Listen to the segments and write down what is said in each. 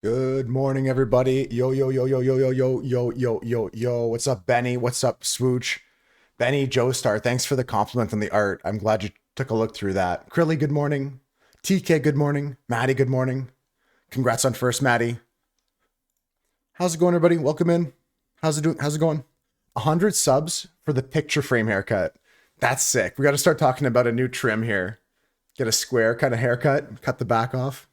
Good morning, everybody. Yo, yo, yo, yo, yo, yo, yo, yo, yo, yo, yo. What's up, Benny? What's up, Swooch? Benny Joestar, thanks for the compliment on the art. I'm glad you took a look through that. Krilly, good morning. TK, good morning. Maddie, good morning. Congrats on first, Maddie. How's it going, everybody? Welcome in. How's it doing? How's it going? 100 subs for the picture frame haircut. That's sick. We got to start talking about a new trim here. Get a square kind of haircut, cut the back off.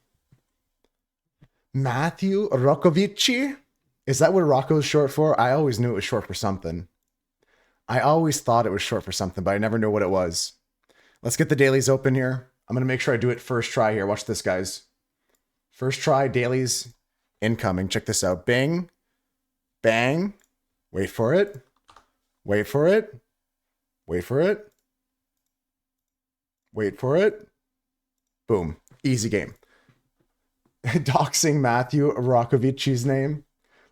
Matthew Roccovici? Is that what Rocco is short for? I always knew it was short for something. I always thought it was short for something, but I never knew what it was. Let's get the dailies open here. I'm going to make sure I do it first try here. Watch this, guys. First try, dailies incoming. Check this out. Bing, bang. Wait for it. Wait for it. Wait for it. Wait for it. Boom. Easy game. Doxing Matthew Rockovici's name.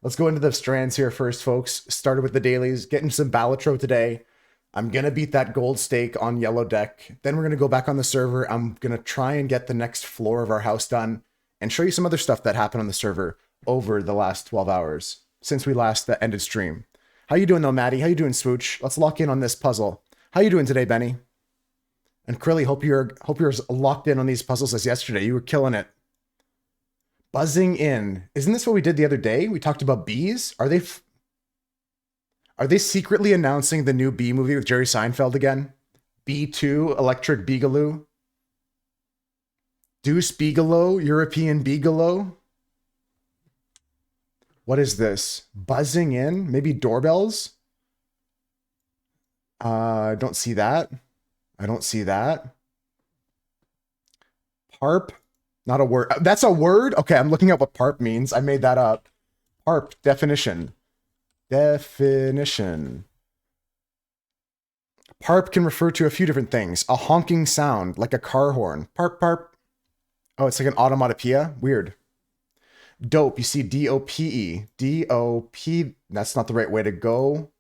Let's go into the strands here first, folks. Started with the dailies, getting some Balatro today. I'm going to beat that gold stake on yellow deck. Then we're going to go back on the server. I'm going to try and get the next floor of our house done and show you some other stuff that happened on the server over the last 12 hours since we last ended stream. How you doing though, Maddie? How you doing, Swooch? Let's lock in on this puzzle. How you doing today, Benny? And Krilly, hope you're locked in on these puzzles as yesterday. You were killing it. Buzzing in. Isn't this what we did the other day? We talked about bees. Are they secretly announcing the new Bee movie with Jerry Seinfeld again? B2, Electric Beagaloo? Deuce Bigelow, European Bigelow? What is this? Buzzing in? Maybe doorbells? I don't see that. I don't see that. Parp? Not a word. That's a word? Okay, I'm looking at what parp means. I made that up. Parp, definition. Definition. Parp can refer to a few different things. A honking sound, like a car horn. Parp, parp. Oh, it's like an automatopoeia? Weird. Dope, you see D-O-P-E. D-O-P, that's not the right way to go.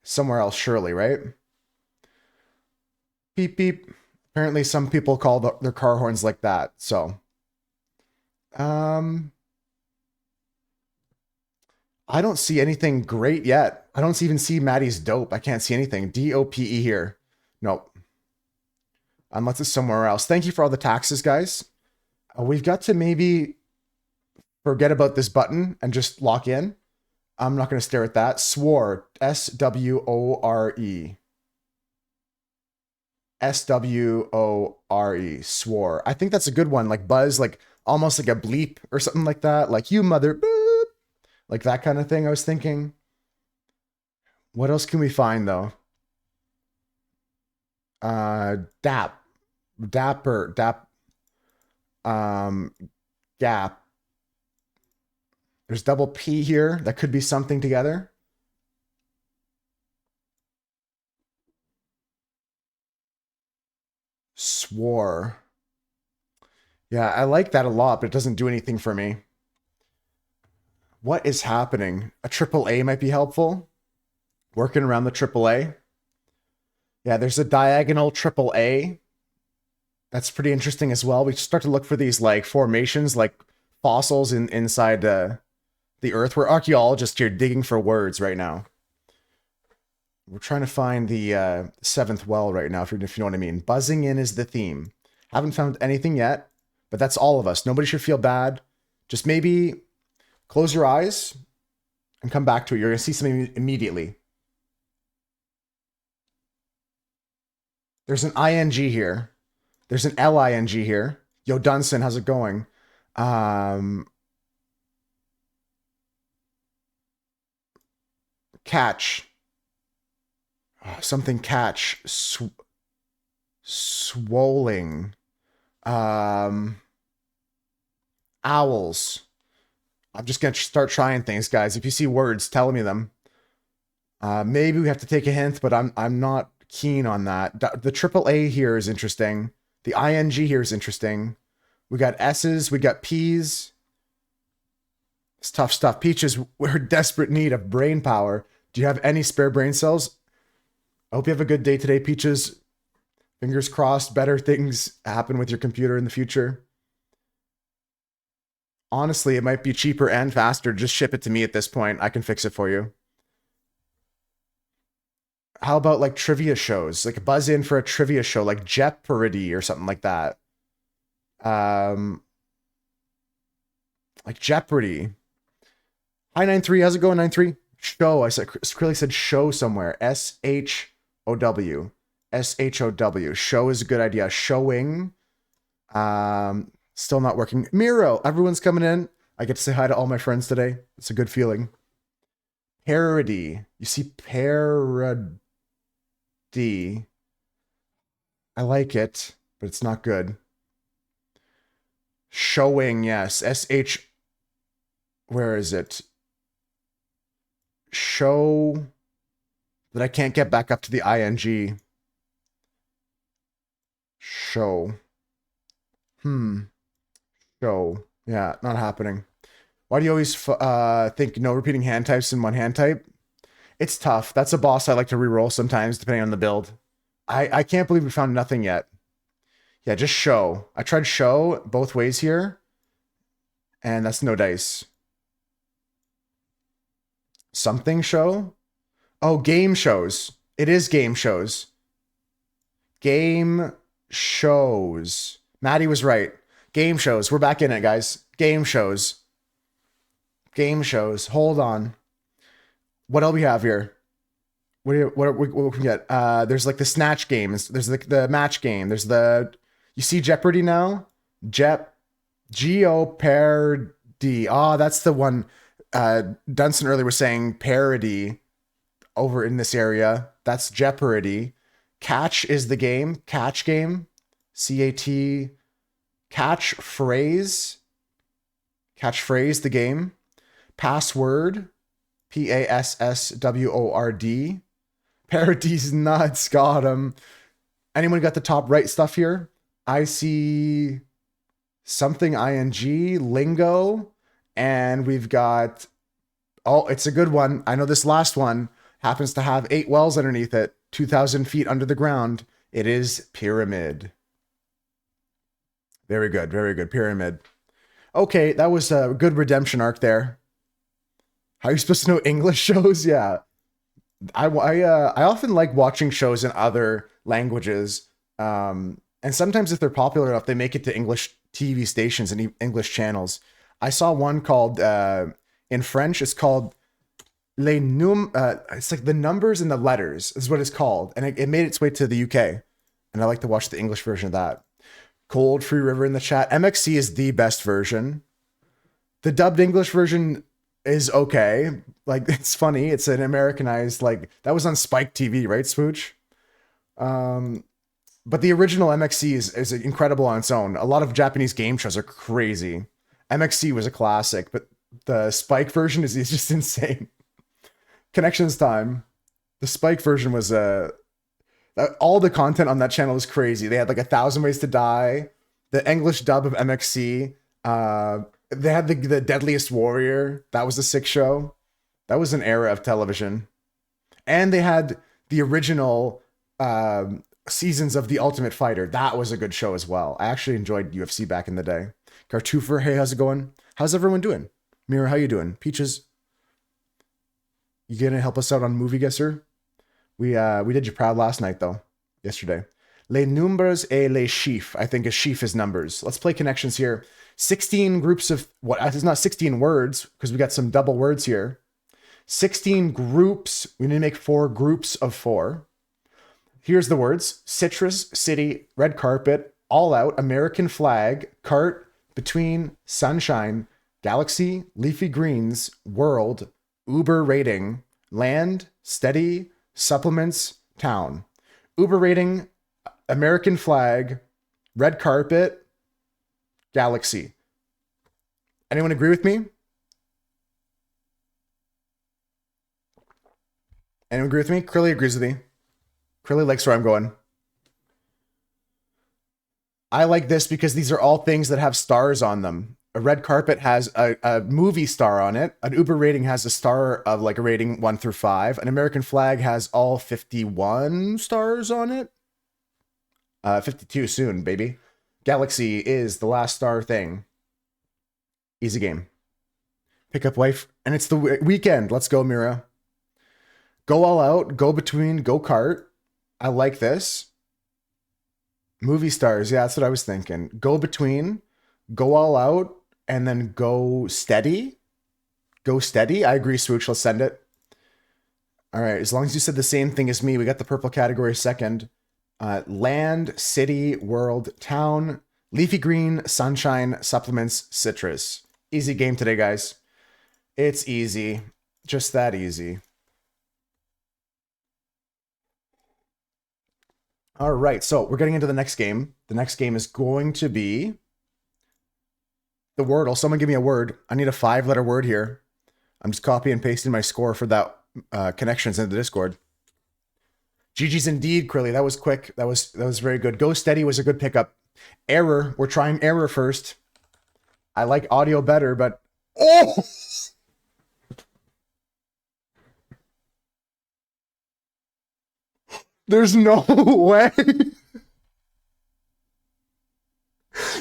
Somewhere else, surely, right? Beep, beep. Apparently some people call their car horns like that, so. I don't see anything great yet. I don't even see Maddie's dope. I can't see anything. D-O-P-E here. Nope. Unless it's somewhere else. Thank you for all the taxes, guys. We've got to maybe forget about this button and just lock in. I'm not going to stare at that. Swore. S-W-O-R-E. S-W-O-R-E. Swore. I think that's a good one. Like buzz, like almost like a bleep or something like that. Like you mother boop. Like that kind of thing I was thinking. What else can we find though? Dap. Dapper. Dap. Gap. There's double P here. That could be something together. Swore. Yeah, I like that a lot, but it doesn't do anything for me. What is happening? A triple A might be helpful. Working around the triple A. Yeah, there's a diagonal triple A. That's pretty interesting as well. We start to look for these like formations, like fossils inside the earth. We're archaeologists here digging for words right now. We're trying to find the seventh well right now, if you know what I mean. Buzzing in is the theme. Haven't found anything yet, but that's all of us. Nobody should feel bad. Just maybe close your eyes and come back to it. You're going to see something immediately. There's an ing here. There's an ling here. Yo, Dunson, how's it going? Catch. Something catch. Swolling. Owls. I'm just going to start trying things, guys. If you see words, tell me them. Maybe we have to take a hint, but I'm not keen on that. The triple A here is interesting. The ing here is interesting. We got S's, we got P's. It's tough stuff. Peaches, we're in desperate need of brain power. Do you have any spare brain cells? I hope you have a good day today, Peaches. Fingers crossed, better things happen with your computer in the future. Honestly, it might be cheaper and faster. Just ship it to me at this point. I can fix it for you. How about like trivia shows? Like buzz in for a trivia show, like Jeopardy or something like that. Um, like Jeopardy. Hi 93, how's it going 93? Show. I said clearly said show somewhere. SHOW. SHOW. Show is a good idea. Showing. Still not working. Miro, everyone's coming in. I get to say hi to all my friends today. It's a good feeling. Parody. You see parody. I like it, but it's not good. Showing, yes. SH. Where is it? Show that I can't get back up to the ing. Show. Show. Yeah, not happening. Why do you always think no repeating hand types in one hand type? It's tough. That's a boss I like to reroll sometimes, depending on the build. I can't believe we found nothing yet. Yeah, just show. I tried show both ways here, and that's no dice. Something show? Oh, game shows. It is game shows. Game shows. Maddie was right. Game shows. We're back in it, guys. Game shows. Game shows. Hold on. What else we have here? What can we get? There's like the snatch games. There's the match game. There's the. You see Jeopardy now? Geopardy. Oh, that's the one. Dunstan earlier was saying parody over in this area. That's Jeopardy. Catch is the game. Catch game. CAT. Catch phrase. Catch phrase the game. Password. PASSWORD. Parody's nuts. Got him. Anyone got the top right stuff here? I see something ing, lingo, and we've got, oh, it's a good one. I know this last one happens to have 8 wells underneath it, 2,000 feet under the ground. It is pyramid. Very good, pyramid. Okay, that was a good redemption arc there. How are you supposed to know English shows? Yeah. I often like watching shows in other languages. And sometimes if they're popular enough, they make it to English TV stations and English channels. I saw one called, in French, it's called it's like the numbers and the letters is what it's called. And it made its way to the UK. And I like to watch the English version of that. Cold Free River in the chat. MXC is the best version. The dubbed English version is okay. Like, it's funny. It's an Americanized, like, that was on Spike TV, right, Smooch? But the original MXC is incredible on its own. A lot of Japanese game shows are crazy. MXC was a classic, but the Spike version is just insane. Connections time. The Spike version was all the content on that channel was crazy. They had like 1,000 Ways to Die, the English dub of MXC. They had the Deadliest Warrior. That was a sick show. That was an era of television. And they had the original seasons of The Ultimate Fighter. That was a good show as well. I actually enjoyed UFC back in the day. Cartoofer, hey, how's it going? How's everyone doing? Mira, how you doing? Peaches, you gonna help us out on Movie Guesser? We did you proud last night though. Yesterday. Les numbers et les chiffres. I think a chiffre is numbers. Let's play connections here. 16 groups of what? It's not 16 words because we got some double words here. 16 groups. We need to make 4 groups of 4. Here's the words: citrus, city, red carpet, all out, American flag, cart, between, sunshine, galaxy, leafy greens, world, Uber rating, land, steady, supplements, town. Uber rating, American flag, red carpet, galaxy. Anyone agree with me? Anyone agree with me? Curly agrees with me. Curly likes where I'm going. I like this because these are all things that have stars on them. A red carpet has a movie star on it. An Uber rating has a star of like a rating 1 through 5. An American flag has all 51 stars on it. 52 soon, baby. Galaxy is the last star thing. Easy game. Pick up wife, and it's the weekend. Let's go, Mira. Go all out, go between, go kart. I like this. Movie stars, yeah, that's what I was thinking. Go between, go all out, and then go steady. Go steady. I agree, Swooch. Let's send it. All right, as long as you said the same thing as me, we got the purple category second. Land, city, world, town, leafy green, sunshine, supplements, citrus. Easy game today, guys. It's easy. Just that easy. All right, so we're getting into the next game. The next game is going to be the Wordle. Someone give me a word. I need a 5-letter word here. I'm just copying and pasting my score for that connections into the Discord. GG's indeed, Crilly. That was quick. That was very good. Go steady was a good pickup. Error. We're trying error first. I like audio better, but oh! There's no way.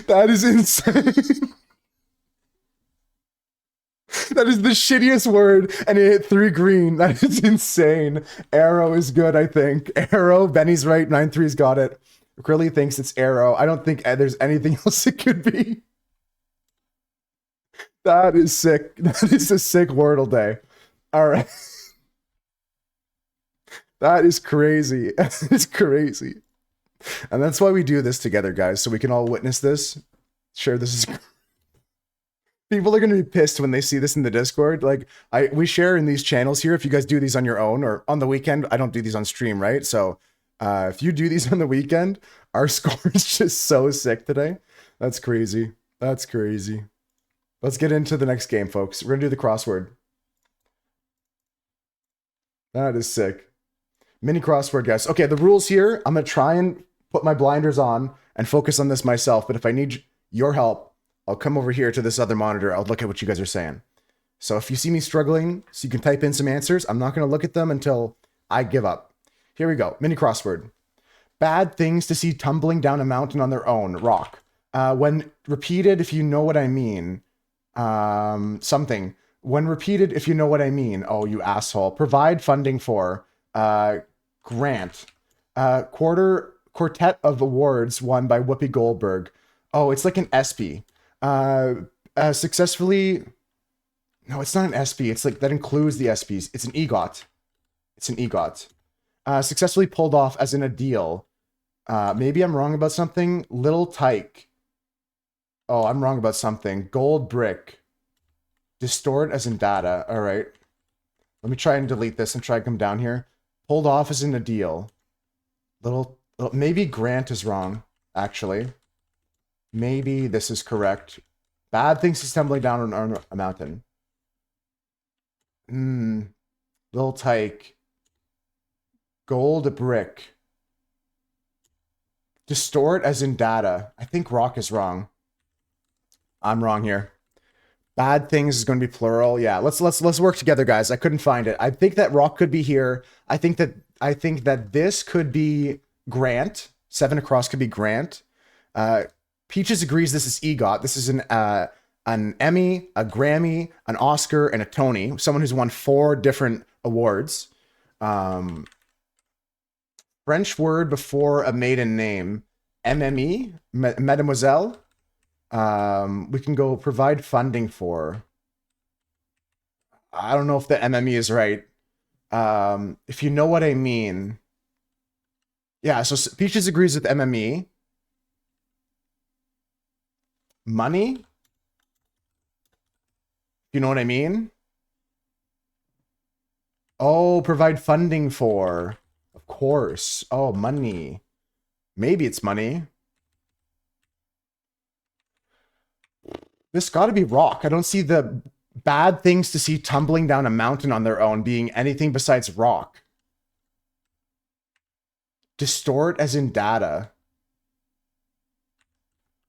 That is insane. That is the shittiest word, and it hit 3 green. That is insane. Arrow is good, I think. Arrow, Benny's right. 9-3's got it. Crilly thinks it's arrow. I don't think there's anything else it could be. That is sick. That is a sick Wordle day. All right. That is crazy. It's crazy. And that's why we do this together, guys, so we can all witness this. Sure, this is... People are going to be pissed when they see this in the Discord. Like, we share in these channels here. If you guys do these on your own or on the weekend, I don't do these on stream, right? So if you do these on the weekend, our score is just so sick today. That's crazy. That's crazy. Let's get into the next game, folks. We're going to do the crossword. That is sick. Mini crossword, guys. Okay, the rules here, I'm going to try and put my blinders on and focus on this myself. But if I need your help, I'll come over here to this other monitor. I'll look at what you guys are saying. So if you see me struggling, so you can type in some answers, I'm not going to look at them until I give up. Here we go. Mini crossword. Bad things to see tumbling down a mountain on their own. Rock. When repeated, if you know what I mean. Something. When repeated, if you know what I mean. Oh, you asshole. Provide funding for. Grant. Quartet of awards won by Whoopi Goldberg. Oh, it's like an ESPY. Successfully... No, it's not an ESPY. It's like, that includes the ESPYs. It's an EGOT. It's an EGOT. Successfully pulled off as in a deal. Maybe I'm wrong about something. Little Tyke. Oh, I'm wrong about something. Gold brick. Distort as in data. All right. Let me try and delete this and try to come down here. Pulled off as in a deal. Little maybe Grant is wrong, actually. Maybe this is correct. Bad things is tumbling down on a mountain. Little Tyke. Gold brick. Distort as in data. I think rock is wrong. I'm wrong here. Bad things is going to be plural. Yeah, let's work together, guys. I couldn't find it. I think that rock could be here. I think that this could be Grant. 7 across could be Grant. Peaches agrees this is EGOT. This is an Emmy, a Grammy, an Oscar, and a Tony. Someone who's won 4 different awards. French word before a maiden name. MME, Mademoiselle. We can go provide funding for. I don't know if the MME is right. If you know what I mean. Yeah, so Peaches agrees with MME. Money? You know what I mean? Oh, provide funding for. Of course. Oh, money. Maybe it's money. This got to be rock. I don't see the bad things to see tumbling down a mountain on their own being anything besides rock. Distort as in data.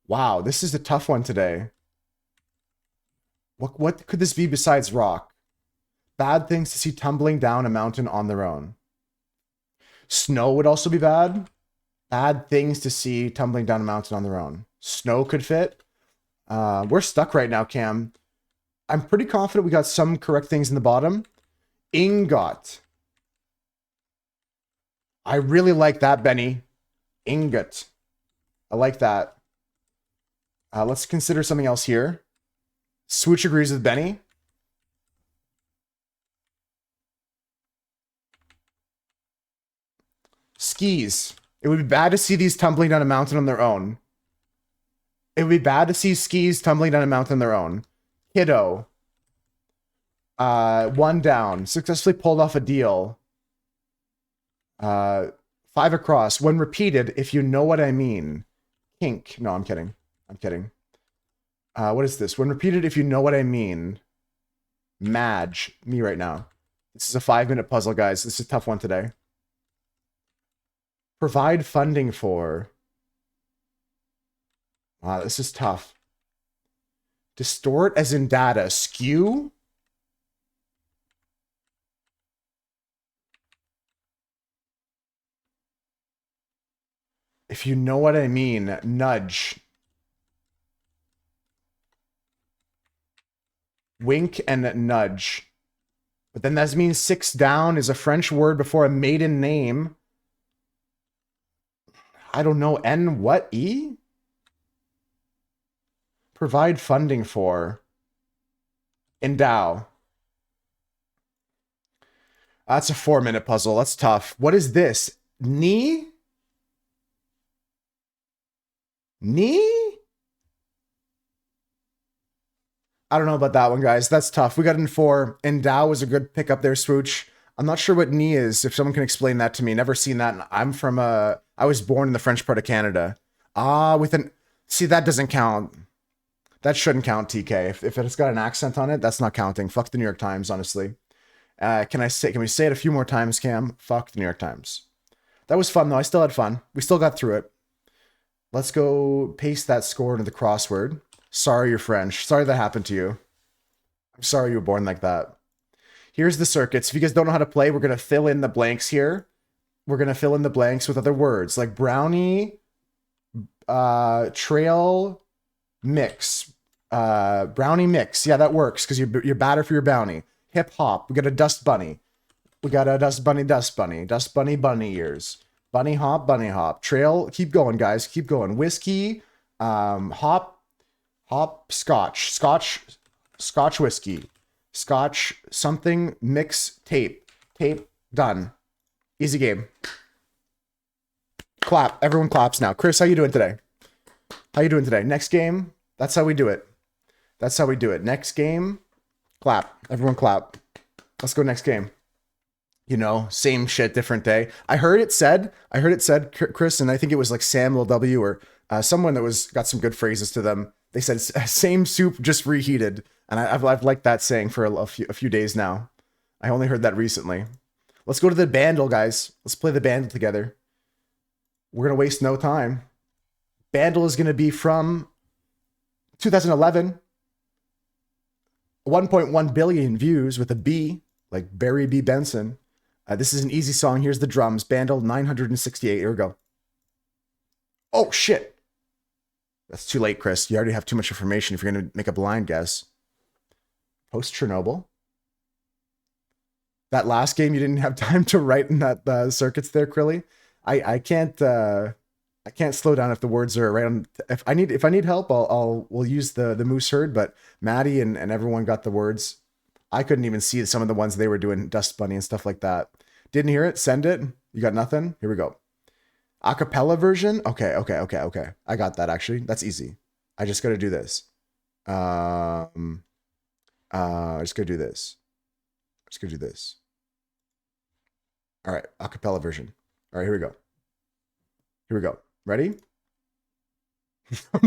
Wow, this is a tough one today. What could this be besides rock? Bad things to see tumbling down a mountain on their own. Snow would also be bad. Bad things to see tumbling down a mountain on their own. Snow could fit. We're stuck right now, Cam. I'm pretty confident we got some correct things in the bottom. Ingot. I really like that, Benny. Ingot. I like that. Let's consider something else here. Swooch agrees with Benny. Skis. It would be bad to see these tumbling down a mountain on their own. It would be bad to see skis tumbling down a mountain on their own. Kiddo. One down. Successfully pulled off a deal. 5 across. When repeated, if you know what I mean. Kink. No, I'm kidding. I'm kidding. What is this? When repeated, if you know what I mean. Madge. Me right now. This is a 5-minute puzzle, guys. This is a tough one today. Provide funding for. Wow, this is tough. Distort as in data. Skew? If you know what I mean. Nudge. Wink and nudge. But then that means 6 down is a French word before a maiden name. I don't know. N what? E? Provide funding for. Endow. That's a 4-minute puzzle. That's tough. What is this? Knee? Knee? I don't know about that one, guys. That's tough. We got in 4. Endow was a good pickup there, Swooch. I'm not sure what knee is. If someone can explain that to me. Never seen that. I'm from I was born in the French part of Canada. With an... See, that doesn't count. That shouldn't count, TK. If it's got an accent on it, that's not counting. Fuck the New York Times, honestly. Can we say it a few more times, Cam? Fuck the New York Times. That was fun, though. I still had fun. We still got through it. Let's go paste that score into the crossword. Sorry you're French. Sorry that happened to you. I'm sorry you were born like that. Here's the circuits. If you guys don't know how to play, we're going to fill in the blanks here. We're going to fill in the blanks with other words like brownie, trail, mix. Brownie mix. Yeah, that works because you're batter for your bounty. Hip hop. We got a dust bunny. We got a dust bunny, dust bunny. Dust bunny, bunny ears. Bunny hop, bunny hop. Trail. Keep going, guys. Keep going. Whiskey. Hop, scotch. Scotch whiskey. Scotch something, mix, tape. Tape, done. Easy game. Clap. Everyone claps now. Chris, how you doing today? How you doing today? Next game. That's how we do it. That's how we do it. Next game. Clap. Everyone clap. Let's go next game. You know, same shit, different day. I heard it said, Chris, and I think it was like Samuel W. or someone that got some good phrases to them. They said, same soup, just reheated. And I've liked that saying for a few days now. I only heard that recently. Let's go to the bandle, guys. Let's play the bandle together. We're going to waste no time. Bandle is going to be from 2011. 1.1 billion views with a B, like Barry B. Benson. This is an easy song. Here's the drums. Bandle 968. Here we go. Oh, shit. That's too late, Chris. You already have too much information if you're going to make a blind guess. Post Chernobyl. That last game you didn't have time to write in that circuits there, Krilly. I can't slow down if the words are right on. If I need help, we'll use the moose herd. But Maddie and everyone got the words. I couldn't even see some of the ones they were doing, Dust Bunny and stuff like that. Didn't hear it. Send it. You got nothing. Here we go. Acapella version. Okay. I got that actually. That's easy. I just got to do this. I just gotta do this. All right, acapella version. All right, here we go. Ready?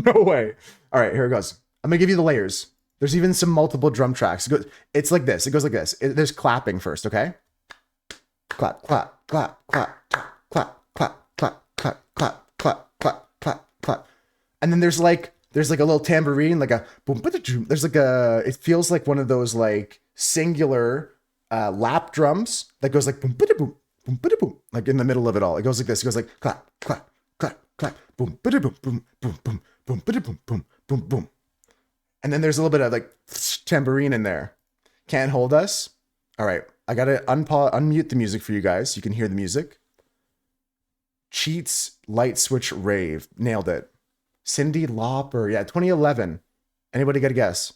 No way. All right, here it goes. I'm gonna give you the layers. There's even some multiple drum tracks. It's like this. It goes like this. There's clapping first, okay? Clap, clap, clap, clap, clap, clap, clap, clap, clap, clap, clap, clap, clap. And then there's like a little tambourine, like a boom, there's like it feels like one of those like singular lap drums that goes like boom, boom, boom, boom, like in the middle of it all. It goes like this. It goes like clap, clap, clap, clap, boom, boom, boom, boom, boom, boom, boom, boom, boom, boom, boom. And then there's a little bit of like tambourine in there. Can't Hold Us. All right, I gotta unmute the music for you guys. You can hear the music. Cheats, Light Switch, Rave. Nailed it. Cyndi Lauper. Yeah, 2011. Anybody got a guess?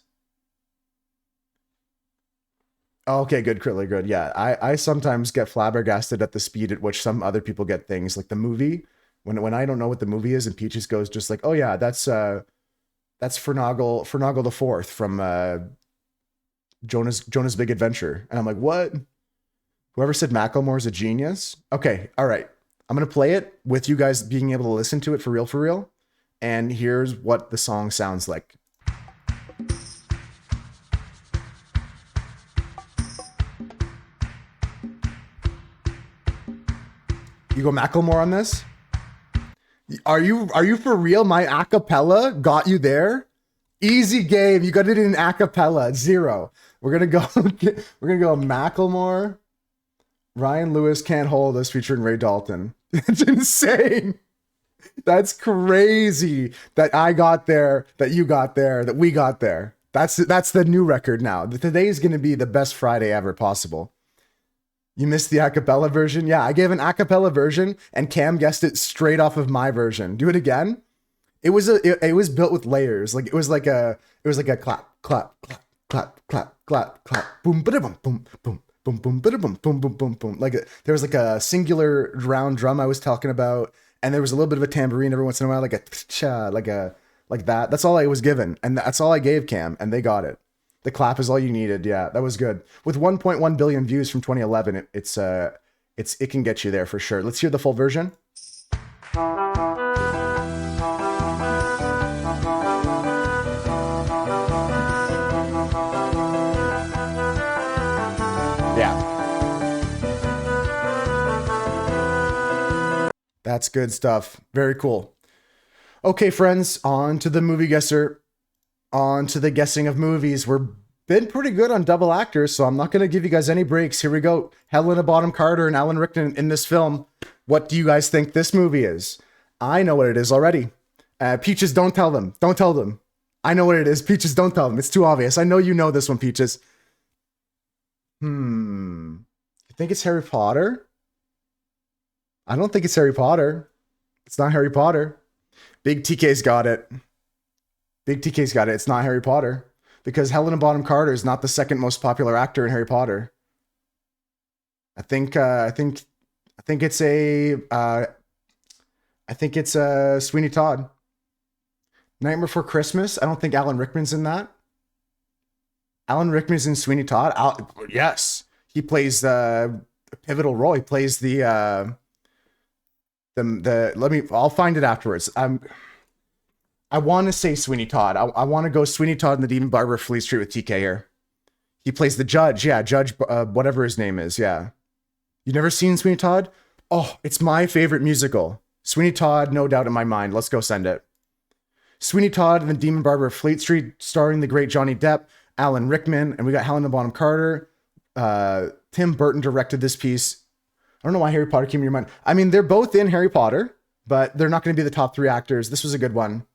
Okay, good, really good. Yeah, I sometimes get flabbergasted at the speed at which some other people get things. Like the movie, when I don't know what the movie is, and Peaches goes just like, "Oh yeah, that's Fernoggle the Fourth from Jonah's Big Adventure," and I'm like, "What? Whoever said Macklemore's a genius?" Okay, all right. I'm gonna play it with you guys being able to listen to it for real. And here's what the song sounds like. You go Macklemore on this? Are you for real? My acapella got you there? Easy game. You got it in acapella. 0. We're gonna go Macklemore. Ryan Lewis, Can't Hold Us featuring Ray Dalton. It's insane. That's crazy that I got there, that you got there, that we got there. That's the new record now. Today is going to be the best Friday ever possible. You missed the acapella version? Yeah, I gave an acapella version and Cam guessed it straight off of my version. Do it again. It was built with layers. Like it was like a clap, clap, clap, clap, clap, clap, clap, boom, ba boom, boom, boom, boom, boom, ba boom, boom, boom, boom, boom. Like there was like a singular round drum I was talking about, and there was a little bit of a tambourine every once in a while, like a cha, like that. That's all I was given, and that's all I gave Cam, and they got it. The clap is all you needed. Yeah, that was good. With 1.1 billion views from 2011, it can get you there for sure. Let's hear the full version. Yeah. That's good stuff. Very cool. Okay, friends, on to the movie guesser. On to the guessing of movies. We're been pretty good on double actors, so I'm not going to give you guys any breaks. Here we go. Helena Bonham Carter and Alan Rickman in this film. What do you guys think this movie is? I know what it is already. Peaches, don't tell them. Don't tell them. I know what it is. Peaches, don't tell them. It's too obvious. I know you know this one, Peaches. You think it's Harry Potter? I don't think it's Harry Potter. It's not Harry Potter. Big TK's got it. Big TK's got it. It's not Harry Potter. Because Helena Bonham Carter is not the second most popular actor in Harry Potter. I think it's Sweeney Todd. Nightmare Before Christmas. I don't think Alan Rickman's in that. Alan Rickman's in Sweeney Todd. Yes, he plays a pivotal role. He plays the. I'll find it afterwards. I want to say Sweeney Todd. I want to go Sweeney Todd and the Demon Barber of Fleet Street with TK here. He plays the judge. Yeah, Judge, whatever his name is. Yeah. You never seen Sweeney Todd? Oh, it's my favorite musical. Sweeney Todd, no doubt in my mind. Let's go send it. Sweeney Todd and the Demon Barber of Fleet Street, starring the great Johnny Depp, Alan Rickman, and we got Helena Bonham Carter. Tim Burton directed this piece. I don't know why Harry Potter came to your mind. I mean, they're both in Harry Potter, but they're not going to be the top 3 actors. This was a good one.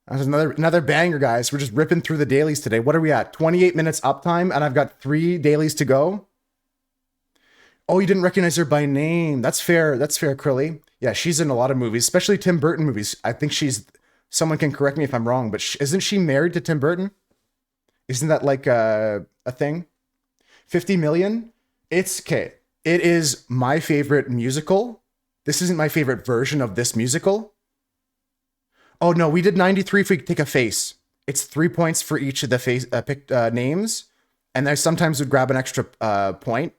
That's another banger, guys. We're just ripping through the dailies today. What are we at? 28 minutes uptime, and I've got 3 dailies to go. Oh, you didn't recognize her by name. That's fair. That's fair, Crilly. Yeah, she's in a lot of movies, especially Tim Burton movies. I think someone can correct me if I'm wrong, but isn't she married to Tim Burton? Isn't that like a thing? 50 million? It's okay. It is my favorite musical. This isn't my favorite version of this musical. Oh no, we did 93 if we take a face. It's 3 points for each of the face picked names, and I sometimes would grab an extra point.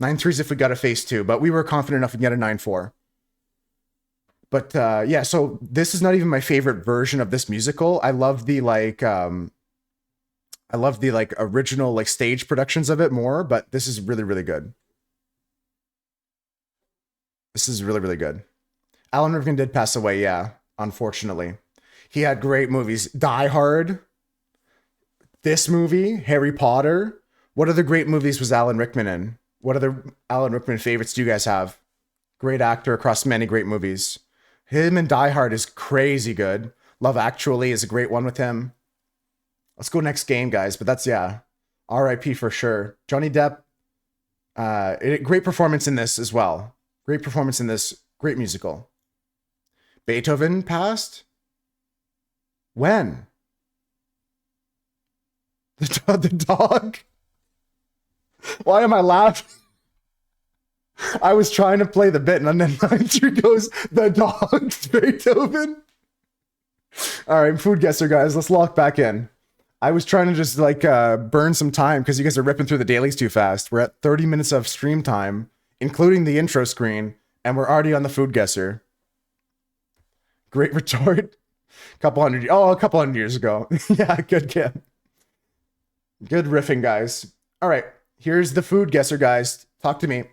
9-3s if we got a face too, but we were confident enough to get a 9-4. But yeah, so this is not even my favorite version of this musical. I love the original stage productions of it more, but this is really, really good. This is really, really good. Alan Rickman did pass away, yeah, unfortunately. He had great movies. Die Hard, this movie, Harry Potter. What other great movies was Alan Rickman in? What other Alan Rickman favorites do you guys have? Great actor across many great movies. Him in Die Hard is crazy good. Love Actually is a great one with him. Let's go next game, guys. But that's, yeah, RIP for sure. Johnny Depp, great performance in this as well. Great performance in this. Great musical. Beethoven passed? When? The dog? Why am I laughing? I was trying to play the bit, and then Andrew goes, the dog, Beethoven. All right, food guesser, guys. Let's lock back in. I was trying to just like burn some time because you guys are ripping through the dailies too fast. We're at 30 minutes of stream time, including the intro screen, and we're already on the food guesser. Great retort. A couple hundred years ago. Yeah, good kid. Good riffing, guys. All right, here's the food guesser, guys. Talk to me.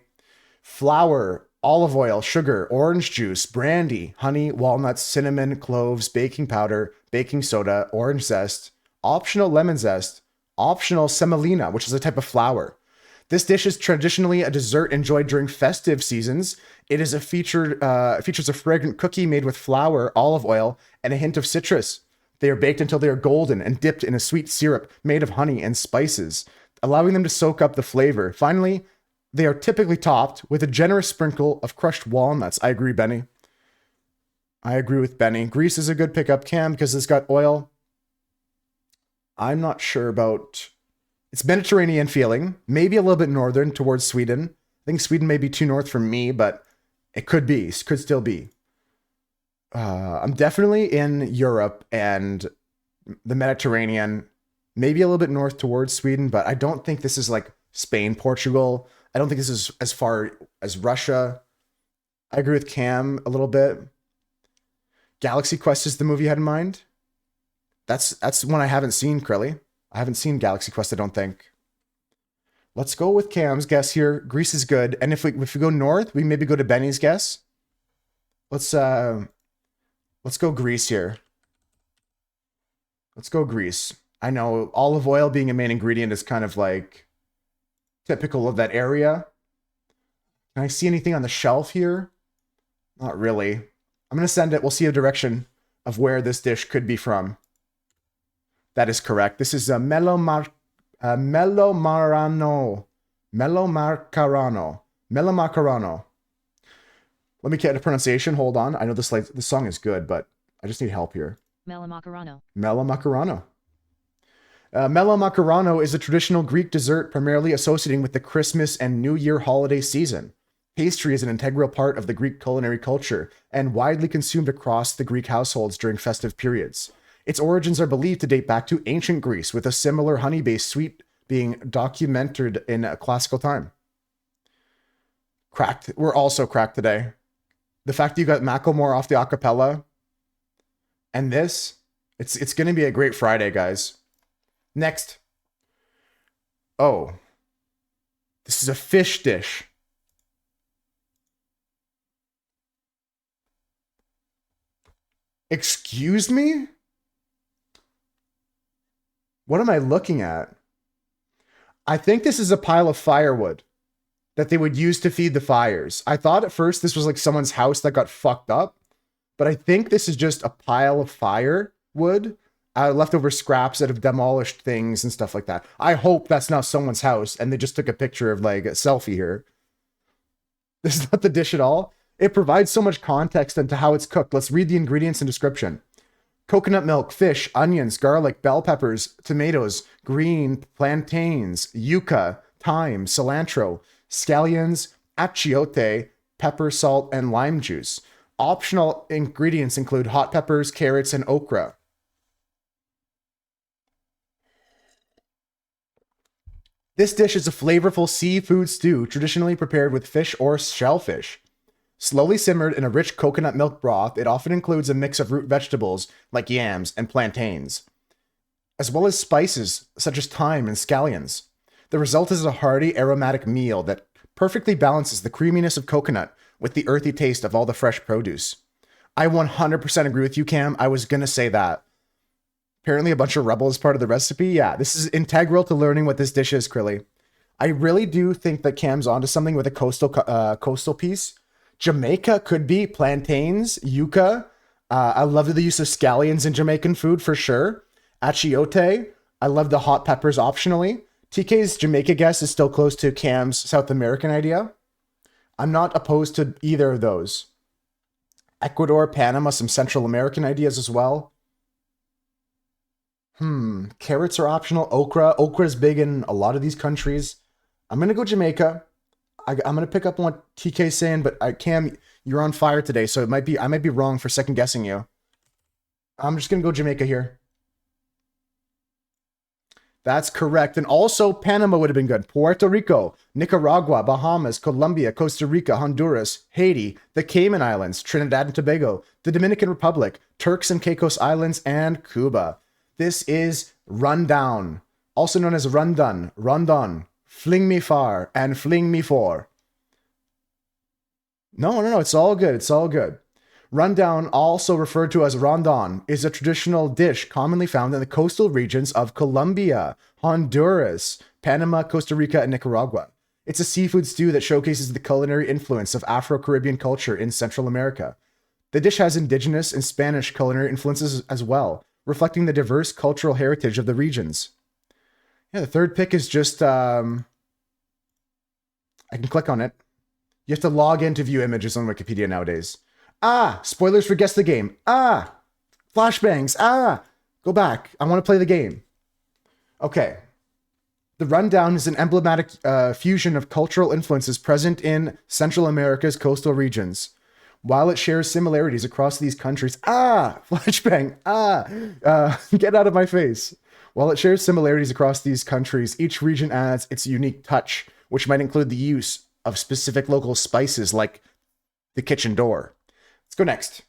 Flour, olive oil, sugar, orange juice, brandy, honey, walnuts, cinnamon, cloves, baking powder, baking soda, orange zest, optional lemon zest, optional semolina, which is a type of flour. This dish is traditionally a dessert enjoyed during festive seasons. It is features a fragrant cookie made with flour, olive oil, and a hint of citrus. They are baked until they are golden and dipped in a sweet syrup made of honey and spices, allowing them to soak up the flavor. Finally, they are typically topped with a generous sprinkle of crushed walnuts. I agree, Benny. I agree with Benny. Greece is a good pickup, Cam, because it's got oil. I'm not sure about... It's Mediterranean feeling. Maybe a little bit northern towards Sweden. I think Sweden may be too north for me, but it could be. It could still be. I'm definitely in Europe and the Mediterranean. Maybe a little bit north towards Sweden, but I don't think this is like Spain, Portugal. I don't think this is as far as Russia. I agree with Cam a little bit. Galaxy Quest is the movie you had in mind. That's one I haven't seen, Krilly. I haven't seen Galaxy Quest, I don't think. Let's go with Cam's guess here. Greece is good. And if we go north, we maybe go to Benny's guess. Let's go Greece here. Let's go Greece. I know olive oil being a main ingredient is kind of like typical of that area. Can I see anything on the shelf here? Not really. I'm going to send it. We'll see a direction of where this dish could be from. That is correct. This is a Melomarcarano. Let me get a pronunciation. Hold on. I know this song is good, but I just need help here. Melomarcarano. Melomarcarano. Melomarcarano is a traditional Greek dessert primarily associating with the Christmas and New Year holiday season. Pastry is an integral part of the Greek culinary culture and widely consumed across the Greek households during festive periods. Its origins are believed to date back to ancient Greece, with a similar honey-based sweet being documented in a classical time. Cracked. We're also cracked today. The fact that you got Macklemore off the acapella and this, it's going to be a great Friday, guys. Next. Oh. This is a fish dish. Excuse me? What am I looking at? I think this is a pile of firewood that they would use to feed the fires. I thought at first this was like someone's house that got fucked up, but I think this is just a pile of firewood, leftover scraps that have demolished things and stuff like that. I hope that's not someone's house and they just took a picture of like a selfie here. This is not the dish at all. It provides so much context into how it's cooked. Let's read the ingredients and description. Coconut milk, fish, onions, garlic, bell peppers, tomatoes, green plantains, yuca, thyme, cilantro, scallions, achiote, pepper, salt, and lime juice. Optional ingredients include hot peppers, carrots, and okra. This dish is a flavorful seafood stew traditionally prepared with fish or shellfish. Slowly simmered in a rich coconut milk broth, it often includes a mix of root vegetables like yams and plantains, as well as spices such as thyme and scallions. The result is a hearty, aromatic meal that perfectly balances the creaminess of coconut with the earthy taste of all the fresh produce. I 100% agree with you, Cam. I was going to say that. Apparently a bunch of rubble is part of the recipe. Yeah, this is integral to learning what this dish is, Krilly. I really do think that Cam's onto something with a coastal piece. Jamaica could be plantains, yuca. I love the use of scallions in Jamaican food for sure. Achiote. I love the hot peppers optionally. TK's Jamaica guess is still close to Cam's South American idea. I'm not opposed to either of those. Ecuador, Panama, some Central American ideas as well. Carrots are optional. Okra. Okra is big in a lot of these countries. I'm going to go Jamaica. I'm going to pick up on what TK's saying, but Cam, you're on fire today, so I might be wrong for second guessing you. I'm just going to go Jamaica here. That's correct. And also Panama would have been good. Puerto Rico, Nicaragua, Bahamas, Colombia, Costa Rica, Honduras, Haiti, the Cayman Islands, Trinidad and Tobago, the Dominican Republic, Turks and Caicos Islands, and Cuba. This is Rundown, also known as Rundun, Rondon, Fling Me Far, and Fling Me For. No, it's all good. It's all good. Rundown, also referred to as rondon, is a traditional dish commonly found in the coastal regions of Colombia, Honduras, Panama, Costa Rica, and Nicaragua. It's a seafood stew that showcases the culinary influence of Afro-Caribbean culture in Central America. The dish has indigenous and Spanish culinary influences as well, reflecting the diverse cultural heritage of the regions. Yeah, the third pick is just, I can click on it. You have to log in to view images on Wikipedia nowadays. Spoilers for Guess the Game. Flashbangs. Go back. I want to play the game. Okay. The Rundown is an emblematic fusion of cultural influences present in Central America's coastal regions. While it shares similarities across these countries, flashbang, get out of my face. While it shares similarities across these countries, each region adds its unique touch, which might include the use of specific local spices like the kitchen door. Let's go next.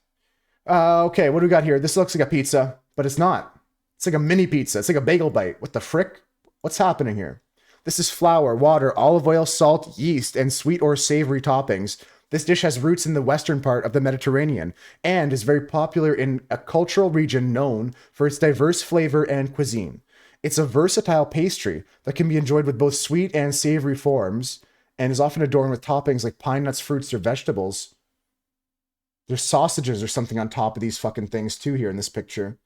Okay, what do we got here? This looks like a pizza, but it's not. It's like a mini pizza. It's like a bagel bite. What the frick? What's happening here? This is flour, water, olive oil, salt, yeast, and sweet or savory toppings. This dish has roots in the western part of the Mediterranean and is very popular in a cultural region known for its diverse flavor and cuisine. It's a versatile pastry that can be enjoyed with both sweet and savory forms and is often adorned with toppings like pine nuts, fruits, or vegetables. There's sausages or something on top of these fucking things too here in this picture.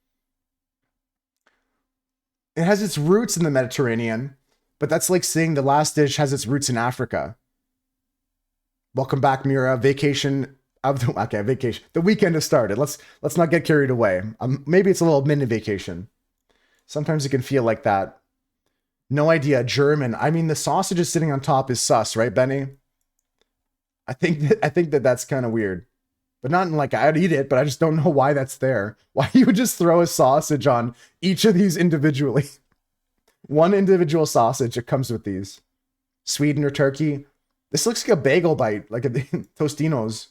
It has its roots in the Mediterranean, but that's like saying the last dish has its roots in Africa. Welcome back, Mira. Vacation. The weekend has started. Let's not get carried away. Maybe it's a little mini vacation. Sometimes it can feel like that. No idea. German. I mean, the sausage is sitting on top is sus, right, Benny? I think that that's kind of weird. But not in like I'd eat it, but I just don't know why that's there. Why you would just throw a sausage on each of these individually. One individual sausage that comes with these. Sweden or Turkey. This looks like a bagel bite, like a Tostinos.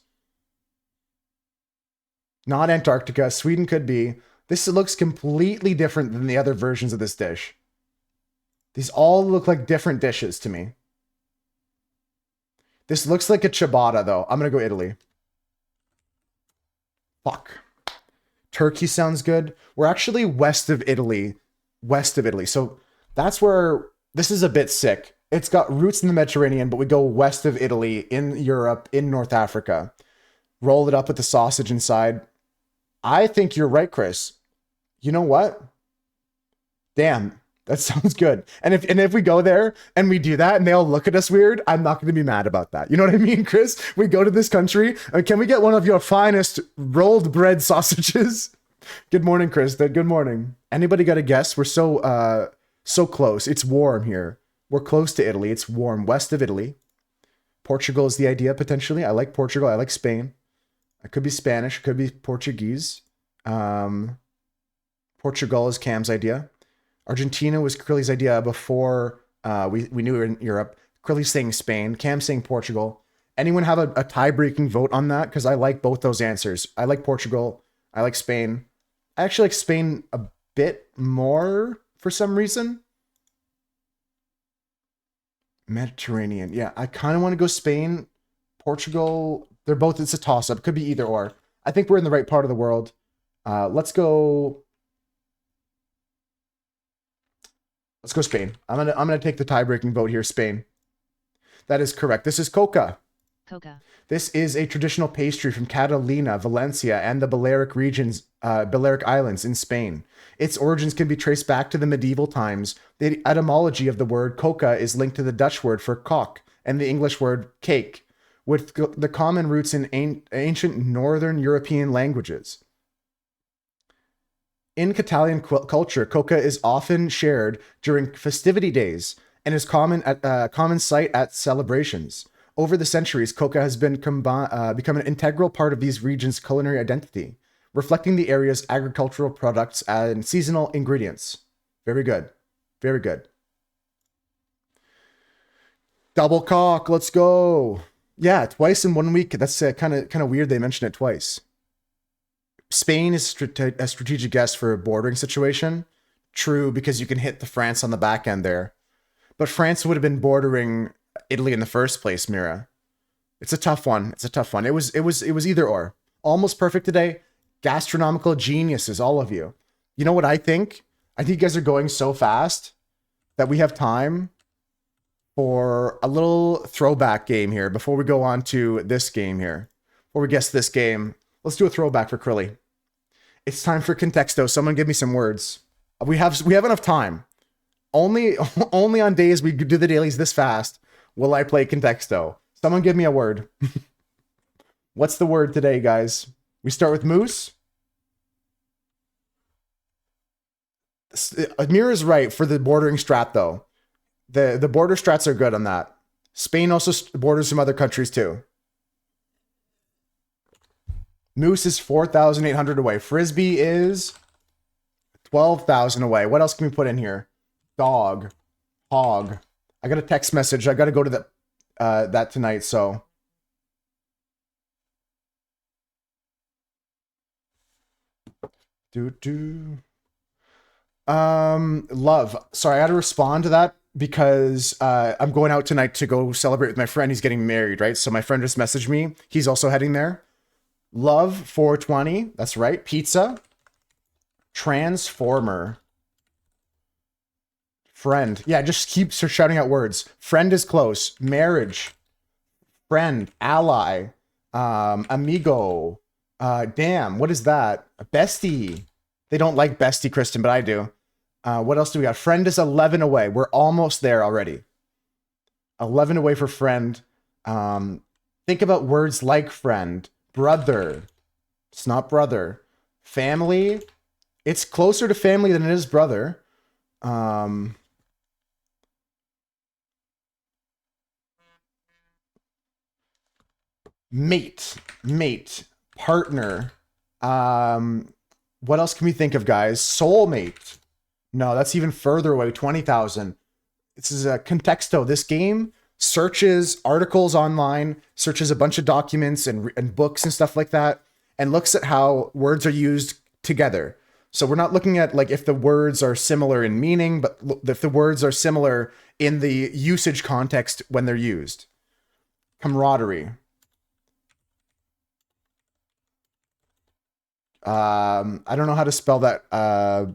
Not Antarctica. Sweden could be. This looks completely different than the other versions of this dish. These all look like different dishes to me. This looks like a ciabatta, though. I'm going to go Italy. Fuck. Turkey sounds good. We're actually west of Italy. So that's where this is a bit sick. It's got roots in the Mediterranean, but we go west of Italy, in Europe, in North Africa. Roll it up with the sausage inside. I think you're right, Chris. You know what? Damn, that sounds good. And if we go there and we do that and they all look at us weird, I'm not going to be mad about that. You know what I mean, Chris? We go to this country and can we get one of your finest rolled bread sausages? Good morning, Chris. Good morning. Anybody got a guess? We're so close. It's warm here. We're close to Italy. It's warm west of Italy. Portugal is the idea, potentially. I like Portugal. I like Spain. It could be Spanish. It could be Portuguese. Portugal is Cam's idea. Argentina was Curly's idea before we knew we were in Europe. Curly's saying Spain. Cam's saying Portugal. Anyone have a tie-breaking vote on that? Because I like both those answers. I like Portugal. I like Spain. I actually like Spain a bit more for some reason. Mediterranean. Yeah, I kind of want to go Spain, Portugal. They're both, it's a toss-up. Could be either or. I think we're in the right part of the world. Let's go Spain. I'm gonna take the tie-breaking vote here, Spain. That is correct. This is coca. Coca. This is a traditional pastry from Catalina, Valencia, and the Balearic regions, Balearic Islands in Spain. Its origins can be traced back to the medieval times. The etymology of the word coca is linked to the Dutch word for cock and the English word cake, with the common roots in ancient Northern European languages. In Catalan culture, coca is often shared during festivity days and is common sight at celebrations. Over the centuries, coca has become an integral part of these regions' culinary identity, reflecting the area's agricultural products and seasonal ingredients. Very good. Very good. Double cock, let's go. Yeah, twice in 1 week. That's kind of weird they mentioned it twice. Spain is a strategic guess for a bordering situation. True, because you can hit the France on the back end there. But France would have been bordering Italy in the first place, Mira. It's a tough one. It's a tough one. It was either or. Almost perfect today. Gastronomical geniuses, all of you. You know what I think? I think you guys are going so fast that we have time for a little throwback game here before we go on to this game here. Before we guess this game, let's do a throwback for Krilly. It's time for Contexto. Someone give me some words. We have enough time. Only on days we do the dailies this fast will I play Contexto. Someone give me a word. What's the word today, guys? We start with moose. Amir is right for the bordering strat, though. The border strats are good on that. Spain also borders some other countries, too. Moose is 4,800 away. Frisbee is 12,000 away. What else can we put in here? Dog. Hog. I got a text message. I got to go to that tonight, so. Love. Sorry, I had to respond to that because I'm going out tonight to go celebrate with my friend. He's getting married, right? So my friend just messaged me. He's also heading there. Love 420. That's right. Pizza. Transformer. Friend. Yeah, just keep shouting out words. Friend is close. Marriage. Friend. Ally. Amigo. Damn, what is that? A bestie. They don't like bestie, Kristen, but I do. What else do we got? Friend is 11 away. We're almost there already. 11 away for friend. Think about words like friend. Brother. It's not brother. Family. It's closer to family than it is brother. Mate. Partner. What else can we think of, guys? Soulmate. No, that's even further away. 20,000. This is a Contexto. This game searches articles online, searches a bunch of documents and books and stuff like that, and looks at how words are used together. So we're not looking at like if the words are similar in meaning, but if the words are similar in the usage context when they're used. Camaraderie. I don't know how to spell that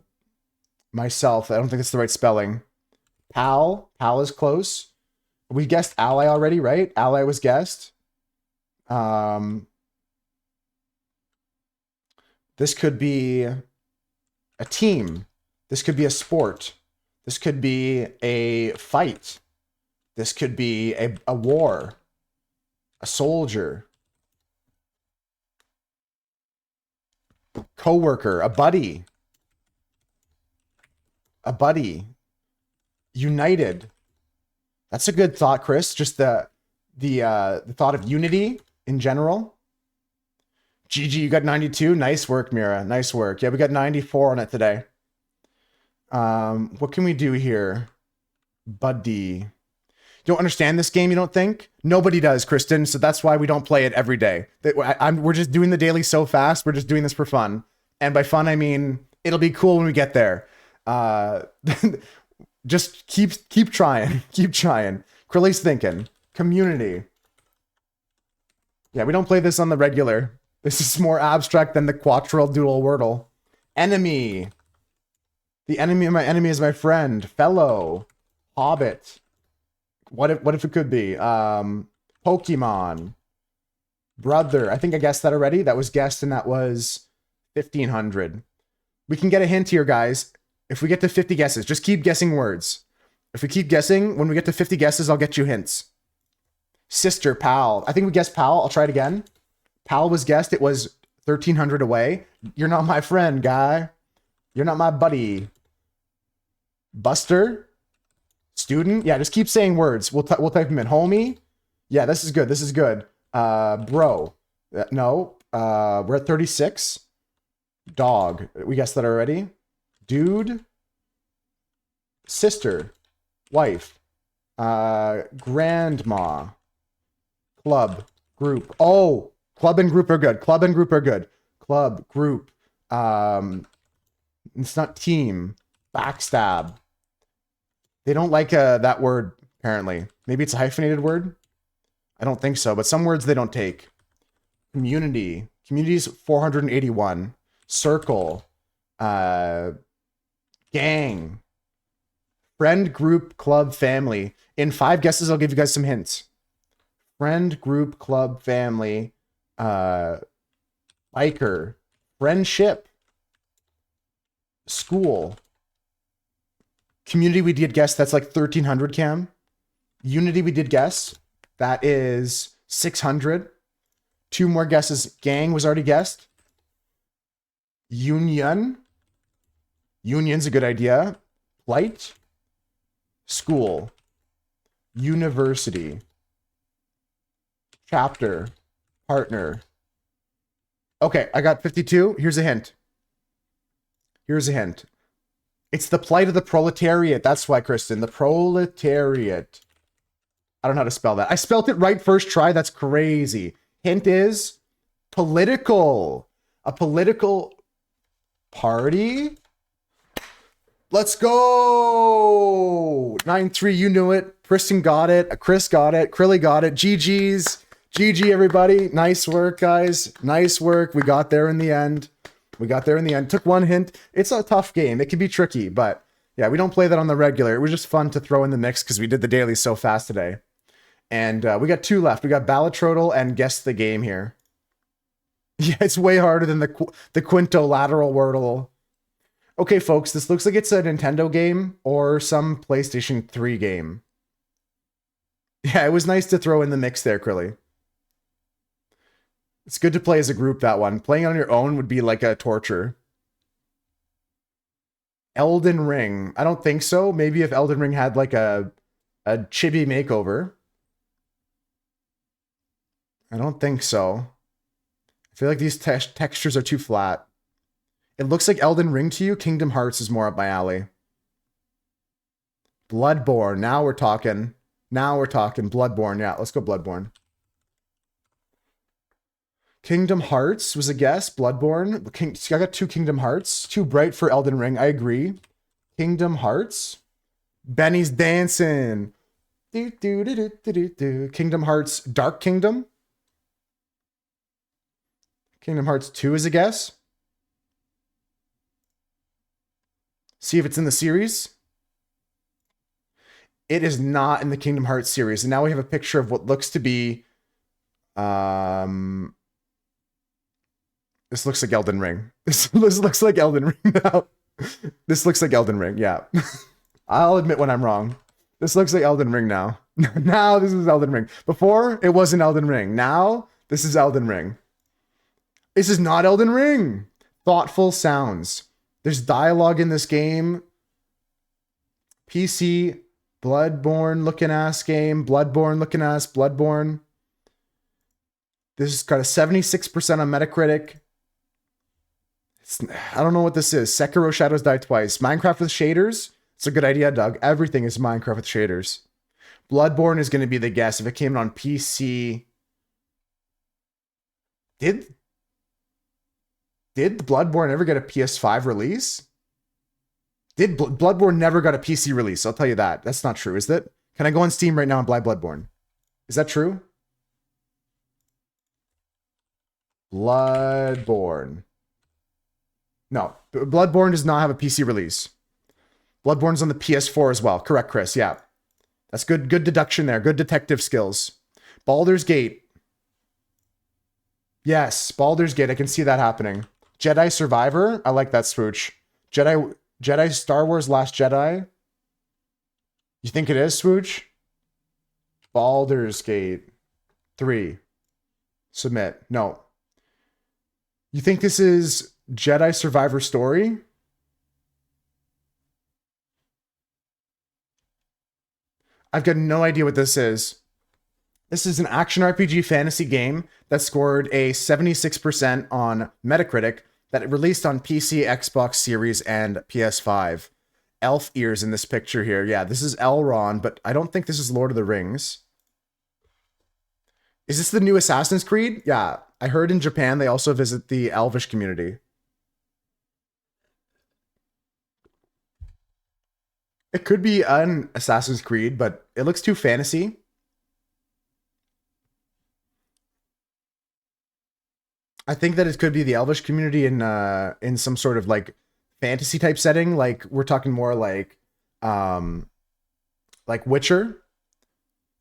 myself. I don't think it's the right spelling. Pal is close. We guessed ally already, right? Ally was guessed. This could be a team. This could be a sport. This could be a fight. This could be a war. A soldier. Coworker, a buddy. United. That's a good thought, Chris. Just the thought of unity in general. GG, you got 92. Nice work, Mira. Nice work. Yeah, we got 94 on it today. What can we do here? Buddy. You don't understand this game, you don't think? Nobody does, Kristen, so that's why we don't play it every day. We're just doing the daily so fast, we're just doing this for fun. And by fun, I mean, it'll be cool when we get there. Just keep trying. Keep trying. Krilly's thinking. Community. Yeah, we don't play this on the regular. This is more abstract than the quadrill dual wordle. Enemy. The enemy of my enemy is my friend. Fellow. Hobbit. What if it could be? Pokemon. Brother. I think I guessed that already. That was guessed, and that was 1500. We can get a hint here, guys. If we get to 50 guesses, just keep guessing words. If we keep guessing, when we get to 50 guesses, I'll get you hints. Sister, pal. I think we guessed pal. I'll try it again. Pal was guessed. It was 1300 away. You're not my friend, guy. You're not my buddy. Buster. Student. Yeah, just keep saying words. We'll type them in. Homie. Yeah, this is good. This is good. Bro. No. We're at 36. Dog. We guessed that already. Dude. Sister. Wife. Grandma. Club. Group. Oh, club and group are good. Club and group are good. Club. Group. It's not team. Backstab. They don't like that word, apparently. Maybe it's a hyphenated word? I don't think so, but some words they don't take. Community. Community's 481. Circle. Gang. Friend, group, club, family. In 5 guesses, I'll give you guys some hints. Friend, group, club, family. Biker. Friendship. School. Community, we did guess. That's like 1300, Cam. Unity, we did guess. That is 600. 2 more guesses. Gang was already guessed. Union. Union's a good idea. Light. School. University. Chapter. Partner. Okay, I got 52. Here's a hint. Here's a hint. It's the plight of the proletariat. That's why, Kristen. The proletariat. I don't know how to spell that. I spelled it right first try. That's crazy. Hint is political. A political party? Let's go! 9-3, you knew it. Kristen got it. Chris got it. Krilly got it. GG's. GG, everybody. Nice work, guys. Nice work. We got there in the end. We got there in the end. Took 1 hint. It's a tough game. It can be tricky, but yeah, we don't play that on the regular. It was just fun to throw in the mix because we did the daily so fast today. And we got 2 left. We got Ballatrotl and Guess the Game here. Yeah, it's way harder than the quintolateral wordle. Okay, folks, this looks like it's a Nintendo game or some PlayStation 3 game. Yeah, it was nice to throw in the mix there, Krilly. It's good to play as a group, that one. Playing on your own would be like a torture. Elden Ring. I don't think so. Maybe if Elden Ring had like a chibi makeover. I don't think so. I feel like these textures are too flat. It looks like Elden Ring to you. Kingdom Hearts is more up my alley. Bloodborne. Now we're talking. Now we're talking. Bloodborne. Yeah, let's go Bloodborne. Kingdom Hearts was a guess. Bloodborne. I got 2 Kingdom Hearts. Too bright for Elden Ring. I agree. Kingdom Hearts. Benny's dancing. Kingdom Hearts. Dark Kingdom. Kingdom Hearts 2 is a guess. See if it's in the series. It is not in the Kingdom Hearts series. And now we have a picture of what looks to be... This looks like Elden Ring. This looks like Elden Ring now. This looks like Elden Ring, yeah. I'll admit when I'm wrong. This looks like Elden Ring now. Now this is Elden Ring. Before, it wasn't Elden Ring. Now, this is Elden Ring. This is not Elden Ring. Thoughtful sounds. There's dialogue in this game. PC, Bloodborne looking ass game. Bloodborne looking ass. Bloodborne. This has got a 76% on Metacritic. I don't know what this is. Sekiro Shadows Die Twice. Minecraft with shaders? It's a good idea, Doug. Everything is Minecraft with shaders. Bloodborne is going to be the guess if it came on PC. Did Bloodborne ever get a PS5 release? Bloodborne never got a PC release? I'll tell you that. That's not true, is it? Can I go on Steam right now and buy Bloodborne? Is that true? Bloodborne. No, Bloodborne does not have a PC release. Bloodborne's on the PS4 as well. Correct, Chris. Yeah. That's good deduction there. Good detective skills. Baldur's Gate. Yes, Baldur's Gate. I can see that happening. Jedi Survivor. I like that swoosh. Jedi Star Wars Last Jedi. You think it is swoosh? Baldur's Gate 3. Submit. No. You think this is Jedi Survivor Story? I've got no idea what this is. This is an action RPG fantasy game that scored a 76% on Metacritic that released on PC, Xbox Series, and PS5. Elf ears in this picture here. Yeah, this is Elrond, but I don't think this is Lord of the Rings. Is this the new Assassin's Creed? Yeah, I heard in Japan they also visit the Elvish community. It could be an Assassin's Creed, but it looks too fantasy. I think that it could be the Elvish community in some sort of like fantasy type setting. Like we're talking more like Witcher.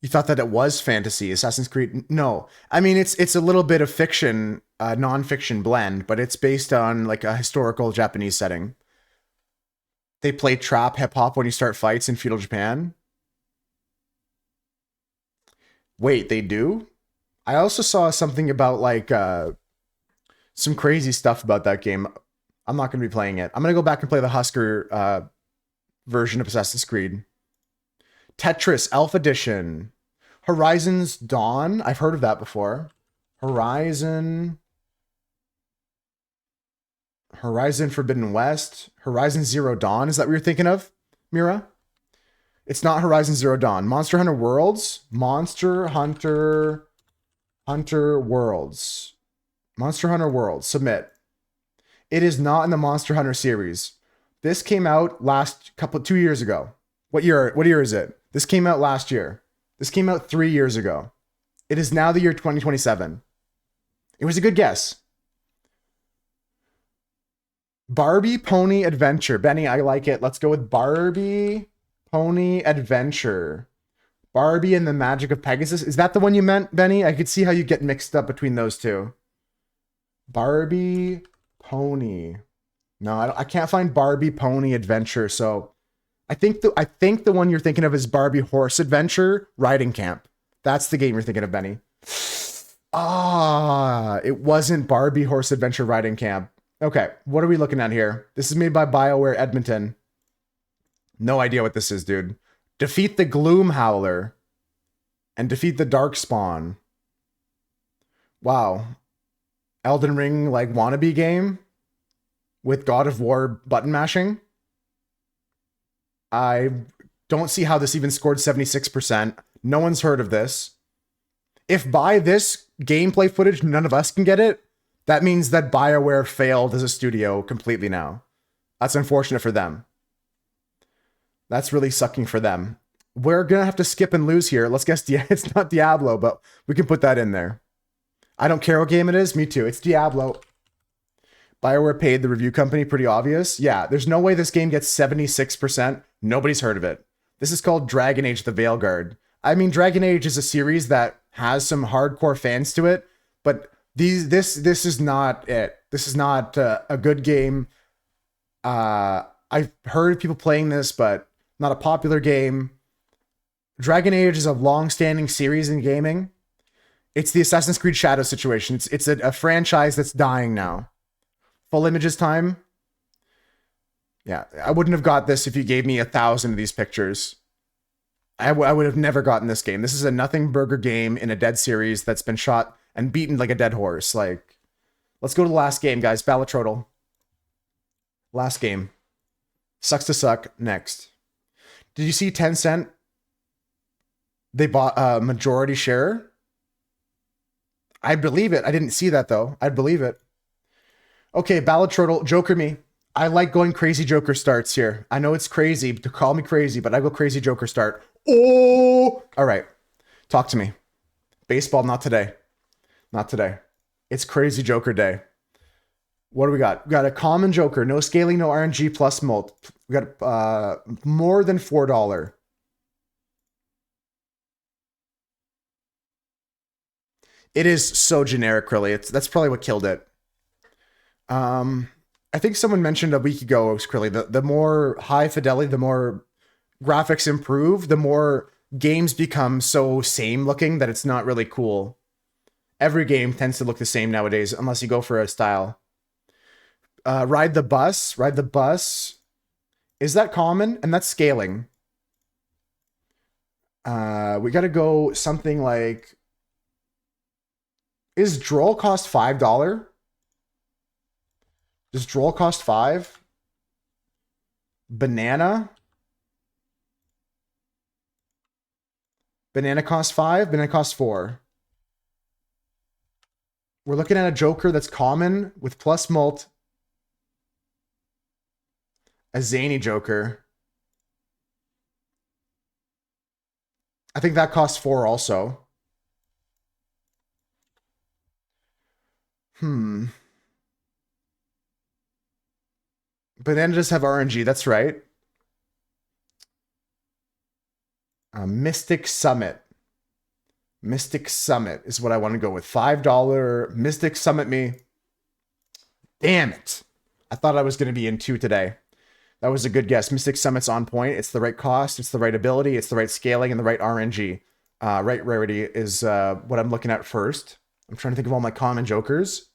You thought that it was fantasy, Assassin's Creed? No, I mean it's a little bit of fiction, non-fiction blend, but it's based on like a historical Japanese setting. They play trap hip hop when you start fights in feudal Japan. Wait, they do? I also saw something about like some crazy stuff about that game. I'm not going to be playing it. I'm going to go back and play the Husker version of Assassin's Creed. Tetris Elf Edition. Horizon's Dawn. I've heard of that before. Horizon Forbidden West. Horizon Zero Dawn. Is that what you're thinking of, Mira? It's not Horizon Zero Dawn. Monster Hunter Worlds. Monster Hunter Worlds. Monster Hunter Worlds. Submit. It is not in the Monster Hunter series. This came out 2 years ago. What year is it? This came out last year. This came out 3 years ago. It is now the year 2027. It was a good guess. Barbie Pony Adventure. Benny, I like it. Let's go with Barbie Pony Adventure. Barbie and the Magic of Pegasus. Is that the one you meant, Benny? I could see how you get mixed up between those two. Barbie Pony. No, I can't find Barbie Pony Adventure. So I think the one you're thinking of is Barbie Horse Adventure Riding Camp. That's the game you're thinking of, Benny. Ah, it wasn't Barbie Horse Adventure Riding Camp. Okay, what are we looking at here? This is made by BioWare Edmonton. No idea what this is, dude. Defeat the Gloom Howler and defeat the Darkspawn. Wow. Elden Ring like wannabe game with God of War button mashing. I don't see how this even scored 76%. No one's heard of this. If by this gameplay footage none of us can get it, that means that BioWare failed as a studio completely now. That's unfortunate for them. That's really sucking for them. We're going to have to skip and lose here. Let's guess it's not Diablo, but we can put that in there. I don't care what game it is. Me too. It's Diablo. BioWare paid the review company. Pretty obvious. Yeah, there's no way this game gets 76%. Nobody's heard of it. This is called Dragon Age the Veilguard. I mean, Dragon Age is a series that has some hardcore fans to it, but this is not it. This is not a good game. I've heard people playing this, but not a popular game. Dragon Age is a long-standing series in gaming. It's the Assassin's Creed Shadow situation. It's a franchise that's dying now. Full images time. Yeah, I wouldn't have got this if you gave me 1,000 of these pictures. I would have never gotten this game. This is a nothing burger game in a dead series that's been shot and beaten like a dead horse. Like, let's go to the last game, guys. Ballatrottle. Last game. Sucks to suck. Next. Did you see Tencent? They bought a majority share. I believe it. I didn't see that though. I believe it. Okay, Ballatrottle, Joker me. I like going crazy Joker starts here. I know it's crazy to call me crazy, but I go crazy Joker start. Oh! All right. Talk to me. Baseball, not today. Not today. It's crazy Joker day. What do we got? We got a common Joker. No scaling, no RNG, plus mult. We got more than $4. It is so generic, really. That's probably what killed it. I think someone mentioned a week ago, Krilly, the more high fidelity, the more graphics improve, the more games become so same looking that it's not really cool. Every game tends to look the same nowadays, unless you go for a style. Ride the bus. Ride the bus. Is that common? And that's scaling. We got to go something like... Is Droll cost $5? Does Droll cost 5? Banana? Banana costs 5. Banana costs 4. We're looking at a Joker that's common with plus mult. A zany Joker. I think that costs 4 also. Banana does have RNG, that's right. Mystic Summit. Mystic Summit is what I want to go with. $5 Mystic Summit me. Damn it. I thought I was going to be in 2 today. That was a good guess. Mystic Summit's on point. It's the right cost. It's the right ability. It's the right scaling and the right RNG. Right rarity is what I'm looking at first. I'm trying to think of all my common Jokers.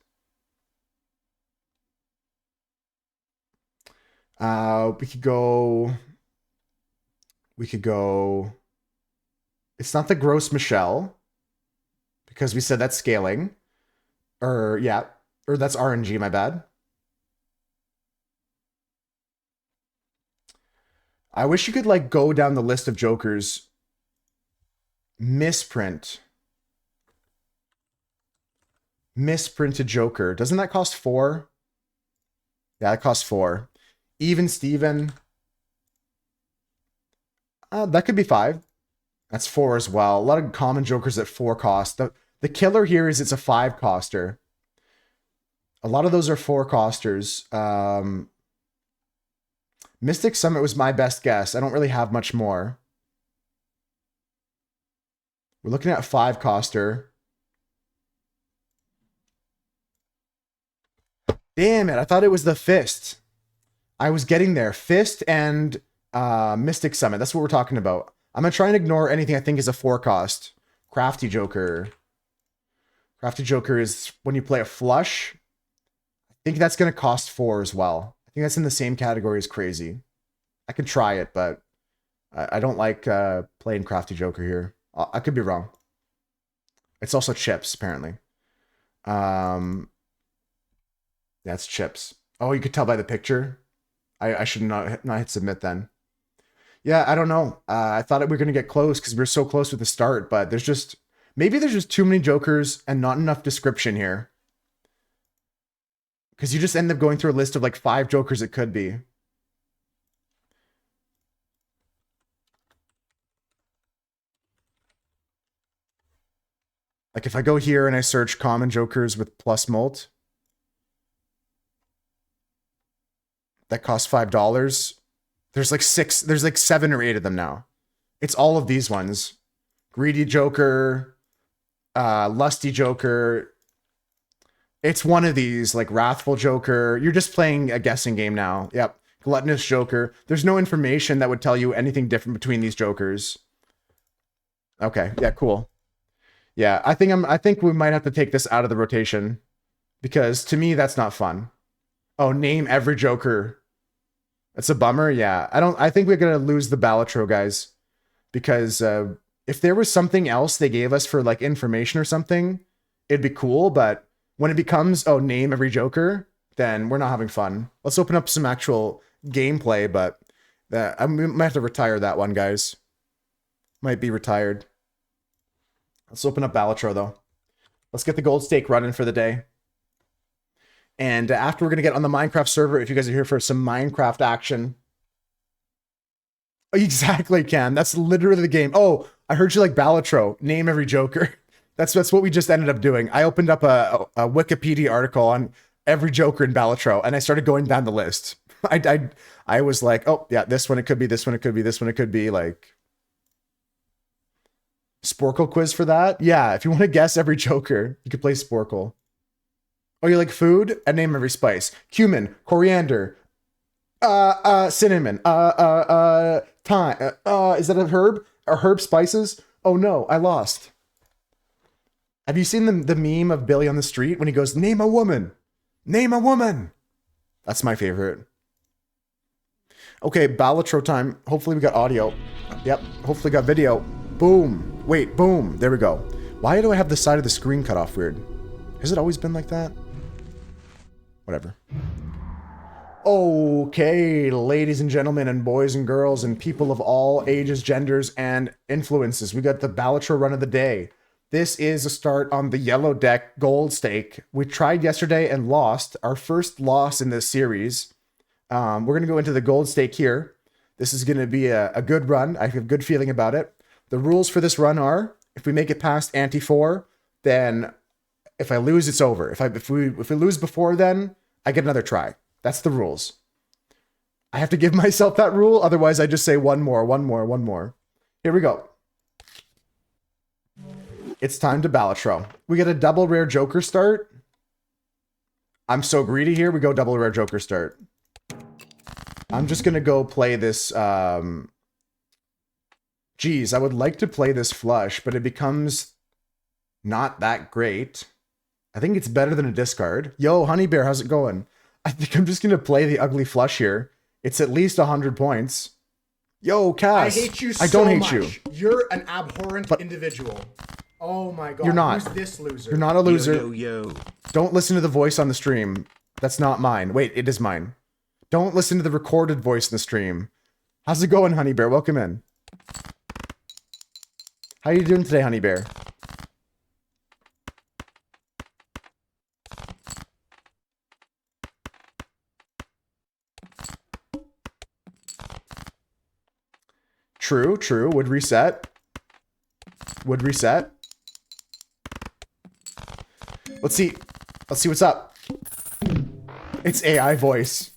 We could go... It's not the Gross Michelle, because we said that's scaling. Or that's RNG, my bad. I wish you could, like, go down the list of Jokers. Misprint. Misprinted Joker. Doesn't that cost 4? Yeah, it costs 4. Even Steven. That could be 5. That's 4 as well. A lot of common Jokers at 4 cost. The killer here is it's a 5 coster. A lot of those are 4 costers. Mystic Summit was my best guess. I don't really have much more. We're looking at a 5 coster. Damn it, I thought it was the Fist. I was getting there. Fist and Mystic Summit. That's what we're talking about. I'm going to try and ignore anything I think is a 4 cost. Crafty Joker. Crafty Joker is when you play a flush. I think that's going to cost 4 as well. I think that's in the same category as Crazy. I could try it, but I don't like playing Crafty Joker here. I could be wrong. It's also chips, apparently. That's chips. Oh, you could tell by the picture. I should not hit submit then. Yeah, I don't know. I thought we were going to get close because we were so close with the start, but maybe there's just too many Jokers and not enough description here. Because you just end up going through a list of like 5 Jokers it could be. Like if I go here and I search common Jokers with plus mult, that costs $5. There's like 7 or 8 of them now. It's all of these ones. Greedy Joker, Lusty Joker. It's one of these, like Wrathful Joker. You're just playing a guessing game now. Yep. Gluttonous Joker. There's no information that would tell you anything different between these Jokers. Okay, yeah, cool. Yeah, I think we might have to take this out of the rotation. Because to me, that's not fun. Oh, name every Joker. That's a bummer, yeah. I think we're gonna lose the Balatro, guys. Because if there was something else they gave us for like information or something, it'd be cool, but when it becomes, oh, name every Joker, then we're not having fun. Let's open up some actual gameplay, but I might have to retire that one, guys. Might be retired. Let's open up Balatro, though. Let's get the gold stake running for the day. And after we're going to get on the Minecraft server, if you guys are here for some Minecraft action. Exactly, Cam. That's literally the game. Oh, I heard you like Balatro. Name every Joker. That's what we just ended up doing. I opened up a Wikipedia article on every Joker in Balatro, and I started going down the list. I was like, oh, yeah, this one it could be, this one it could be, this one it could be, like... Sporkle quiz for that? Yeah, if you want to guess every Joker, you could play Sporkle. Oh, you like food? And name every spice. Cumin, coriander, cinnamon, thyme, is that a herb? Are herb spices? Oh no, I lost. Have you seen the meme of Billy on the street when he goes, name a woman? Name a woman! That's my favorite. Okay, Balatro time. Hopefully we got audio. Yep, hopefully got video. Boom. Wait, boom. There we go. Why do I have the side of the screen cut off weird? Has it always been like that? Whatever. Okay, ladies and gentlemen and boys and girls and people of all ages, genders, and influences, we got the Balatro run of the day. This is a start on the yellow deck gold stake. We tried yesterday and lost. Our first loss in this series. We're going to go into the gold stake here. This is going to be a good run. I have a good feeling about it. The rules for this run are, if we make it past ante 4, then if I lose, it's over. If we lose before then, I get another try. That's the rules. I have to give myself that rule, otherwise I just say one more. Here we go. It's time to Balatro. We get a double rare Joker start. I'm so greedy here, we go double rare Joker start. I'm just gonna go play this, geez, I would like to play this flush, but it becomes not that great. I think it's better than a discard. Yo, Honey Bear, how's it going? I think I'm just gonna play the ugly flush here. It's at least 100 points. Yo, Cass. I hate you so I don't hate much. you. You're an abhorrent individual. Oh my god. You're not. Who's this loser? You're not a loser. Yo. Don't listen to the voice on the stream. That's not mine. Wait, it is mine. Don't listen to the recorded voice in the stream. How's it going, Honey Bear? Welcome in. How you doing today, Honey Bear? True. Would reset. Let's see what's up. It's AI voice.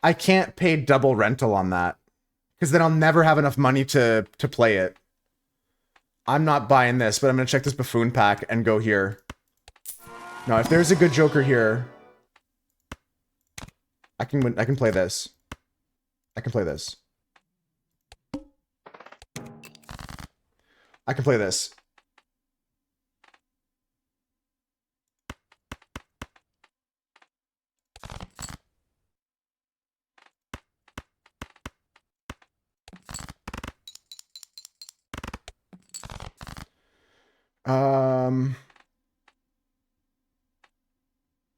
I can't pay double rental on that, because then I'll never have enough money to play it. I'm not buying this, but I'm gonna check this buffoon pack and go here. No, if there's a good Joker here, I can win. I can play this. I can play this. I can play this.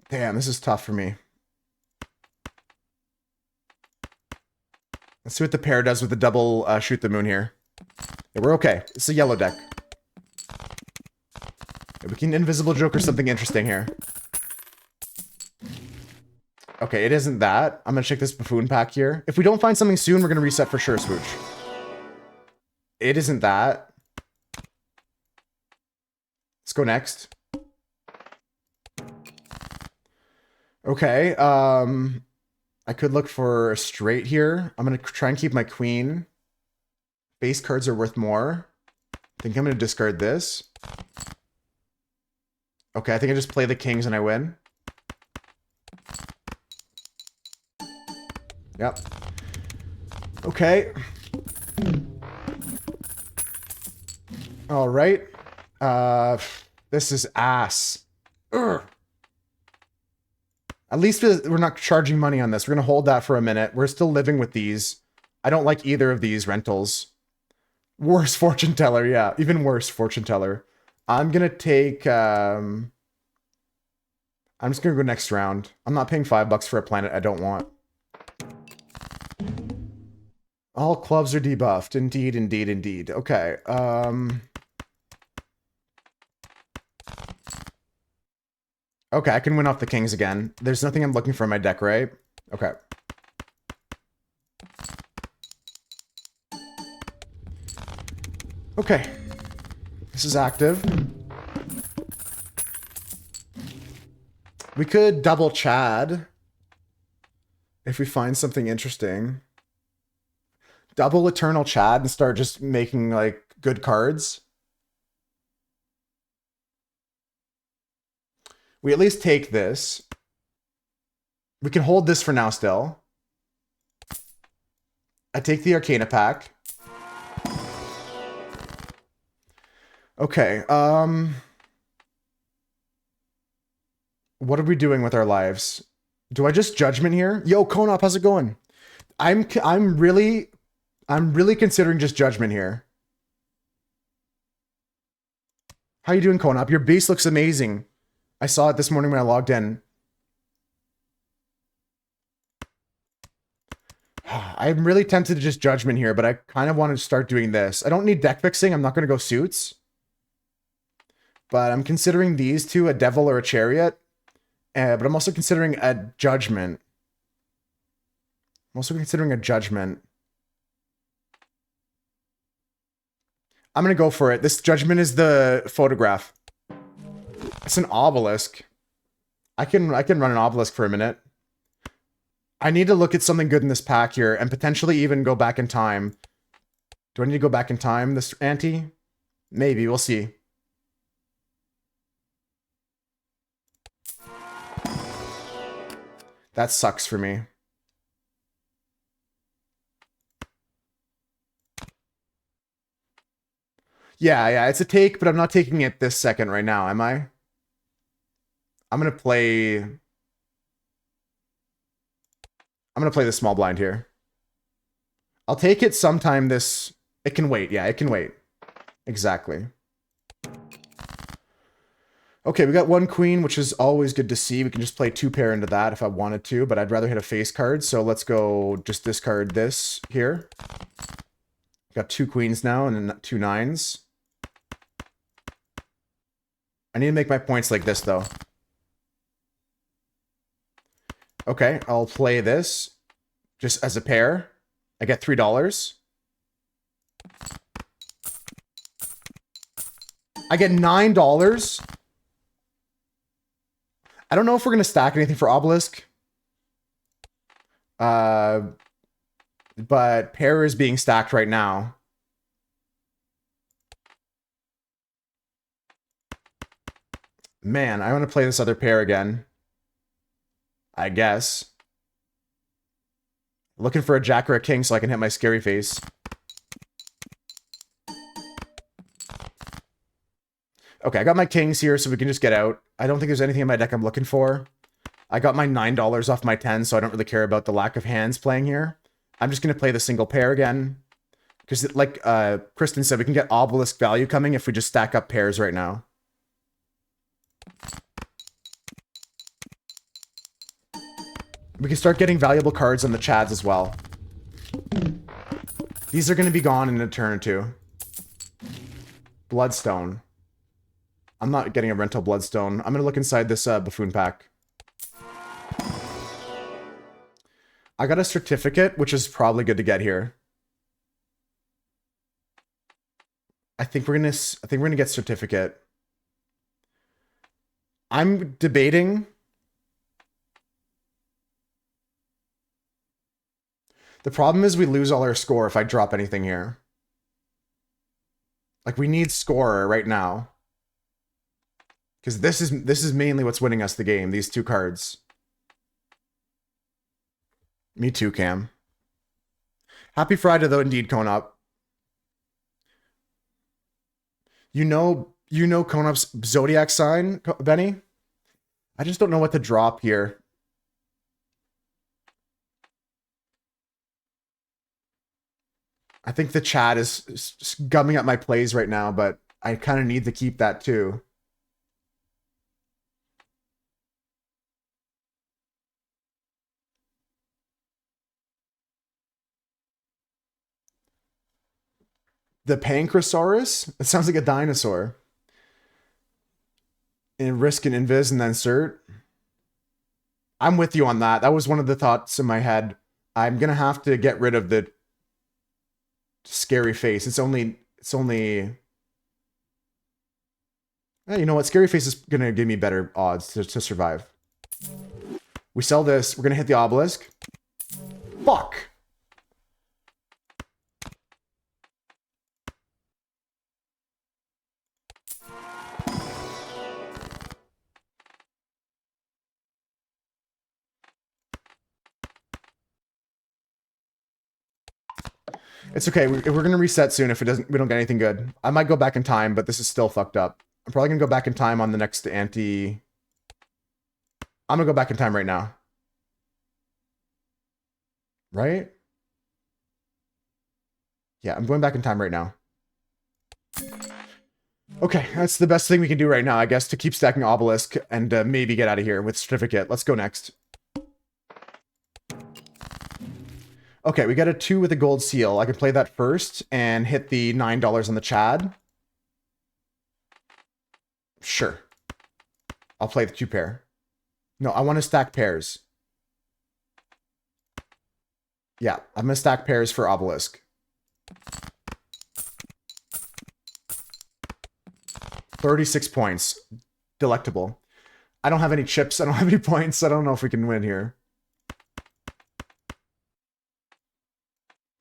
Damn, this is tough for me. Let's see what the pair does with the double shoot the moon here. Yeah, we're okay. It's a yellow deck. Yeah, we can invisible Joker something interesting here. Okay, it isn't that. I'm gonna check this buffoon pack here. If we don't find something soon, we're gonna reset for sure, Swooch. It isn't that. Let's go next. Okay, I could look for a straight here. I'm gonna try and keep my queen. Base cards are worth more. I think I'm gonna discard this. Okay, I think I just play the kings and I win. Yep. Okay. All right. This is ass. Ugh. At least we're not charging money on this. We're going to hold that for a minute. We're still living with these. I don't like either of these rentals. Worse fortune teller. Yeah, even worse fortune teller. I'm going to take... I'm just going to go next round. I'm not paying $5 for a planet I don't want. All clubs are debuffed. Indeed. Okay. Okay, I can win off the kings again. There's nothing I'm looking for in my deck, right? Okay. Okay. This is active. We could double Chad if we find something interesting. Double Eternal Chad and start just making like good cards. We at least take this. We can hold this for now still. I take the Arcana pack. Okay, what are we doing with our lives? Do I just Judgment here? Yo, Konop, how's it going? I'm really considering just Judgment here. How you doing, Konop? Your base looks amazing. I saw it this morning when I logged in. I'm really tempted to just Judgment here, but I kind of want to start doing this. I don't need deck fixing. I'm not going to go suits. But I'm considering these two, a Devil or a Chariot. But I'm also considering a Judgment. I'm also considering a Judgment. I'm going to go for it. This Judgment is the photograph. It's an obelisk. I can run an obelisk for a minute. I need to look at something good in this pack here and potentially even go back in time. Do I need to go back in time, this ante? Maybe, we'll see. That sucks for me. Yeah, it's a take, but I'm not taking it this second right now, am I? I'm gonna play the small blind here. I'll take it sometime this... It can wait. Yeah, it can wait. Exactly. Okay, we got one queen, which is always good to see. We can just play 2-pair into that if I wanted to, but I'd rather hit a face card, so let's go just discard this here. Got 2 queens now and then 2 9s. I need to make my points like this, though. Okay, I'll play this just as a pair. I get $3. I get $9. I don't know if we're going to stack anything for obelisk. But pair is being stacked right now. Man, I want to play this other pair again. I guess. Looking for a jack or a king so I can hit my scary face. Okay, I got my kings here so we can just get out. I don't think there's anything in my deck I'm looking for. I got my $9 off my 10, so I don't really care about the lack of hands playing here. I'm just going to play the single pair again. Because like Kristen said, we can get obelisk value coming if we just stack up pairs right now. We can start getting valuable cards on the Chads as well. These are going to be gone in a turn or two. Bloodstone. I'm not getting a rental Bloodstone. I'm going to look inside this buffoon pack. I got a certificate, which is probably good to get here. I think we're gonna get certificate. I'm debating. The problem is we lose all our score if I drop anything here. Like, we need scorer right now. Because this is mainly what's winning us the game, these 2 cards. Me too, Cam. Happy Friday, though, indeed, Konop. You know Konop's zodiac sign, Benny? I just don't know what to drop here. I think the chat is gumming up my plays right now, but I kind of need to keep that too. The Pancrosaurus? It sounds like a dinosaur. And risk and invis and then cert. I'm with you on that. That was one of the thoughts in my head. I'm gonna have to get rid of the scary face. It's only you know what? Scary face is gonna give me better odds to survive. We sell this. We're going to hit the obelisk. Fuck. It's okay. We're going to reset soon if we don't get anything good. I might go back in time, but this is still fucked up. I'm probably going to go back in time on the next anti... I'm going to go back in time right now. Right? Yeah, I'm going back in time right now. Okay, that's the best thing we can do right now, I guess, to keep stacking obelisk and maybe get out of here with certificate. Let's go next. Okay, we got a 2 with a gold seal. I can play that first and hit the $9 on the Chad. Sure. I'll play the 2 pair. No, I want to stack pairs. Yeah, I'm going to stack pairs for obelisk. 36 points. Delectable. I don't have any chips. I don't have any points. I don't know if we can win here.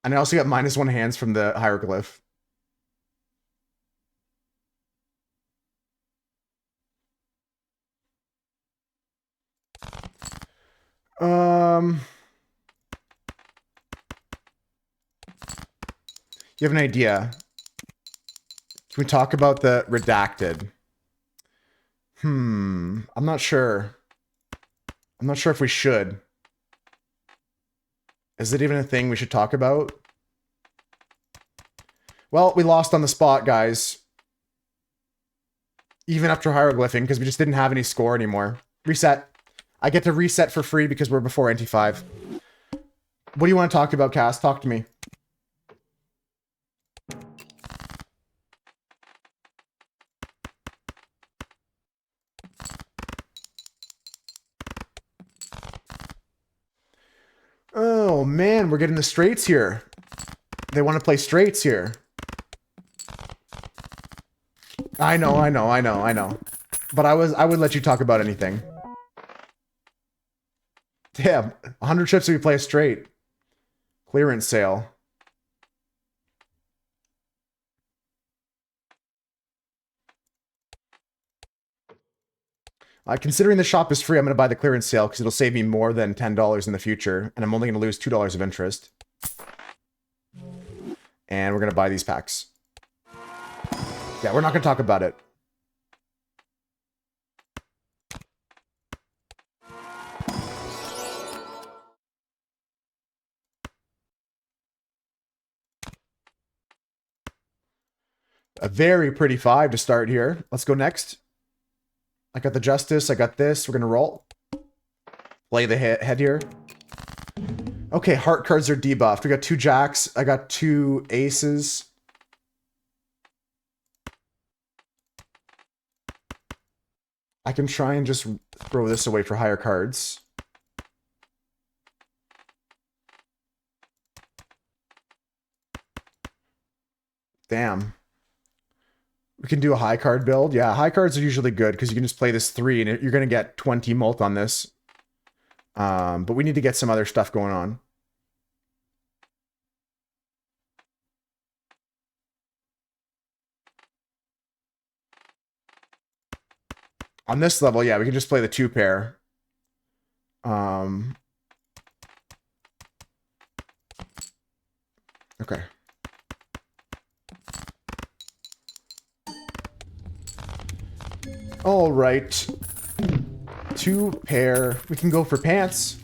And I also got -1 hands from the hieroglyph. You have an idea? Can we talk about the redacted? I'm not sure. I'm not sure if we should. Is it even a thing we should talk about? Well, we lost on the spot, guys. Even after hieroglyphing, because we just didn't have any score anymore. Reset. I get to reset for free because we're before NT5. What do you want to talk about, Cass? Talk to me. Oh, man, we're getting the straights here. They want to play straights here. I know. But I would let you talk about anything. Damn, 100 chips if we play a straight. Clearance sale. Considering the shop is free, I'm going to buy the clearance sale because it'll save me more than $10 in the future, and I'm only going to lose $2 of interest. And we're going to buy these packs. Yeah, we're not going to talk about it. A very pretty 5 to start here. Let's go next. I got the Justice. I got this. We're going to roll. Play the head here. Okay, heart cards are debuffed. We got 2 jacks. I got 2 aces. I can try and just throw this away for higher cards. Damn. We can do a high card build. Yeah, high cards are usually good because you can just play this 3 and you're going to get 20 mult on this. But we need to get some other stuff going on. On this level, yeah, we can just play the 2 pair. Okay. All right. 2 pair. We can go for pants.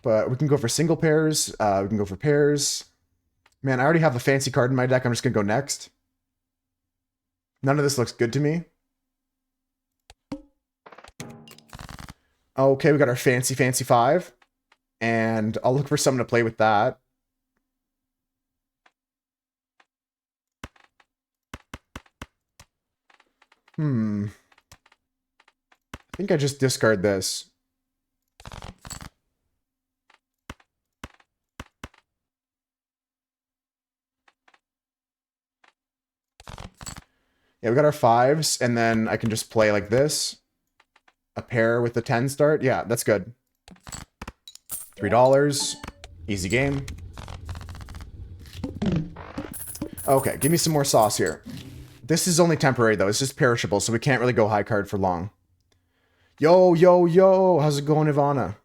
But we can go for single pairs. We can go for pairs. Man, I already have a fancy card in my deck. I'm just going to go next. None of this looks good to me. Okay, we got our fancy 5. And I'll look for something to play with that. I think I just discard this. Yeah, we got our 5s, and then I can just play like this. A pair with the 10 start? Yeah, that's good. $3. Easy game. Okay, give me some more sauce here. This is only temporary, though. It's just perishable, so we can't really go high card for long. Yo, yo, yo! How's it going, Ivana?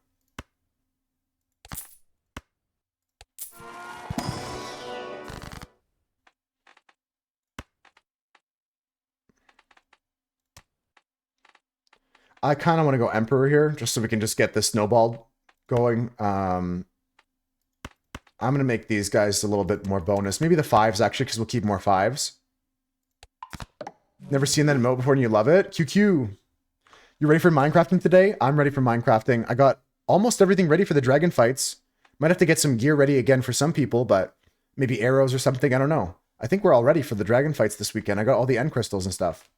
I kind of want to go Emperor here, just so we can just get this snowball going. I'm going to make these guys a little bit more bonus. Maybe the 5s, actually, because we'll keep more 5s. Never seen that emote before and you love it? QQ. You ready for Minecrafting today? I'm ready for Minecrafting. I got almost everything ready for the dragon fights. Might have to get some gear ready again for some people, but maybe arrows or something. I don't know. I think we're all ready for the dragon fights this weekend. I got all the end crystals and stuff.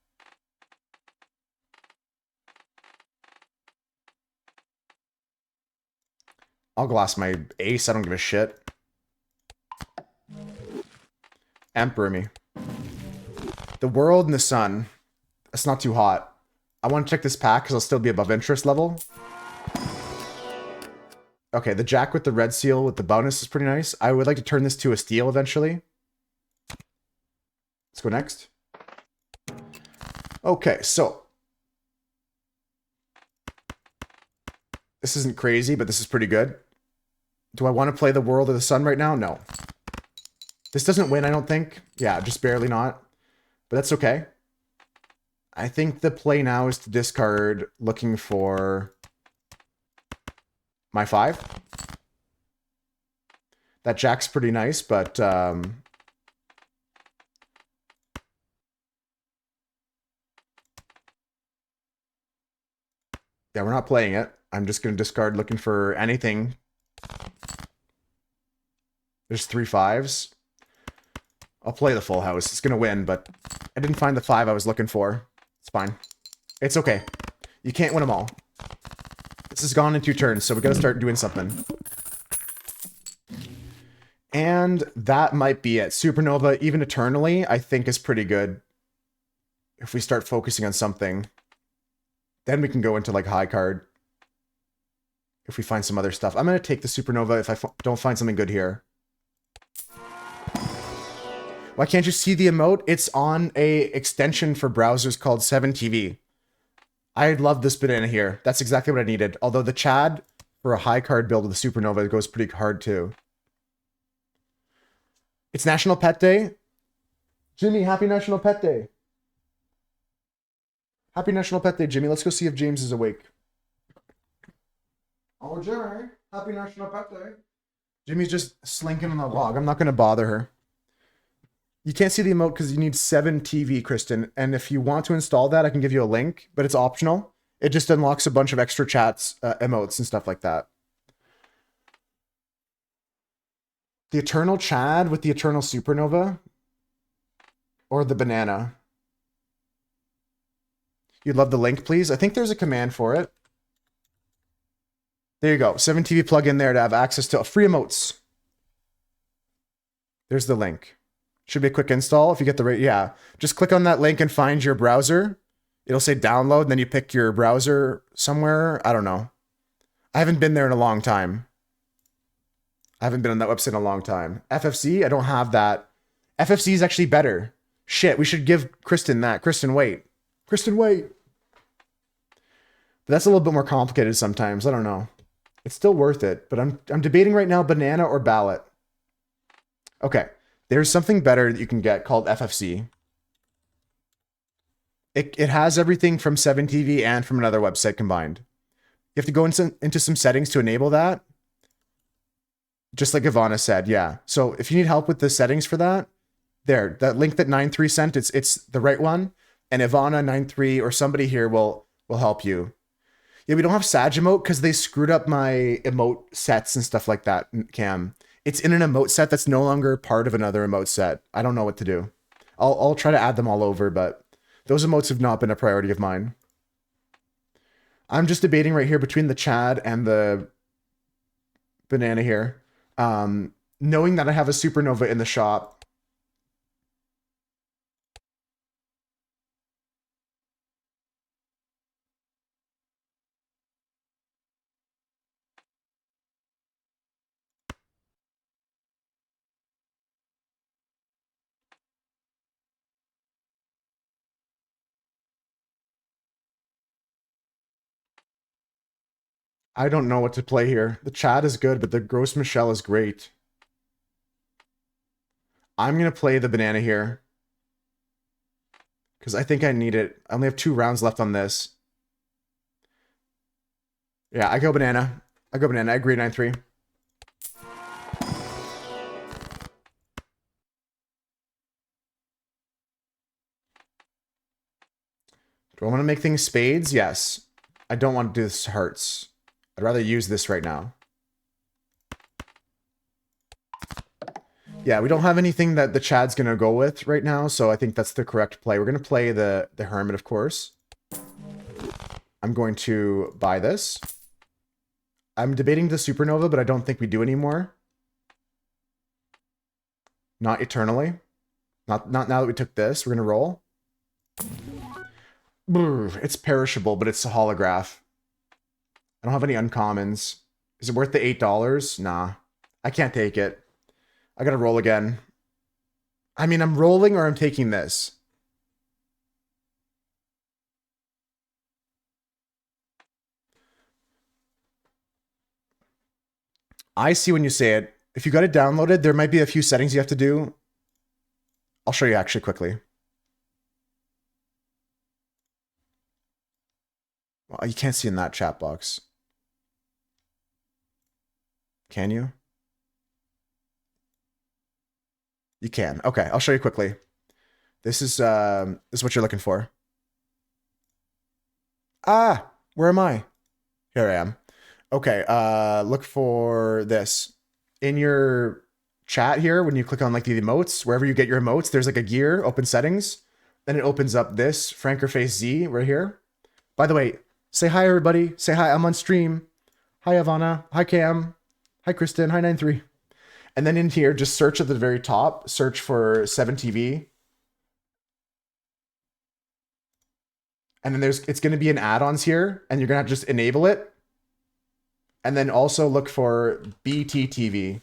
I'll glass my ace. I don't give a shit. Emperor me. The world and the sun. It's not too hot. I want to check this pack because I'll still be above interest level. Okay, the jack with the red seal with the bonus is pretty nice. I would like to turn this to a steal eventually. Let's go next. Okay, so. This isn't crazy, but this is pretty good. Do I want to play the world or the sun right now? No. This doesn't win, I don't think. Yeah, just barely not. But that's okay. I think the play now is to discard looking for my 5. That jack's pretty nice, but yeah, we're not playing it. I'm just going to discard looking for anything. There's 3 5s. I'll play the full house. It's going to win, but I didn't find the 5 I was looking for. It's fine. It's okay. You can't win them all. This has gone in 2 turns, so we got to start doing something. And that might be it. Supernova, even eternally, I think is pretty good. If we start focusing on something, then we can go into like high card. If we find some other stuff. I'm going to take the Supernova if I don't find something good here. Why can't you see the emote? It's on a extension for browsers called 7TV. I love this banana here. That's exactly what I needed. Although the Chad for a high card build with the Supernova goes pretty hard too. It's National Pet Day. Jimmy, happy National Pet Day. Happy National Pet Day, Jimmy. Let's go see if James is awake. Oh, Jimmy, happy National Pet Day. Jimmy's just slinking on the log. I'm not going to bother her. You can't see the emote because you need 7TV, Kristen. And if you want to install that, I can give you a link, but it's optional. It just unlocks a bunch of extra chats, emotes, and stuff like that. The Eternal Chad with the Eternal Supernova? Or the banana? You'd love the link, please? I think there's a command for it. There you go. 7TV plug in there to have access to free emotes. There's the link. Should be a quick install if you get the right. Yeah. Just click on that link and find your browser. It'll say download, and then you pick your browser somewhere. I don't know. I haven't been there in a long time. I haven't been on that website in a long time. FFC, I don't have that. FFC is actually better. Shit, we should give Kristen that. Kristen, wait. Kristen, wait. But that's a little bit more complicated sometimes. I don't know. It's still worth it, but I'm debating right now banana or ballot. Okay. There's something better that you can get called FFC. It has everything from 7TV and from another website combined. You have to go into some settings to enable that. Just like Ivana said, yeah. So if you need help with the settings for that, there, that link that 93 sent, it's the right one. And Ivana 93 or somebody here will help you. Yeah, we don't have Sag emote because they screwed up my emote sets and stuff like that, Cam. It's in an emote set that's no longer part of another emote set. I don't know what to do. I'll try to add them all over, but those emotes have not been a priority of mine. I'm just debating right here between the Chad and the banana here. Knowing that I have a Supernova in the shop. I don't know what to play here. The Chad is good, but the Gross Michelle is great. I'm going to play the banana here. Because I think I need it. I only have 2 rounds left on this. Yeah, I go banana. I go banana. I agree 9-3. Do I want to make things spades? Yes. I don't want to do this hearts. I'd rather use this right now. Yeah, we don't have anything that the Chad's going to go with right now, so I think that's the correct play. We're going to play the Hermit, of course. I'm going to buy this. I'm debating the Supernova, but I don't think we do anymore. Not eternally. Not now that we took this. We're going to roll. It's perishable, but it's a holograph. I don't have any uncommons. Is it worth the $8? Nah. I can't take it. I gotta roll again. I mean, I'm rolling or I'm taking this. I see when you say it. If you got it downloaded, there might be a few settings you have to do. I'll show you actually quickly. Well, you can't see in that chat box. Can you? You can. Okay, I'll show you quickly. This is what you're looking for. Ah, where am I? Here I am. Okay, look for this. In your chat here, when you click on like the emotes, wherever you get your emotes, there's like a gear, open settings. Then it opens up this, Frankerface Z right here. By the way, say hi everybody. Say hi, I'm on stream. Hi Ivana. Hi Cam. Hi Kristen. Hi 93. And then in here, just search at the very top, search for 7TV. And then it's going to be an add-ons here, and you're going to have to just enable it. And then also look for BTTV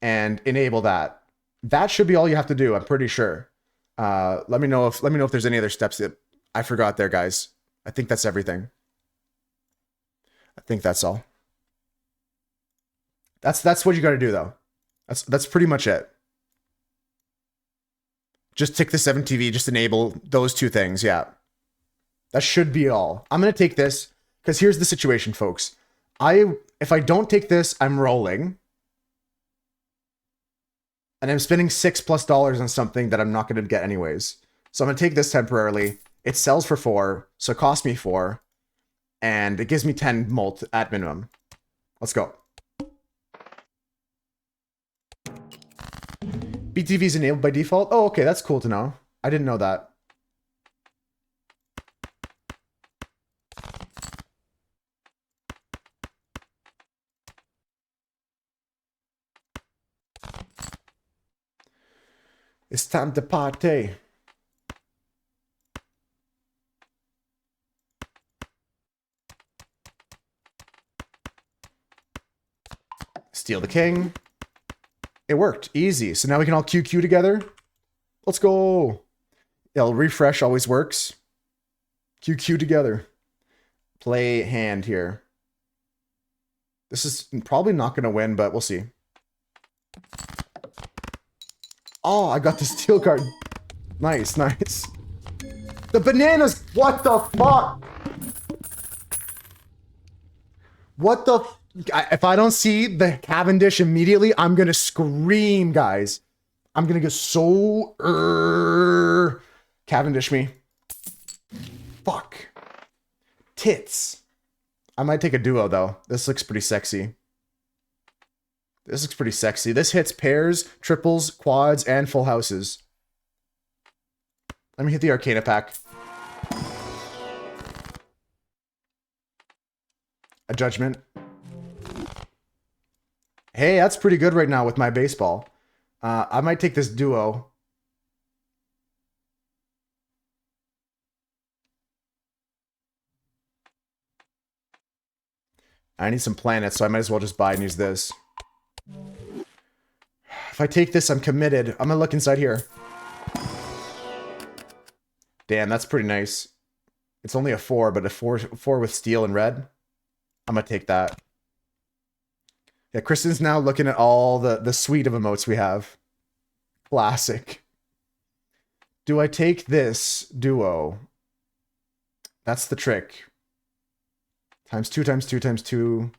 and enable that. That should be all you have to do, I'm pretty sure. Let me know if there's any other steps that I forgot there, guys. I think that's everything. I think that's all. That's what you got to do though. That's pretty much it. Just tick the 7TV, just enable those 2 things, yeah. That should be all. I'm going to take this because here's the situation, folks. If I don't take this, I'm rolling. And I'm spending $6+ on something that I'm not going to get anyways. So I'm going to take this temporarily. It sells for 4, so it costs me 4. And it gives me 10 mult at minimum. Let's go. BTV is enabled by default. Oh, okay, that's cool to know. I didn't know that. It's time to party. Steal the king. It worked. Easy. So now we can all QQ together. Let's go. It'll refresh always works. QQ together. Play hand here. This is probably not going to win, but we'll see. Oh, I got the steel card. Nice, nice. The bananas. What the fuck? What the... If I don't see the Cavendish immediately, I'm going to scream, guys. I'm going to get so... Cavendish me. Fuck. Tits. I might take a duo, though. This looks pretty sexy. This looks pretty sexy. This hits pairs, triples, quads, and full houses. Let me hit the Arcana pack. A judgment. Hey, that's pretty good right now with my baseball. I might take this duo. I need some planets, so I might as well just buy and use this. If I take this, I'm committed. I'm gonna look inside here. Damn, that's pretty nice. It's only a 4, but a 4 with steel and red. I'm gonna take that. Yeah, Kristen's now looking at all the suite of emotes we have. Classic. Do I take this duo? That's the trick. Times two, times two, times two.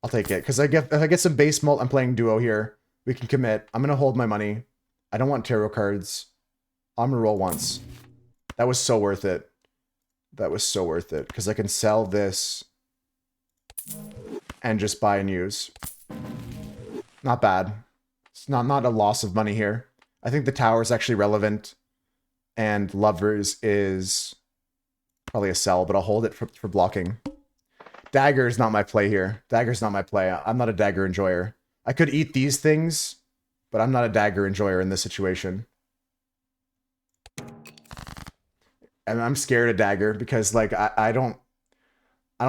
I'll take it. Because if I get some base mult, I'm playing duo here. We can commit. I'm going to hold my money. I don't want tarot cards. I'm going to roll once. That was so worth it. That was so worth it. Because I can sell this and just buy and use. Not bad. It's not a loss of money here. I think the tower is actually relevant. And lovers is probably a sell, but I'll hold it for blocking. Dagger is not my play here. Dagger's not my play. I'm not a dagger enjoyer. I could eat these things, but I'm not a dagger enjoyer in this situation. And I'm scared of dagger because like I don't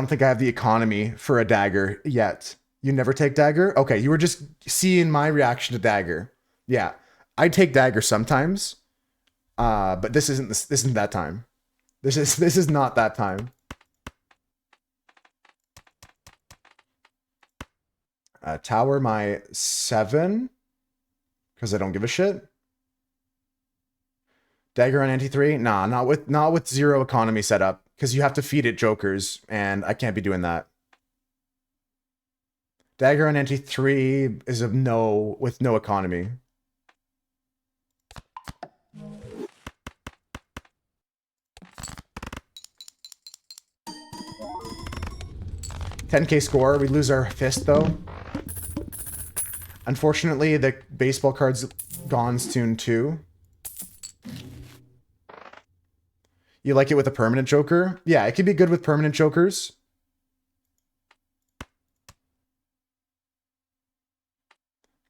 think I have the economy for a dagger yet. You never take dagger? Okay, you were just seeing my reaction to dagger. Yeah. I take dagger sometimes. But this isn't that time. This is not that time. Tower my 7 because I don't give a shit. Dagger on anti-3? Nah, not with 0 economy setup because you have to feed it jokers and I can't be doing that. Dagger on anti-3 is with no economy. $10K score. We lose our fist though. Unfortunately, the baseball card's gone soon too. You like it with a permanent joker? Yeah, it can be good with permanent jokers.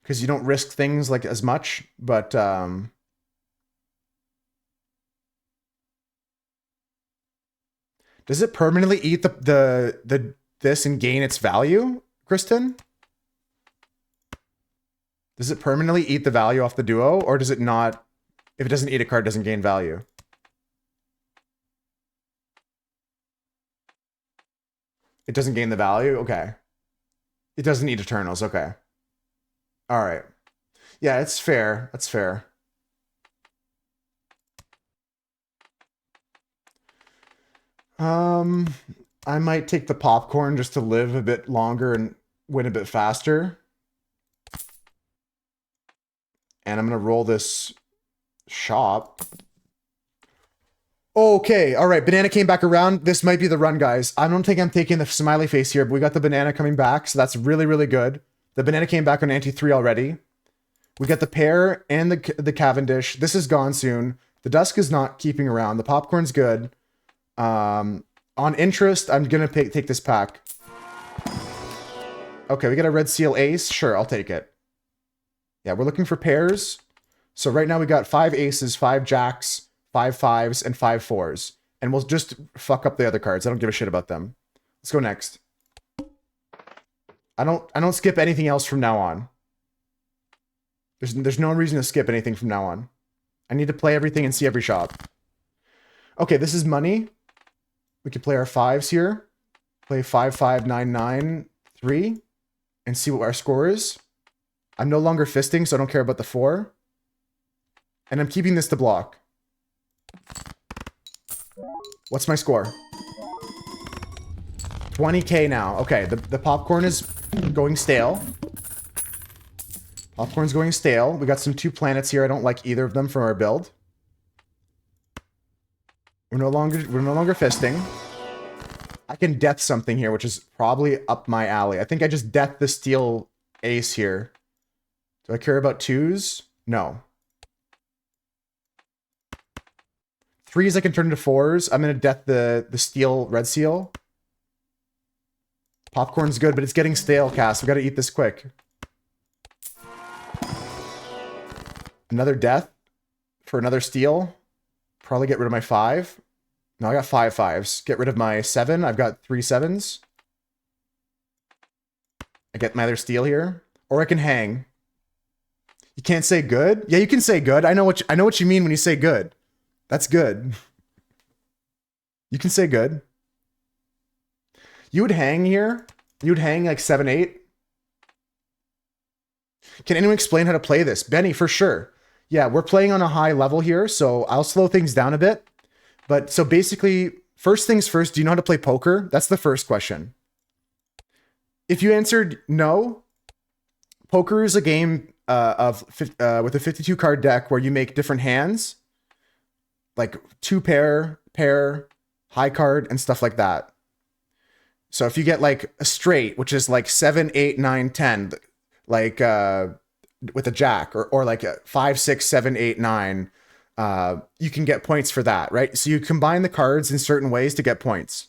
Because you don't risk things like as much, but does it permanently eat this and gain its value, Kristen? Does it permanently eat the value off the duo, or does it not? If it doesn't eat a card, it doesn't gain value. It doesn't gain the value? Okay. It doesn't eat Eternals, okay. Alright. Yeah, it's fair. That's fair. I might take the popcorn just to live a bit longer and win a bit faster. And I'm going to roll this shop. Okay, all right. Banana came back around. This might be the run, guys. I don't think I'm taking the smiley face here, but we got the banana coming back, so that's really, really good. The banana came back on anti-3 already. We got the pear and the Cavendish. This is gone soon. The dusk is not keeping around. The popcorn's good. On interest, I'm going to take this pack. Okay, we got a red seal ace. Sure, I'll take it. Yeah, we're looking for pairs. So right now we got 5 aces, 5 jacks, 5 fives, and 5 fours. And we'll just fuck up the other cards. I don't give a shit about them. Let's go next. I don't skip anything else from now on. There's no reason to skip anything from now on. I need to play everything and see every shop. Okay, this is money. We could play our 5s here. Play 5, 5, 9, 9, 3. And see what our score is. I'm no longer fisting, so I don't care about the 4. And I'm keeping this to block. What's my score? 20K now. Okay, the popcorn is going stale. Popcorn's going stale. We got some 2 planets here. I don't like either of them from our build. We're no longer fisting. I can death something here, which is probably up my alley. I think I just death the steel ace here. Do I care about 2s? No. 3s I can turn into 4s. I'm gonna death the steel red seal. Popcorn's good, but it's getting stale, Cass. We gotta eat this quick. Another death for another steel. Probably get rid of my 5. No, I got 5 5s. Get rid of my 7. I've got 3 7s. I get my other steel here. Or I can hang. You can't say good? Yeah, you can say good. I know what you mean when you say good. That's good. You can say good. You would hang here. You would hang like 7 8. Can anyone explain how to play this? Benny, for sure. Yeah, we're playing on a high level here, so I'll slow things down a bit. But so basically, first things first, do you know how to play poker? That's the first question. If you answered no, poker is a game with a 52 card deck where you make different hands, like two pair, high card, and stuff like that. So if you get like a straight, which is like 7, 8, 9, 10, like with a jack, or like a 5, 6, 7, 8, 9, you can get points for that, right? So you combine the cards in certain ways to get points.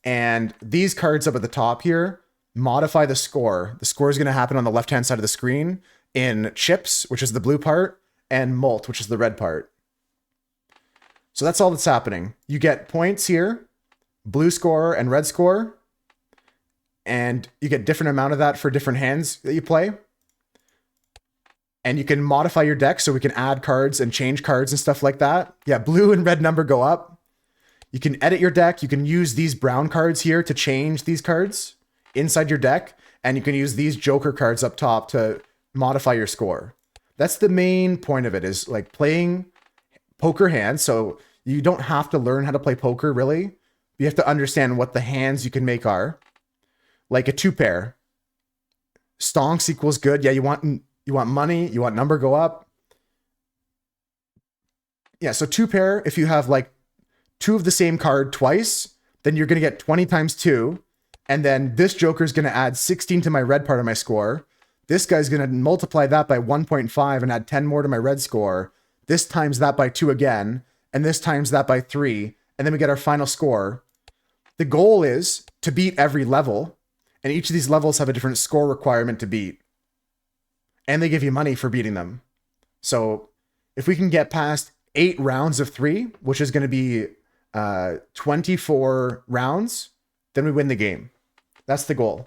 And these cards up at the top here modify the score. The score is going to happen on the left-hand side of the screen in chips, which is the blue part, and mult, which is the red part. So that's all that's happening. You get points here, blue score and red score, and you get different amount of that for different hands that you play. And you can modify your deck so we can add cards and change cards and stuff like that. Yeah, blue and red number go up. You can edit your deck. You can use these brown cards here to change these cards inside your deck. And you can use these joker cards up top to modify your score. That's the main point of it, is like playing poker hands. So you don't have to learn how to play poker, really. You have to understand what the hands you can make are. Like a two pair. Stonks equals good. Yeah, you want money, you want number go up. Yeah, so two pair, if you have like two of the same card twice, then you're going to get 20 times 2. And then this joker is going to add 16 to my red part of my score. This guy's going to multiply that by 1.5 and add 10 more to my red score. This times that by 2 again. And this times that by 3. And then we get our final score. The goal is to beat every level. And each of these levels have a different score requirement to beat. And they give you money for beating them. So if we can get past 8 rounds of 3, which is going to be 24 rounds, then we win the game. That's the goal.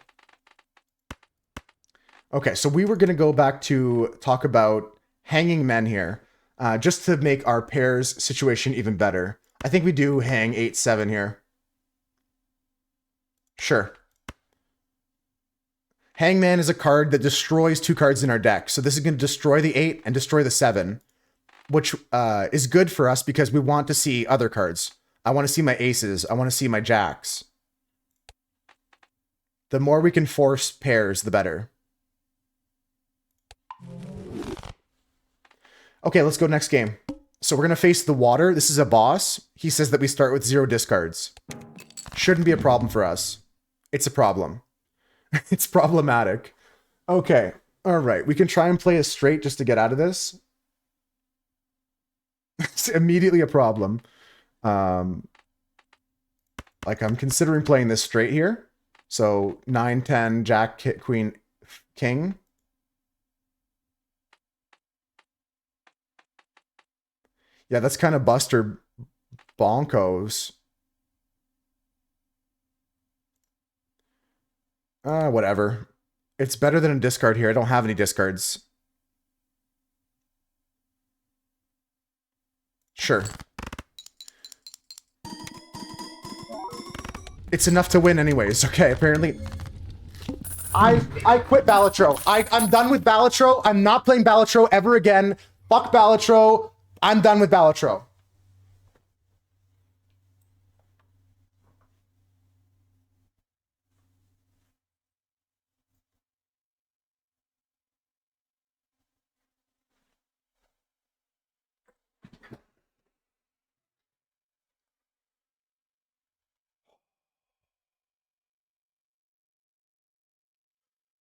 Okay, so we were going to go back to talk about hanging men here, just to make our pairs situation even better. I think we do hang 8-7 here. Sure. Hangman is a card that destroys 2 cards in our deck. So this is going to destroy the 8 and destroy the 7, which is good for us because we want to see other cards. I want to see my aces. I want to see my jacks. The more we can force pairs, the better. Okay, let's go next game. So we're going to face the water. This is a boss. He says that we start with 0 discards. Shouldn't be a problem for us. It's a problem. It's problematic. Okay. All right. We can try and play a straight just to get out of this. It's immediately a problem. Like I'm considering playing this straight here. So 9, 10, jack, queen, king. Yeah, that's kind of Buster Bonkos. Whatever. It's better than a discard here. I don't have any discards. Sure. It's enough to win anyways. Okay, apparently. I quit Balatro. I'm done with Balatro. I'm not playing Balatro ever again. Fuck Balatro. I'm done with Balatro.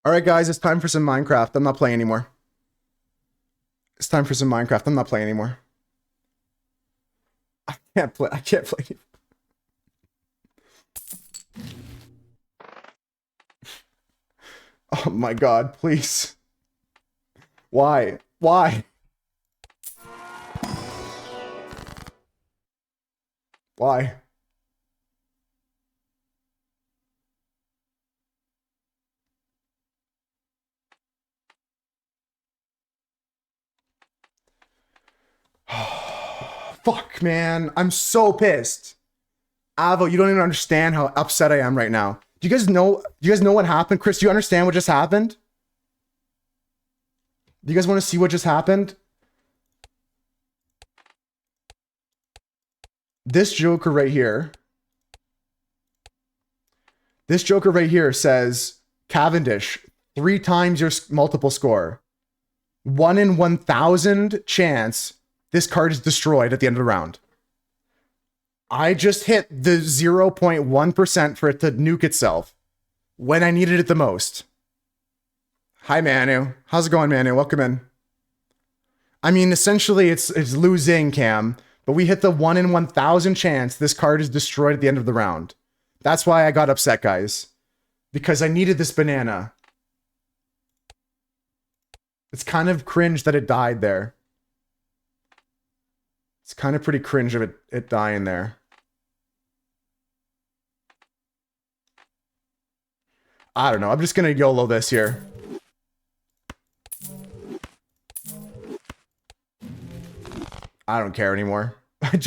All right, guys, it's time for some Minecraft. I'm not playing anymore. It's time for some Minecraft. I'm not playing anymore. I can't play. I can't play. Oh my God, please. Why? Why? Why? Fuck, man. I'm so pissed. Avo, you don't even understand how upset I am right now. Do you guys know what happened? Chris, do you understand what just happened? Do you guys want to see what just happened? This joker right here. This joker right here says Cavendish, 3 times your multiple score. 1 in 1,000 chance this card is destroyed at the end of the round. I just hit the 0.1% for it to nuke itself when I needed it the most. Hi, Manu. How's it going, Manu? Welcome in. I mean, essentially, it's losing, Cam, but we hit the 1 in 1,000 chance this card is destroyed at the end of the round. That's why I got upset, guys. Because I needed this banana. It's kind of cringe that it died there. It's kind of pretty cringe of it dying there. I don't know. I'm just going to YOLO this here. I don't care anymore. I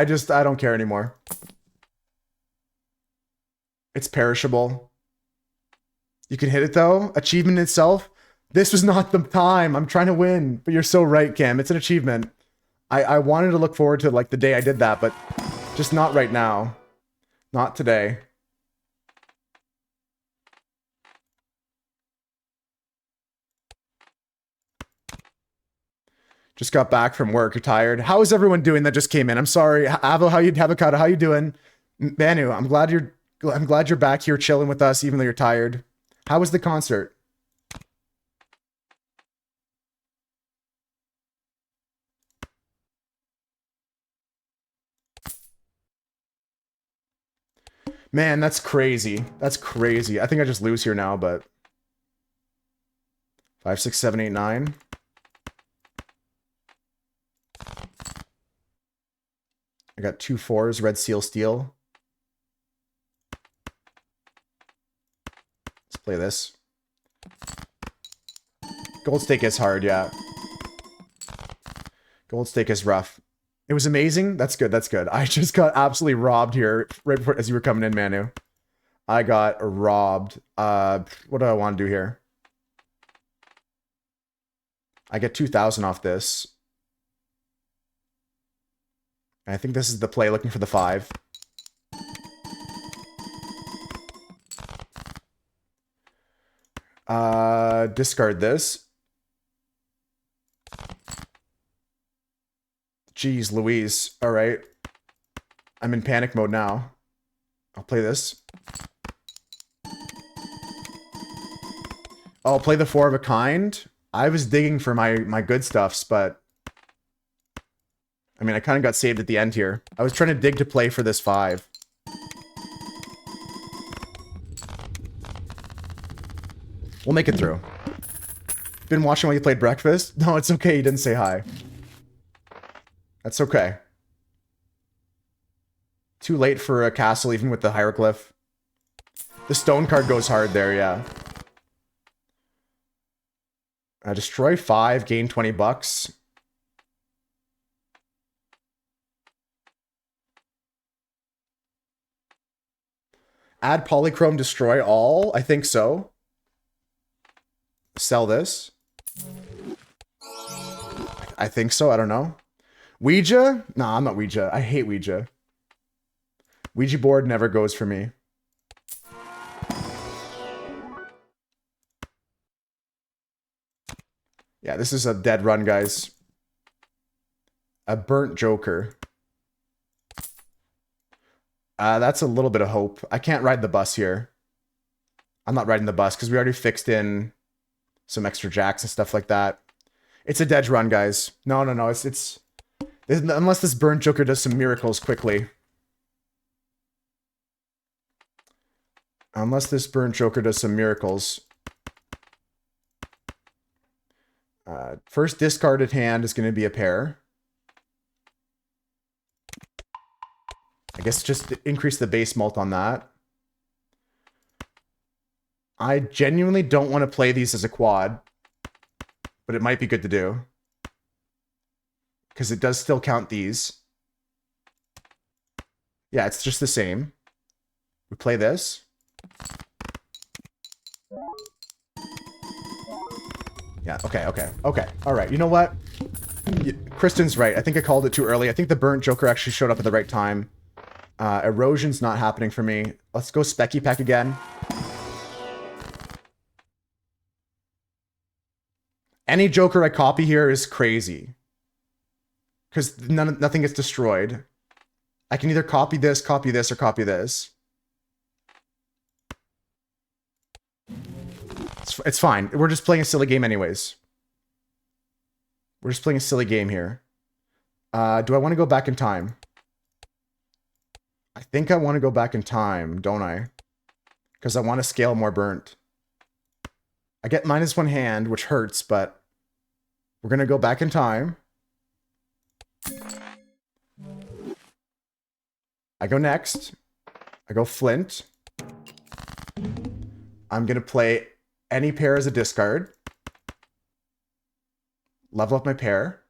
don't care anymore. It's perishable. You can hit it though. Achievement itself. This was not the time. I'm trying to win. But you're so right, Cam. It's an achievement. I wanted to look forward to like the day I did that, but just not right now. Not today. Just got back from work. You're tired. How is everyone doing that just came in? I'm sorry. Avo, Avocado, how you doing? Manu, I'm glad you're back here chilling with us, even though you're tired. How was the concert? Man, that's crazy. That's crazy. I think I just lose here now, but 5, 6, 7, 8, 9. I got 2 4s, red seal steel. Let's play this. Gold stake is hard, yeah. Gold stake is rough. It was amazing. That's good. That's good. I just got absolutely robbed here right before as you were coming in, Manu. I got robbed. What do I want to do here? I get 2,000 off this. I think this is the play, looking for the 5. Discard this. Jeez Louise. All right. I'm in panic mode now. I'll play this. I'll play the 4 of a kind. I was digging for my good stuffs, but I mean, I kind of got saved at the end here. I was trying to dig to play for this 5. We'll make it through. Been watching while you played breakfast? No, it's okay. You didn't say hi. That's okay. Too late for a castle, even with the hieroglyph. The stone card goes hard there, yeah. Destroy 5, gain 20 bucks. Add polychrome, destroy all? I think so. Sell this. I think so, I don't know. Ouija? Nah, I'm not Ouija. I hate Ouija. Ouija board never goes for me. Yeah, this is a dead run, guys. A burnt joker. That's a little bit of hope. I can't ride the bus here. I'm not riding the bus because we already fixed in some extra jacks and stuff like that. It's a dead run, guys. No. It's unless this burnt joker does some miracles quickly. Unless this burnt joker does some miracles. First discarded hand is going to be a pair. I guess just increase the base mult on that. I genuinely don't want to play these as a quad, but it might be good to do. Because it does still count these. Yeah, it's just the same. We play this. Yeah, okay. All right, you know what? Kristen's right. I think I called it too early. I think the burnt Joker actually showed up at the right time. Erosion's not happening for me. Let's go Specky Pack again. Any Joker I copy here is crazy. Because nothing gets destroyed. I can either copy this, or copy this. It's fine. We're just playing a silly game anyways. We're just playing a silly game here. Do I want to go back in time? I think I want to go back in time, don't I? Because I want to scale more burnt. I get -1 hand, which hurts, but we're going to go back in time. I go next. I go Flint. I'm going to play any pair as a discard. Level up my pair.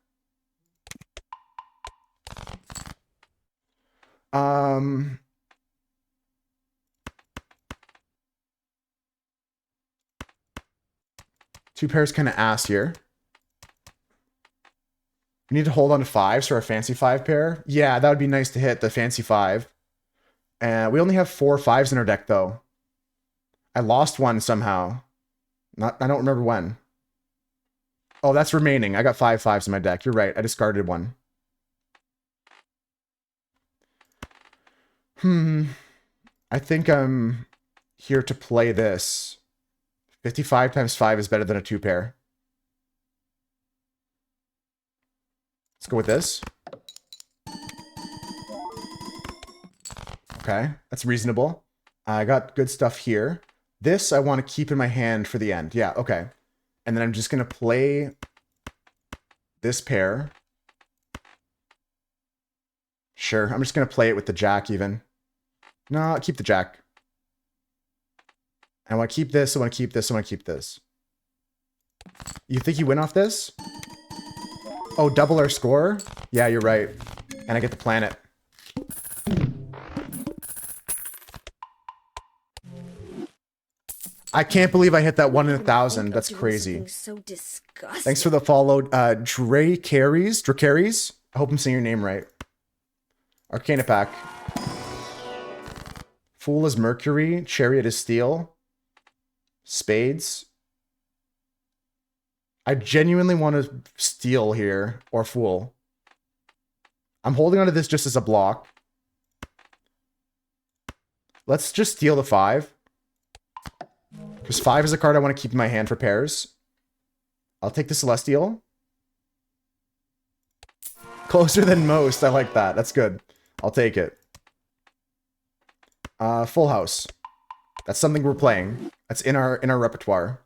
Two pairs kind of ass here. We need to hold on to 5s for our fancy 5 pair. Yeah, that would be nice to hit the fancy 5. And we only have 4 5s in our deck, though. I lost one somehow. I don't remember when. Oh, that's remaining. I got 5 5s in my deck. You're right. I discarded one. I think I'm here to play this. 55 times 5 is better than a 2 pair. Let's go with this. Okay, that's reasonable. I got good stuff here. This I want to keep in my hand for the end. Yeah, okay. And then I'm just going to play this pair. Sure, I'm just going to play it with the jack even. No, I'll keep the jack. I want to keep this, I want to keep this, I want to keep this. You think you win off this? Oh, double our score? Yeah, you're right. And I get the planet. I can't believe I hit that 1 in 1,000. That's crazy. So disgusting. Thanks for the follow. Dracarys. I hope I'm saying your name right. Arcana Pack. Fool is Mercury. Chariot is Steel. Spades. I genuinely want to steal here, or Fool. I'm holding onto this just as a block. Let's just steal the 5. Because 5 is a card I want to keep in my hand for pairs. I'll take the Celestial. Closer than most. I like that. That's good. I'll take it. Full House. That's something we're playing. That's in our repertoire.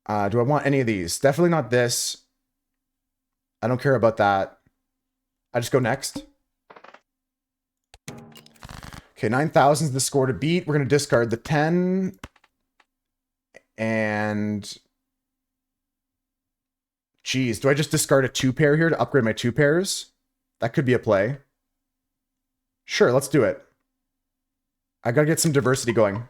Do I want any of these? Definitely not this. I don't care about that. I just go next. Okay, 9,000 is the score to beat. We're going to discard the 10. And... Geez, do I just discard a 2 pair here to upgrade my 2 pairs? That could be a play. Sure, let's do it. I gotta get some diversity going.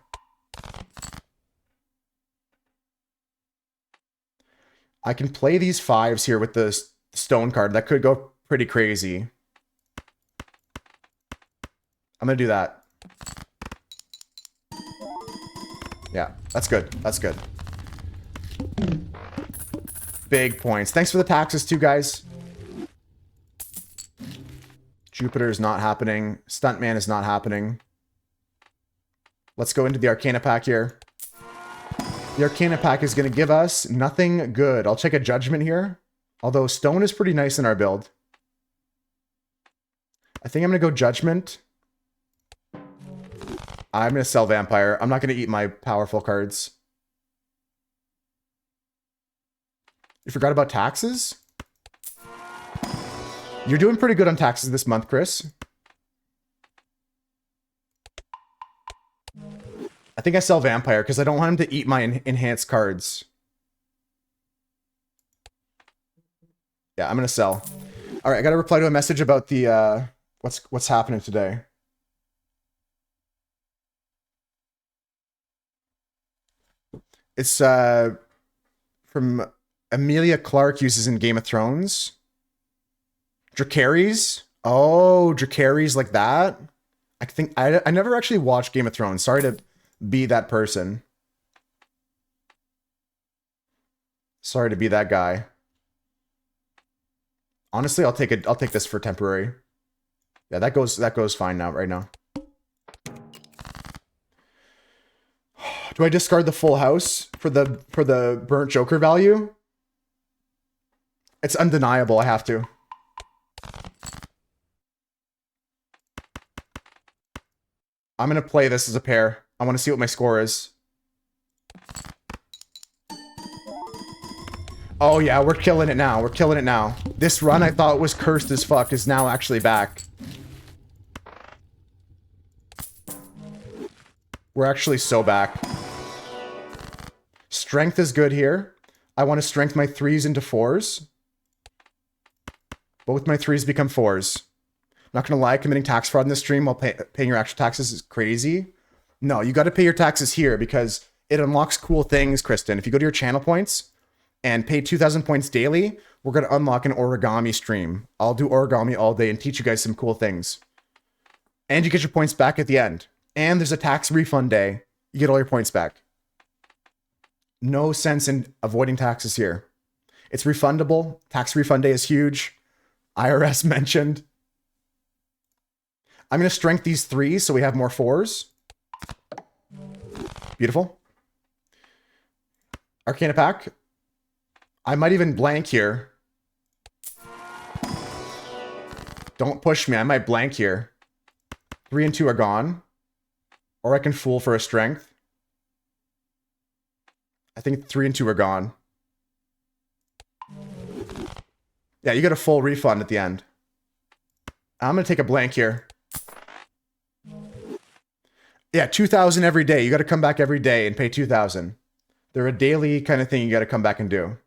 I can play these 5s here with the stone card. That could go pretty crazy. I'm gonna do that. Yeah, that's good. That's good. Big points. Thanks for the taxes too, guys. Jupiter is not happening. Stuntman is not happening. Let's go into the Arcana Pack here. The Arcana Pack is going to give us nothing good. I'll check a Judgment here. Although Stone is pretty nice in our build. I think I'm going to go Judgment. I'm going to sell Vampire. I'm not going to eat my powerful cards. You forgot about taxes? You're doing pretty good on taxes this month, Chris. I think I sell Vampire because I don't want him to eat my enhanced cards. Yeah, I'm going to sell. All right, I got to reply to a message about the what's happening today. It's from Emilia Clarke uses in Game of Thrones. Dracarys? Oh, Dracarys like that? I think I never actually watched Game of Thrones. Sorry to be that person. Sorry to be that guy. Honestly, I'll take this for temporary. Yeah, that goes fine now, right now. Do I discard the full house for the burnt Joker value? It's undeniable, I have to. I'm gonna play this as a pair. I want to see what my score is. Oh yeah, we're killing it now. We're killing it now. This run I thought was cursed as fuck is now actually back. We're actually so back. Strength is good here. I want to strength my 3s into 4s. Both my 3s become 4s. Not gonna lie, committing tax fraud in this stream while paying your actual taxes is crazy. No, you gotta pay your taxes here because it unlocks cool things, Kristen. If you go to your channel points and pay 2,000 points daily, we're gonna unlock an origami stream. I'll do origami all day and teach you guys some cool things. And you get your points back at the end. And there's a tax refund day. You get all your points back. No sense in avoiding taxes here. It's refundable. Tax refund day is huge. IRS mentioned. I'm going to strength these 3s so we have more 4s. Beautiful. Arcana pack. I might even blank here. Don't push me. I might blank here. 3 and 2 are gone. Or I can fool for a strength. I think 3 and 2 are gone. Yeah, you get a full refund at the end. I'm going to take a blank here. Yeah, 2,000 every day. You got to come back every day and pay 2,000. They're a daily kind of thing you got to come back and do.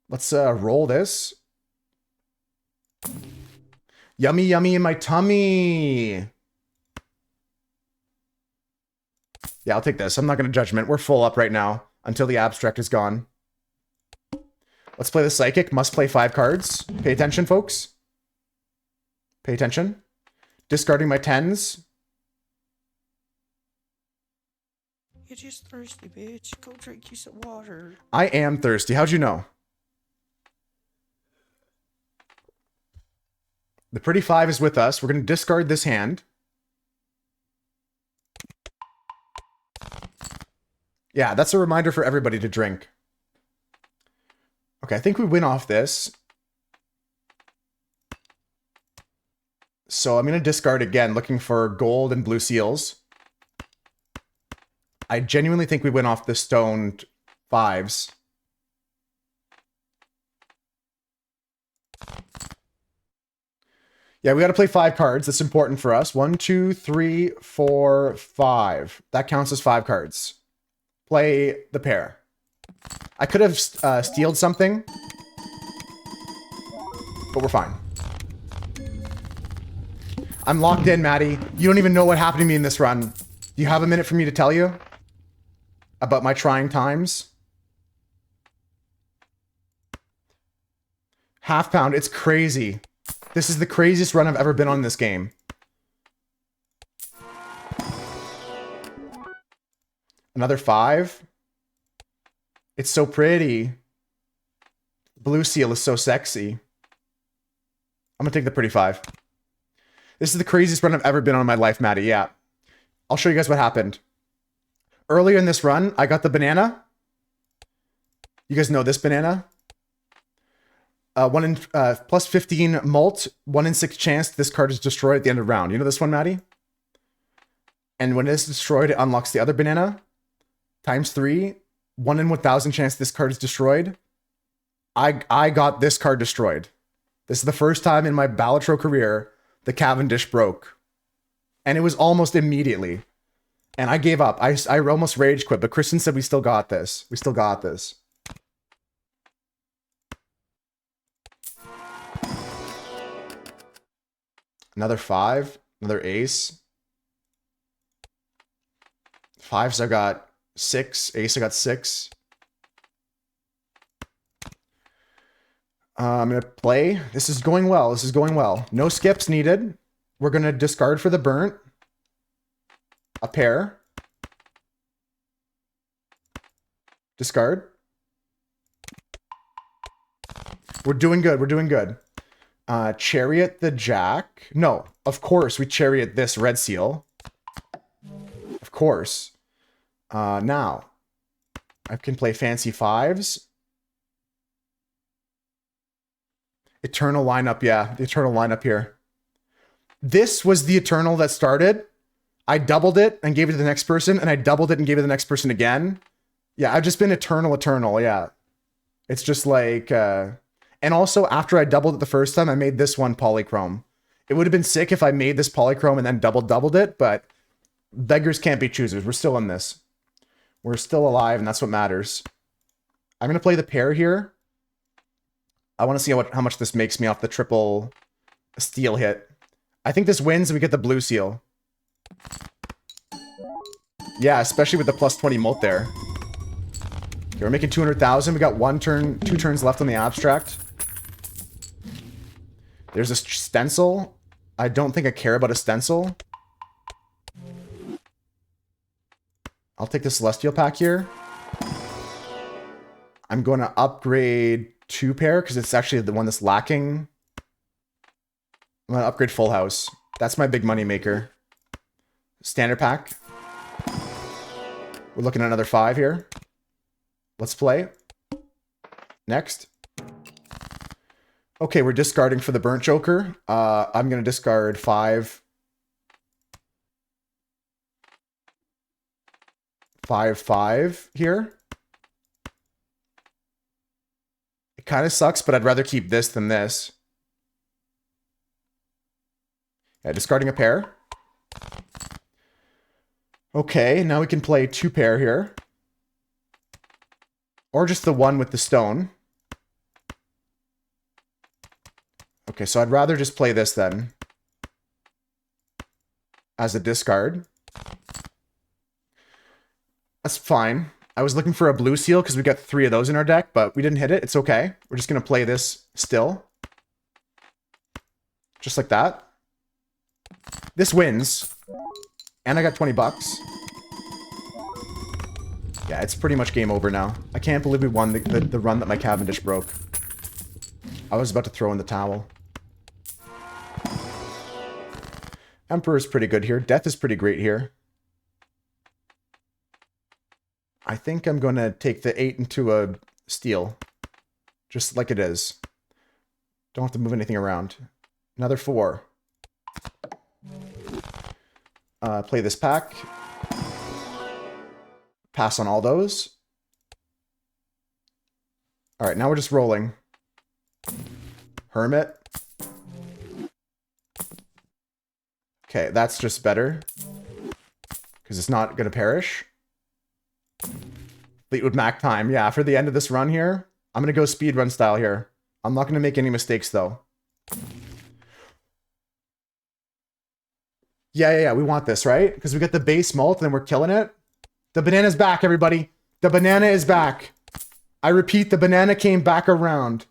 Let's roll this. Yummy, yummy in my tummy. Yeah, I'll take this. I'm not going to judgment. We're full up right now until the abstract is gone. Let's play the psychic. Must play 5 cards. Pay attention, folks. Pay attention. Discarding my 10s. You're just thirsty, bitch. Go drink you some water. I am thirsty. How'd you know? The pretty 5 is with us. We're going to discard this hand. Yeah, that's a reminder for everybody to drink. Okay, I think we win off this. So I'm going to discard again, looking for gold and blue seals. I genuinely think we win off the stoned 5s. Yeah, we got to play 5 cards. That's important for us. 1, 2, 3, 4, 5. That counts as 5 cards. Play the pair. I could have stealed something, but we're fine. I'm locked in, Maddie. You don't even know what happened to me in this run. Do you have a minute for me to tell you about my trying times? Half pound, it's crazy. This is the craziest run I've ever been on in this game. Another 5. It's so pretty. Blue seal is so sexy. I'm gonna take the pretty 5. This is the craziest run I've ever been on in my life, Maddie. Yeah. I'll show you guys what happened. Earlier in this run, I got the banana. You guys know this banana? Plus 15 mult, 1 in 6 chance this card is destroyed at the end of round. You know this one, Maddie? And when it is destroyed, it unlocks the other banana. Times 3, 1 in 1,000 chance this card is destroyed. I got this card destroyed. This is the first time in my Balatro career the Cavendish broke. And it was almost immediately. And I gave up. I almost rage quit, but Kristen said we still got this. We still got this. Another 5. Another ace. 5s I got 6. Ace I got 6. I'm going to play. This is going well. This is going well. No skips needed. We're going to discard for the burnt. A pair. Discard. We're doing good. We're doing good. Chariot the jack. No, of course we chariot this red seal. Of course. Now, I can play fancy fives. Eternal lineup, yeah. The eternal lineup here. This was the eternal that started. I doubled it and gave it to the next person, and I doubled it and gave it to the next person again. Yeah, I've just been eternal, yeah. It's just like... And also, after I doubled it the first time, I made this one polychrome. It would have been sick if I made this polychrome and then doubled it, but beggars can't be choosers. We're still in this. We're still alive, and that's what matters. I'm going to play the pair here. I want to see how much this makes me off the triple steel hit. I think this wins and we get the blue seal. Yeah, especially with the plus 20 molt there. Okay, we're making 200,000. We got 2 turns left on the abstract. There's a stencil. I don't think I care about a stencil. I'll take the Celestial pack here. I'm going to upgrade 2 pair because it's actually the one that's lacking. I'm going to upgrade Full House. That's my big money maker. Standard pack. We're looking at another 5 here. Let's play. Next. Okay, we're discarding for the burnt joker. I'm going to discard 5. 5 here. It kind of sucks, but I'd rather keep this than this. Yeah, discarding a pair. Okay, now we can play 2 pair here. Or just the one with the stone. Okay, so I'd rather just play this then. As a discard. That's fine. I was looking for a blue seal because we got 3 of those in our deck, but we didn't hit it. It's okay. We're just going to play this still. Just like that. This wins. And I got 20 bucks. Yeah, it's pretty much game over now. I can't believe we won the run that my Cavendish broke. I was about to throw in the towel. Emperor's pretty good here. Death is pretty great here. I think I'm going to take the 8 into a steal. Just like it is. Don't have to move anything around. Another 4. Play this pack. Pass on all those. Alright, now we're just rolling. Hermit. Okay, that's just better. Because it's not going to perish. Fleetwood Mac time. Yeah, for the end of this run here, I'm going to go speedrun style here. I'm not going to make any mistakes, though. Yeah, we want this, right? Because we got the base malt and we're killing it. The banana's back, everybody. The banana is back. I repeat, the banana came back around.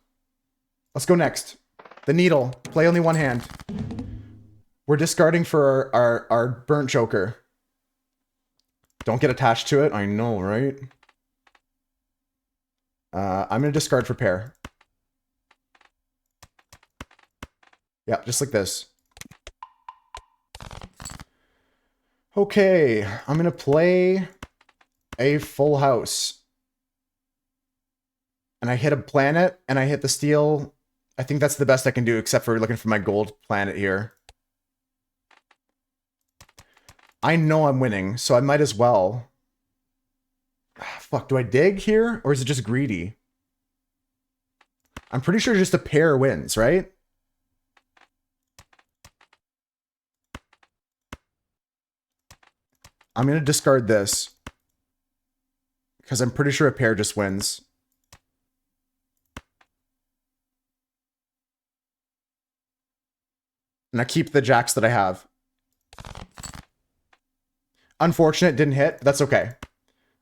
Let's go next. The needle. Play only one hand. We're discarding for our burnt joker. Don't get attached to it. I know, right? I'm going to discard for pair. Yeah, just like this. Okay, I'm going to play a full house. And I hit a planet, and I hit the steel. I think that's the best I can do, except for looking for my gold planet here. I know I'm winning, so I might as well. Fuck, do I dig here? Or is it just greedy? I'm pretty sure just a pair wins, right? I'm going to discard this. Because I'm pretty sure a pair just wins. And I keep the jacks that I have. Unfortunate, didn't hit. That's okay.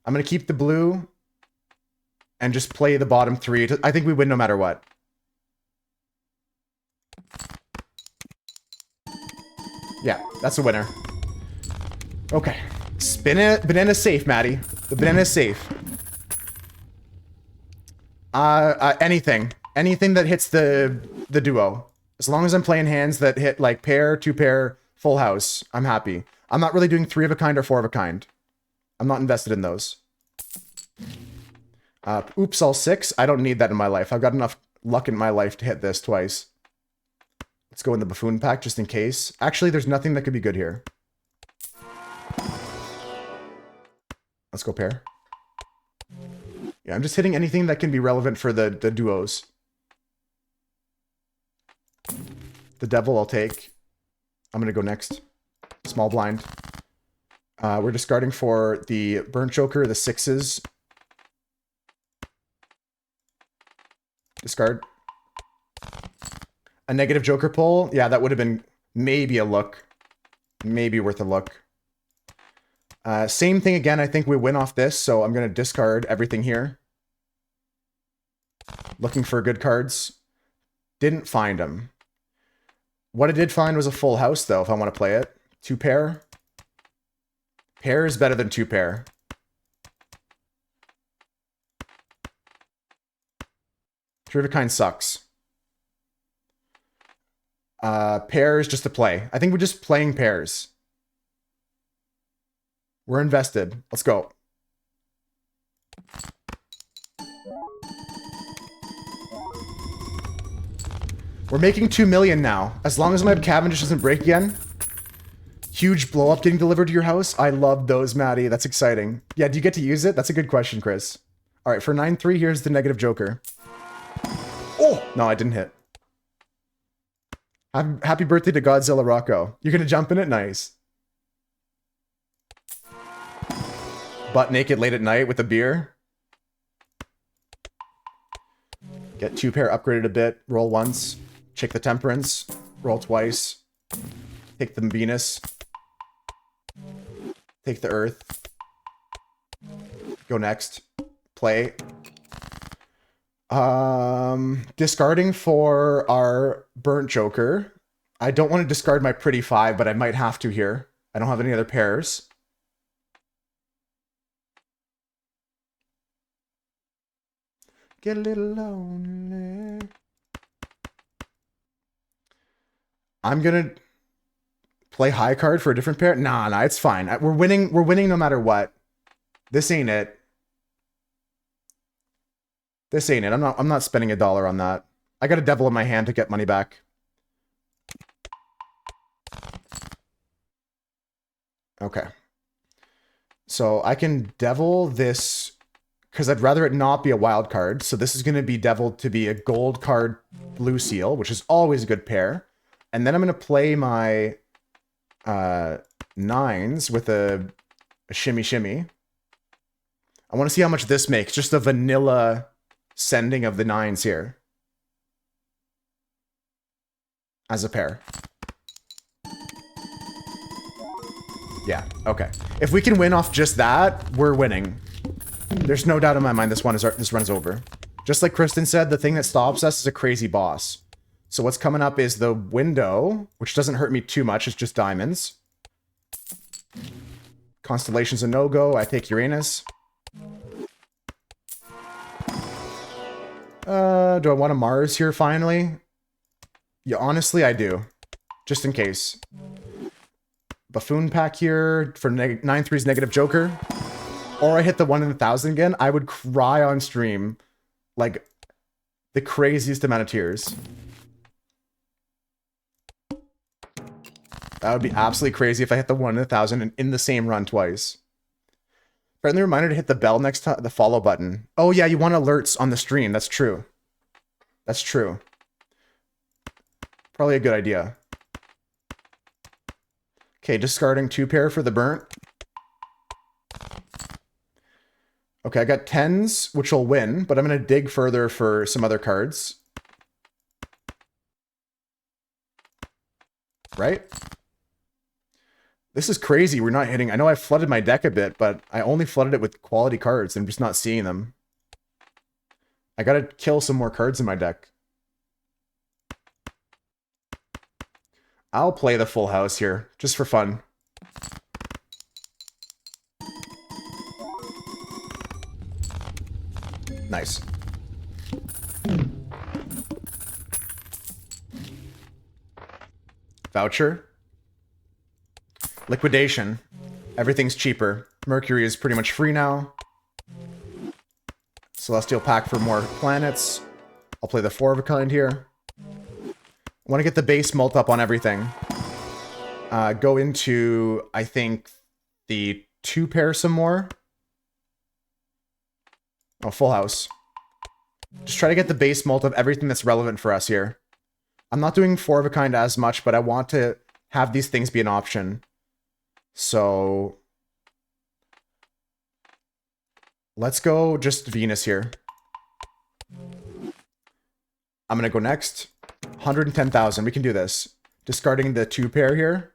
I'm going to keep the blue. And just play the bottom 3. I think we win no matter what. Yeah, that's a winner. Okay. Spin it. Banana's safe, Maddie. The banana's safe. Anything. Anything that hits the duo. As long as I'm playing hands that hit like pair, two pair, full house, I'm happy. I'm not really doing 3 of a kind or 4 of a kind. I'm not invested in those. Oops, all 6. I don't need that in my life. I've got enough luck in my life to hit this twice. Let's go in the buffoon pack just in case. Actually, there's nothing that could be good here. Let's go pair. Yeah, I'm just hitting anything that can be relevant for the duos. The devil I'll take. I'm going to go next. Small blind. We're discarding for the burnt joker, the 6s. Discard. A negative joker pull. Yeah, that would have been maybe a look. Maybe worth a look. Same thing again. I think we win off this, so I'm going to discard everything here. Looking for good cards. Didn't find them. What I did find was a full house, though, if I want to play it. 2 pair. Pair is better than 2 pair. Three of a kind sucks. Pair is just a play. I think we're just playing pairs. We're invested. Let's go. We're making 2 million now. As long as my Cavendish doesn't break again. Huge blow up getting delivered to your house. I love those, Maddie. That's exciting. Yeah, do you get to use it? That's a good question, Chris. All right, for 9-3, here's the negative joker. Oh, no, I didn't hit. Happy birthday to Godzilla Rocco. You're going to jump in it? Nice. Butt naked late at night with a beer. Get 2 pair upgraded a bit. Roll once. Check the temperance. Roll twice. Take the Venus. Take the earth. Go next. Play. Discarding for our burnt joker. I don't want to discard my pretty 5, but I might have to here. I don't have any other pairs. Get a little lonely. I'm gonna play high card for a different pair. Nah, it's fine. We're winning. We're winning no matter what. This ain't it. This ain't it. I'm not spending $1 on that. I got a devil in my hand to get money back. Okay. So I can devil this because I'd rather it not be a wild card. So this is going to be deviled to be a gold card blue seal, which is always a good pair. And then I'm going to play my 9s with a shimmy shimmy. I want to see how much this makes. Just a vanilla sending of the 9s here. As a pair. Yeah, okay. If we can win off just that, we're winning. There's no doubt in my mind this run's over. Just like Kristen said, the thing that stops us is a crazy boss. So what's coming up is the window, which doesn't hurt me too much. It's just diamonds. Constellation's a no-go. I take Uranus. Do I want a Mars here finally? Yeah, honestly, I do. Just in case. Buffoon pack here for 9-3's negative joker. Or I hit the 1 in 1,000 again. I would cry on stream. Like, the craziest amount of tears. That would be absolutely crazy if I hit the 1 in 1,000 and in the same run twice. Friendly reminder to hit the bell next time, the follow button. Oh yeah, you want alerts on the stream. That's true. That's true. Probably a good idea. Okay, discarding 2 pair for the burnt. Okay, I got 10s, which will win, but I'm going to dig further for some other cards. Right? This is crazy. We're not hitting. I know I flooded my deck a bit, but I only flooded it with quality cards. I'm just not seeing them. I got to kill some more cards in my deck. I'll play the full house here, just for fun. Nice. Voucher. Liquidation. Everything's cheaper. Mercury is pretty much free now. Celestial pack for more planets. I'll play the 4 of a kind here. I want to get the base mult up on everything. Go into, I think, the 2 pair some more. Oh, full house. Just try to get the base mult of everything that's relevant for us here. I'm not doing 4 of a kind as much, but I want to have these things be an option. So let's go just Venus here. I'm going to go next. 110,000. We can do this. Discarding the 2 pair here.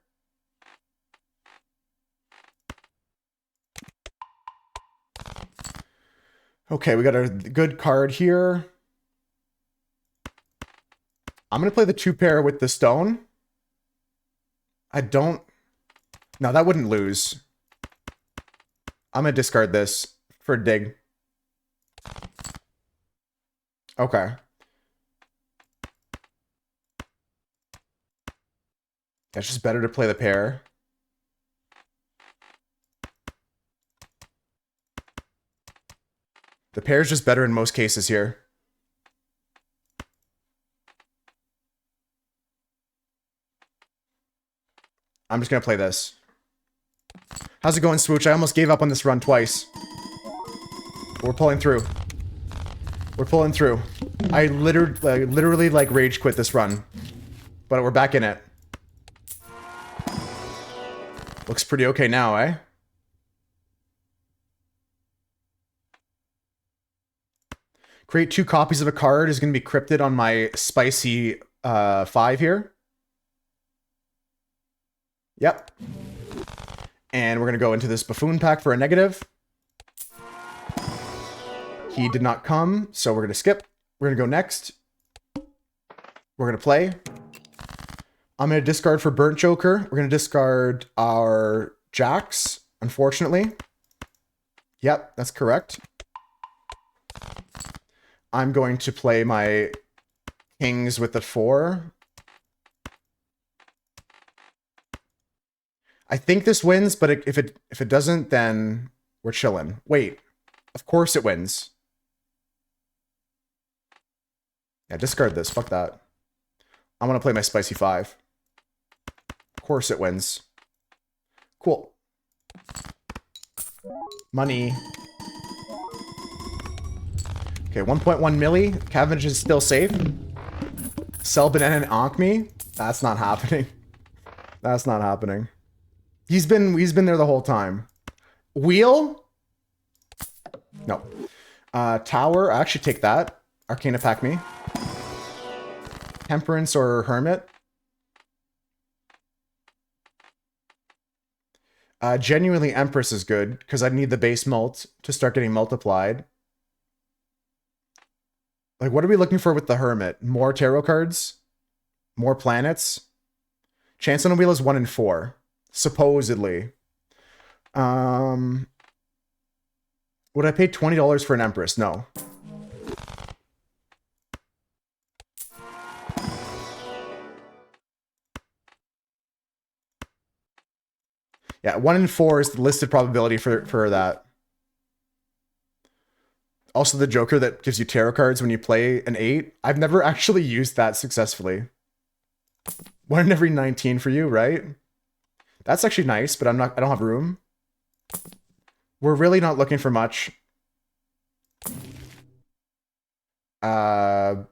Okay, we got a good card here. I'm going to play the 2 pair with the stone. I don't... No, that wouldn't lose. I'm going to discard this for a dig. Okay. It's just better to play the pair. The pair is just better in most cases here. I'm just going to play this. How's it going, Swooch? I almost gave up on this run twice. We're pulling through. We're pulling through. I literally like rage quit this run. But we're back in it. Looks pretty okay now, eh? Create 2 copies of a card is going to be cryptid on my spicy 5 here. Yep. And we're going to go into this buffoon pack for a negative. He did not come, so we're going to skip. We're going to go next. We're going to play. I'm going to discard for Burnt Joker. We're going to discard our jacks, unfortunately. Yep, that's correct. I'm going to play my kings with the 4. I think this wins, but if it doesn't, then we're chilling. Wait, of course it wins. Yeah, discard this. Fuck that. I want to play my spicy 5. Of course it wins. Cool. Money. Okay, 1.1 milli. Cavendish is still safe. Sell Banana and Ankh me? That's not happening. That's not happening. He's been there the whole time. Wheel? No. Tower. I actually take that. Arcana pack me. Temperance or Hermit. Genuinely Empress is good, because I need the base mult to start getting multiplied. Like, what are we looking for with the Hermit? More tarot cards? More planets? Chance on a wheel is 1 in 4. Supposedly. Would I pay $20 for an Empress? No. Yeah, 1 in 4 is the listed probability for that. Also, the Joker that gives you tarot cards when you play an 8. I've never actually used that successfully. 1 in every 19 for you, right? That's actually nice, but I don't have room. We're really not looking for much. Hierophants,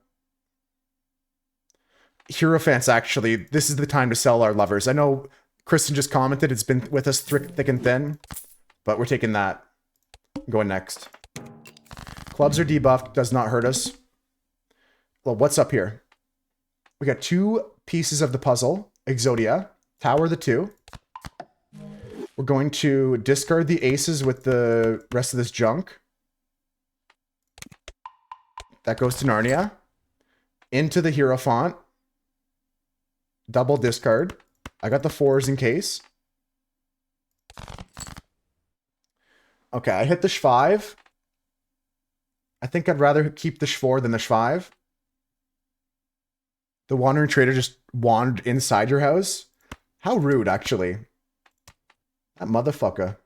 actually, this is the time to sell our lovers. I know Kristen just commented it's been with us thick and thin, but we're taking that. Going next. Clubs are debuffed, does not hurt us. Well, what's up here? We got 2 pieces of the puzzle. Exodia. Tower the 2. We're going to discard the aces with the rest of this junk. That goes to Narnia. Into the Hierophant. double discard. I got the 4s in case. Okay, I hit the sh5. I think I'd rather keep the sh4 than the sh5. The wandering trader just wandered inside your house. How rude, actually. That motherfucker.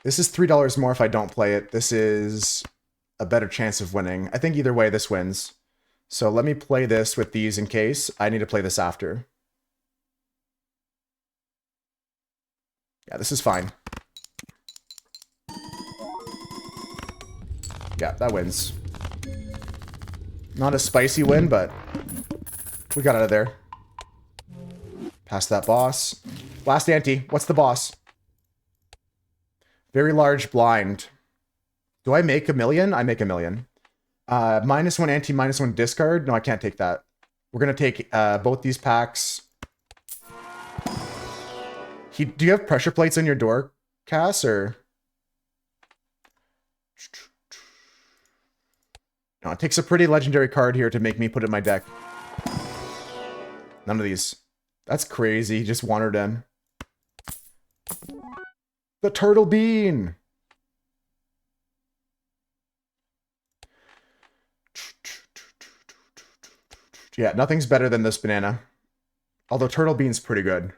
This is $3 more if I don't play it. This is a better chance of winning. I think either way this wins. So let me play this with these in case. I need to play this after. Yeah, this is fine. Yeah, that wins. Not a spicy win, but we got out of there. Past that boss. Last ante. What's the boss? Very large blind. Do I make $1 million? I make $1 million. -1 ante, -1 discard. No, I can't take that. We're going to take both these packs. Do you have pressure plates on your door, Cass, or? No, it takes a pretty legendary card here to make me put it in my deck. None of these. That's crazy. He just wandered in. The turtle bean! Yeah, nothing's better than this banana. Although turtle bean's pretty good.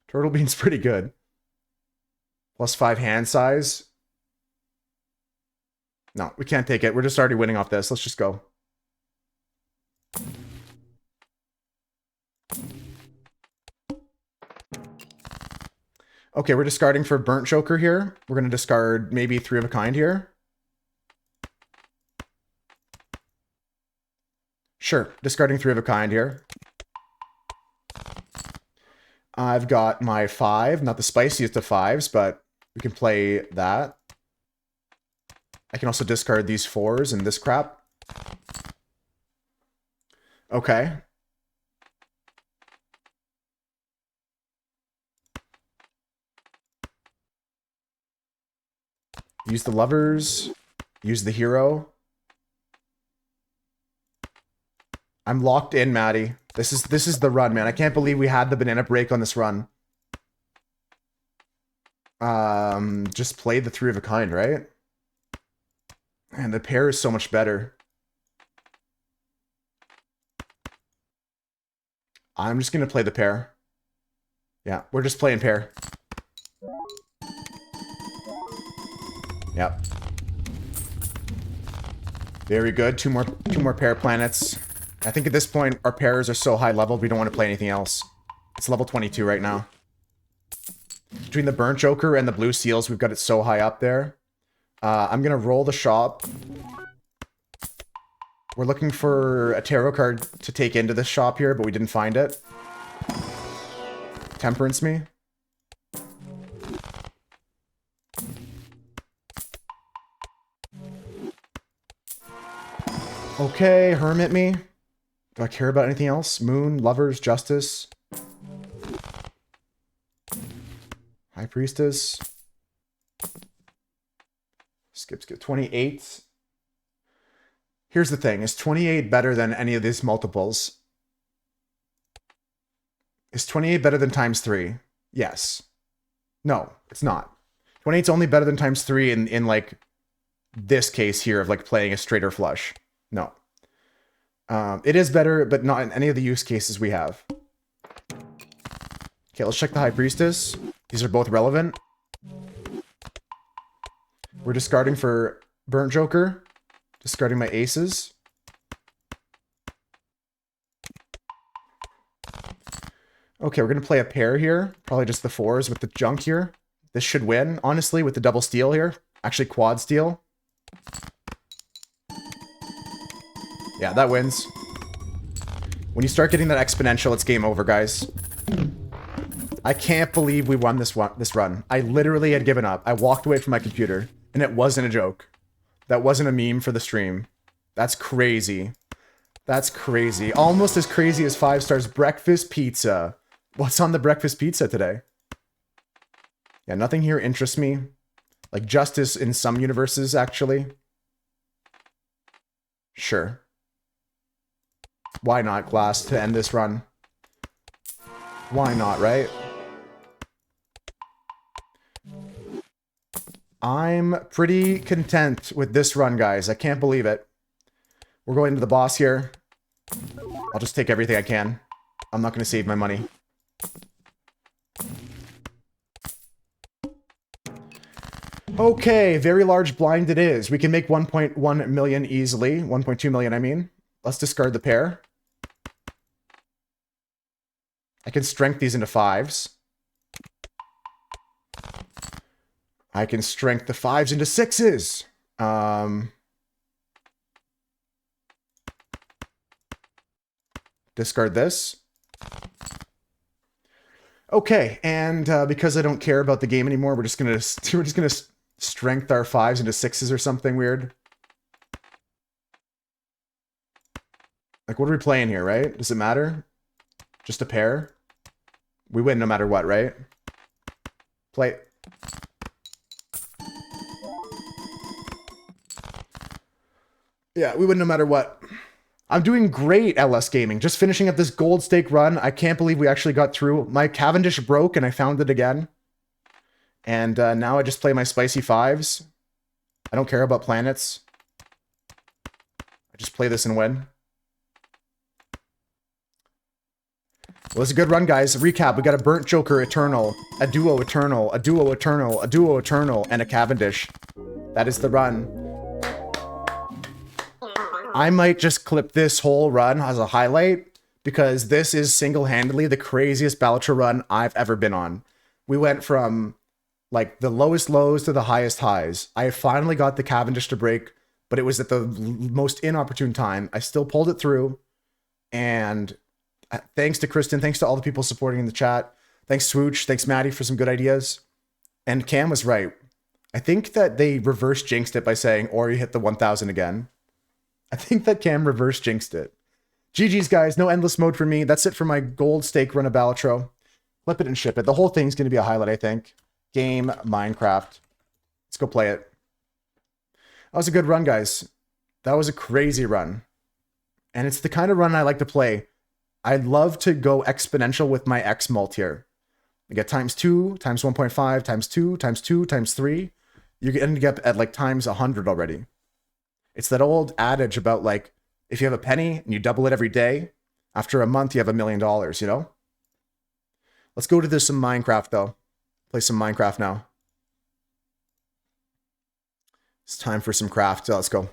Turtle bean's pretty good. +5 hand size. No, we can't take it. We're just already winning off this. Let's just go. Okay, we're discarding for Burnt Joker here. We're going to discard maybe 3 of a kind here. Sure, discarding 3 of a kind here. I've got my 5, not the spiciest of 5s, but we can play that. I can also discard these 4s and this crap. Okay. Use the lovers. Use the hero. I'm locked in, Maddie. This is the run, man. I can't believe we had the banana break on this run. Just play the 3 of a kind, right? And the pair is so much better. I'm just gonna play the pair. Yeah, we're just playing pair. Yep. Very good. Two more pair planets. I think at this point our pairs are so high leveled we don't want to play anything else. It's level 22 right now. Between the Burnt Joker and the blue seals, we've got it so high up there. I'm gonna roll the shop. We're looking for a tarot card to take into this shop here, but we didn't find it. Temperance me. Okay, Hermit me. Do I care about anything else? Moon, Lovers, Justice. High Priestess. Skip. 28. Here's the thing. Is 28 better than any of these multiples? Is 28 better than ×3? Yes. No, it's not. 28's only better than ×3 in like this case here of like playing a straighter flush. No. It is better, but not in any of the use cases we have. Okay, let's check the High Priestess. These are both relevant. We're discarding for Burnt Joker. Discarding my aces. Okay, we're going to play a pair here. Probably just the 4s with the junk here. This should win, honestly, with the double steal here. Actually, quad steal. Yeah, that wins. When you start getting that exponential, it's game over, guys. I can't believe we won this run. I literally had given up. I walked away from my computer, and it wasn't a joke. That wasn't a meme for the stream. That's crazy. That's crazy. Almost as crazy as 5 stars breakfast pizza. What's on the breakfast pizza today? Yeah, nothing here interests me. Like Justice in some universes, actually. Sure. Why not glass to end this run? Why not, right? I'm pretty content with this run, guys. I can't believe it. We're going to the boss here. I'll just take everything I can. I'm not going to save my money. Okay, very large blind it is. We can make 1.1 million easily. 1.2 million, I mean. Let's discard the pair. I can strength these into 5s. I can strength the 5s into 6s. Discard this. Okay, and because I don't care about the game anymore, we're just gonna strength our 5s into 6s or something weird. Like, what are we playing here, right? Does it matter? Just a pair? We win no matter what, right? Play. Yeah, we win no matter what. I'm doing great, LS Gaming. Just finishing up this gold stake run. I can't believe we actually got through. My Cavendish broke and I found it again. And now I just play my spicy 5s. I don't care about planets. I just play this and win. Well, it's a good run, guys. Recap, we got a Burnt Joker Eternal, a Duo Eternal, a Duo Eternal, a Duo Eternal, and a Cavendish. That is the run. I might just clip this whole run as a highlight, because this is single-handedly the craziest Balatro run I've ever been on. We went from, like, the lowest lows to the highest highs. I finally got the Cavendish to break, but it was at the most inopportune time. I still pulled it through, and thanks to Kristen, thanks to all the people supporting in the chat. Thanks Swooch, thanks Maddie for some good ideas. And Cam was right. I think that they reverse jinxed it by saying, or you hit the 1000 again. I think that Cam reverse jinxed it. GG's, guys. No endless mode for me. That's it for my gold stake run of Balatro. Flip it and ship it. The whole thing's going to be a highlight, I think. Game, Minecraft. Let's go play it. That was a good run, guys. That was a crazy run. And it's the kind of run I like to play. I'd love to go exponential with my X mult here. You get times 2, times 1.5, times 2, times 2, times 3. You're ending up at like times 100 already. It's that old adage about, like, if you have a penny and you double it every day, after a month you have $1 million, you know? Let's go to this some Minecraft, though. Play some Minecraft now. It's time for some craft. Let's go.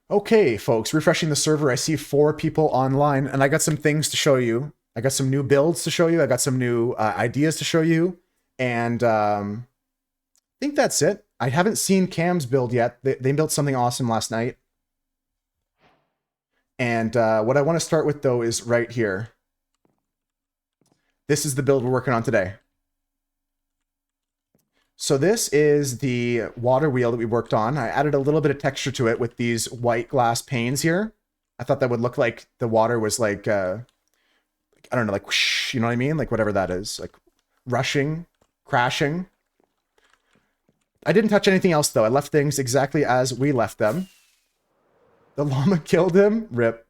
Okay, folks, refreshing the server. I see 4 people online, and I got some things to show you. I got some new builds to show you. I got some new ideas to show you. And I think that's it. I haven't seen Cam's build yet. They built something awesome last night. And what I want to start with, though, is right here. This is the build we're working on today. So this is the water wheel that we worked on. I added a little bit of texture to it with these white glass panes here. I thought that would look like the water was like, I don't know, like whoosh, you know what I mean? Like whatever that is, like rushing, crashing. I didn't touch anything else, though. I left things exactly as we left them. The llama killed him. RIP.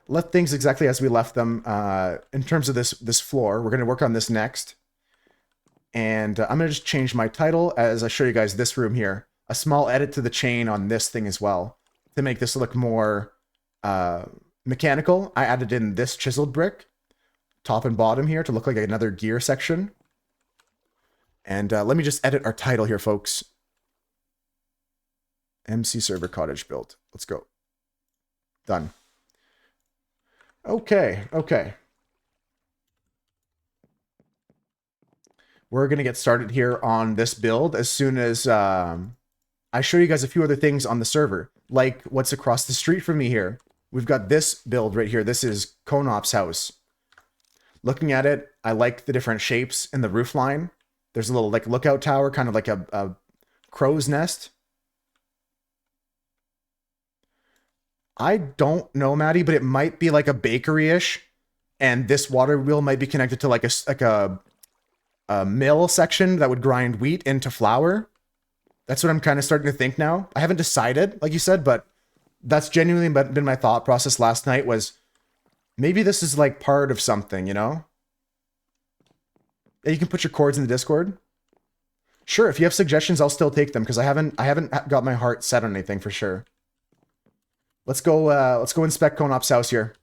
Left things exactly as we left them. In terms of this floor, we're going to work on this next. And I'm going to just change my title as I show you guys this room here. A small edit to the chain on this thing as well. To make this look more mechanical, I added in this chiseled brick. Top and bottom here to look like another gear section. And let me just edit our title here, folks. MC server cottage build. Let's go. Done. Okay, okay. We're going to get started here on this build as soon as I show you guys a few other things on the server, like what's across the street from me here. We've got this build right here. This is Konop's house. Looking at it, I like the different shapes in the roof line. There's a little like lookout tower, kind of like a crow's nest. I don't know, Maddie, but it might be like a bakery-ish, and this water wheel might be connected to like a mill section that would grind wheat into flour. That's what I'm kind of starting to think now. I haven't decided, like you said, but That's genuinely been my thought process last night was maybe this is like part of something, you know? Yeah, you can put your chords in the Discord. Sure, if you have suggestions, I'll still take them because I haven't got my heart set on anything for sure. Let's go inspect Konop's house here.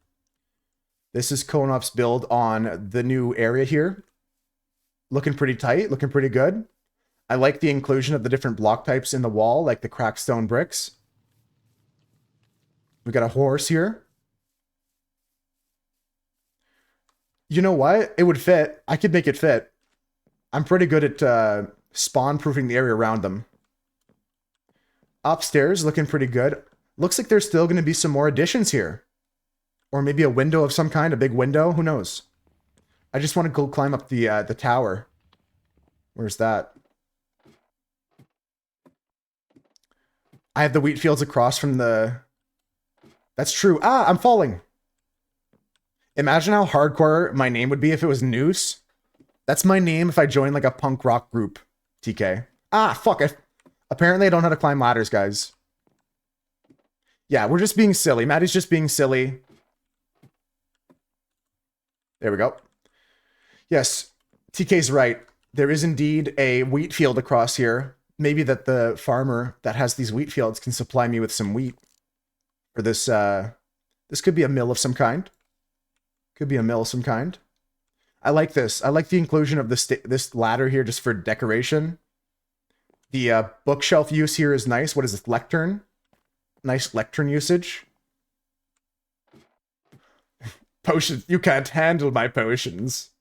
This is Konop's build on the new area here. Looking pretty tight, looking pretty good. I like the inclusion of the different block types in the wall, like the cracked stone bricks. We got a horse here. You know what? It would fit. I could make it fit. I'm pretty good at spawn-proofing the area around them. Upstairs, looking pretty good. Looks like there's still going to be some more additions here. Or maybe a window of some kind, a big window. Who knows? I just want to go climb up the tower. Where's that? I have the wheat fields across from the... That's true. Ah, I'm falling. Imagine how hardcore my name would be if it was Noose. That's my name if I join like a punk rock group, TK. Ah, fuck. Apparently I don't know how to climb ladders, guys. Yeah, we're just being silly. Maddie's just being silly. There we go. Yes, TK's right. There is indeed a wheat field across here. Maybe that the farmer that has these wheat fields can supply me with some wheat. Or this, this could be a mill of some kind. Could be a mill of some kind. I like this. I like the inclusion of this ladder here just for decoration. The bookshelf use here is nice. What is this? Lectern? Nice lectern usage. Potions. You can't handle my potions.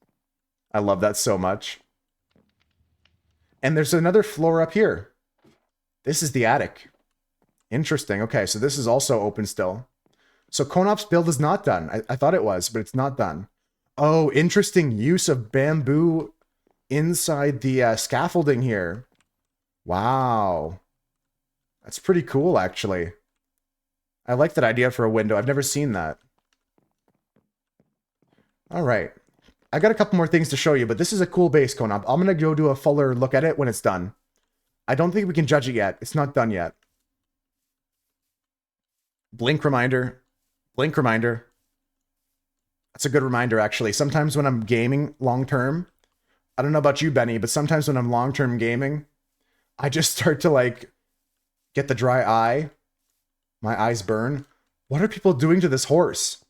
I love that so much. And there's another floor up here. This is the attic. Interesting. Okay, so this is also open still. So Konop's build is not done. I thought it was, but it's not done. Oh, interesting use of bamboo inside the scaffolding here. Wow. That's pretty cool, actually. I like that idea for a window. I've never seen that. All right. I got a couple more things to show you, but this is a cool base, Konop. I'm going to go do a fuller look at it when it's done. I don't think we can judge it yet. It's not done yet. Blink reminder. Blink reminder. That's a good reminder, actually. Sometimes when I'm gaming long-term, I don't know about you, Benny, but sometimes when I'm long-term gaming, I just start to, like, get the dry eye. My eyes burn. What are people doing to this horse?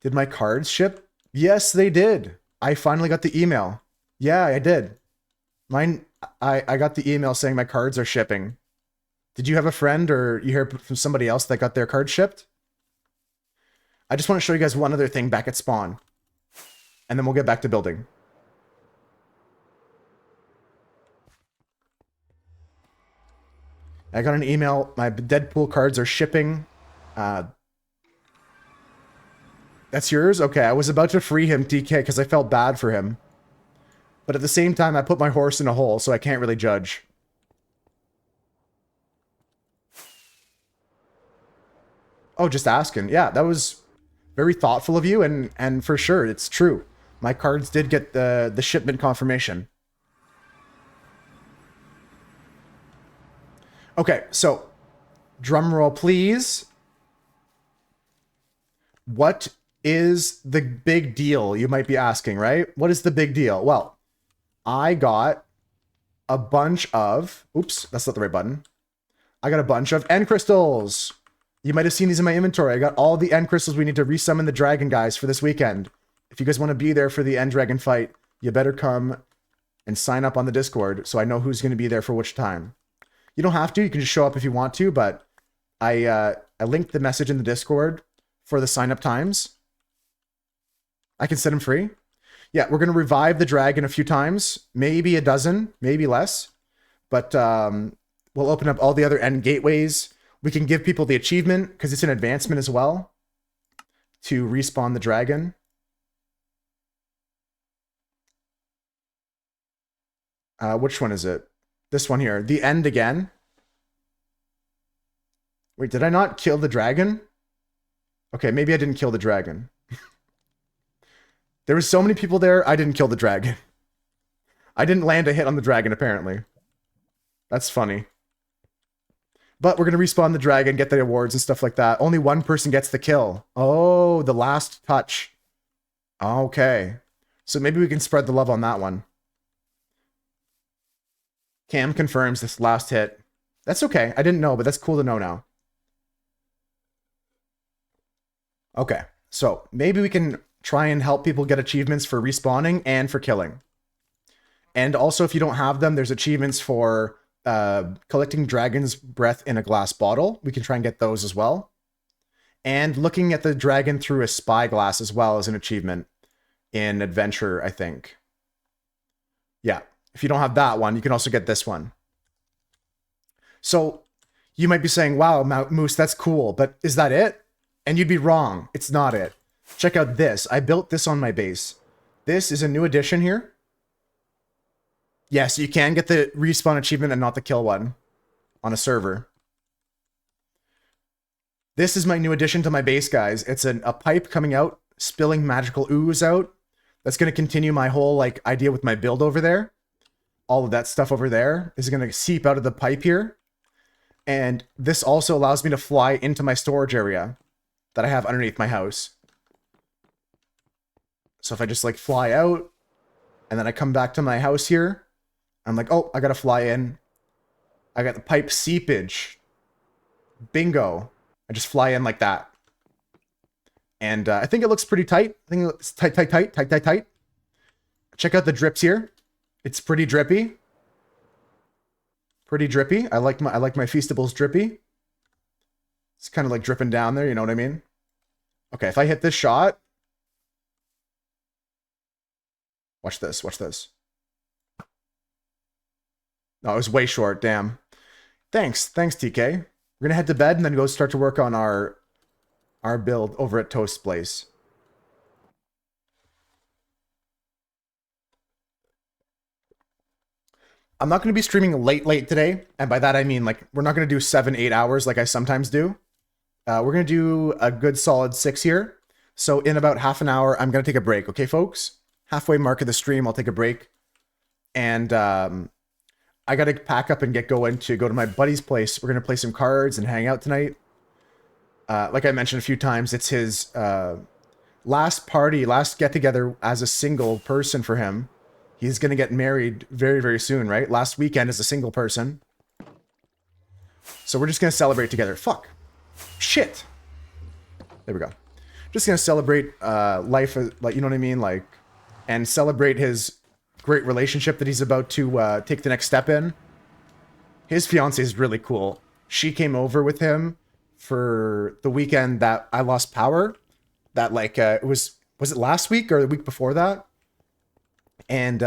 Did my cards ship? Yes, they did. I finally got the email. Yeah, I did. Mine, I got the email saying my cards are shipping. Did you have a friend or you hear from somebody else that got their card shipped? I just want to show you guys one other thing back at spawn. And then we'll get back to building. I got an email. My Deadpool cards are shipping. That's yours? Okay, I was about to free him, DK, because I felt bad for him. But at the same time, I put my horse in a hole, so I can't really judge. Oh, just asking. Yeah, that was very thoughtful of you, and for sure, it's true. My cards did get the shipment confirmation. Okay, so, drum roll, please. What is the big deal, you might be asking, right? What is the big deal? Well, I got a bunch of... Oops, that's not the right button. I got a bunch of end crystals. You might have seen these in my inventory. I got all the end crystals we need to resummon the dragon guys for this weekend. If you guys want to be there for the end dragon fight, you better come and sign up on the Discord so I know who's going to be there for which time. You don't have to. You can just show up if you want to, but I linked the message in the Discord for the sign-up times. I can set them free. Yeah, we're going to revive the dragon a few times. Maybe a dozen, maybe less. But we'll open up all the other end gateways. We can give people the achievement, because it's an advancement as well, to respawn the dragon. Which one is it? This one here. The end again. Wait, did I not kill the dragon? Okay, maybe I didn't kill the dragon. There were so many people there, I didn't kill the dragon. I didn't land a hit on the dragon, apparently. That's funny. But we're going to respawn the dragon, get the awards and stuff like that. Only one person gets the kill. Oh, the last touch. Okay. So maybe we can spread the love on that one. Cam confirms this last hit. That's okay. I didn't know, but that's cool to know now. Okay. So maybe we can try and help people get achievements for respawning and for killing. And also, if you don't have them, there's achievements for collecting dragon's breath in a glass bottle. We can try and get those as well. And looking at the dragon through a spyglass as well as an achievement in adventure, I think. Yeah. If you don't have that one, you can also get this one. So you might be saying, wow, Moose, that's cool, but is that it? And you'd be wrong. It's not it. Check out this. I built this on my base. This is a new addition here. Yes, you can get the respawn achievement and not the kill one on a server. This is my new addition to my base, guys. It's a pipe coming out, spilling magical ooze out. That's going to continue my whole like idea with my build over there. All of that stuff over there is going to seep out of the pipe here. And this also allows me to fly into my storage area that I have underneath my house. So if I just like fly out and then I come back to my house here, I'm like, oh, I got to fly in. I got the pipe seepage. Bingo. I just fly in like that. And I think it looks pretty tight. I think it's tight, tight, tight, tight, tight, tight. Check out the drips here. It's pretty drippy. Pretty drippy. I like my Feastables drippy. It's kind of like dripping down there, you know what I mean? Okay, if I hit this shot. Watch this, watch this. No, it was way short, damn. Thanks, TK. We're gonna head to bed and then go start to work on our build over at Toast Place. I'm not going to be streaming late today, and by that I mean like we're not going to do 7-8 hours like I sometimes do. We're going to do a good solid 6 here. So in about half an hour, I'm going to take a break, okay, folks? Halfway mark of the stream, I'll take a break. And I got to pack up and get going to go to my buddy's place. We're going to play some cards and hang out tonight. Like I mentioned a few times, it's his last get-together as a single person for him. He's going to get married very, very soon, right? Last weekend as a single person. So we're just going to celebrate together. Fuck. Shit. There we go. Just going to celebrate life, like, you know what I mean? Like, and celebrate his great relationship that he's about to take the next step in. His fiance is really cool. She came over with him for the weekend that I lost power. That like, was it last week or the week before that? And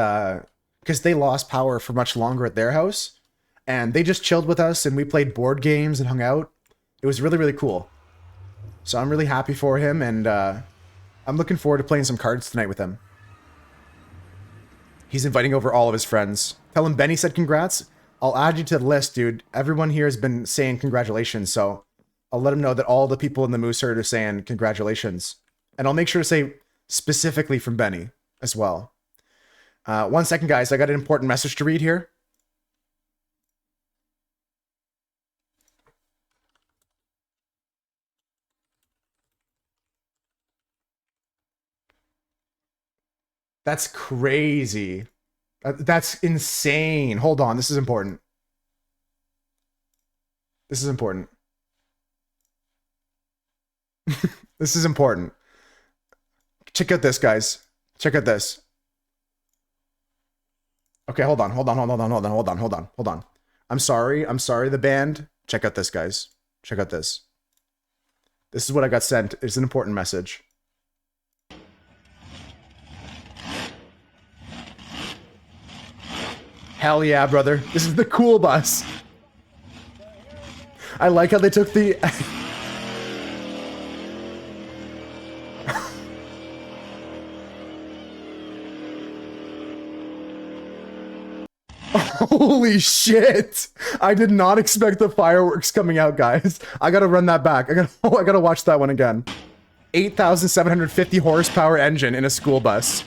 because they lost power for much longer at their house, and they just chilled with us and we played board games and hung out. It was really, really cool. So I'm really happy for him, and I'm looking forward to playing some cards tonight with him. He's inviting over all of his friends. Tell him Benny said congrats. I'll add you to the list, dude. Everyone here has been saying congratulations, so I'll let him know that all the people in the Moose herd are saying congratulations. And I'll make sure to say specifically from Benny as well. 1 second, guys. I got an important message to read here. That's crazy. That's insane. Hold on. This is important. This is important. This is important. Check out this, guys. Check out this. Okay, hold on. I'm sorry, the band. Check out this, guys. Check out this. This is what I got sent. It's an important message. Hell yeah, brother. This is the cool bus. I like how they took the... Holy shit! I did not expect the fireworks coming out, guys. I gotta run that back. I gotta watch that one again. 8,750 horsepower engine in a school bus.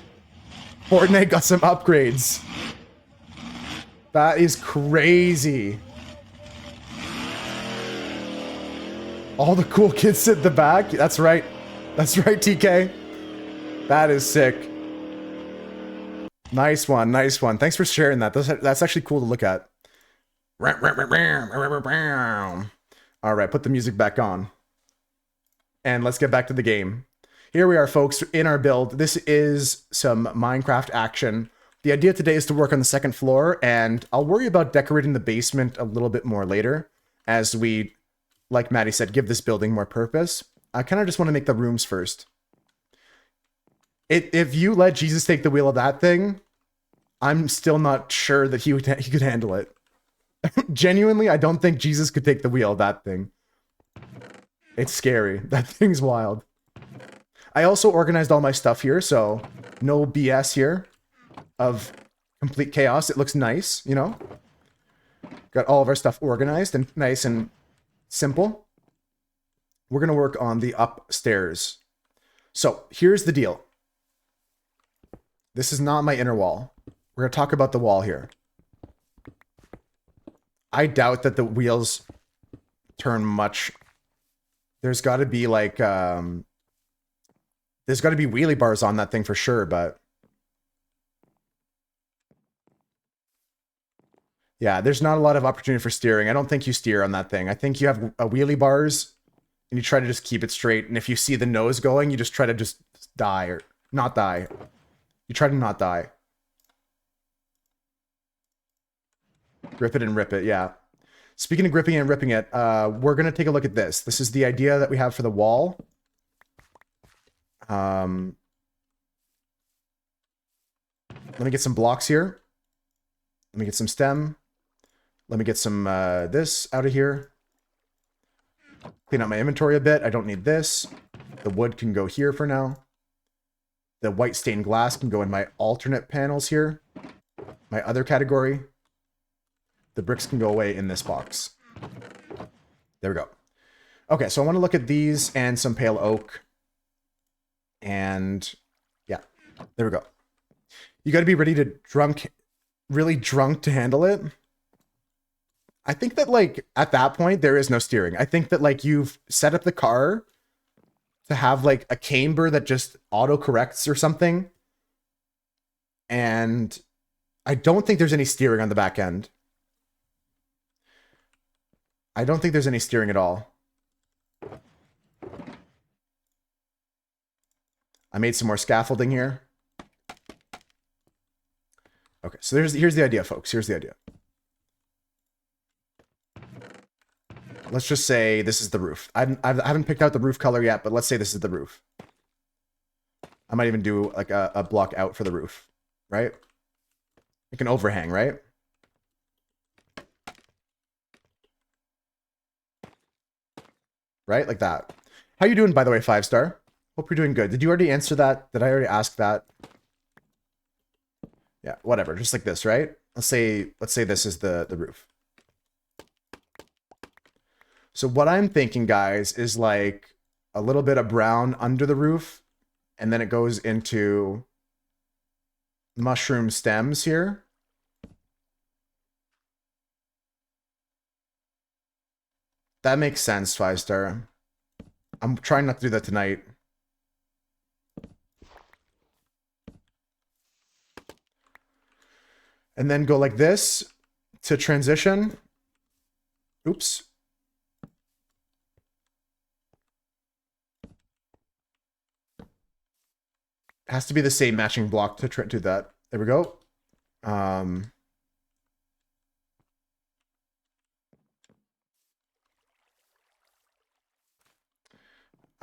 Fortnite got some upgrades. That is crazy. All the cool kids sit in the back. That's right. That's right, TK. That is sick. Nice one. Nice one. Thanks for sharing that. That's actually cool to look at. All right, put the music back on. And let's get back to the game. Here we are, folks, in our build. This is some Minecraft action. The idea today is to work on the second floor, and I'll worry about decorating the basement a little bit more later as we, like Maddie said, give this building more purpose. I kind of just want to make the rooms first. If you let Jesus take the wheel of that thing, I'm still not sure that he could handle it. Genuinely, I don't think Jesus could take the wheel of that thing. It's scary. That thing's wild. I also organized all my stuff here, so no BS here of complete chaos. It looks nice, you know? Got all of our stuff organized and nice and simple. We're going to work on the upstairs. So here's the deal. This is not my inner wall. We're going to talk about the wall here. I doubt that the wheels turn much. There's got to be like, there's got to be wheelie bars on that thing for sure, but yeah, there's not a lot of opportunity for steering. I don't think you steer on that thing. I think you have wheelie bars and you try to just keep it straight. And if you see the nose going, you just try to just die or not die. You try to not die. Grip it and rip it, yeah. Speaking of gripping and ripping it, we're going to take a look at this. This is the idea that we have for the wall. Let me get some blocks here. Let me get some stem. Let me get some this out of here. Clean out my inventory a bit. I don't need this. The wood can go here for now. The white stained glass can go in my alternate panels here. My other category. The bricks can go away in this box. There we go. Okay, so I want to look at these and some pale oak. And yeah, there we go. You got to be ready to really drunk to handle it. I think that like at that point, there is no steering. I think that like you've set up the car to have like a camber that just auto corrects or something. And I don't think there's any steering on the back end. I don't think there's any steering at all. I made some more scaffolding here. Okay, so here's the idea, folks. Here's the idea. Let's just say this is the roof. I haven't picked out the roof color yet, but let's say this is the roof. I might even do like a block out for the roof, right? Like an overhang, right? Right? Like that. How you doing, by the way, 5-star? Hope you're doing good. Did you already answer that? Did I already ask that? Yeah, whatever. Just like this, right? Let's say this is the roof. So what I'm thinking, guys, is like a little bit of brown under the roof, and then it goes into mushroom stems here. That makes sense, 5-star. I'm trying not to do that tonight. And then go like this to transition. Oops. Has to be the same matching block to do that. There we go.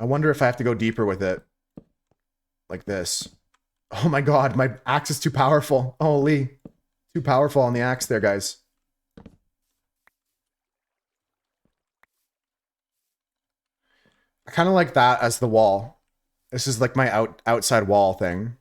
I wonder if I have to go deeper with it. Like this. Oh my god, my axe is too powerful. Holy. Too powerful on the axe there, guys. I kind of like that as the wall. This is like my outside wall thing.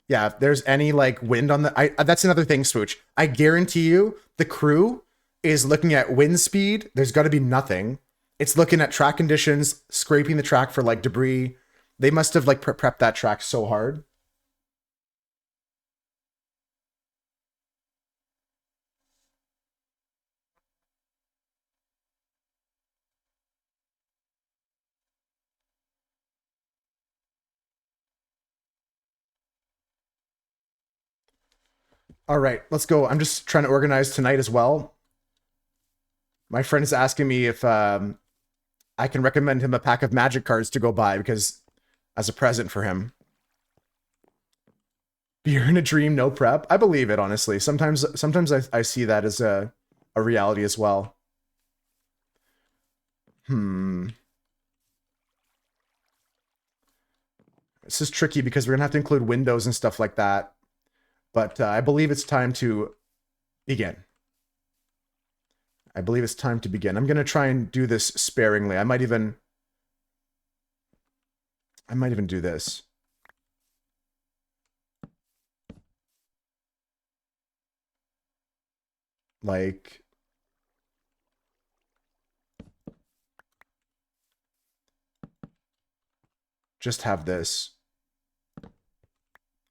Yeah, if there's any like wind on the... that's another thing, Swooch. I guarantee you the crew is looking at wind speed. There's got to be nothing. It's looking at track conditions, scraping the track for like debris. They must have like prepped that track so hard. All right, let's go. I'm just trying to organize tonight as well. My friend is asking me if I can recommend him a pack of magic cards to go buy because as a present for him. Beer in a dream, no prep. I believe it, honestly. Sometimes I see that as a reality as well. This is tricky because we're gonna have to include windows and stuff like that. But I believe it's time to begin. I believe it's time to begin. I'm gonna try and do this sparingly. I might even do this. Like, just have this.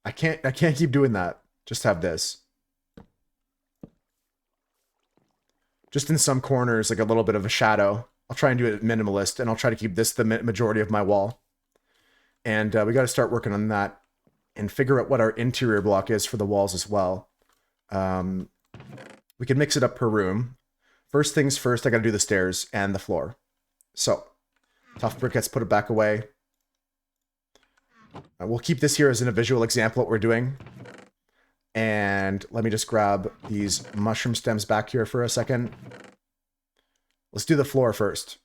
I can't keep doing that. Just have this. Just in some corners, like a little bit of a shadow. I'll try and do it minimalist, and I'll try to keep this the majority of my wall. And we got to start working on that and figure out what our interior block is for the walls as well. We can mix it up per room. First things first, I got to do the stairs and the floor. So, tough briquettes, put it back away. We'll keep this here as in a visual example what we're doing. And let me just grab these mushroom stems back here for a second. Let's do the floor first.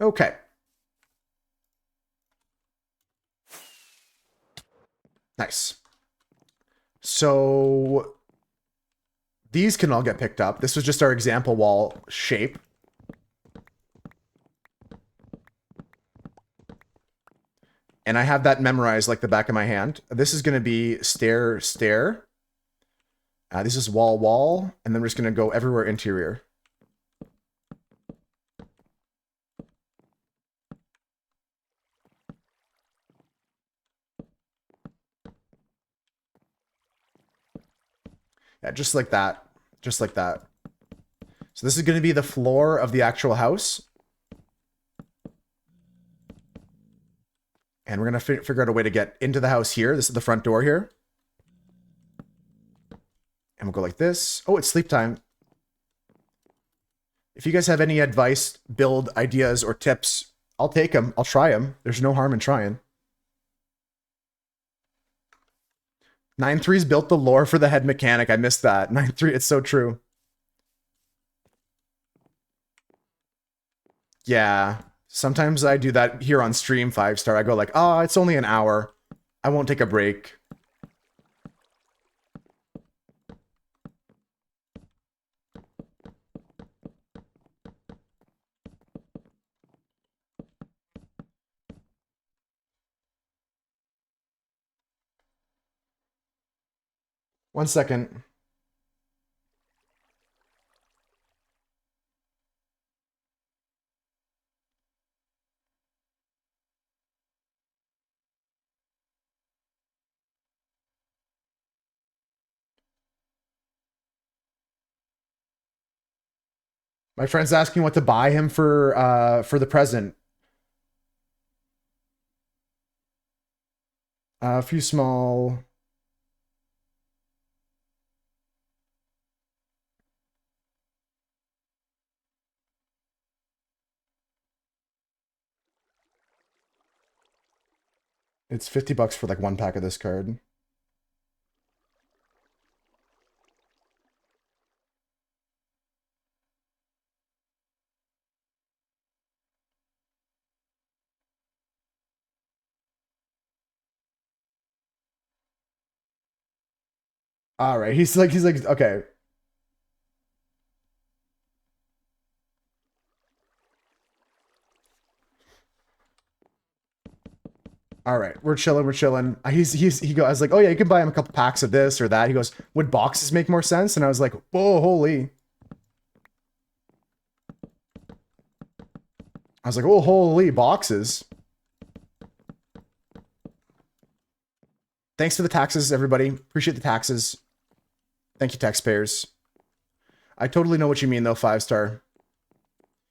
Okay. Nice. So these can all get picked up. This was just our example wall shape. And I have that memorized like the back of my hand. This is going to be stair, stair. This is wall, wall. And then we're just going to go everywhere interior. Yeah, just like that. Just like that. So this is going to be the floor of the actual house. And we're going to figure out a way to get into the house here. This is the front door here. And we'll go like this. Oh, it's sleep time. If you guys have any advice, build ideas, or tips, I'll take them. I'll try them. There's no harm in trying. 9-3's built the lore for the head mechanic. I missed that. 9-3, it's so true. Yeah. Sometimes I do that here on stream, 5-star. I go like, oh, it's only an hour. I won't take a break. One second. My friend's asking what to buy him for the present. A few small. It's $50 for like one pack of this card. All right, he's like, okay. All right, we're chilling, we're chilling. He goes, I was like, oh yeah, you can buy him a couple packs of this or that. He goes, would boxes make more sense? And I was like, whoa, holy. I was like, oh, holy boxes. Thanks for the taxes, everybody. Appreciate the taxes. Thank you, taxpayers. I totally know what you mean, though, 5-star.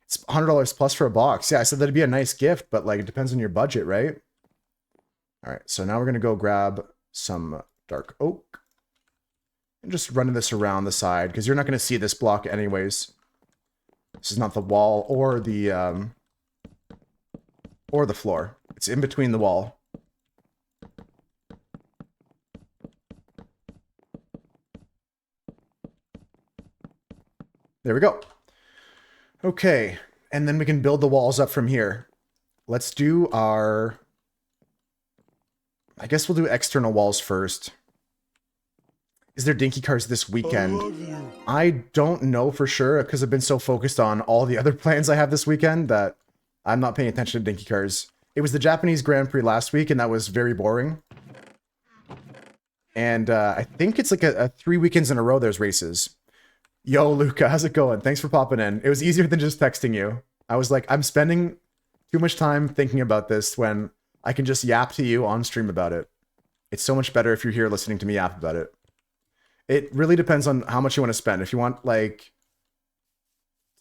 It's $100 plus for a box. Yeah, I said that'd be a nice gift, but like it depends on your budget, right? All right, so now we're going to go grab some dark oak and just running this around the side because you're not going to see this block anyways. This is not the wall or the floor. It's in between the wall. There we go. Okay, and then we can build the walls up from here. Let's do our... I guess we'll do external walls first. Is there dinky cars this weekend? I don't know for sure because I've been so focused on all the other plans I have this weekend that I'm not paying attention to dinky cars. It was the Japanese Grand Prix last week and that was very boring. And I think it's like a 3 weekends in a row there's races. Yo, Luca, how's it going? Thanks for popping in. It was easier than just texting you. I was like, I'm spending too much time thinking about this when I can just yap to you on stream about it. It's so much better if you're here listening to me yap about it. It really depends on how much you want to spend. If you want, like,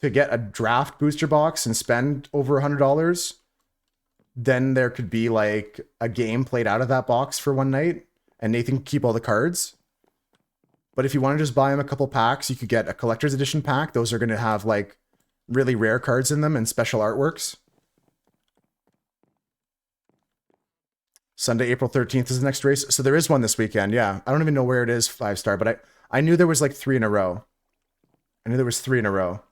to get a draft booster box and spend over $100, then there could be, like, a game played out of that box for one night, and Nathan can keep all the cards. But if you want to just buy him a couple packs, you could get a collector's edition pack. Those are going to have, like, really rare cards in them and special artworks. Sunday, April 13th is the next race. So there is one this weekend, yeah. I don't even know where it is, 5-star, but I knew there was like 3 in a row. I knew there was 3 in a row.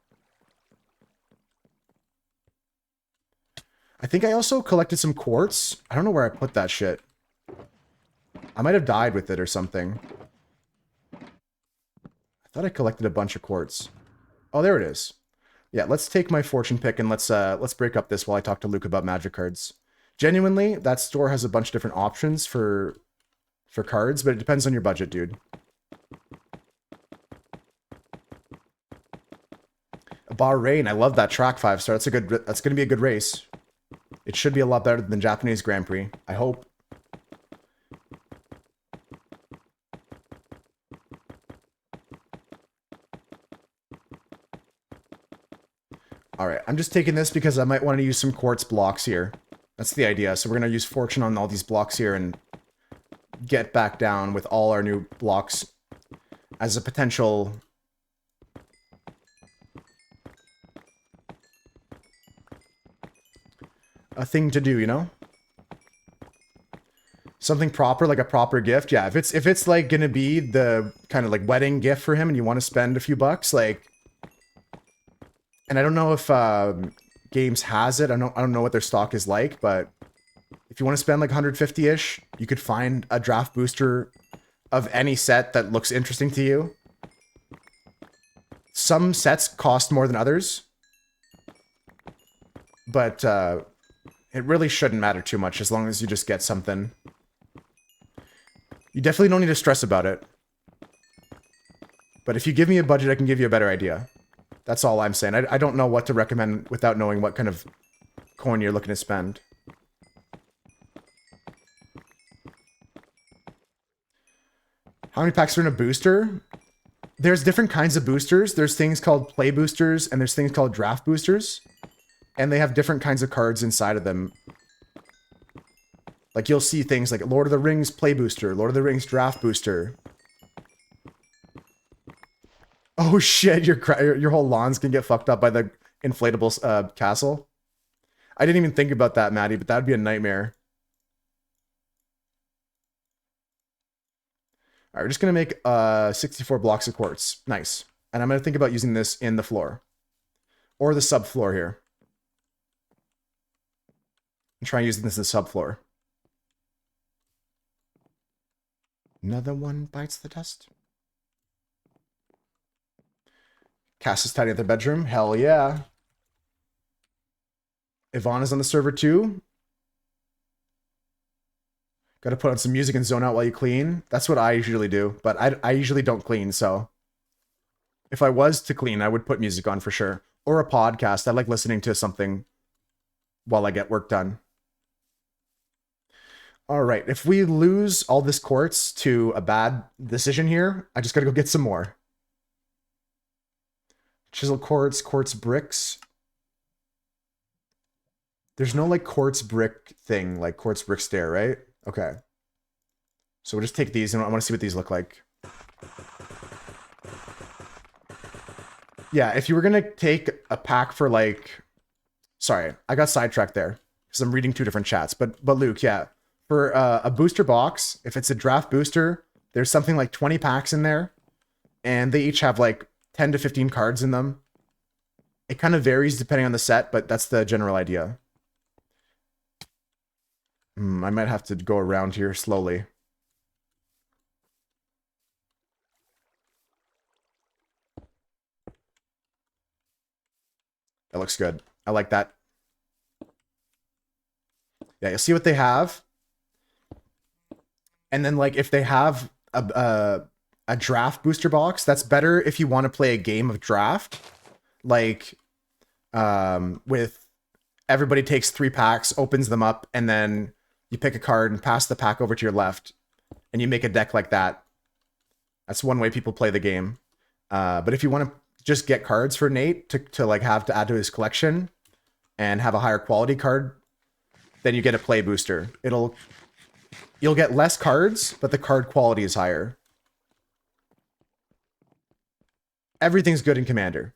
I think I also collected some quartz. I don't know where I put that shit. I might have died with it or something. I thought I collected a bunch of quartz. Oh, there it is. Yeah, let's take my fortune pick and let's break up this while I talk to Luke about magic cards. Genuinely, that store has a bunch of different options for cards, but it depends on your budget, dude. Bahrain, I love that track 5-star. That's gonna be a good race. It should be a lot better than Japanese Grand Prix. I hope. All right, I'm just taking this because I might want to use some quartz blocks here. That's the idea. So we're going to use fortune on all these blocks here and get back down with all our new blocks as a potential... a thing to do, you know? Something proper, like a proper gift. Yeah, if it's like going to be the kind of like wedding gift for him and you want to spend a few bucks, like... And I don't know if Games has it. I don't know what their stock is like, but if you want to spend like 150-ish, you could find a draft booster of any set that looks interesting to you. Some sets cost more than others, but it really shouldn't matter too much as long as you just get something. You definitely don't need to stress about it. But if you give me a budget, I can give you a better idea. That's all I'm saying. I don't know what to recommend without knowing what kind of coin you're looking to spend. How many packs are in a booster? There's different kinds of boosters. There's things called play boosters, and there's things called draft boosters. And they have different kinds of cards inside of them. Like, you'll see things like Lord of the Rings play booster, Lord of the Rings draft booster. Oh shit, your whole lawn's gonna get fucked up by the inflatable castle. I didn't even think about that, Maddie, but that'd be a nightmare. All right, we're just gonna make 64 blocks of quartz. Nice. And I'm gonna think about using this in the floor. Or the subfloor here. I'm trying using this in the subfloor. Another one bites the dust. Cass is tidying up their bedroom. Hell yeah. Yvonne is on the server too. Got to put on some music and zone out while you clean. That's what I usually do, but I usually don't clean, so... If I was to clean, I would put music on for sure. Or a podcast. I like listening to something while I get work done. Alright, if we lose all this quartz to a bad decision here, I just gotta go get some more. Chisel quartz, quartz bricks. There's no like quartz brick thing, like quartz brick stair, right? Okay. So we'll just take these, and I want to see what these look like. Yeah, if you were going to take a pack for like... Sorry, I got sidetracked there because I'm reading two different chats. But Luke, yeah. For a booster box, if it's a draft booster, there's something like 20 packs in there. And they each have like 10 to 15 cards in them. It kind of varies depending on the set, but that's the general idea. I might have to go around here slowly. That looks good. I like that. Yeah, you'll see what they have. And then, like, if they have a draft booster box, that's better if you want to play a game of draft. Like, with everybody takes 3 packs, opens them up, and then you pick a card and pass the pack over to your left, and you make a deck like that. That's one way people play the game. But if you want to just get cards for Nate to like have to add to his collection and have a higher quality card, then you get a play booster. You'll get less cards, but the card quality is higher. Everything's good in Commander.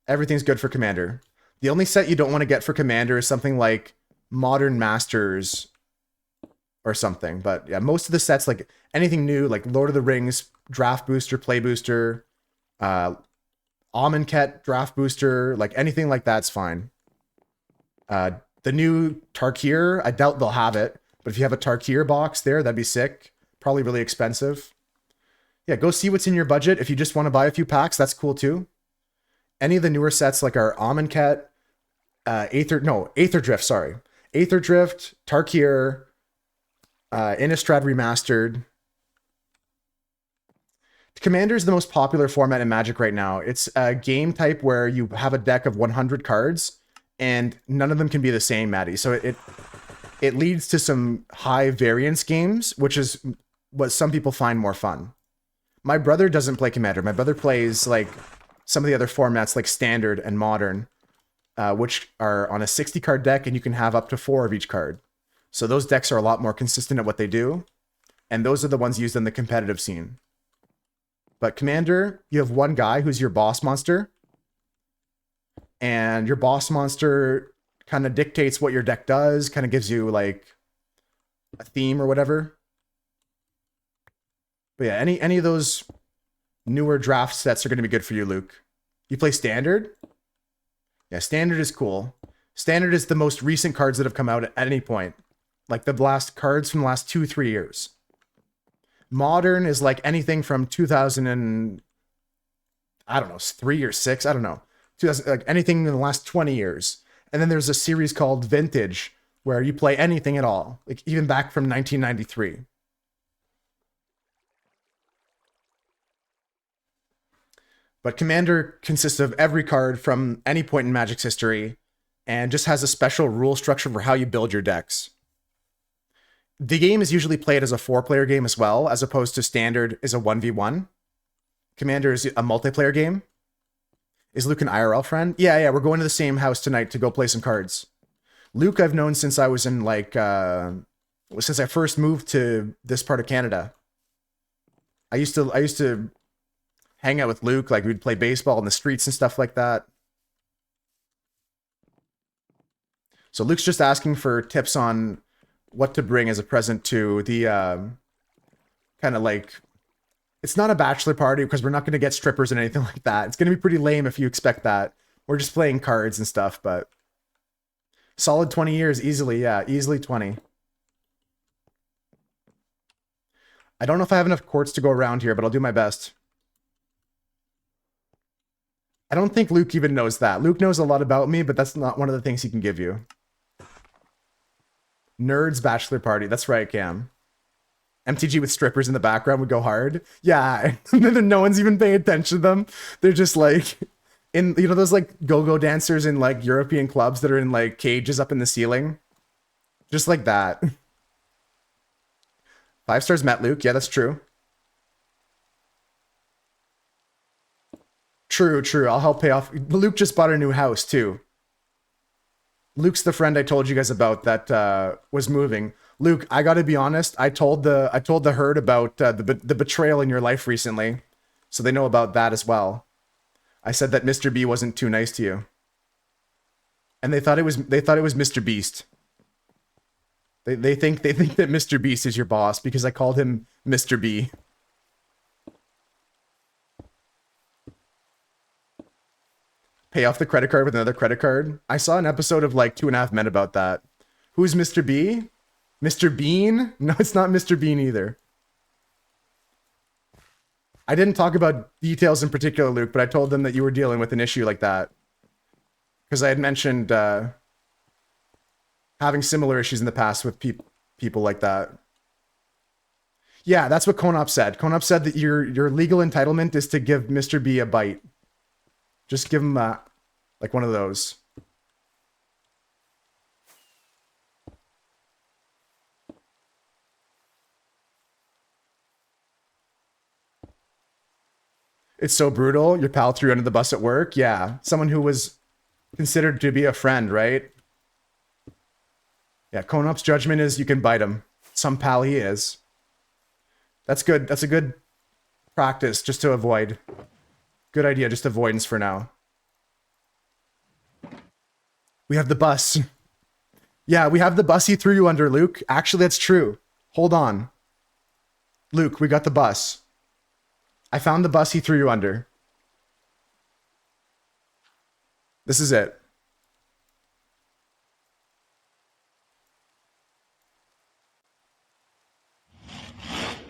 Everything's good for Commander. The only set you don't want to get for Commander is something like Modern Masters or something. But yeah, most of the sets, like anything new, like Lord of the Rings, draft booster, play booster, Amonkhet draft booster, like anything like that's fine. The new Tarkir, I doubt they'll have it, but if you have a Tarkir box there, that'd be sick. Probably really expensive. Yeah, go see what's in your budget. If you just want to buy a few packs, that's cool too. Any of the newer sets like our Amonkhet, Aether Drift, sorry. Aether Drift, Tarkir, Innistrad Remastered. Commander is the most popular format in Magic right now. It's a game type where you have a deck of 100 cards, and none of them can be the same, Maddie. So it leads to some high variance games, which is what some people find more fun. My brother doesn't play Commander. My brother plays like some of the other formats like Standard and Modern, which are on a 60 card deck, and you can have up to 4 of each card. So those decks are a lot more consistent at what they do, and those are the ones used in the competitive scene. But Commander, you have one guy who's your boss monster, and your boss monster kind of dictates what your deck does, kind of gives you like a theme or whatever. But yeah, any of those newer draft sets are going to be good for you, Luke. You play Standard? Yeah, Standard is cool. Standard is the most recent cards that have come out at any point. Like the last cards from the last 2-3 years. Modern is like anything from 2000 and I don't know, 3 or 6, I don't know. 2000, like anything in the last 20 years. And then there's a series called Vintage where you play anything at all, like even back from 1993. But Commander consists of every card from any point in Magic's history and just has a special rule structure for how you build your decks. The game is usually played as a 4-player game as well, as opposed to Standard is a 1v1. Commander is a multiplayer game. Is Luke an IRL friend? Yeah, we're going to the same house tonight to go play some cards. Luke I've known since I was in like, since I first moved to this part of Canada. I used to hang out with Luke, like we'd play baseball in the streets and stuff like that. So Luke's just asking for tips on what to bring as a present to the kind of like, it's not a bachelor party because we're not going to get strippers and anything like that. It's going to be pretty lame if you expect that. We're just playing cards and stuff, but solid 20 years easily. Yeah, easily 20. I don't know if I have enough courts to go around here, but I'll do my best. I don't think Luke even knows that. Luke knows a lot about me, but that's not one of the things he can give you. Nerds bachelor party. That's right, Cam. MTG with strippers in the background would go hard. Yeah, and then no one's even paying attention to them. They're just like in, you know, those like go-go dancers in like European clubs that are in like cages up in the ceiling. Just like that. 5 stars met Luke. Yeah, that's true. True. I'll help pay off. Luke just bought a new house too. Luke's the friend I told you guys about that was moving. Luke, I gotta be honest. I told the herd about the betrayal in your life recently, so they know about that as well. I said that Mr. B wasn't too nice to you, and they thought it was Mr. Beast. They think that Mr. Beast is your boss because I called him Mr. B. Pay off the credit card with another credit card. I saw an episode of like 2.5 Men about that. Who's Mr. B? Mr. Bean? No, it's not Mr. Bean either. I didn't talk about details in particular, Luke, but I told them that you were dealing with an issue like that. Because I had mentioned having similar issues in the past with people like that. Yeah, that's what Konop said. Konop said that your legal entitlement is to give Mr. B a bite. Just give him like one of those. It's so brutal. Your pal threw you under the bus at work. Yeah, someone who was considered to be a friend, right? Yeah, Konop's judgment is you can bite him. Some pal he is. That's good. That's a good practice just to avoid. Good idea, just avoidance for now. We have the bus. Yeah, we have the bus he threw you under, Luke. Actually, that's true. Hold on. Luke, we got the bus. I found the bus he threw you under. This is it.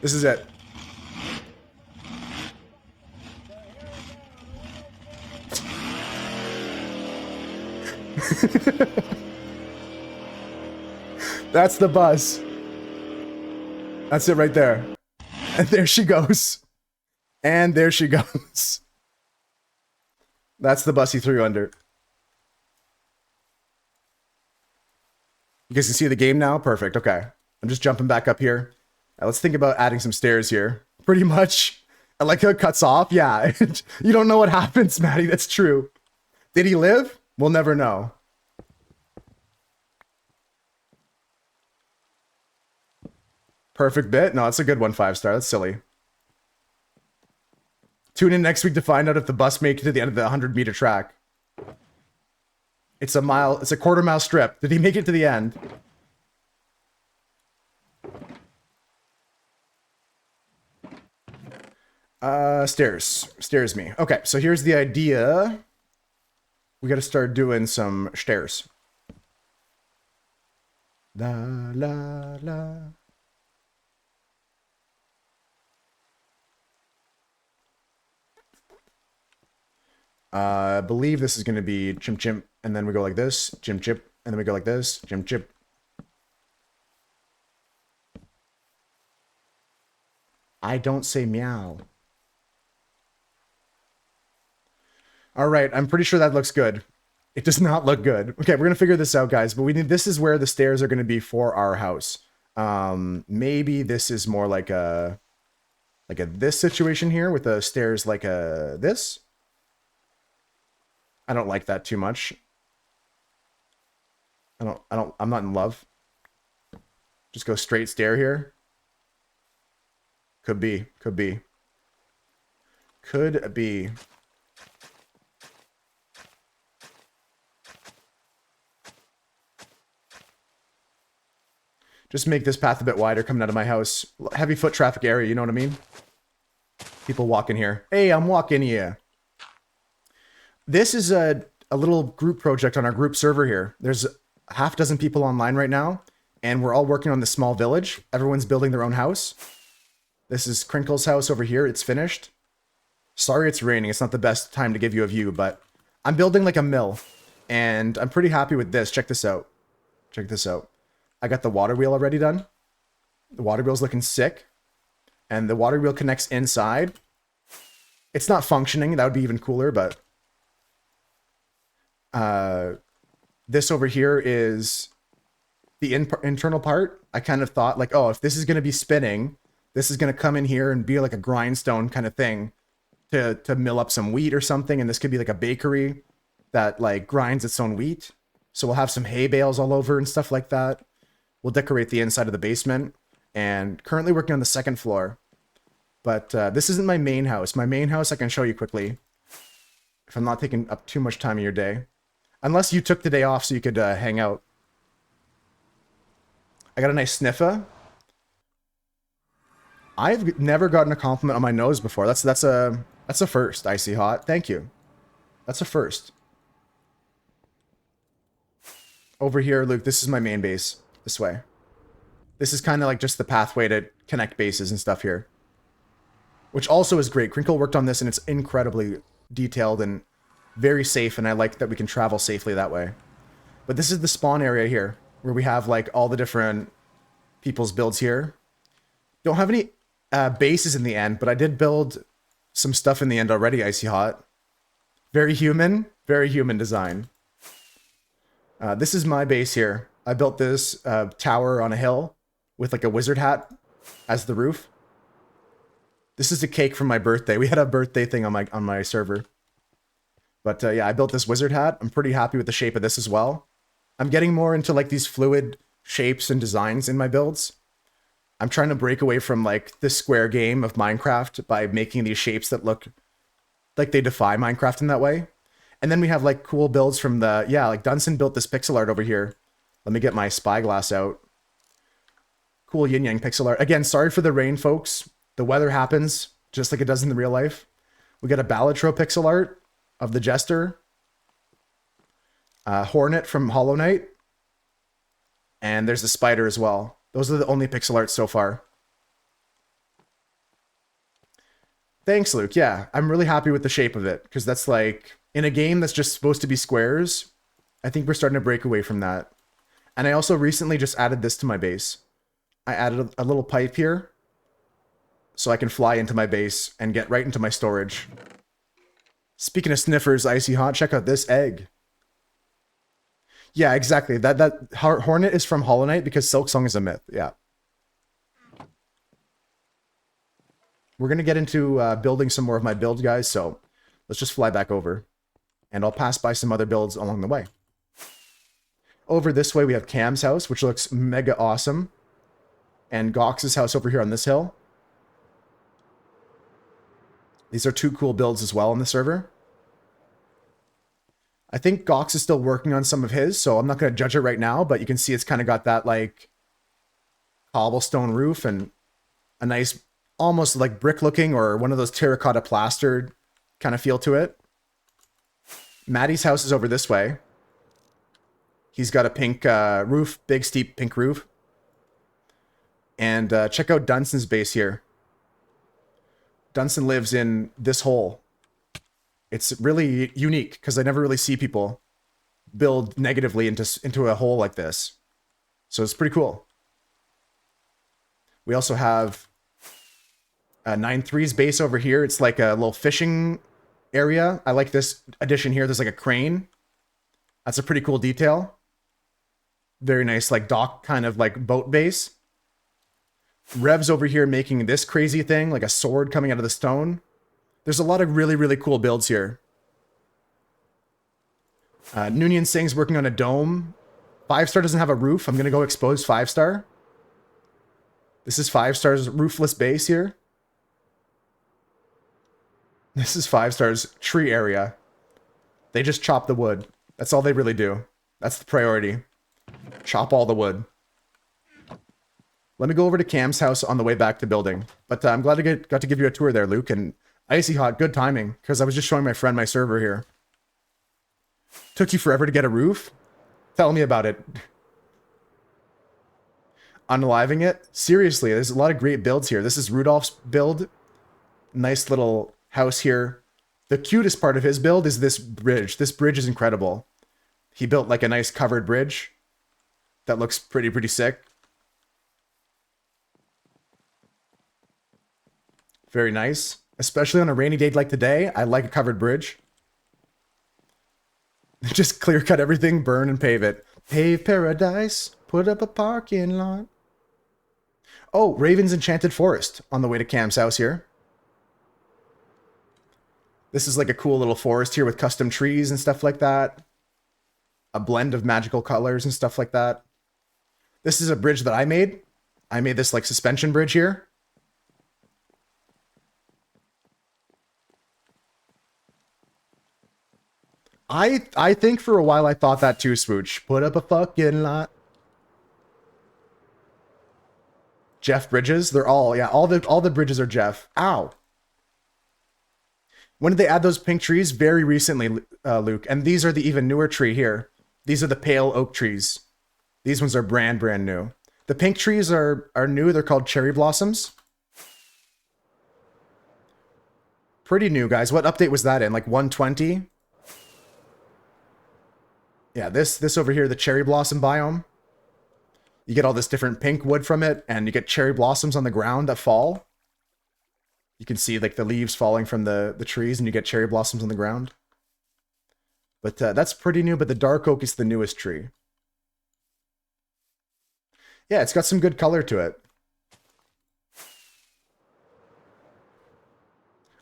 This is it. That's the bus. That's it right there. And there she goes. And there she goes. That's the bus he threw you under. You guys can see the game now? Perfect. Okay. I'm just jumping back up here. Let's think about adding some stairs here. Pretty much. I like how it cuts off. Yeah. You don't know what happens, Maddie. That's true. Did he live? We'll never know. Perfect bit? No, it's a good one, 5-star. That's silly. Tune in next week to find out if the bus made it to the end of the 100-meter track. It's a quarter-mile strip. Did he make it to the end? Stairs. Stairs me. Okay, so here's the idea. We gotta start doing some stairs. La, la, la. I believe this is going to be chimp chimp, and then we go like this, chimp chip, and then we go like this, chimp chip. I don't say meow. All right, I'm pretty sure that looks good. It does not look good. Okay, we're going to figure this out, guys, but this is where the stairs are going to be for our house. Maybe this is more like a this situation here with the stairs like a this. I don't like that too much. I'm not in love. Just go straight stair here. Could be. Could be. Could be. Just make this path a bit wider coming out of my house. Heavy foot traffic area, you know what I mean? People walking here. Hey, I'm walking here. This is a little group project on our group server here. There's a half dozen people online right now, and we're all working on this small village. Everyone's building their own house. This is Crinkle's house over here. It's finished. Sorry it's raining. It's not the best time to give you a view, but I'm building like a mill, and I'm pretty happy with this. Check this out. Check this out. I got the water wheel already done. The water wheel's looking sick, and the water wheel connects inside. It's not functioning. That would be even cooler, but... this over here is the internal part. I kind of thought like, oh, if this is going to be spinning, this is going to come in here and be like a grindstone kind of thing to mill up some wheat or something. And this could be like a bakery that like grinds its own wheat. So we'll have some hay bales all over and stuff like that. we'll decorate the inside of the basement. And currently working on the second floor. But this isn't my main house. My main house I can show you quickly, if I'm not taking up too much time of your day. Unless you took the day off so you could hang out. I got a nice sniffer. I've never gotten a compliment on my nose before. That's a first, Icy Hot. Thank you. That's a first. Over here, Luke, this is my main base. This way. This is kind of like just the pathway to connect bases and stuff here. Which also is great. Crinkle worked on this and it's incredibly detailed and very safe, and I like that we can travel safely that way. But this is the spawn area here, where we have like all the different people's builds here. Don't have any bases in the end, but I did build some stuff in the end already, Icy Hot. Very human design. This is my base here. I built this tower on a hill with like a wizard hat as the roof. This is a cake from my birthday. We had a birthday thing on my server. But yeah, I built this wizard hat. I'm pretty happy with the shape of this as well. I'm getting more into like these fluid shapes and designs in my builds. I'm trying to break away from like this square game of Minecraft by making these shapes that look like they defy Minecraft in that way. And then we have like cool builds from the, yeah, like Dunson built this pixel art over here. Let me get my spyglass out. Cool yin yang pixel art. Again, sorry for the rain, folks. The weather happens just like it does in the real life. We got a Balatro pixel art of the Jester. Hornet from Hollow Knight. And there's the spider as well. Those are the only pixel arts so far. Thanks, Luke. Yeah, I'm really happy with the shape of it, because that's like, in a game that's just supposed to be squares, I think we're starting to break away from that. And I also recently just added this to my base. I added a little pipe here, so I can fly into my base and get right into my storage. Speaking of sniffers, Icy Hot, check out this egg. Yeah, exactly. That Hornet is from Hollow Knight because Silksong is a myth. Yeah. We're going to get into building some more of my builds, guys, so let's just fly back over. And I'll pass by some other builds along the way. Over this way, we have Cam's house, which looks mega awesome. And Gox's house over here on this hill. These are two cool builds as well on the server. I think Gox is still working on some of his, so I'm not going to judge it right now, but you can see it's kind of got that, like, cobblestone roof and a nice, almost like brick looking or one of those terracotta plastered kind of feel to it. Maddie's house is over this way. He's got a pink roof, big steep pink roof. And check out Dunson's base here. Dunson lives in this hole. It's really unique because I never really see people build negatively into a hole like this. So it's pretty cool. We also have 9-3's base over here. It's like a little fishing area. I like this addition here. There's like a crane. That's a pretty cool detail. Very nice, like dock kind of like boat base. Rev's over here making this crazy thing, like a sword coming out of the stone. There's a lot of really, really cool builds here. Noonien Singh's working on a dome. 5-star doesn't have a roof. I'm going to go expose 5-star. This is 5-star's roofless base here. This is 5-star's tree area. They just chop the wood. That's all they really do. That's the priority. Chop all the wood. Let me go over to Cam's house on the way back to building. But I'm glad I got to give you a tour there, Luke. And Icy Hot, good timing, because I was just showing my friend my server here. Took you forever to get a roof? Tell me about it. Unaliving it? Seriously, there's a lot of great builds here. This is Rudolph's build. Nice little house here. The cutest part of his build is this bridge. This bridge is incredible. He built like a nice covered bridge that looks pretty sick. Very nice. Especially on a rainy day like today, I like a covered bridge. Just clear cut everything, burn and pave it. Pave paradise, put up a parking lot. Oh, Raven's Enchanted Forest on the way to Cam's house here. This is like a cool little forest here with custom trees and stuff like that. A blend of magical colors and stuff like that. This is a bridge that I made. I made this like suspension bridge here. I think for a while I thought that too, Swooch. Put up a fucking lot. Jeff Bridges, they're all, yeah, all the bridges are Jeff. Ow. When did they add those pink trees? Very recently, Luke. And these are the even newer tree here. These are the pale oak trees. These ones are brand new. The pink trees are new. They're called cherry blossoms. Pretty new, guys. What update was that in? Like 120? Yeah, this over here, the cherry blossom biome. You get all this different pink wood from it, and you get cherry blossoms on the ground that fall. You can see like the leaves falling from the trees, and you get cherry blossoms on the ground. But that's pretty new, but the dark oak is the newest tree. Yeah, it's got some good color to it.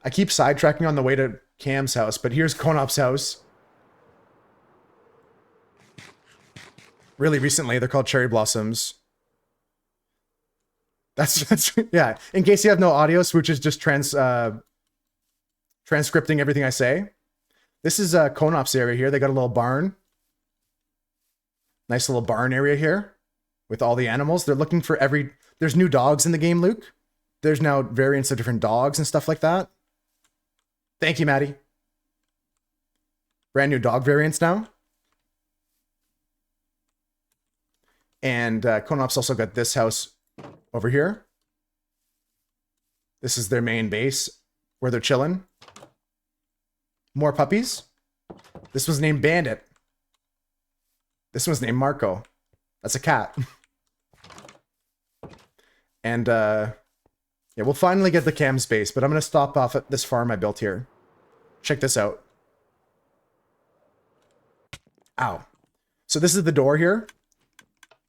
I keep sidetracking on the way to Cam's house, but here's Konop's house. Really recently, they're called cherry blossoms. That's yeah. In case you have no audio, Swooch is just transcripting everything I say. This is Konop's area here. They got a little barn. Nice little barn area here with all the animals. They're looking for there's new dogs in the game, Luke. There's now variants of different dogs and stuff like that. Thank you, Maddie. Brand new dog variants now. And Konop's also got this house over here. This is their main base where they're chilling. More puppies. This one's named Bandit. This one's named Marco. That's a cat. And yeah, we'll finally get the Cam's base, but I'm going to stop off at this farm I built here. Check this out. Ow. So this is the door here.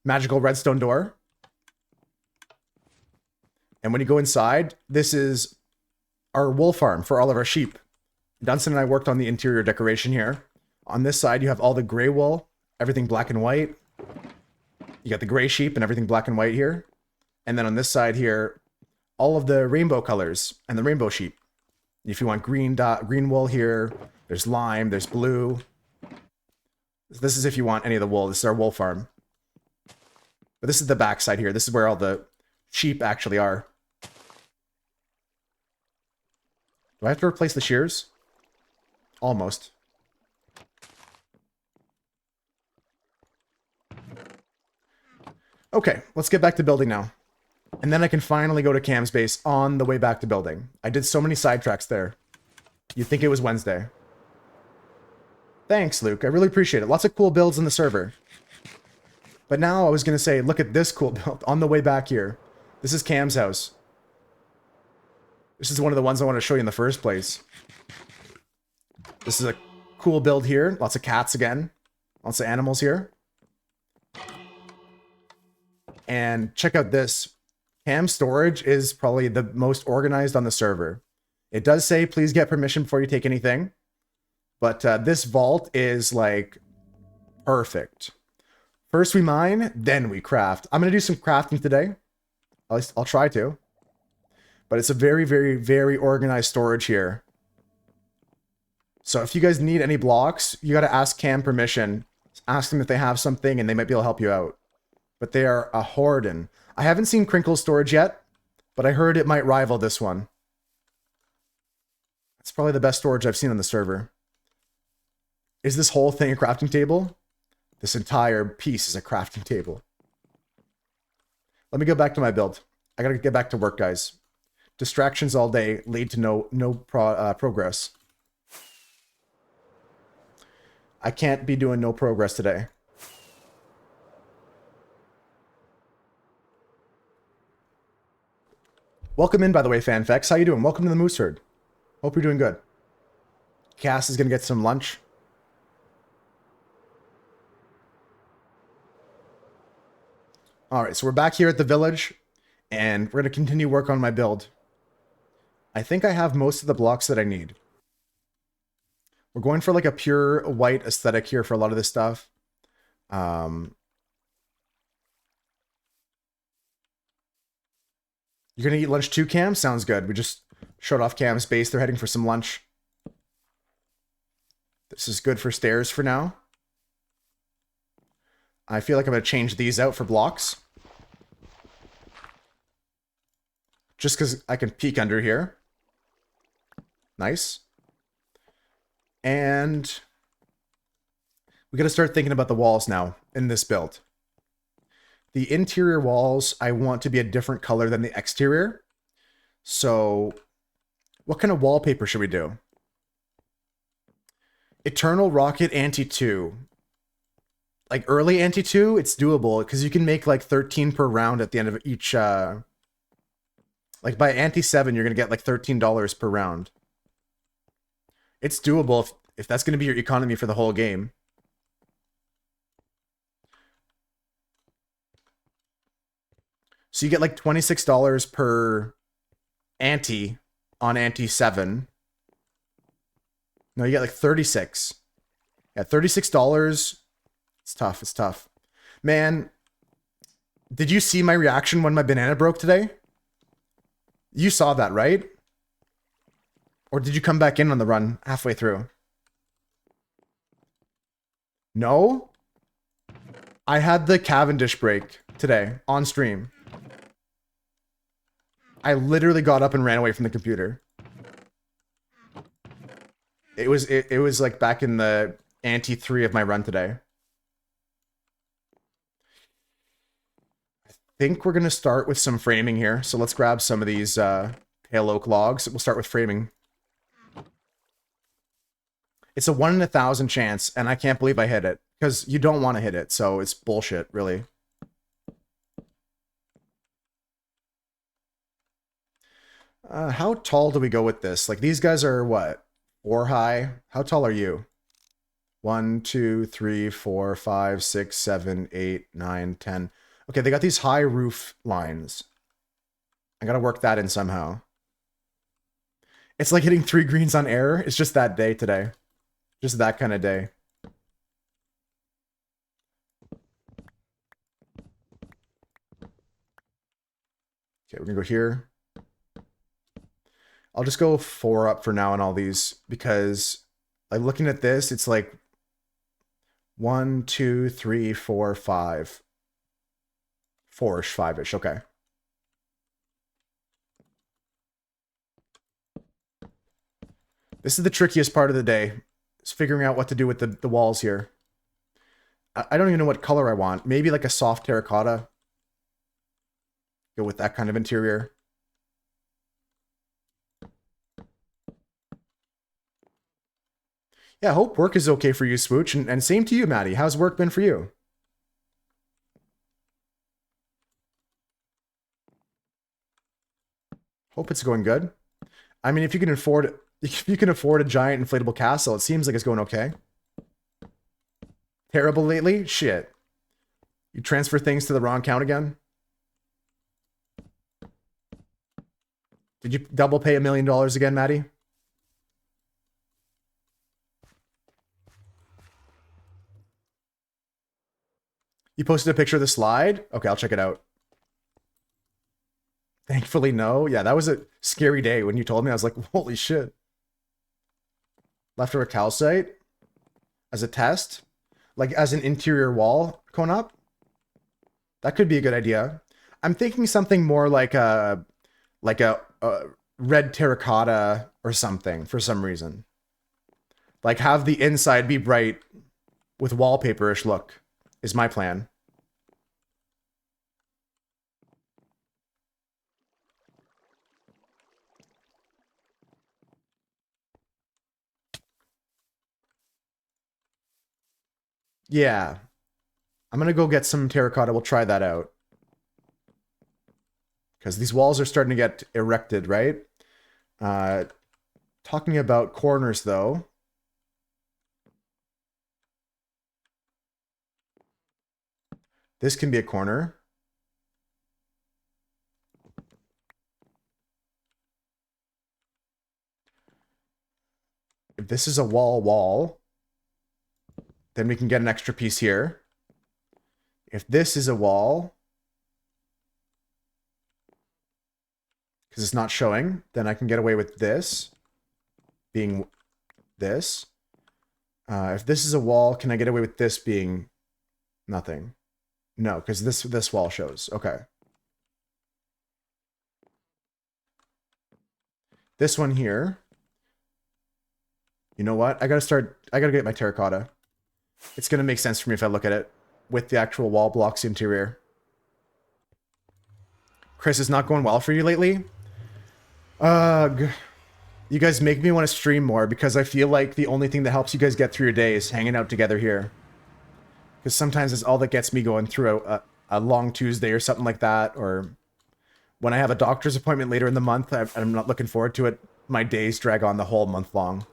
Magical redstone door. And when you go inside, this is our wool farm for all of our sheep. Dunstan and I worked on the interior decoration here. On this side, you have all the gray wool, everything black and white. You got the gray sheep and everything black and white here. And then on this side here, all of the rainbow colors and the rainbow sheep. If you want green wool here, there's lime, there's blue. This is if you want any of the wool. This is our wool farm. But this is the back side here. This is where all the sheep actually are. Do I have to replace the shears? Almost. Okay, let's get back to building now. And then I can finally go to Cam's base on the way back to building. I did so many sidetracks there. You'd think it was Wednesday. Thanks, Luke. I really appreciate it. Lots of cool builds in the server. But now I was going to say, look at this cool build on the way back here. This is Cam's house. This is one of the ones I want to show you in the first place. This is a cool build here. Lots of cats again. Lots of animals here. And check out this. Cam's storage is probably the most organized on the server. It does say, please get permission before you take anything. But this vault is like perfect. First we mine, then we craft. I'm going to do some crafting today. At least I'll try to. But it's a very, very, very organized storage here. So if you guys need any blocks, you got to ask Cam permission. Ask them if they have something and they might be able to help you out. But they are a hoardin'. I haven't seen Crinkle's storage yet, but I heard it might rival this one. It's probably the best storage I've seen on the server. Is this whole thing a crafting table? This entire piece is a crafting table. Let me go back to my build. I gotta get back to work, guys. Distractions all day lead to no progress. I can't be doing no progress today. Welcome in, by the way, Fanfex. How you doing? Welcome to the Moose Herd. Hope you're doing good. Cass is gonna get some lunch. Alright, so we're back here at the village, and we're going to continue work on my build. I think I have most of the blocks that I need. We're going for like a pure white aesthetic here for a lot of this stuff. You're gonna eat lunch too, Cam? Sounds good. We just showed off Cam's base. They're heading for some lunch. This is good for stairs for now. I feel like I'm gonna change these out for blocks. Just because I can peek under here. Nice. And we gotta start thinking about the walls now in this build. The interior walls, I want to be a different color than the exterior. So what kind of wallpaper should we do? Eternal Rocket Anti-2. Like early Anti-2, it's doable because you can make like 13 per round at the end of each... like by Anti-7, you're going to get like $13 per round. It's doable if that's going to be your economy for the whole game. So you get like $26 per anti on Anti-7. No, you get like 36. Yeah, $36. It's tough. It's tough. Man, did you see my reaction when my banana broke today? You saw that, right? Or did you come back in on the run halfway through? No? I had the Cavendish break today on stream. I literally got up and ran away from the computer. It was like back in the Anti-3 of my run today. I think we're going to start with some framing here. So let's grab some of these pale oak logs. We'll start with framing. It's a 1 in 1,000 chance, and I can't believe I hit it. Because you don't want to hit it, so it's bullshit, really. How tall do we go with this? Like, these guys are, what, 4 high? How tall are you? 1, 2, 3, 4, 5, 6, 7, 8, 9, 10. Okay, they got these high roof lines. I gotta work that in somehow. It's like hitting 3 greens on air. It's just that day today. Just that kind of day. Okay, we're gonna go here. I'll just go 4 up for now on all these because, like, looking at this, it's like 1, 2, 3, 4, 5. 4-ish, 5-ish, okay. This is the trickiest part of the day. Is figuring out what to do with the walls here. I don't even know what color I want. Maybe like a soft terracotta. Go with that kind of interior. Yeah, I hope work is okay for you, Swooch. And same to you, Maddie. How's work been for you? Hope it's going good. I mean, if you can afford a giant inflatable castle, it seems like it's going okay. Terrible lately? Shit. You transfer things to the wrong account again? Did you double pay $1 million again, Maddie? You posted a picture of the slide? Okay, I'll check it out. Thankfully, no. Yeah, that was a scary day when you told me. I was like, holy shit. Leftover calcite as a test? Like as an interior wall going up? That could be a good idea. I'm thinking something more like a red terracotta or something for some reason. Like have the inside be bright with wallpaper-ish look is my plan. Yeah. I'm gonna go get some terracotta. We'll try that out. Because these walls are starting to get erected, right? Talking about corners, though. This can be a corner. If this is a wall, then we can get an extra piece here. If this is a wall, because it's not showing. Then I can get away with this being this. If this is a wall, can I get away with this being nothing? No, because this wall shows. Okay. This one here. You know what? I gotta get my terracotta. It's gonna make sense for me if I look at it with the actual wall blocks interior. Chris, is not going well for you lately? Ugh. You guys make me want to stream more because I feel like the only thing that helps you guys get through your day is hanging out together here. Because sometimes it's all that gets me going through a long Tuesday or something like that. Or when I have a doctor's appointment later in the month, I'm not looking forward to it. My days drag on the whole month long.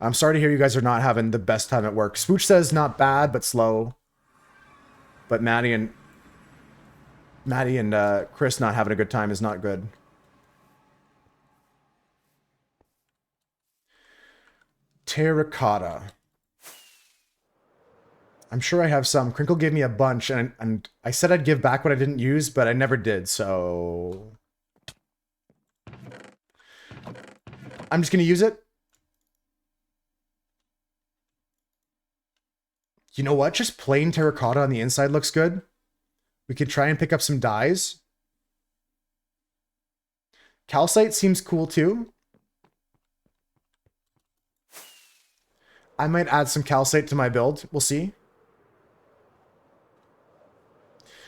I'm sorry to hear you guys are not having the best time at work. Spooch says not bad, but slow. But Maddie and Chris not having a good time is not good. Terracotta. I'm sure I have some. Crinkle gave me a bunch, and I said I'd give back what I didn't use, but I never did, so... I'm just gonna use it. You know what? Just plain terracotta on the inside looks good. We could try and pick up some dyes. Calcite seems cool too. I might add some calcite to my build. We'll see.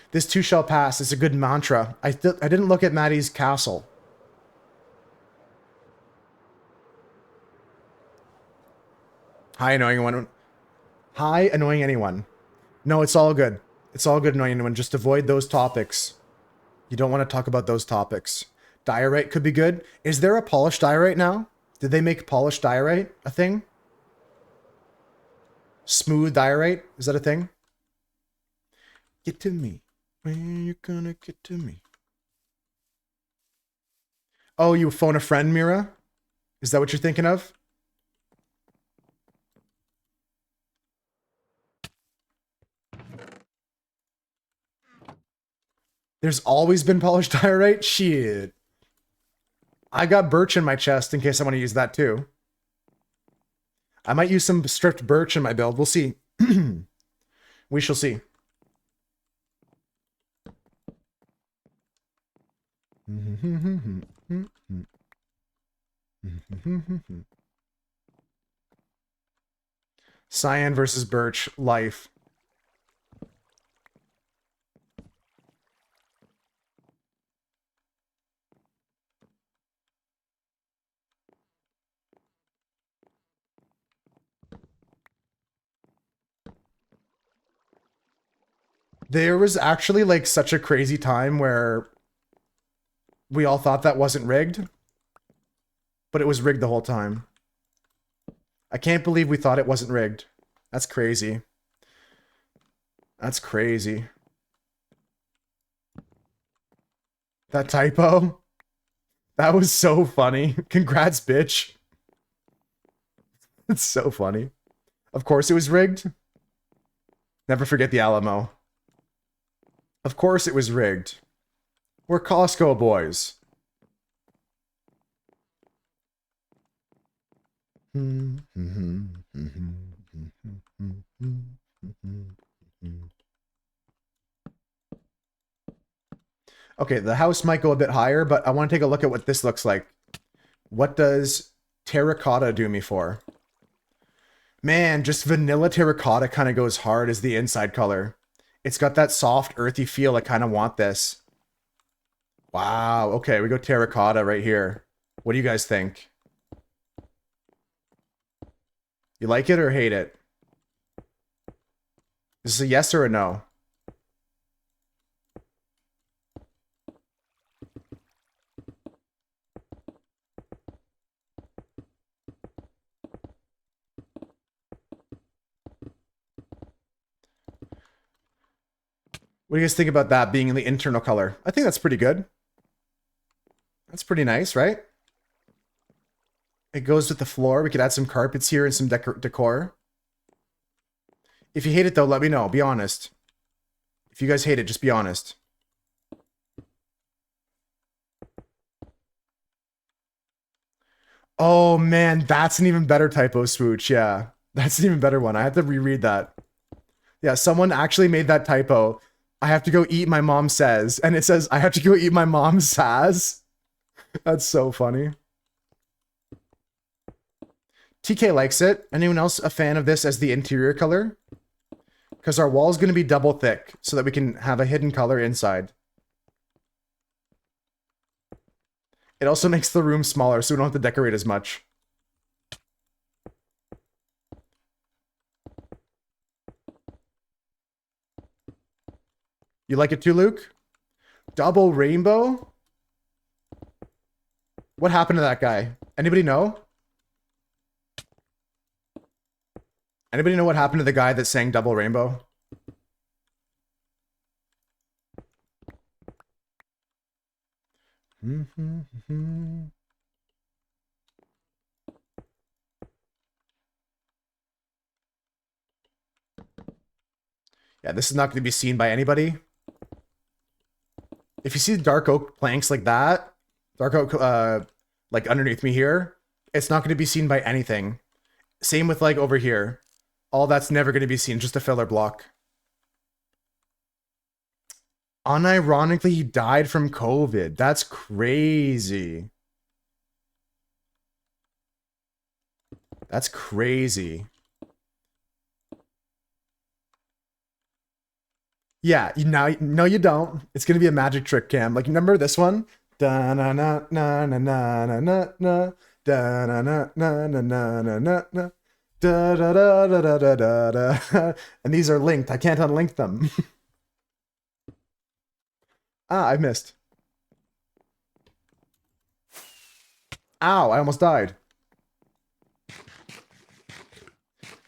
This too shall pass. It's a good mantra. I didn't look at Maddie's castle. Hi, annoying one. Hi, annoying anyone. No, it's all good. It's all good, annoying anyone. Just avoid those topics. You don't want to talk about those topics. Diorite could be good. Is there a polished diorite now? Did they make polished diorite a thing? Smooth diorite? Is that a thing? Get to me. When you gonna get to me? Oh, you phone a friend, Mira? Is that what you're thinking of? There's always been polished diorite? Shit. I got birch in my chest in case I want to use that too. I might use some stripped birch in my build. We'll see. We shall see. Cyan versus birch. Life. There was actually like such a crazy time where we all thought that wasn't rigged, but it was rigged the whole time. I can't believe we thought it wasn't rigged. That's crazy. That's crazy. That typo? That was so funny. Congrats, bitch. It's so funny. Of course it was rigged. Never forget the Alamo. Of course it was rigged. We're Costco boys. Okay, the house might go a bit higher, but I want to take a look at what this looks like. What does terracotta do me for? Man, just vanilla terracotta kind of goes hard as the inside color. It's got that soft, earthy feel. I kind of want this. Wow. Okay, we go terracotta right here. What do you guys think? You like it or hate it? Is this a yes or a no? What do you guys think about that being in the internal color? I think that's pretty good. That's pretty nice, right? It goes with the floor. We could add some carpets here and some decor. If you hate it though, let me know. Be honest. If you guys hate it, just be honest. Oh man, that's an even better typo, Swooch. Yeah, that's an even better one. I have to reread that. Yeah, someone actually made that typo. I have to go eat my mom says, and it says I have to go eat my mom says. That's so funny. TK likes it. Anyone else a fan of this as the interior color? Because our wall is going to be double thick so that we can have a hidden color inside. It also makes the room smaller so we don't have to decorate as much. You like it too, Luke? Double rainbow? What happened to that guy? Anybody know? Anybody know what happened to the guy that sang Double Rainbow? Yeah, this is not going to be seen by anybody. If you see dark oak planks like that, dark oak, like underneath me here, it's not going to be seen by anything. Same with like over here. All that's never going to be seen, just a filler block. Unironically, he died from COVID. That's crazy. That's crazy. Yeah, no, you don't. It's gonna be a magic trick cam. Like, remember this one? Da na na na na na na na na da na na na na na na na na da da da da da da da. And these are linked. I can't unlink them. Ah, I missed. Ow, I almost died.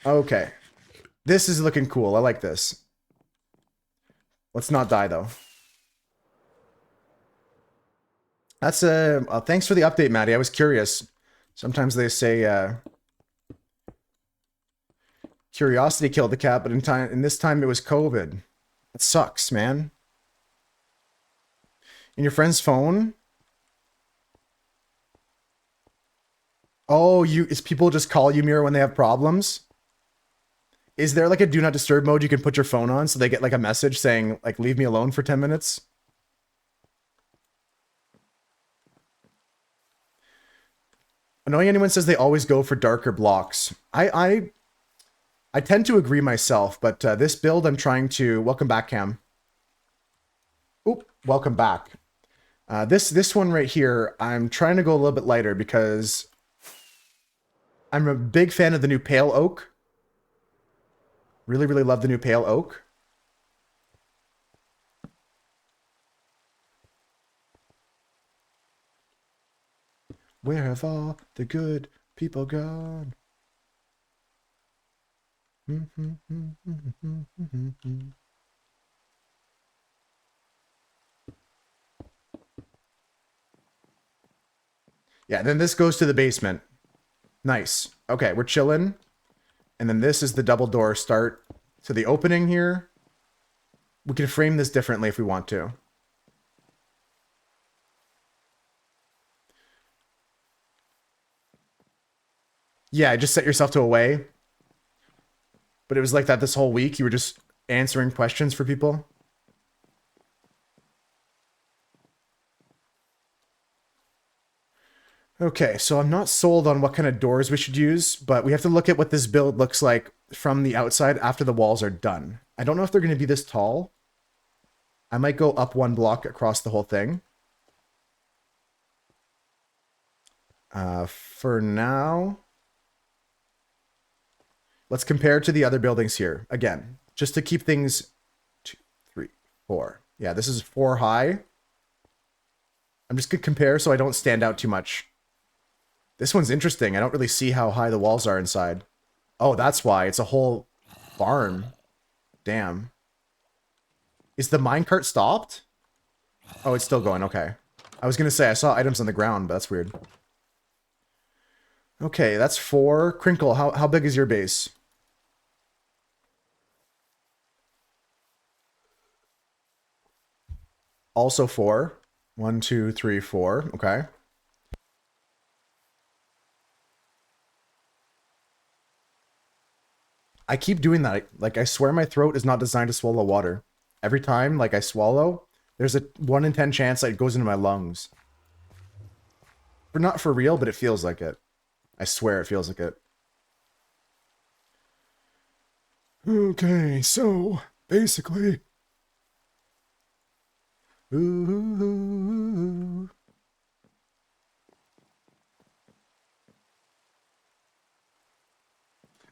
Okay. This is looking cool. I like this. Let's not die, though. That's thanks for the update, Maddie. I was curious. Sometimes they say curiosity killed the cat, but in this time it was COVID. That sucks, man. In your friend's phone? Oh, is people just call you Mira when they have problems? Is there like a do not disturb mode you can put your phone on so they get like a message saying like leave me alone for 10 minutes? Annoying anyone says they always go for darker blocks. I tend to agree myself, but this build I'm trying to... Welcome back, Cam. Oop, welcome back. This one right here, I'm trying to go a little bit lighter because I'm a big fan of the new pale oak. Really, really love the new pale oak. Where have all the good people gone? Yeah, then this goes to the basement. Nice. Okay, we're chilling. And then this is the double door start to the opening here. We can frame this differently if we want to. Yeah, just set yourself to away. But it was like that this whole week. You were just answering questions for people. Okay, so I'm not sold on what kind of doors we should use, but we have to look at what this build looks like from the outside after the walls are done. I don't know if they're going to be this tall. I might go up one block across the whole thing. For now, let's compare to the other buildings here. Again, just to keep things 2, 3, 4. Yeah, this is 4 high. I'm just going to compare so I don't stand out too much. This one's interesting. I don't really see how high the walls are inside. Oh, that's why. It's a whole barn. Damn. Is the minecart stopped? Oh, it's still going. Okay. I was going to say, I saw items on the ground, but that's weird. Okay, that's 4. Crinkle, how big is your base? Also 4. 1, 2, 3, 4. Okay. I keep doing that. Like, I swear my throat is not designed to swallow water. Every time, like, I swallow, there's a 1 in 10 chance that it goes into my lungs. But not for real, but it feels like it. I swear it feels like it. Okay, so, basically... Ooh.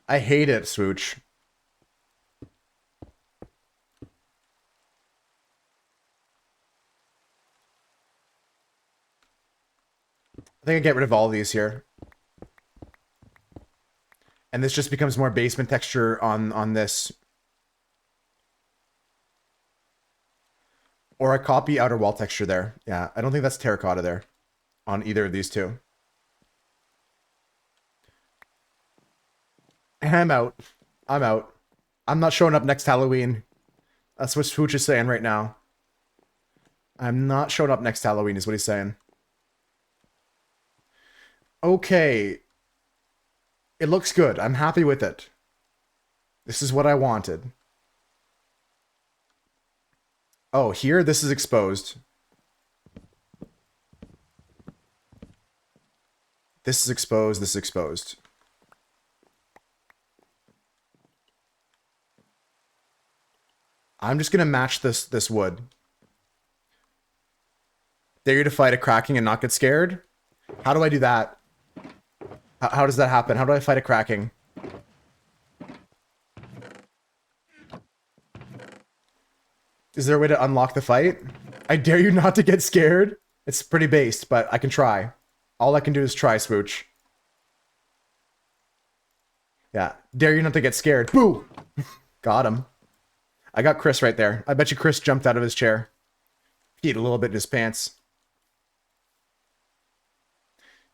I hate it, Swooch. I think I get rid of all these here. And this just becomes more basement texture on this. Or I copy outer wall texture there. Yeah, I don't think that's terracotta there on either of these two. And I'm out. I'm out. I'm not showing up next Halloween. That's what Swooch is saying right now. I'm not showing up next Halloween is what he's saying. Okay. It looks good. I'm happy with it. This is what I wanted. Oh, here, this is exposed. This is exposed, this is exposed. I'm just gonna match this wood. Dare you to fight a cracking and not get scared? How do I do that? How does that happen? How do I fight a cracking? Is there a way to unlock the fight? I dare you not to get scared. It's pretty based, but I can try. All I can do is try, Swooch. Yeah. Dare you not to get scared. Boo! Got him. I got Chris right there. I bet you Chris jumped out of his chair. Peed a little bit in his pants.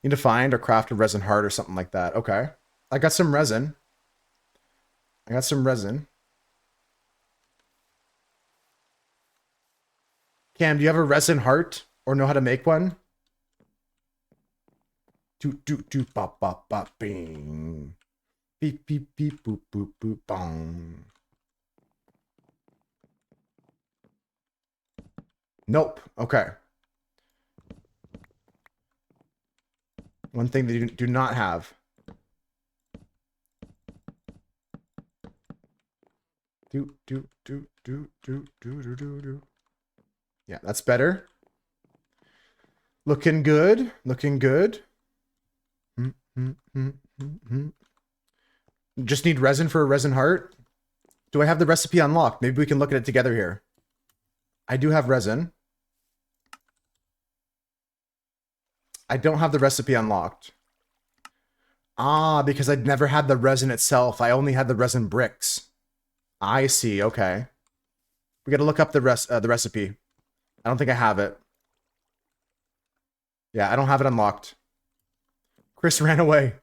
Need to find or craft a resin heart or something like that. Okay. I got some resin. I got some resin. Cam, do you have a resin heart or know how to make one? Do bop bop bop bing. Beep beep beep boop boop boop bong. Nope. Okay. One thing that you do not have. Do. Yeah, that's better. Looking good. Looking good. Just need resin for a resin heart. Do I have the recipe unlocked? Maybe we can look at it together here. I do have resin. I don't have the recipe unlocked. Ah, because I'd never had the resin itself. I only had the resin bricks. I see. Okay. We got to look up the recipe. I don't think I have it. Yeah, I don't have it unlocked. Chris ran away.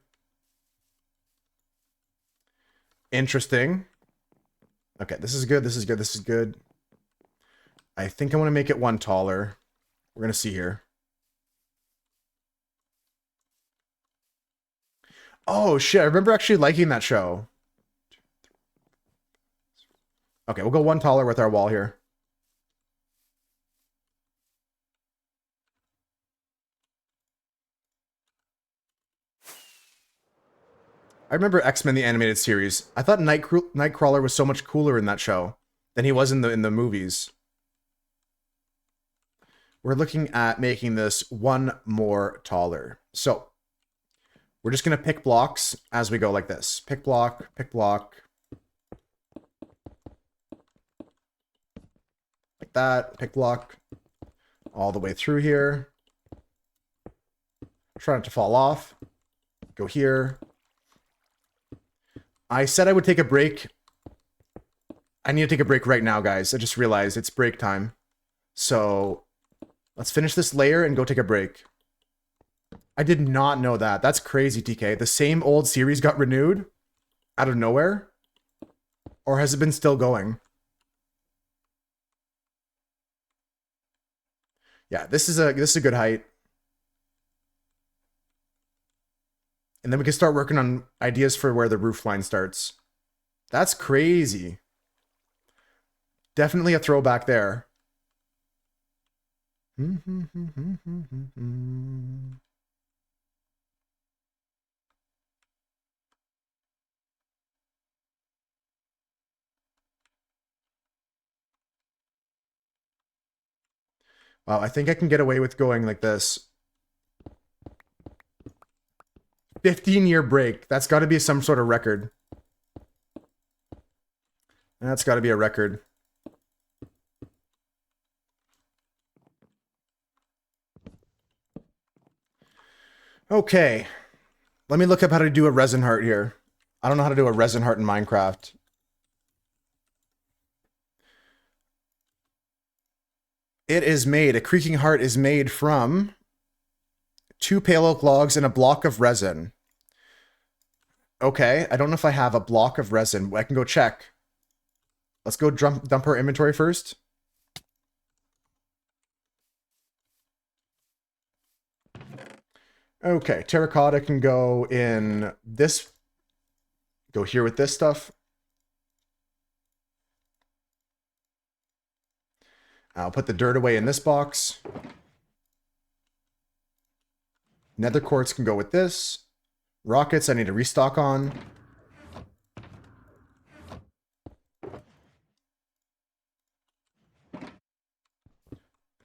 Interesting. Okay, this is good. This is good. This is good. I think I want to make it one taller. We're going to see here. Oh, shit. I remember actually liking that show. Okay, we'll go one taller with our wall here. I remember X-Men the animated series. I thought Nightcrawler was so much cooler in that show than he was in the movies. We're looking at making this one more taller. So, we're just going to pick blocks as we go like this. Pick block, like that, pick block, all the way through here. Try not to fall off. Go here. I said I would take a break. I need to take a break right now, guys. I just realized it's break time. So, let's finish this layer and go take a break. I did not know that. That's crazy, TK. The same old series got renewed out of nowhere? Or has it been still going? Yeah, this is a good height. And then we can start working on ideas for where the roof line starts. That's crazy. Definitely a throwback there. Wow, I think I can get away with going like this. 15-year break. That's got to be some sort of record. That's got to be a record. Okay. Let me look up how to do a resin heart here. I don't know how to do a resin heart in Minecraft. It is made, a creaking heart is made from 2 pale oak logs and a block of resin. Okay, I don't know if I have a block of resin. I can go check. Let's go dump our inventory first. Okay, terracotta can go in this. Go here with this stuff. I'll put the dirt away in this box. Nether quartz can go with this. Rockets I need to restock on.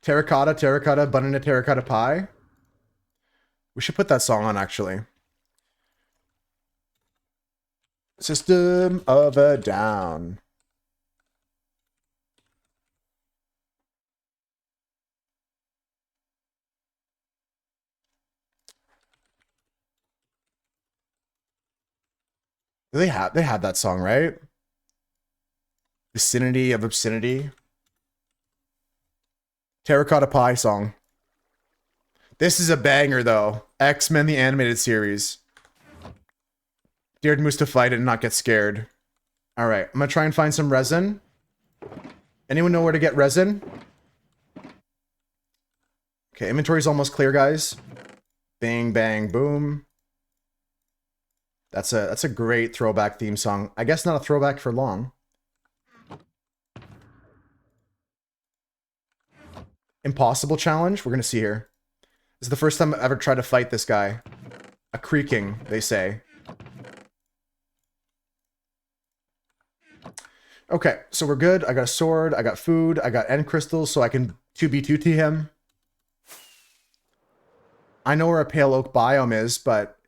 Terracotta, bun in a terracotta pie. We should put that song on, actually. System of a Down. They had that song, right? Vicinity of Obscenity. Terracotta Pie song. This is a banger, though. X-Men the Animated Series. Dared Moose to fight it and not get scared. Alright, I'm gonna try and find some resin. Anyone know where to get resin? Okay, inventory's almost clear, guys. Bang, bang, boom. That's a great throwback theme song. I guess not a throwback for long. Impossible challenge? We're gonna see here. This is the first time I've ever tried to fight this guy. A creaking, they say. Okay, so we're good. I got a sword, I got food, I got end crystals, so I can 2v2 to him. I know where a pale oak biome is, but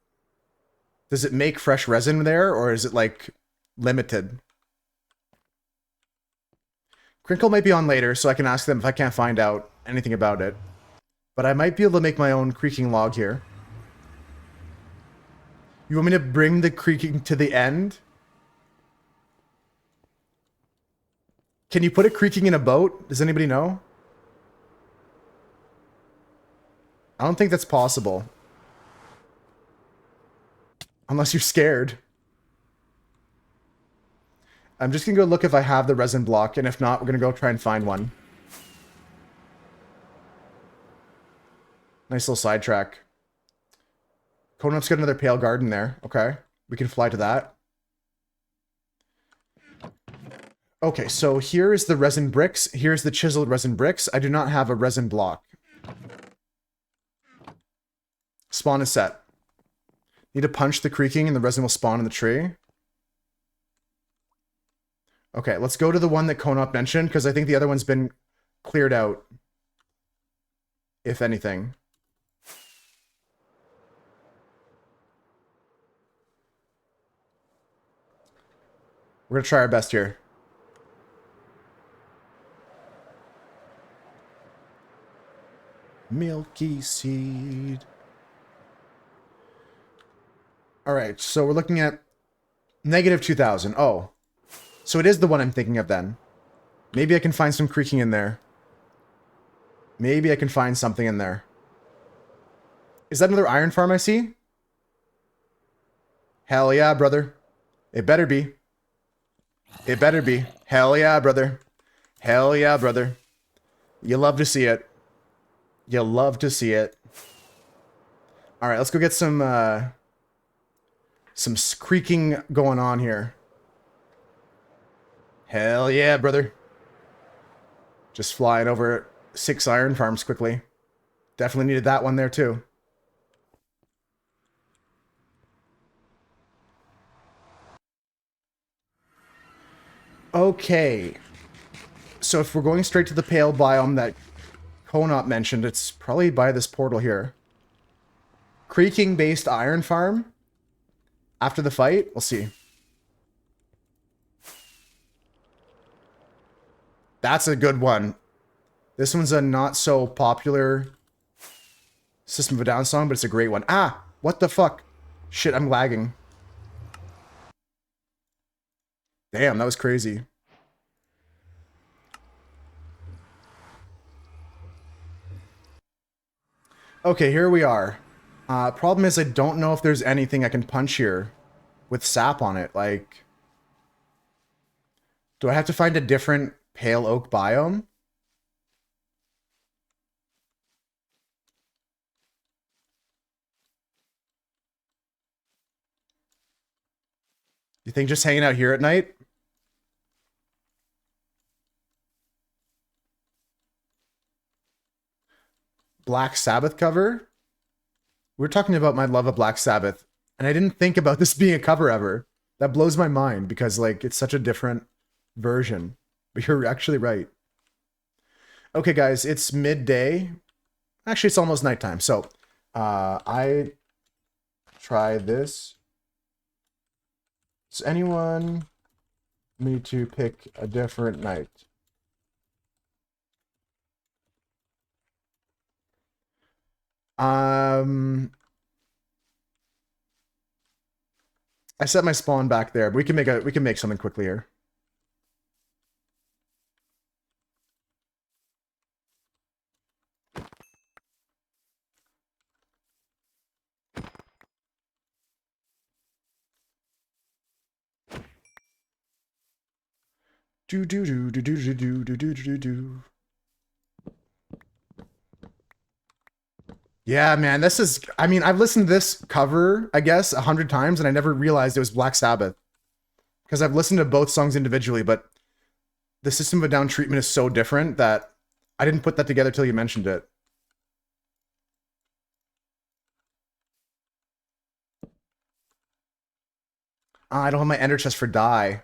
does it make fresh resin there, or is it, like, limited? Crinkle might be on later, so I can ask them if I can't find out anything about it. But I might be able to make my own creaking log here. You want me to bring the creaking to the end? Can you put a creaking in a boat? Does anybody know? I don't think that's possible. Unless you're scared. I'm just gonna go look if I have the resin block, and if not, we're gonna go try and find one. Nice little sidetrack. Conop's got another pale garden there. Okay. We can fly to that. Okay, so here is the resin bricks. Here's the chiseled resin bricks. I do not have a resin block. Spawn is set. Need to punch the creaking and the resin will spawn in the tree. Okay, let's go to the one that Konop mentioned, because I think the other one's been cleared out. If anything. We're gonna try our best here. Milky seed. Alright, so we're looking at negative 2,000. Oh. So it is the one I'm thinking of then. Maybe I can find some creaking in there. Maybe I can find something in there. Is that another iron farm I see? Hell yeah, brother. It better be. It better be. Hell yeah, brother. Hell yeah, brother. You love to see it. You love to see it. Alright, let's go get some creaking going on here. Hell yeah, brother. Just flying over 6 iron farms quickly. Definitely needed that one there too. Okay. So if we're going straight to the pale biome that Konop mentioned, it's probably by this portal here. Creaking-based iron farm. After the fight, we'll see. That's a good one. This one's a not so popular System of a Down song, but it's a great one. Ah, what the fuck? Shit, I'm lagging. Damn, that was crazy. Okay, here we are. Problem is I don't know if there's anything I can punch here with sap on it. Like, do I have to find a different pale oak biome? You think just hanging out here at night? Black Sabbath cover? We're talking about my love of Black Sabbath, and I didn't think about this being a cover ever. That blows my mind because, like, it's such a different version. But you're actually right. Okay, guys, it's midday. Actually, it's almost nighttime. So, I try this. Does anyone need to pick a different night? I set my spawn back there, but we can make something quickly here. Do do do do do do do do do do. Yeah, man, this is. I mean, I've listened to this cover, I guess, 100 times, and I never realized it was Black Sabbath because I've listened to both songs individually, but the System of a Down treatment is so different that I didn't put that together till you mentioned it. I don't have my ender chest for dye.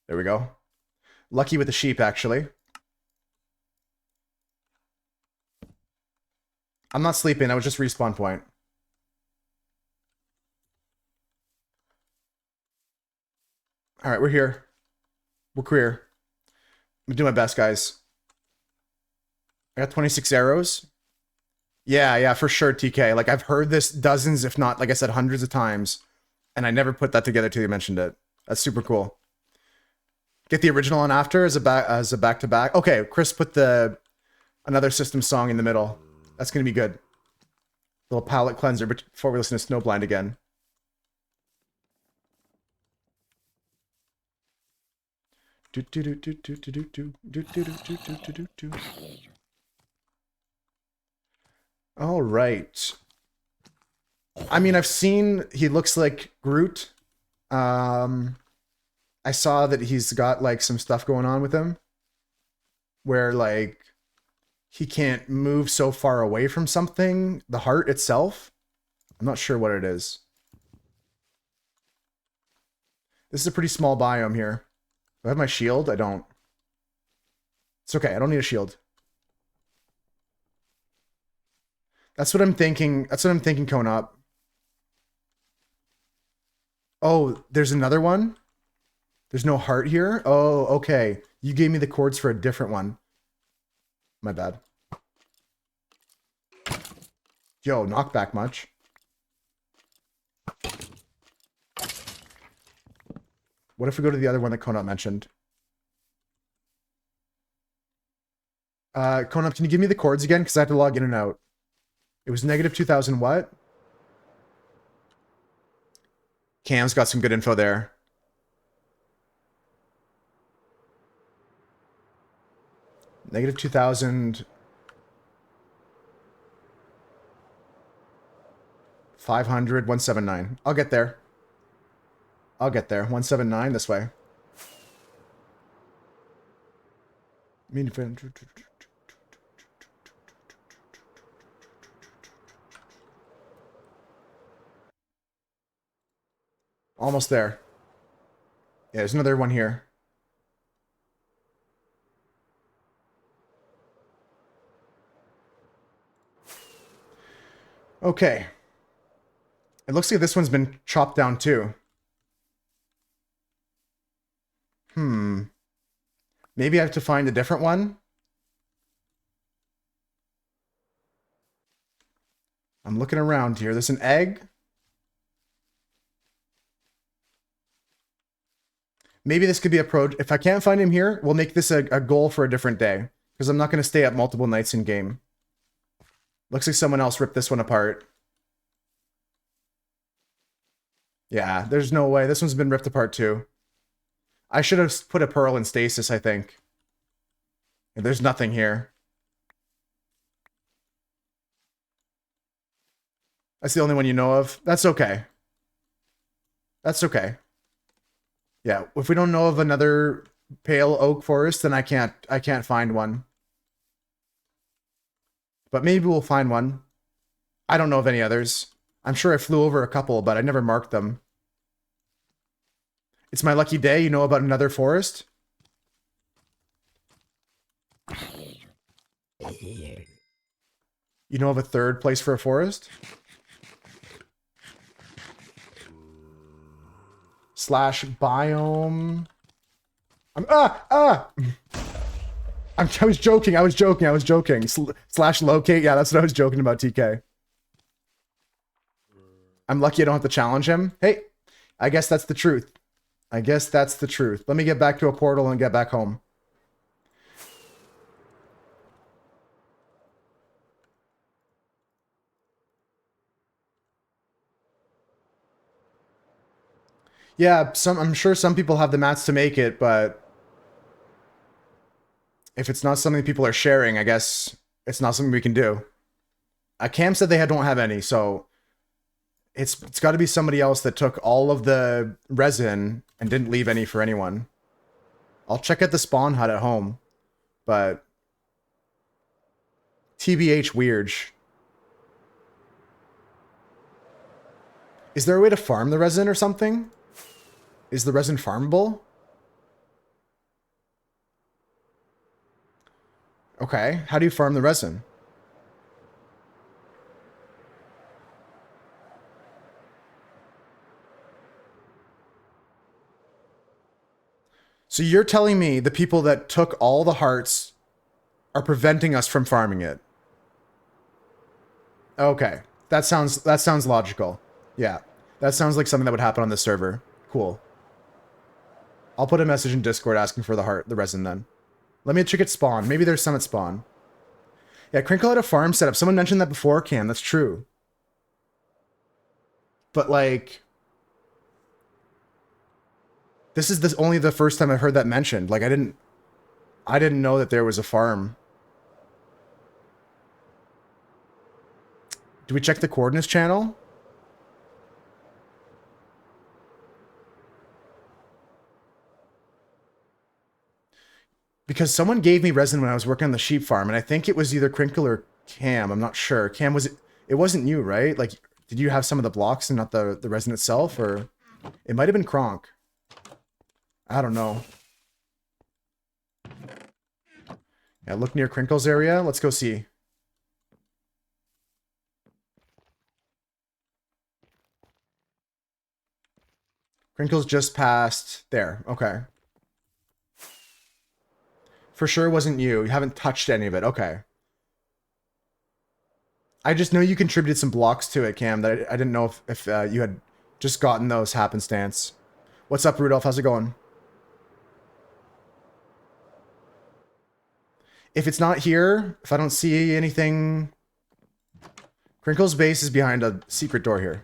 There we go. Lucky with the sheep, actually. I'm not sleeping. That was just respawn point. All right, we're here. We're queer. I'm doing my best, guys. I got 26 arrows. Yeah, for sure, TK. Like, I've heard this dozens, if not, like I said, hundreds of times, and I never put that together till you mentioned it. That's super cool. Get the original on after as a back to back. Okay, Chris put another system song in the middle. That's gonna be good. Little palette cleanser before we listen to Snowblind again. All right. I mean, I've seen he looks like Groot. I saw that he's got like some stuff going on with him where like he can't move so far away from something, the heart itself. I'm not sure what it is. This is a pretty small biome here. Do I have my shield? I don't. It's okay. I don't need a shield. That's what I'm thinking. That's what I'm thinking, Konop. Oh, there's another one? There's no heart here? Oh, okay. You gave me the chords for a different one. My bad. Yo, knockback much? What if we go to the other one that Konop mentioned? Konop, can you give me the chords again? Because I have to log in and out. It was negative 2000 what? Cam's got some good info there. Negative 2000... 500, 179. I'll get there. I'll get there. 179 this way. Almost there. Yeah, there's another one here. Okay. It looks like this one's been chopped down too. Maybe I have to find a different one. I'm looking around here. There's an egg. Maybe this could be a pro. If I can't find him here, we'll make this a goal for a different day. Because I'm not going to stay up multiple nights in game. Looks like someone else ripped this one apart. Yeah, there's no way. This one's been ripped apart too. I should have put a pearl in stasis, I think. There's nothing here. That's the only one you know of. That's okay. That's okay. Yeah, if we don't know of another pale oak forest, then I can't find one. But maybe we'll find one. I don't know of any others. I'm sure I flew over a couple, but I never marked them. It's my lucky day. You know about another forest? You know of a third place for a forest? Slash biome. I was joking. Slash locate. Yeah, that's what I was joking about, TK. I'm lucky I don't have to challenge him. Hey, I guess that's the truth. Let me get back to a portal and get back home. Yeah, I'm sure some people have the mats to make it, but if it's not something people are sharing, I guess it's not something we can do. Cam said they don't have any, so it's got to be somebody else that took all of the resin and didn't leave any for anyone. I'll check at the spawn hut at home, but TBH weird. Is there a way to farm the resin or something? Is the resin farmable? Okay, how do you farm the resin? So you're telling me the people that took all the hearts are preventing us from farming it? Okay, that sounds logical. Yeah, that sounds like something that would happen on this server. Cool. I'll put a message in Discord asking for the resin then. Let me check at spawn. Maybe there's some at spawn. Yeah, Crinkle had a farm setup. Someone mentioned that before, Cam. That's true. But like, this is only the first time I've heard that mentioned. Like, I didn't know that there was a farm. Do we check the coordinates channel? Because someone gave me resin when I was working on the sheep farm, and I think it was either Crinkle or Cam. I'm not sure. Cam, it wasn't you, right? Like, did you have some of the blocks and not the resin itself? Or it might have been Kronk. I don't know. Yeah, look near Crinkle's area. Let's go see. Crinkle's just past there. Okay. For sure wasn't you. You haven't touched any of it. Okay. I just know you contributed some blocks to it, Cam, that I didn't know if you had just gotten those happenstance. What's up, Rudolph? How's it going? If it's not here, if I don't see anything... Crinkle's base is behind a secret door here.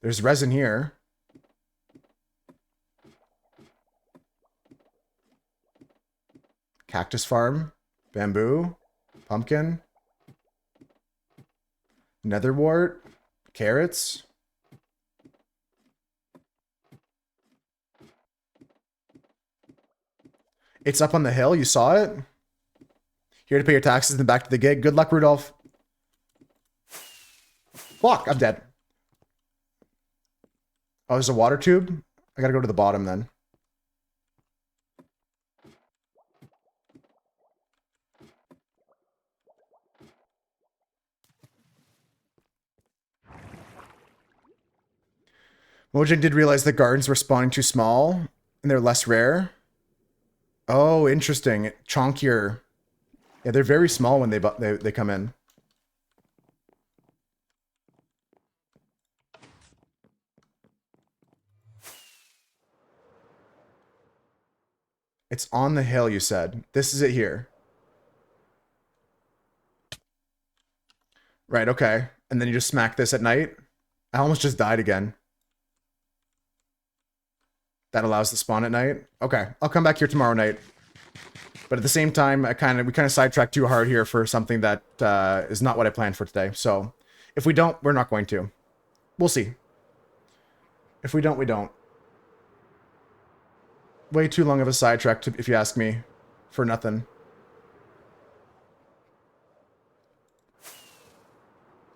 There's resin here. Cactus farm. Bamboo. Pumpkin. Netherwart. Carrots. It's up on the hill. You saw it? Here to pay your taxes and then back to the gig. Good luck, Rudolph. Fuck, I'm dead. Oh, there's a water tube? I gotta go to the bottom then. Mojang did realize the gardens were spawning too small and they're less rare. Oh, interesting. Chonkier. Yeah, they're very small when they come in. It's on the hill, you said. This is it here. Right, okay. And then you just smack this at night? I almost just died again. That allows the spawn at night? Okay, I'll come back here tomorrow night. But at the same time, we kind of sidetracked too hard here for something that is not what I planned for today. So if we don't, we're not going to. We'll see. If we don't, we don't. Way too long of a sidetrack, if you ask me, for nothing.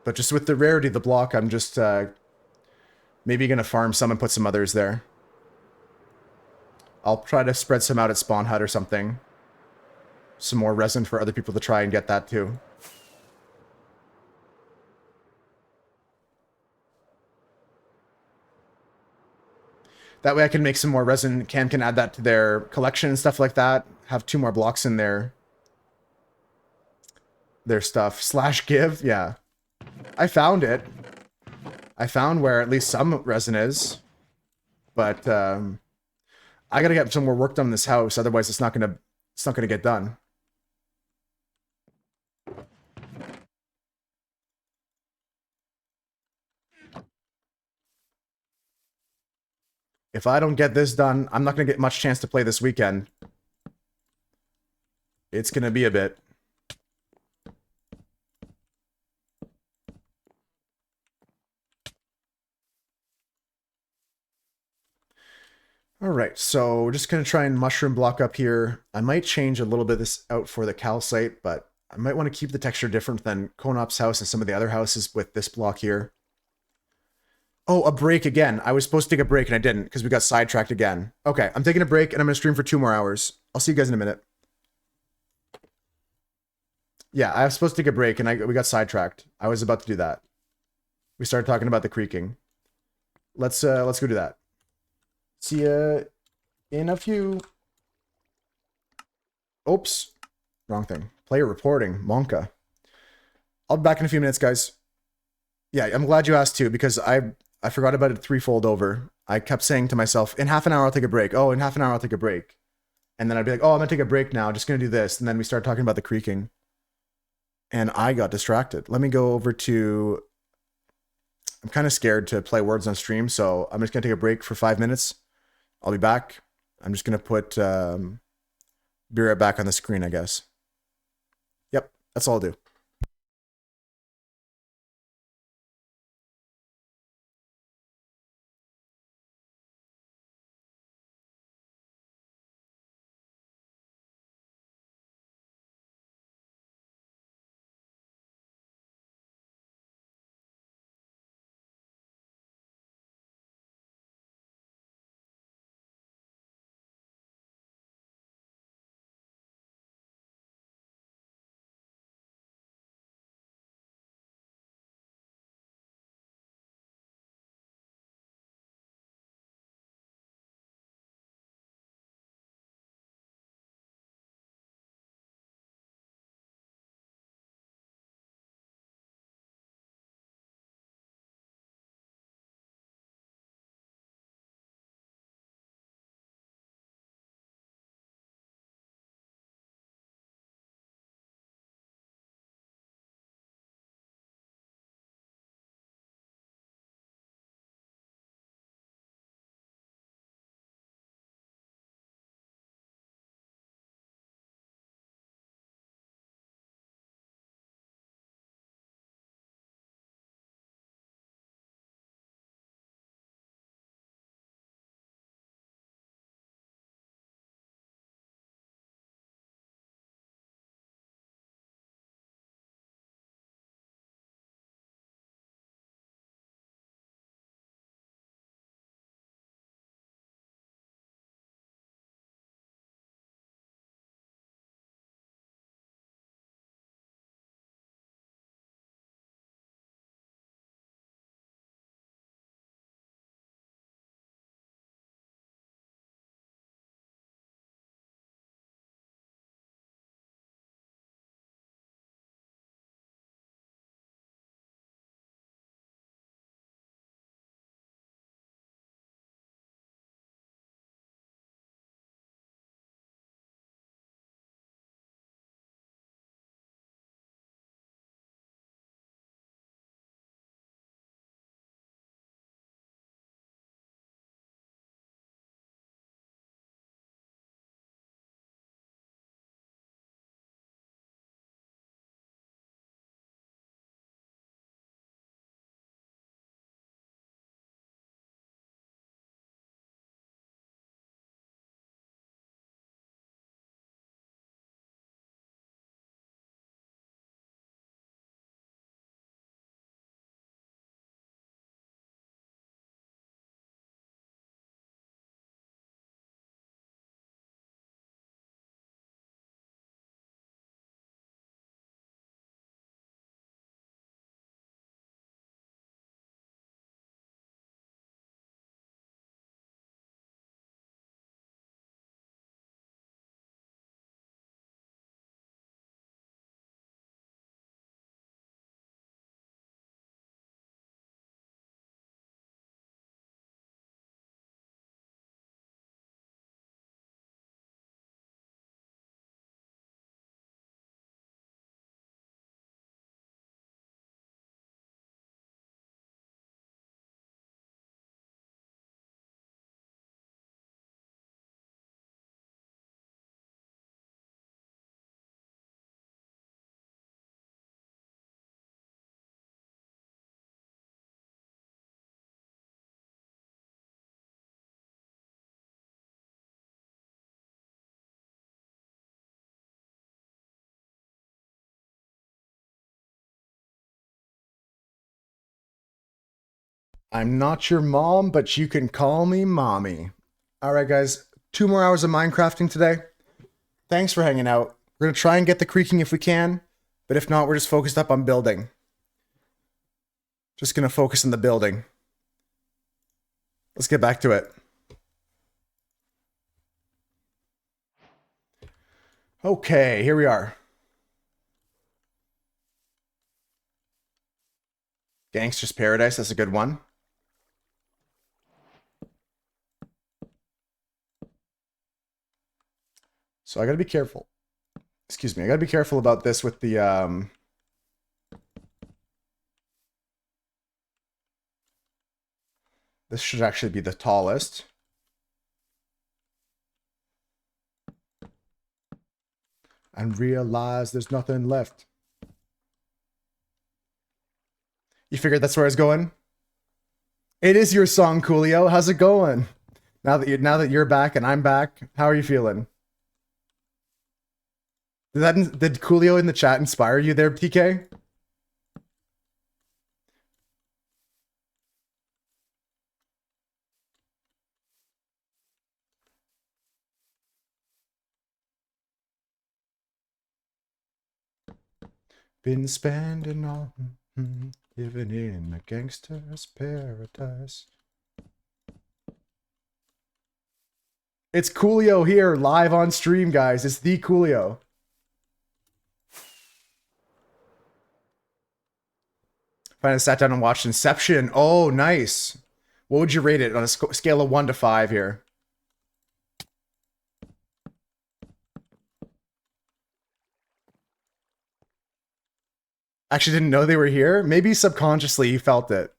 But just with the rarity of the block, I'm just maybe going to farm some and put some others there. I'll try to spread some out at Spawn Hut or something. Some more resin for other people to try and get that too. That way I can make some more resin. Cam can add that to their collection and stuff like that. Have 2 more blocks in their stuff. Slash give, yeah. I found it. I found where at least some resin is. But I gotta get some more work done in this house, otherwise it's not gonna get done. If I don't get this done, I'm not gonna get much chance to play this weekend. It's gonna be a bit. Alright, so we're just going to try and mushroom block up here. I might change a little bit of this out for the calcite, but I might want to keep the texture different than Konop's house and some of the other houses with this block here. Oh, a break again. I was supposed to take a break and I didn't because we got sidetracked again. Okay, I'm taking a break and I'm going to stream for 2 more hours. I'll see you guys in a minute. Yeah, I was supposed to take a break and we got sidetracked. I was about to do that. We started talking about the creaking. Let's go do that. See ya in a few. Oops. Wrong thing. Player reporting. Monka. I'll be back in a few minutes, guys. Yeah, I'm glad you asked too, because I forgot about it threefold over. I kept saying to myself, in half an hour I'll take a break. Oh, in half an hour I'll take a break. And then I'd be like, oh, I'm going to take a break now. Just going to do this. And then we started talking about the creaking. And I got distracted. Let me go over to... I'm kind of scared to play words on stream, so I'm just going to take a break for 5 minutes. I'll be back. I'm just going to put Beer back on the screen, I guess. Yep, that's all I'll do. I'm not your mom, but you can call me mommy. All right, guys. 2 more hours of Minecrafting today. Thanks for hanging out. We're going to try and get the creaking if we can, but if not, we're just focused up on building. Just going to focus on the building. Let's get back to it. Okay, here we are. Gangster's Paradise, that's a good one. So I gotta be careful. Excuse me, I gotta be careful about this with the, this should actually be the tallest. And realize there's nothing left. You figured that's where I was going? It is your song, Coolio. How's it going? Now that you're back and I'm back, how are you feeling? Did Coolio in the chat inspire you there, TK? Been spending all living in a gangster's paradise. It's Coolio here, live on stream, guys. It's the Coolio. Finally sat down and watched Inception. Oh, nice. What would you rate it on a scale of 1 to 5 here? Actually didn't know they were here. Maybe subconsciously you felt it.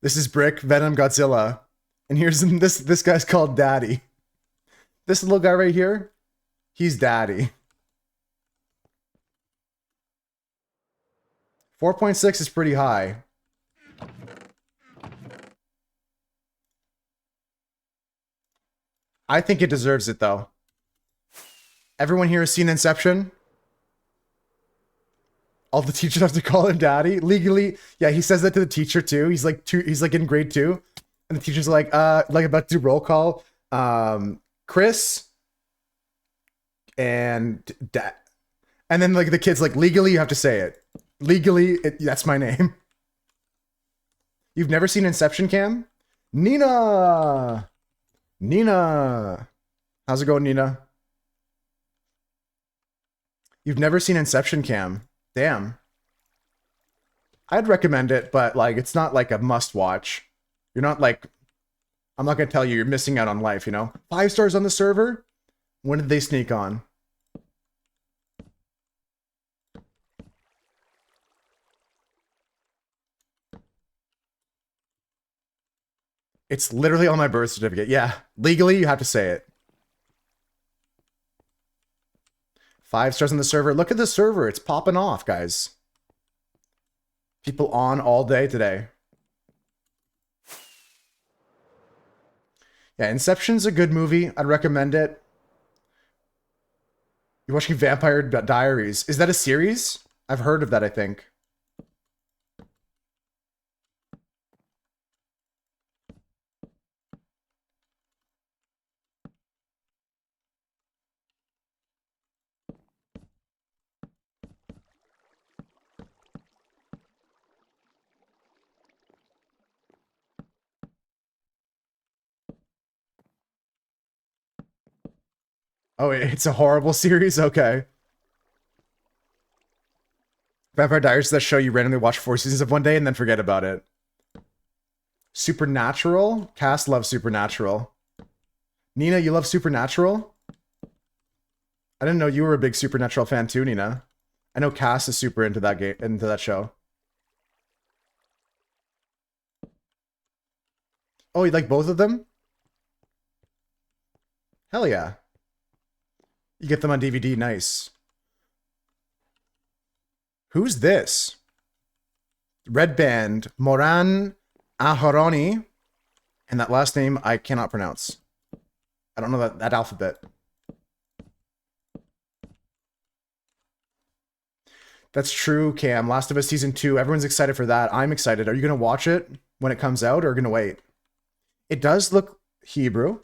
This is Brick, Venom, Godzilla. And here's this guy's called Daddy. This little guy right here, he's Daddy. 4.6 is pretty high. I think it deserves it though. Everyone here has seen Inception? All the teachers have to call him Daddy. Legally, yeah, he says that to the teacher too. He's like in grade 2. And the teacher's like about to do roll call. Chris and Dad. And then like the kid's like, legally you have to say it. Legally, that's my name. You've never seen Inception, Cam? Nina! Nina! How's it going, Nina? You've never seen Inception, Cam? Damn. I'd recommend it, but like it's not like a must watch. You're not like, I'm not gonna tell you you're missing out on life, you know? 5 stars on the server? When did they sneak on? It's literally on my birth certificate. Yeah, legally you have to say it. 5 stars on the server. Look at the server. It's popping off, guys. People on all day today. Yeah, Inception's a good movie. I'd recommend it. You're watching Vampire Diaries. Is that a series? I've heard of that, I think. Oh, it's a horrible series? Okay. Vampire Diaries is that show you randomly watch 4 seasons of one day and then forget about it. Supernatural? Cass loves Supernatural. Nina, you love Supernatural? I didn't know you were a big Supernatural fan too, Nina. I know Cass is super into that game, into that show. Oh, you like both of them? Hell yeah. You get them on DVD, nice. Who's this? Red Band, Moran Aharoni. And that last name I cannot pronounce. I don't know that alphabet. That's true, Cam. Last of Us Season 2. Everyone's excited for that. I'm excited. Are you going to watch it? when it comes out, or gonna wait? It does look Hebrew.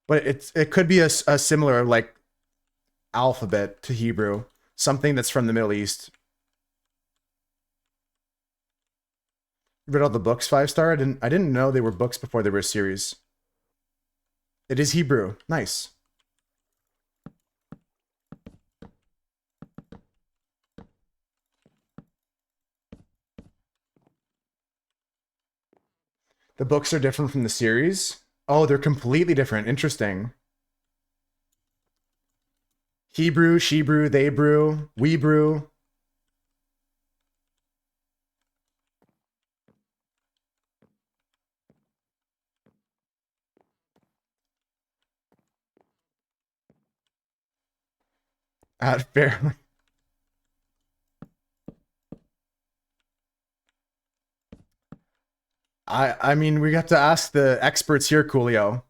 But it could be a similar like alphabet to Hebrew, something that's from the Middle East. You read all the books 5-star? I didn't know they were books before they were a series. It is Hebrew. Nice. The books are different from the series. Oh, they're completely different. Interesting. Hebrew, she brew, they brew, we brew. At fairly. I mean, we have to ask the experts here, Coolio.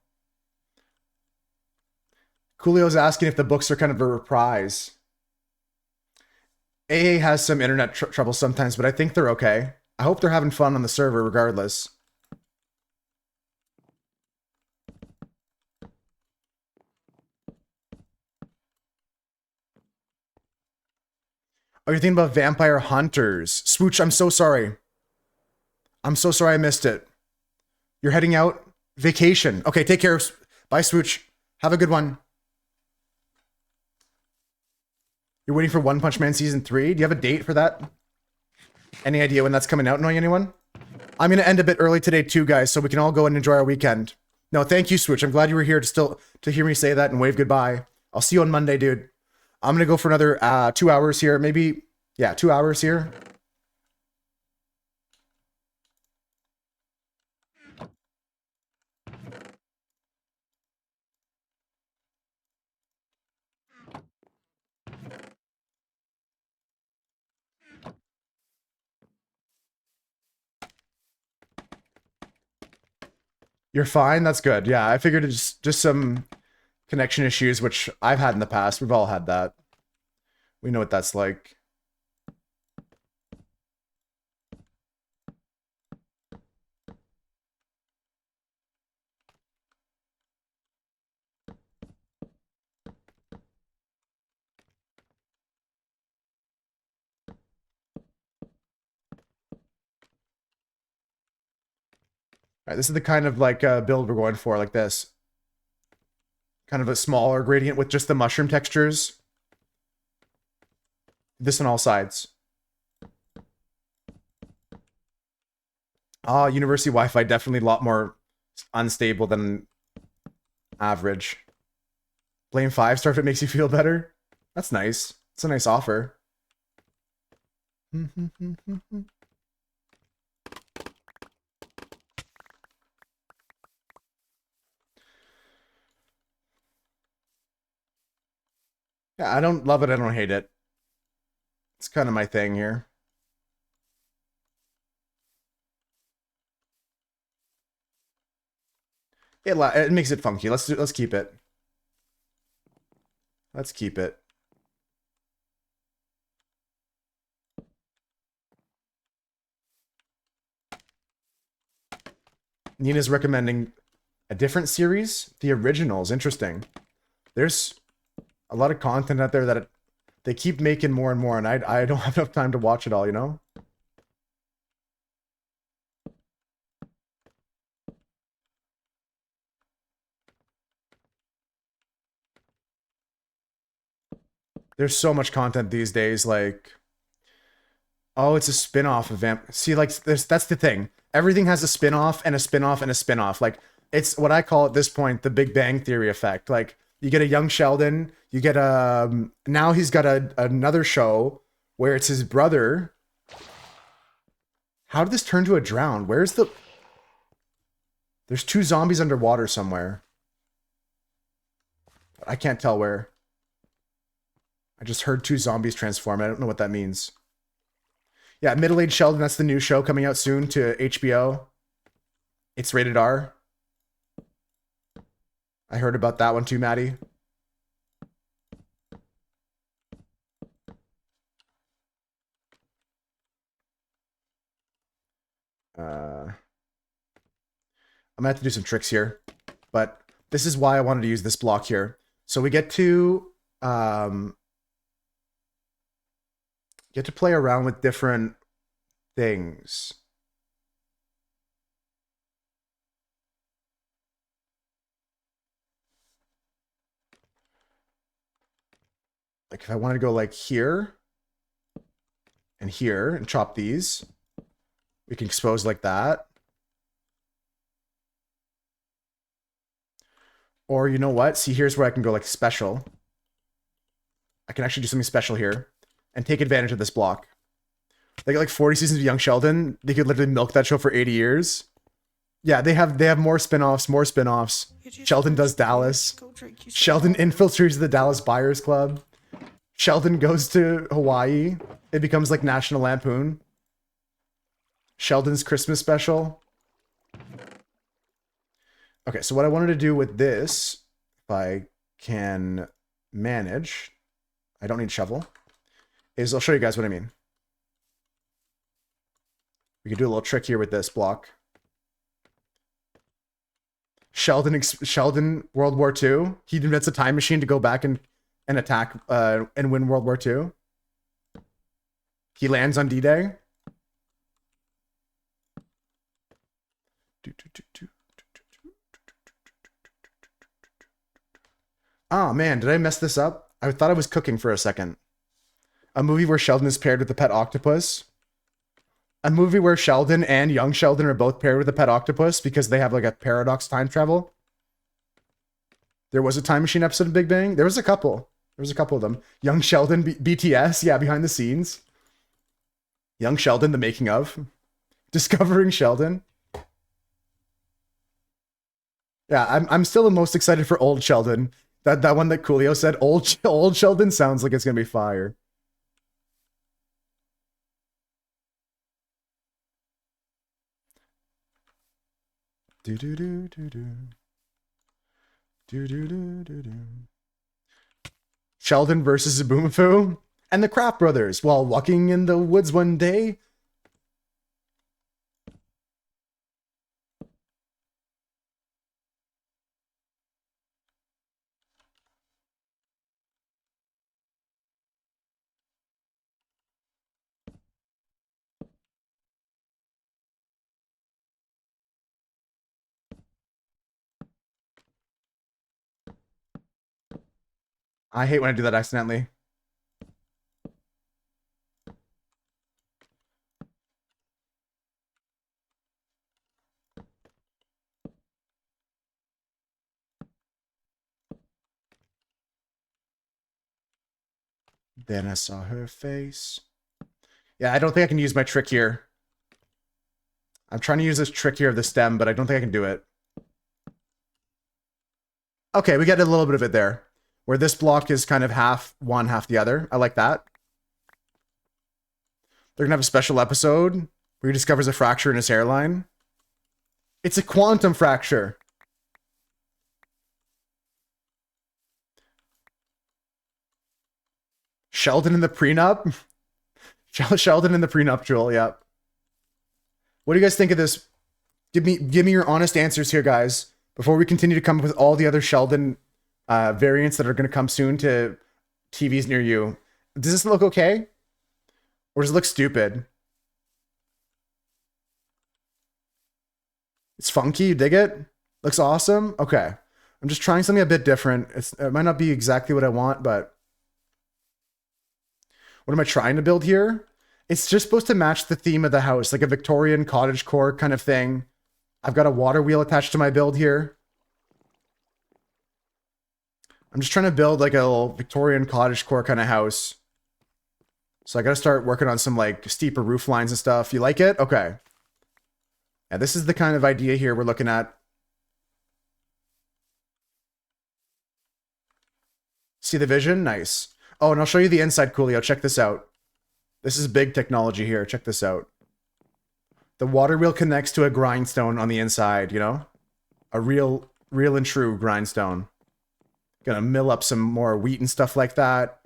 Coolio's asking if the books are kind of a reprise. AA has some internet trouble sometimes, but I think they're okay. I hope they're having fun on the server regardless. Oh, you're thinking about Vampire Hunters. Swooch, I'm so sorry. I'm so sorry I missed it. You're heading out? Vacation. Okay, take care. Bye, Swooch. Have a good one. You're waiting for One Punch Man Season 3? Do you have a date for that? Any idea when that's coming out, knowing anyone? I'm going to end a bit early today too, guys, so we can all go and enjoy our weekend. No, thank you, Switch. I'm glad you were here to hear me say that and wave goodbye. I'll see you on Monday, dude. I'm going to go for another 2 hours here. Maybe, yeah, 2 hours here. You're fine? That's good. Yeah, I figured it's just some connection issues, which I've had in the past. We've all had that. We know what that's like. All right, this is the kind of like build we're going for, like this. Kind of a smaller gradient with just the mushroom textures. This on all sides. University Wi-Fi definitely a lot more unstable than average. Blame 5-star if it makes you feel better. That's nice. It's a nice offer. Yeah, I don't love it. I don't hate it. It's kind of my thing here. It makes it funky. Let's keep it. Let's keep it. Nina's recommending a different series. The Originals. Interesting. There's a lot of content out there that they keep making more and more, and I don't have enough time to watch it all, you know? There's so much content these days, like, oh, it's a spin-off of Vamp. See, like, that's the thing. Everything has a spin-off and a spin-off and a spin-off. Like, it's what I call at this point the Big Bang Theory effect. Like, you get a young Sheldon, you get a now he's got another show where it's his brother. How did this turn to a drown? Where's the? There's 2 zombies underwater somewhere. I can't tell where. I just heard 2 zombies transform. I don't know what that means. Yeah, Middle-Aged Sheldon, that's the new show coming out soon to HBO. It's rated R. I heard about that one too, Maddie. I'm gonna have to do some tricks here, but this is why I wanted to use this block here. So we get to play around with different things. Like if I wanted to go like here and chop these, we can expose like that. Or you know what? See, here's where I can go like special. I can actually do something special here and take advantage of this block. They got like 40 seasons of Young Sheldon. They could literally milk that show for 80 years. Yeah, they have more spin-offs, Sheldon does Dallas. Sheldon infiltrates the Dallas Buyers Club. Sheldon goes to Hawaii. It becomes like National Lampoon. Sheldon's Christmas special. Okay, so what I wanted to do with this, if I can manage, I don't need shovel, is I'll show you guys what I mean. We could do a little trick here with this block. Sheldon, World War II. He invents a time machine to go back and attack and win World War II. He lands on D-Day. Oh man, did I mess this up? I thought I was cooking for a second. A movie where Sheldon is paired with the pet octopus. A movie where Sheldon and young Sheldon are both paired with a pet octopus because they have like a paradox time travel. There was a time machine episode of Big Bang. There was a couple. There was a couple of them. Young Sheldon, BTS, yeah, behind the scenes. Young Sheldon, the making of. Discovering Sheldon. Yeah, I'm still the most excited for Old Sheldon. That one that Coolio said, old Sheldon sounds like it's gonna be fire. Do do do do do. Do do do do do. Sheldon versus Zoboomafoo and the Kraft brothers while walking in the woods one day. I hate when I do that accidentally. Then I saw her face. Yeah, I don't think I can use my trick here. I'm trying to use this trick here of the stem, but I don't think I can do it. Okay, we get a little bit of it there. Where this block is kind of half one, half the other. I like that. They're gonna have a special episode where he discovers a fracture in his hairline. It's a quantum fracture. Sheldon in the prenup? Sheldon in the prenuptial, yeah. What do you guys think of this? Give me your honest answers here, guys, before we continue to come up with all the other Sheldon variants that are going to come soon to TVs near you. Does this look okay? Or does it look stupid? It's funky, you dig it? Looks awesome? Okay. I'm just trying something a bit different. It might not be exactly what I want, but what am I trying to build here? It's just supposed to match the theme of the house, like a Victorian cottagecore kind of thing. I've got a water wheel attached to my build here. I'm just trying to build like a little Victorian cottagecore kind of house. So I got to start working on some like steeper roof lines and stuff. You like it? Okay. Yeah, this is the kind of idea here we're looking at. See the vision? Nice. Oh, and I'll show you the inside, Coolio. Check this out. This is big technology here. Check this out. The water wheel connects to a grindstone on the inside, you know? A real and true grindstone. Gonna mill up some more wheat and stuff like that.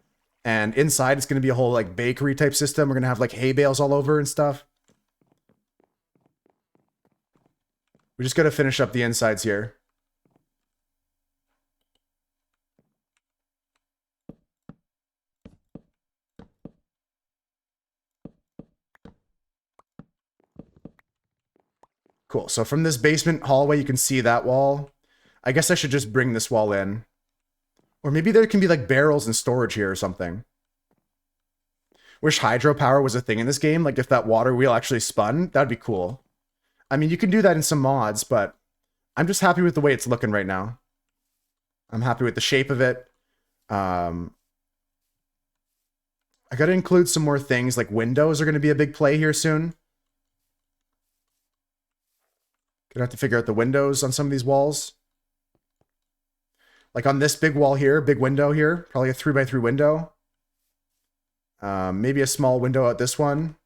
And inside it's gonna be a whole like bakery type system. We're gonna have like hay bales all over and stuff. We just got to finish up the insides here. Cool. So from this basement hallway, you can see that wall. I guess I should just bring this wall in. Or maybe there can be like barrels and storage here or something. Wish hydropower was a thing in this game. Like if that water wheel actually spun, that'd be cool. I mean, you can do that in some mods, but I'm just happy with the way it's looking right now. I'm happy with the shape of it. I got to include some more things, like windows are going to be a big play here soon. Gonna have to figure out the windows on some of these walls. Like on this big wall here, big window here, probably a 3x3 window. Maybe a small window at this one.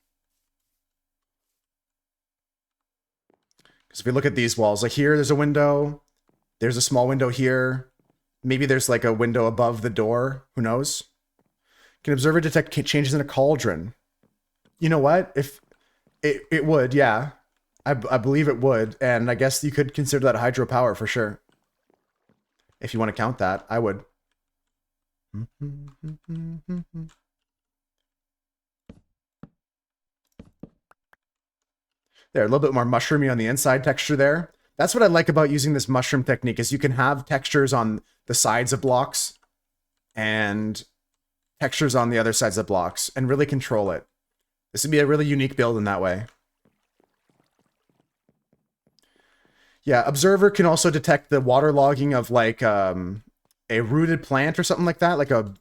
Because if we look at these walls, like here, there's a window. There's a small window here. Maybe there's like a window above the door. Who knows? Can observer detect changes in a cauldron? You know what? If it would, yeah. I believe it would. And I guess you could consider that hydropower for sure. If you want to count that, I would. There, a little bit more mushroomy on the inside texture there. That's what I like about using this mushroom technique, is you can have textures on the sides of blocks and textures on the other sides of blocks and really control it. This would be a really unique build in that way. Yeah, Observer can also detect the waterlogging of like a rooted plant or something like that, like the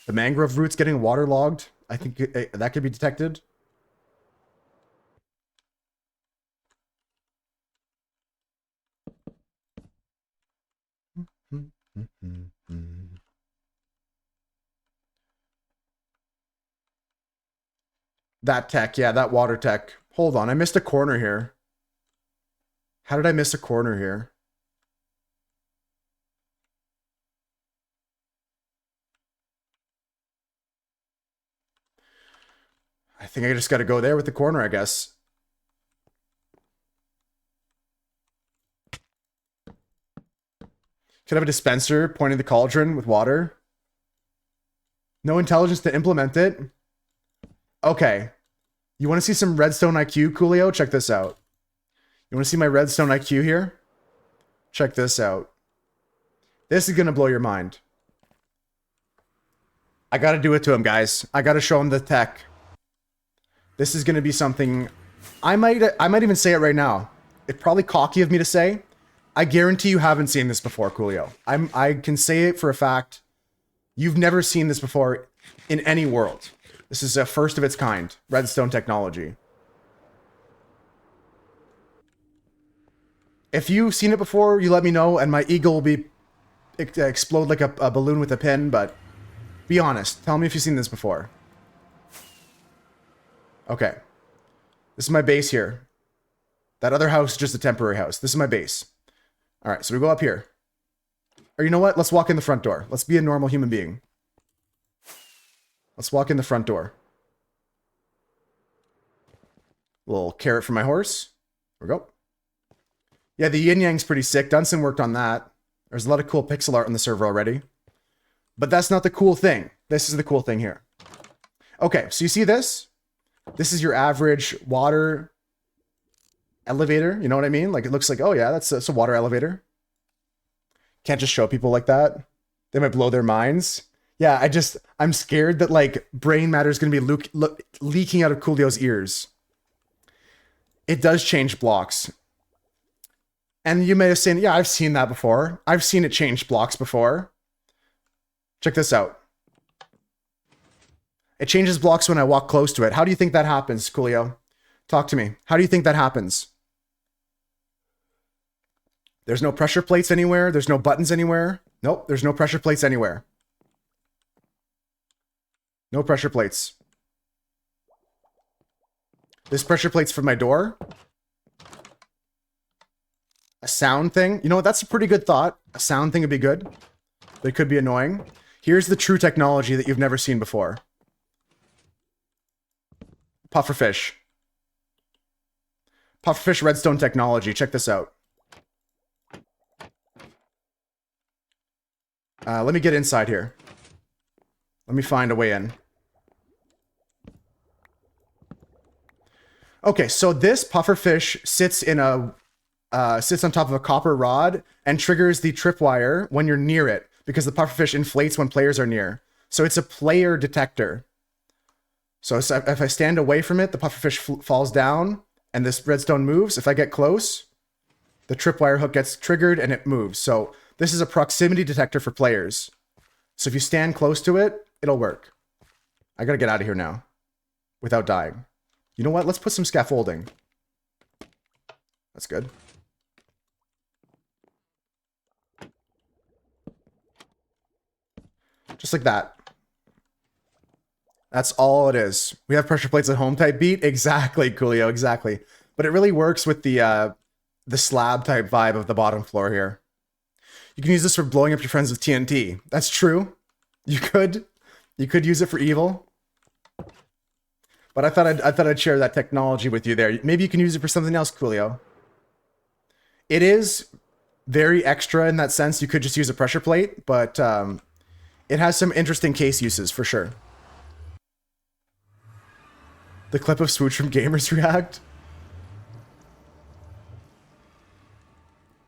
mangrove roots getting waterlogged. I think that could be detected. That tech, yeah, that water tech. Hold on, I missed a corner here. How did I miss a corner here? I think I just got to go there with the corner, I guess. Could have a dispenser pointing the cauldron with water. No intelligence to implement it. Okay. You want to see some redstone IQ, Coolio? Check this out. You want to see my redstone IQ here? Check this out. This is going to blow your mind. I got to do it to him, guys. I got to show him the tech. This is going to be something... I might even say it right now. It's probably cocky of me to say. I guarantee you haven't seen this before, Coolio. I can say it for a fact. You've never seen this before in any world. This is a first of its kind. Redstone technology. If you've seen it before, you let me know, and my eagle will be explode like a balloon with a pin, but be honest. Tell me if you've seen this before. Okay. This is my base here. That other house is just a temporary house. This is my base. All right, so we go up here. Or you know what? Let's walk in the front door. Let's be a normal human being. Let's walk in the front door. Little carrot for my horse. There we go. Yeah, the yin yang's pretty sick. Dunson worked on that. There's a lot of cool pixel art on the server already. But that's not the cool thing. This is the cool thing here. Okay, so you see this? This is your average water elevator. You know what I mean? Like, it looks like, oh yeah, that's a water elevator. Can't just show people like that. They might blow their minds. Yeah, I'm scared that like brain matter is going to be leaking out of Coolio's ears. It does change blocks. And you may have seen, yeah, I've seen that before. I've seen it change blocks before. Check this out. It changes blocks when I walk close to it. How do you think that happens, Coolio? Talk to me. How do you think that happens? There's no pressure plates anywhere. There's no buttons anywhere. Nope, there's no pressure plates anywhere. No pressure plates. This pressure plate's for my door. A sound thing. You know what? That's a pretty good thought. A sound thing would be good. But it could be annoying. Here's the true technology that you've never seen before. Pufferfish. Pufferfish redstone technology. Check this out. Let me get inside here. Let me find a way in. Okay, so this pufferfish sits in a sits on top of a copper rod and triggers the tripwire when you're near it because the pufferfish inflates when players are near. So it's a player detector. So if I stand away from it, the pufferfish falls down and this redstone moves. If I get close, the tripwire hook gets triggered and it moves. So this is a proximity detector for players. So if you stand close to it, it'll work. I gotta get out of here now without dying. You know what? Let's put some scaffolding. That's good. Just like that. That's all it is. We have pressure plates at home type beat. Exactly, Coolio, exactly. But it really works with the slab type vibe of the bottom floor here. You can use this for blowing up your friends with TNT. That's true. You could use it for evil. But I thought I'd share that technology with you there. Maybe you can use it for something else, Coolio. It is very extra in that sense. You could just use a pressure plate, but it has some interesting case uses for sure. The clip of Swooch from Gamers React.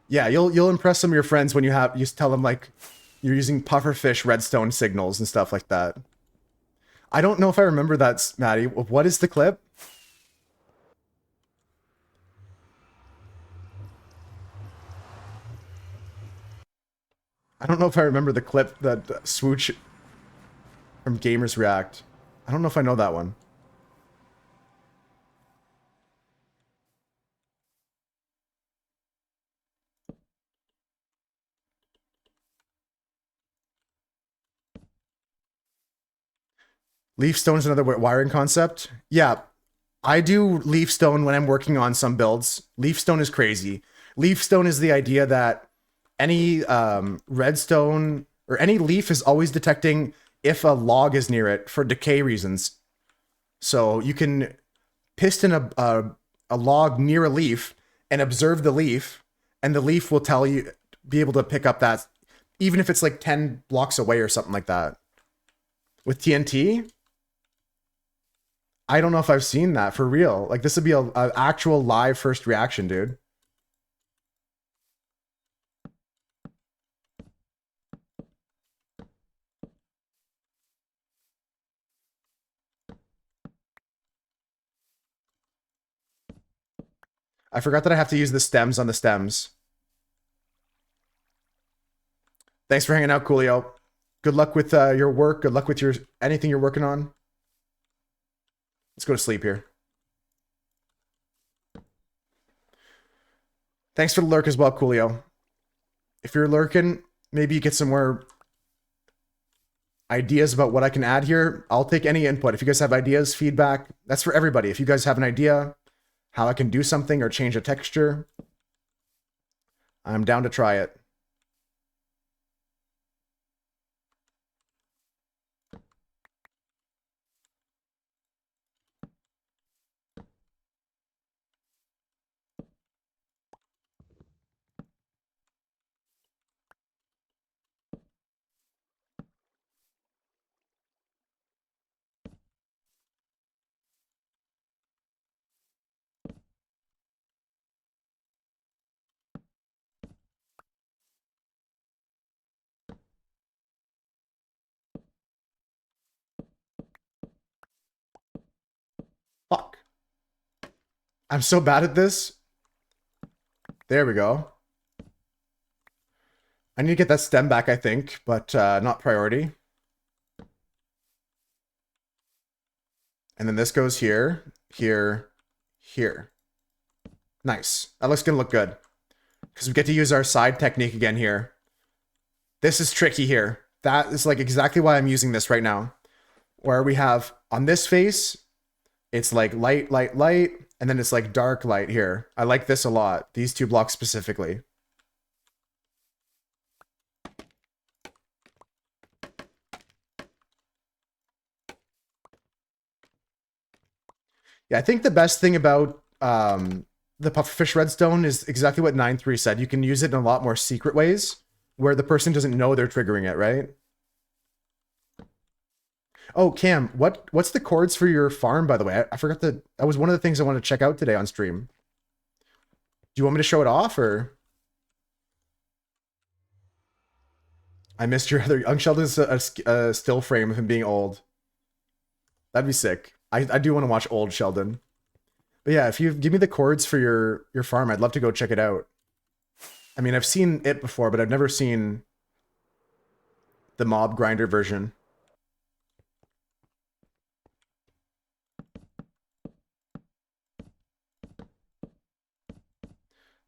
Yeah, you'll impress some of your friends when you tell them like you're using pufferfish redstone signals and stuff like that. I don't know if I remember that, Maddie. What is the clip? I don't know if I remember the clip that Swooch from Gamers React. I don't know if I know that one. Leaf stone is another wiring concept. Yeah, I do leaf stone when I'm working on some builds. Leaf stone is crazy. Leaf stone is the idea that any redstone or any leaf is always detecting if a log is near it for decay reasons. So you can piston a log near a leaf and observe the leaf, and the leaf will be able to pick up that, even if it's like 10 blocks away or something like that. With TNT, I don't know if I've seen that for real. Like this would be a actual live first reaction, dude. I forgot that I have to use the stems on the stems. Thanks for hanging out, Coolio. Good luck with your work. Good luck with anything you're working on. Let's go to sleep here. Thanks for the lurk as well, Coolio. If you're lurking, maybe you get some more ideas about what I can add here. I'll take any input. If you guys have ideas, feedback, that's for everybody. If you guys have an idea how I can do something or change a texture, I'm down to try it. Fuck. I'm so bad at this. There we go. I need to get that stem back, I think, but not priority. And then this goes here, here, here. Nice. That looks gonna look good. Because we get to use our side technique again here. This is tricky here. That is like exactly why I'm using this right now. Where we have on this face, it's like light, light, light, and then it's like dark light here. I like this a lot. These two blocks specifically. Yeah, I think the best thing about the pufferfish redstone is exactly what 9.3 said. You can use it in a lot more secret ways. where the person doesn't know they're triggering it, right? Oh, Cam, what's the chords for your farm, by the way? I forgot that was one of the things I wanted to check out today on stream. Do you want me to show it off, or? I missed your other... Young Sheldon's a still frame of him being old. That'd be sick. I do want to watch old Sheldon. But yeah, if you give me the chords for your farm, I'd love to go check it out. I mean, I've seen it before, but I've never seen the mob grinder version.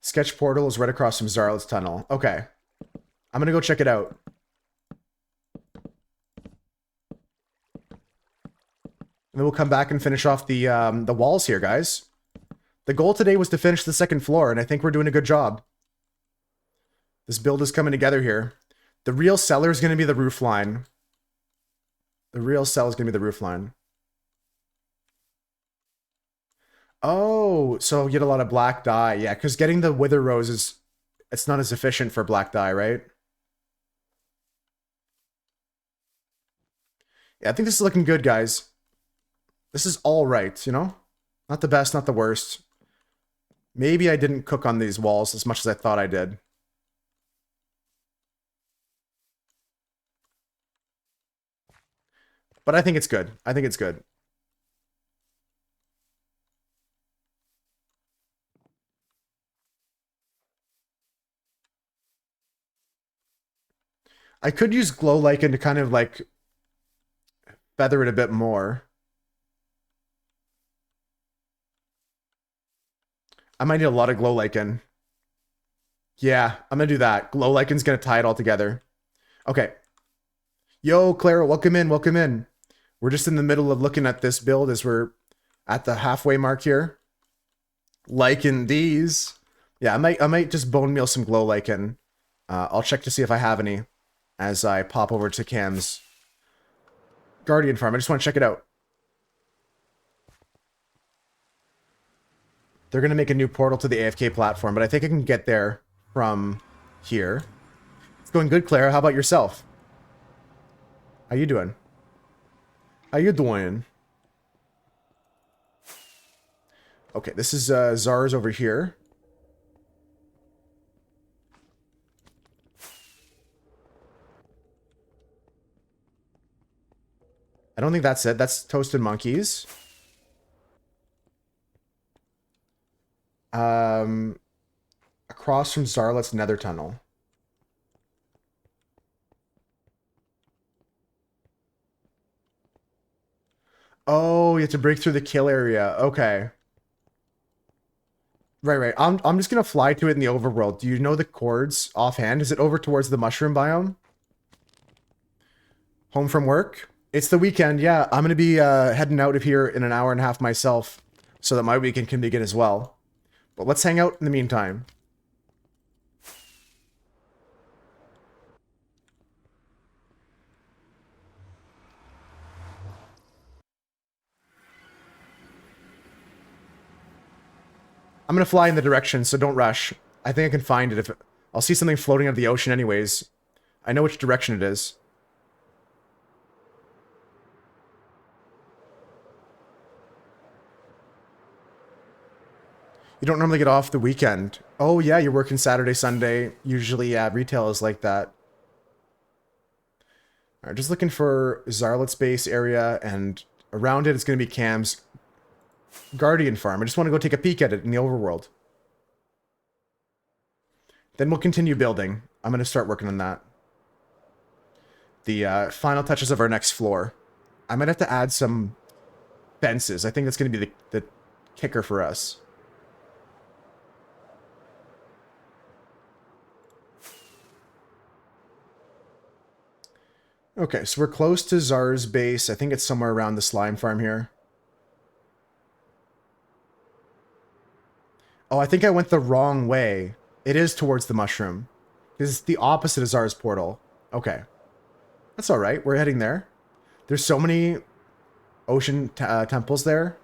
Sketch portal is right across from Zarlet's tunnel. Okay. I'm gonna go check it out. And then we'll come back and finish off the walls here, guys. The goal today was to finish the second floor, and I think we're doing a good job. This build is coming together here. The real cellar is going to be the roof line. The real cell is going to be the roof line. Oh, so you get a lot of black dye. Yeah, because getting the wither roses, it's not as efficient for black dye, right? Yeah, I think this is looking good, guys. This is all right, you know? Not the best, not the worst. Maybe I didn't cook on these walls as much as I thought I did. But I think it's good. I think it's good. I could use glow lichen to kind of like feather it a bit more. I might need a lot of glow lichen. Yeah, I'm gonna do that. Glow lichen's gonna tie it all together. Okay. Yo, Clara, welcome in, welcome in. We're just in the middle of looking at this build as we're at the halfway mark here. Lichen these. Yeah, I might just bone meal some glow lichen. I'll check to see if I have any as I pop over to Cam's Guardian farm. I just want to check it out. They're going to make a new portal to the AFK platform, but I think I can get there from here. It's going good, Clara. How about yourself? How you doing? How you doing? Okay, this is Zars over here. I don't think that's it. That's Toasted Monkeys. Across from Zarlet's nether tunnel. Oh, you have to break through the kill area. Okay. Right. I'm just gonna fly to it in the overworld. Do you know the chords offhand? Is it over towards the mushroom biome? Home from work? It's the weekend, yeah. I'm gonna be heading out of here in an hour and a half myself, so that my weekend can begin as well. But let's hang out in the meantime. I'm gonna fly in the direction, so don't rush. I think I can find it if I'll see something floating out of the ocean anyways. I know which direction it is. You don't normally get off the weekend. Oh yeah, you're working Saturday, Sunday. Usually, yeah, retail is like that. Alright, just looking for Zarlet's base area, and around it is going to be Cam's Guardian farm. I just want to go take a peek at it in the overworld. Then we'll continue building. I'm going to start working on that. The final touches of our next floor. I might have to add some fences. I think that's going to be the kicker for us. Okay, so we're close to Zar's base. I think it's somewhere around the slime farm here. Oh, I think I went the wrong way. It is towards the mushroom. It's the opposite of Zar's portal. Okay. That's alright. We're heading there. There's so many ocean temples there.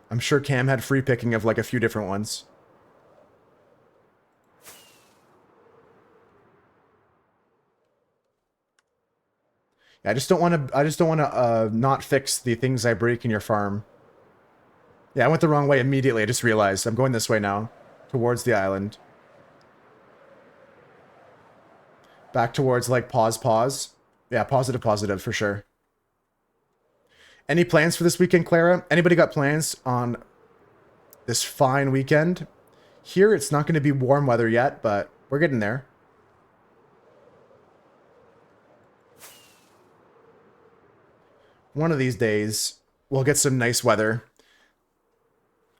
I'm sure Cam had free picking of like a few different ones. Yeah, I just don't want to. I just don't want to not fix the things I break in your farm. Yeah, I went the wrong way immediately. I just realized I'm going this way now, towards the island. Back towards like pause. Yeah, positive for sure. Any plans for this weekend, Clara? Anybody got plans on this fine weekend? Here, it's not going to be warm weather yet, but we're getting there. One of these days, we'll get some nice weather.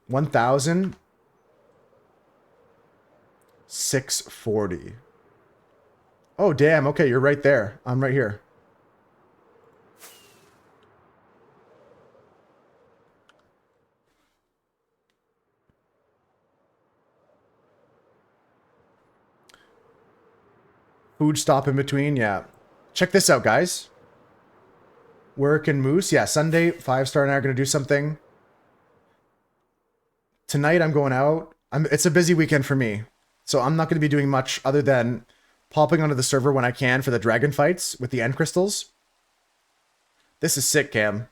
1,640. Oh, damn. Okay, you're right there. I'm right here. Food stop in between. Yeah. Check this out, guys. Work and Moose. Yeah, Sunday, 5-star and I are going to do something. Tonight, I'm going out. It's a busy weekend for me. So I'm not going to be doing much other than popping onto the server when I can for the dragon fights with the end crystals. This is sick, Cam.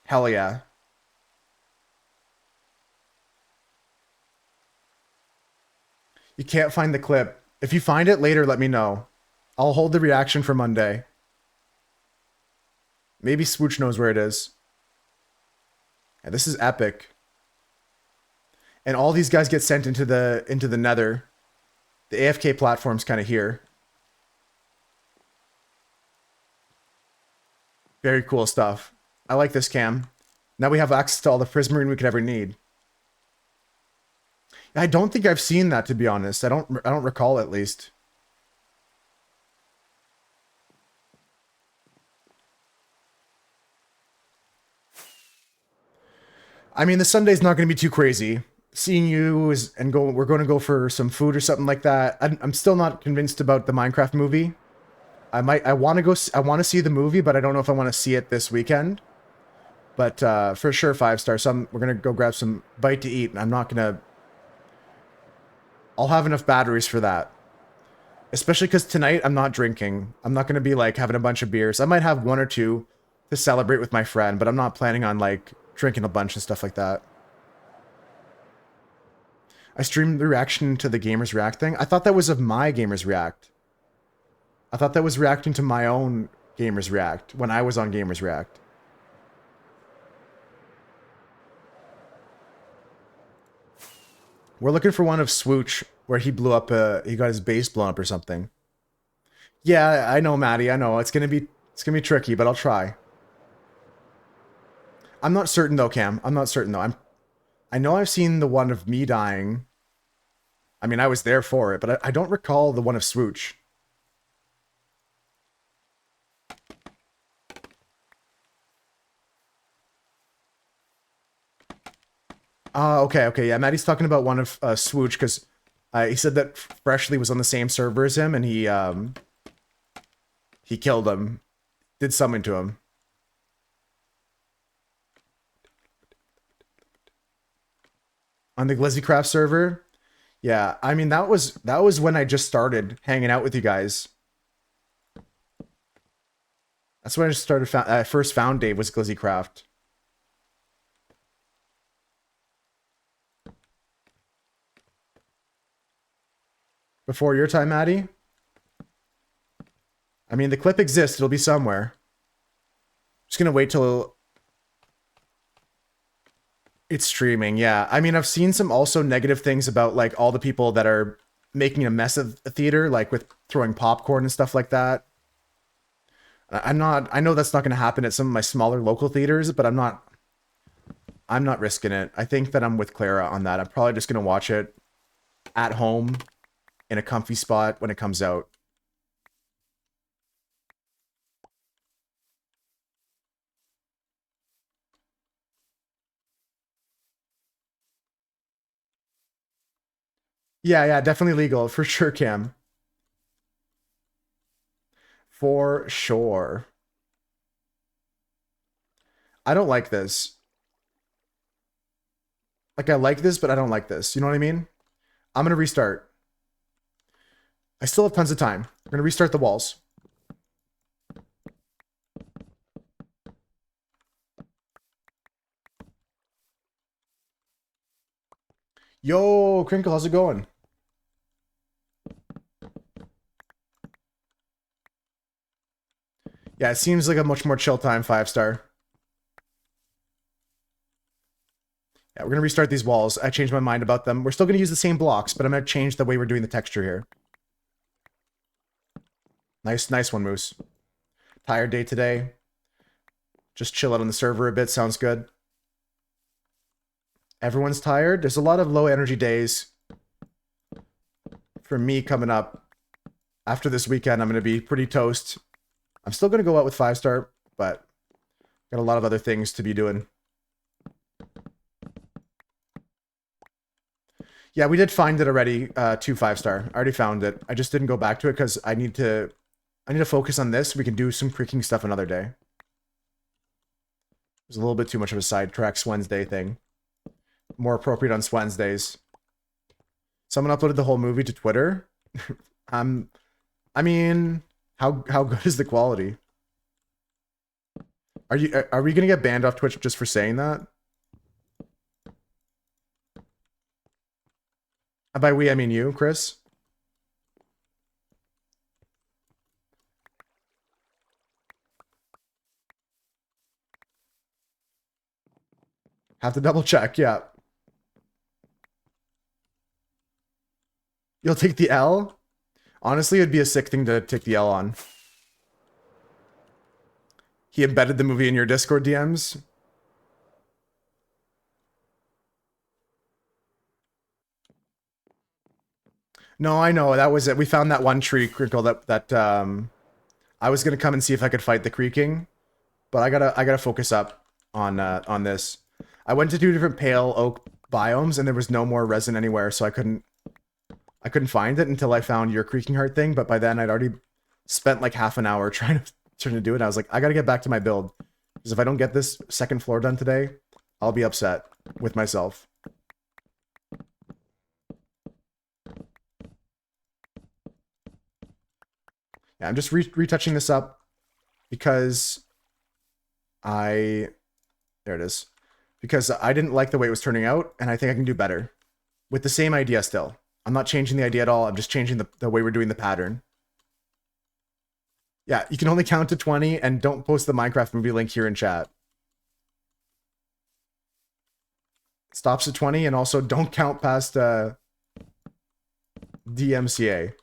Hell yeah. You can't find the clip. If you find it later, let me know. I'll hold the reaction for Monday. Maybe Swooch knows where it is. Yeah, this is epic. And all these guys get sent into the nether. The AFK platform's kind of here. Very cool stuff. I like this, Cam. Now we have access to all the prismarine we could ever need. I don't think I've seen that, to be honest. I don't recall, at least. I mean, the Sunday's not going to be too crazy. Seeing you is we're going to go for some food or something like that. I'm still not convinced about the Minecraft movie. I want to see the movie, but I don't know if I want to see it this weekend. But for sure, 5-star. We're gonna go grab some bite to eat, and I'm not gonna. I'll have enough batteries for that. Especially because tonight I'm not drinking. I'm not gonna be like having a bunch of beers. I might have one or two to celebrate with my friend, but I'm not planning on like drinking a bunch and stuff like that. I streamed the reaction to the Gamers React thing. I thought that was of my Gamers React. I thought that was reacting to my own Gamers React when I was on Gamers React. We're looking for one of Swooch where he blew up. He got his base blown up or something. Yeah, I know, Maddie. I know it's gonna be tricky, but I'll try. I'm not certain though, Cam. I'm not certain though. I know I've seen the one of me dying. I mean, I was there for it, but I don't recall the one of Swooch. Okay, yeah. Maddie's talking about one of Swooch because he said that Freshly was on the same server as him, and he killed him, did something to him. On the Glizzycraft server, yeah. I mean, that was when I just started hanging out with you guys. That's when I started. I first found Dave was Glizzycraft. Before your time, Maddie? I mean, the clip exists. It'll be somewhere. Just gonna wait till it's streaming. Yeah. I mean, I've seen some also negative things about like all the people that are making a mess of the theater, like with throwing popcorn and stuff like that. I know that's not gonna happen at some of my smaller local theaters, but I'm not risking it. I think that I'm with Clara on that. I'm probably just gonna watch it at home in a comfy spot when it comes out. Yeah, definitely legal. For sure, Cam. For sure. I don't like this. Like, I like this, but I don't like this. You know what I mean? I'm gonna restart. I still have tons of time. We're gonna restart the walls. Yo, Crinkle, how's it going? Yeah, it seems like a much more chill time, 5-star. Yeah, we're gonna restart these walls. I changed my mind about them. We're still gonna use the same blocks, but I'm gonna change the way we're doing the texture here. Nice one, Moose. Tired day today. Just chill out on the server a bit, sounds good. Everyone's tired. There's a lot of low energy days for me coming up. After this weekend, I'm gonna be pretty toast. I'm still gonna go out with 5-star, but got a lot of other things to be doing. Yeah, we did find it already, 2 5-star. I already found it. I just didn't go back to it because I need to focus on this. We can do some creaking stuff another day. It was a little bit too much of a sidetrack Wednesday thing. More appropriate on Wednesdays. Someone uploaded the whole movie to Twitter. I mean, how good is the quality? Are we gonna get banned off Twitch just for saying that? By we, I mean you, Chris. Have to double check, yeah. You'll take the L? Honestly, it'd be a sick thing to take the L on. He embedded the movie in your Discord DMs? No, I know. That was it. We found that one tree, Crinkle, that I was gonna come and see if I could fight the creaking, but I gotta focus up on this. I went to 2 different pale oak biomes and there was no more resin anywhere, so I couldn't find it until I found your creaking heart thing, but by then I'd already spent like half an hour trying to do it. I was like, I gotta get back to my build. Because if I don't get this second floor done today, I'll be upset with myself. Yeah, I'm just retouching this up because there it is. Because I didn't like the way it was turning out, and I think I can do better. With the same idea still. I'm not changing the idea at all, I'm just changing the way we're doing the pattern. Yeah, you can only count to 20, and don't post the Minecraft movie link here in chat. Stops at 20, and also don't count past DMCA.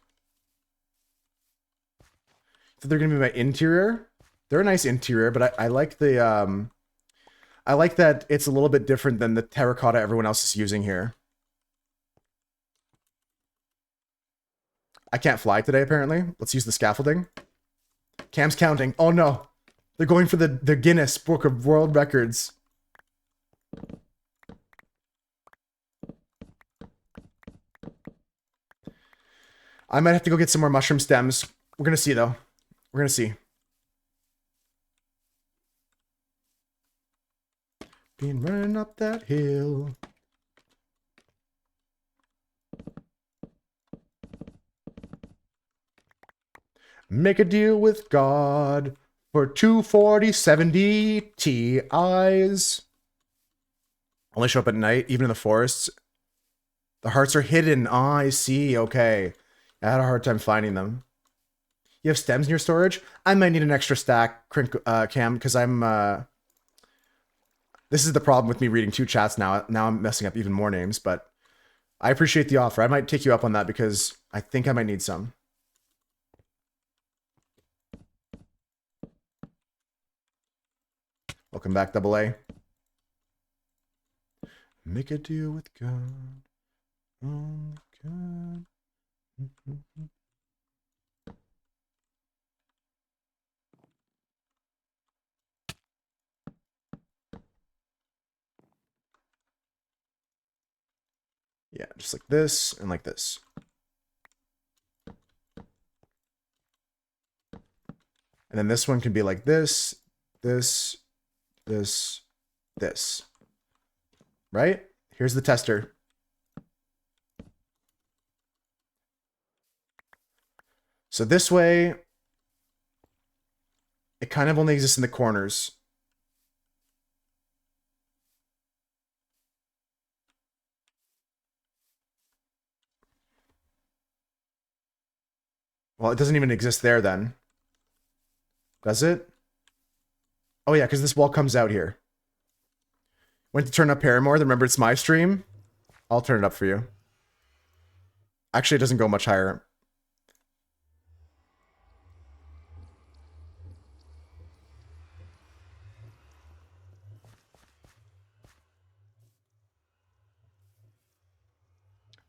So they're gonna be my interior. They're a nice interior, but I like the I like that it's a little bit different than the terracotta everyone else is using here. I can't fly today, apparently. Let's use the scaffolding. Cam's counting. Oh no. They're going for the Guinness Book of World Records. I might have to go get some more mushroom stems. We're gonna see, though. We're gonna see. Been running up that hill. Make a deal with God for 24070 Ti's. Only show up at night, even in the forests. The hearts are hidden. Ah, I see. Okay. I had a hard time finding them. You have stems in your storage? I might need an extra stack, Cam, because I'm... This is the problem with me reading 2 chats now. Now I'm messing up even more names, but I appreciate the offer. I might take you up on that because I think I might need some. Welcome back, Double A. Make a deal with God. Oh, God. Yeah, just like this and like this. And then this one can be like this, this, this, this. Right? Here's the tester. So this way, it kind of only exists in the corners. Well, it doesn't even exist there then. Does it? Oh yeah, because this wall comes out here. Went to turn up Paramore, then remember it's my stream. I'll turn it up for you. Actually, it doesn't go much higher.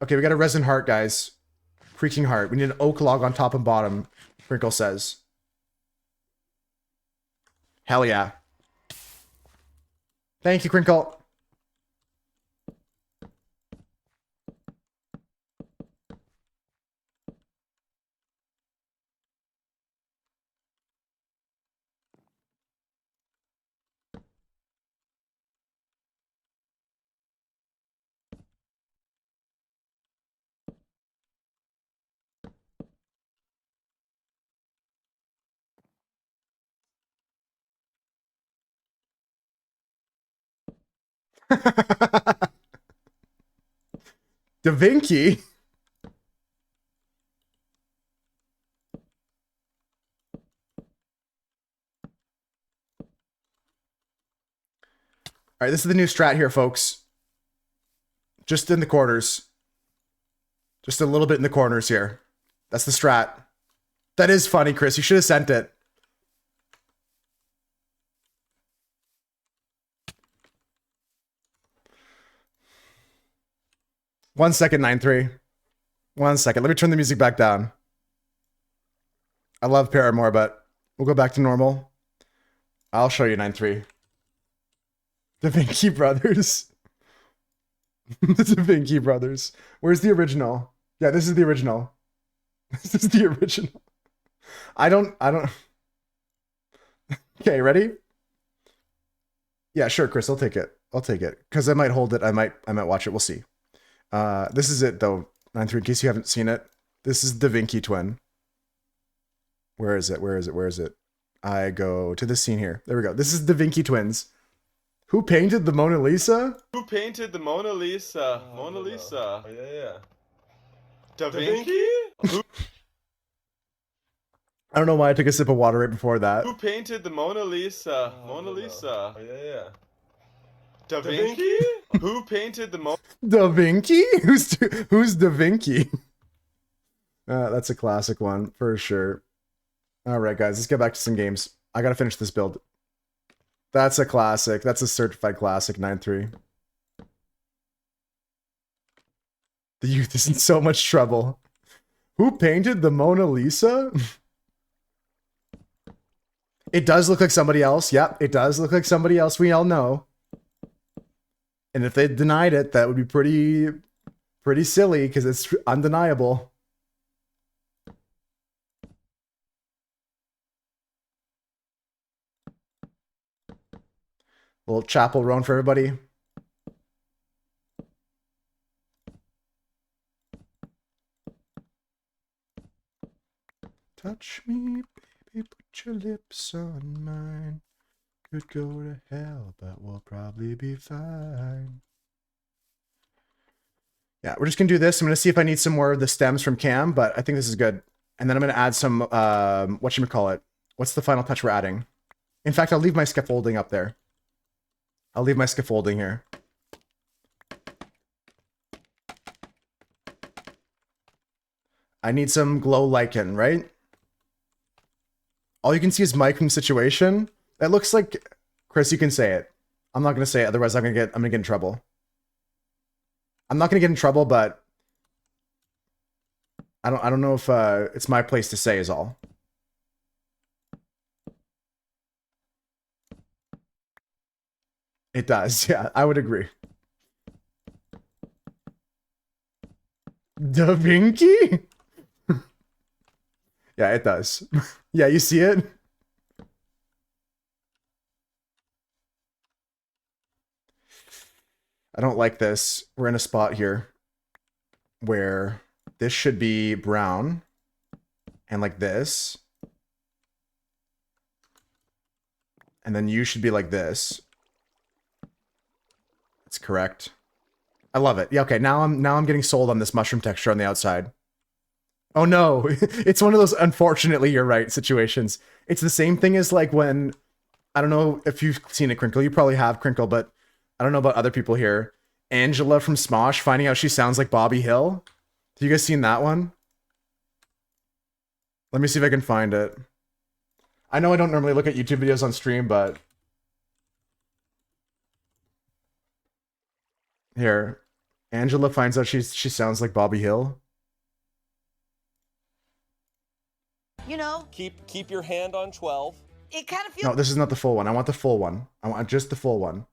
Okay, we got a resin heart, guys. Creaking heart. We need an oak log on top and bottom, Crinkle says. Hell yeah. Thank you, Crinkle. Da Vinci? All right, this is the new strat here, folks. Just in the corners. Just a little bit in the corners here. That's the strat. That is funny, Chris. You should have sent it. One second, 9-3. 1 second. Let me turn the music back down. I love Paramore, but we'll go back to normal. I'll show you 9-3. Da Vinci Brothers. The Da Vinci Brothers. Where's the original? Yeah, this is the original. This is the original. I don't. Okay, ready? Yeah, sure, Chris. I'll take it. I'll take it. Because I might hold it. I might watch it. We'll see. This is it, though. 9-3, in case you haven't seen it. This is Da Vinci Twin. Where is it? Where is it? Where is it? I go to this scene here. There we go. This is Da Vinci Twins. Who painted the Mona Lisa? Who painted the Mona Lisa? Mona Lisa. Oh, yeah. Da Vinci? I don't know why I took a sip of water right before that. Who painted the Mona Lisa? Mona Lisa. Oh, yeah. Da Vinci? Who painted the Mona Da Vinci? Who's Da Vinci? That's a classic one for sure. All right, guys, let's get back to some games. I gotta finish this build. That's a classic. That's a certified classic. 9-3. The youth is in so much trouble. Who painted the Mona Lisa? It does look like somebody else. Yep, it does look like somebody else. We all know. And if they denied it, that would be pretty silly because it's undeniable. Little chapel run for everybody. Touch me, baby, put your lips on mine. Could go to hell, but we'll probably be fine. Yeah, we're just gonna do this. I'm gonna see if I need some more of the stems from Cam, but I think this is good. And then I'm gonna add some, whatchamacallit. What's the final touch we're adding? In fact, I'll leave my scaffolding up there. I'll leave my scaffolding here. I need some glow lichen, right? All you can see is my situation. That looks like, Chris, you can say it. I'm not gonna say it, otherwise I'm gonna get in trouble. I'm not gonna get in trouble, but I don't know if it's my place to say is all. It does, yeah, I would agree. Da Vinci? Yeah, it does. Yeah, you see it? I don't like this. We're in a spot here where this should be brown. And like this. And then you should be like this. That's correct. I love it. Yeah, okay, now I'm getting sold on this mushroom texture on the outside. Oh no, it's one of those unfortunately you're right situations. It's the same thing as like when, I don't know if you've seen it, Crinkle, you probably have, Crinkle, but I don't know about other people here. Angela from Smosh finding out she sounds like Bobby Hill. Have you guys seen that one? Let me see if I can find it. I know I don't normally look at YouTube videos on stream, but... Here. Angela finds out she sounds like Bobby Hill. You know, Keep your hand on 12. it kind of feels. No, this is not the full one. I want the full one. I want just the full one.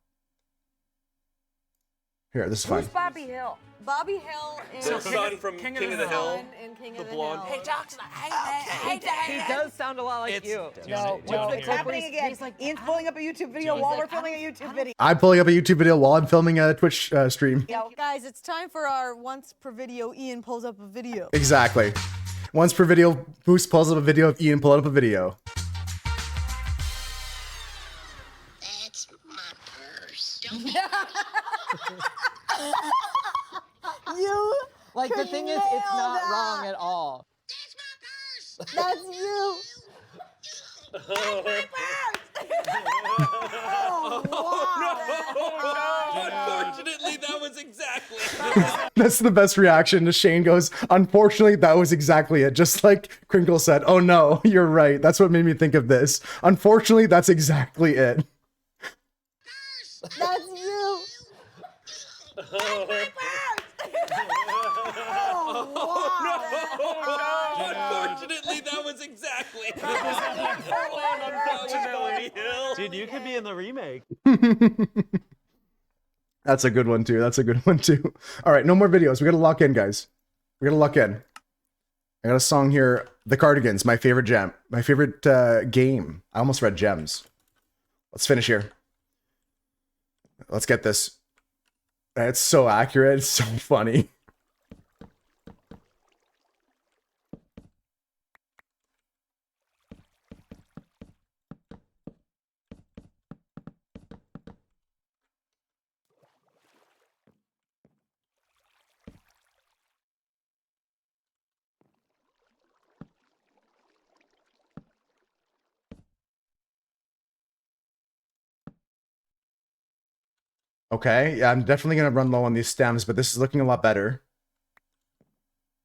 Here, this is fine. Who's Bobby Hill? Bobby Hill is The son from King of the Hill. in King The of the blonde. Hill. Hey, Docs, hey, He does sound a lot like you. No, it's happening again. Ian's pulling up a YouTube video while we're filming a YouTube video. I'm pulling up a YouTube video while I'm filming a Twitch stream. Guys, it's time for our once per video Ian pulls up a video. Exactly. Once per video, Boost pulls up a video of Ian pulling up a video. That's my purse. You Like, the thing is, it's not wrong at all. That's my purse. That's you. Unfortunately, that was exactly. That's the best reaction. Shane goes, unfortunately, that was exactly it. Just like Crinkle said, oh no, you're right. That's what made me think of this. Unfortunately, that's exactly it. That's you. Unfortunately, that was exactly. Dude, you could be in the remake. That's a good one too. That's a good one too. All right, no more videos. We gotta lock in, guys. We gotta lock in. I got a song here. The Cardigans, my favorite gem. My favorite game. I almost read gems. Let's finish here. Let's get this. It's so accurate. It's so funny. Okay, yeah, I'm definitely gonna run low on these stems, but this is looking a lot better.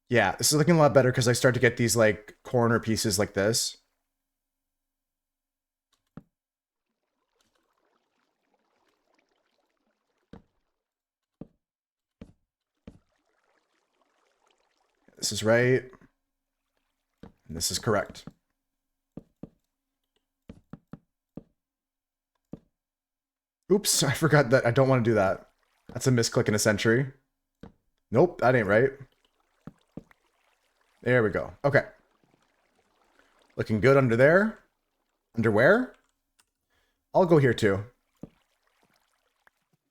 Yeah, this is looking a lot better because I start to get these like corner pieces like this. This is right. And this is correct. Oops, I forgot that I don't want to do that. That's a misclick in a century. Nope, that ain't right. There we go. Okay. Looking good under there. Under where? I'll go here too.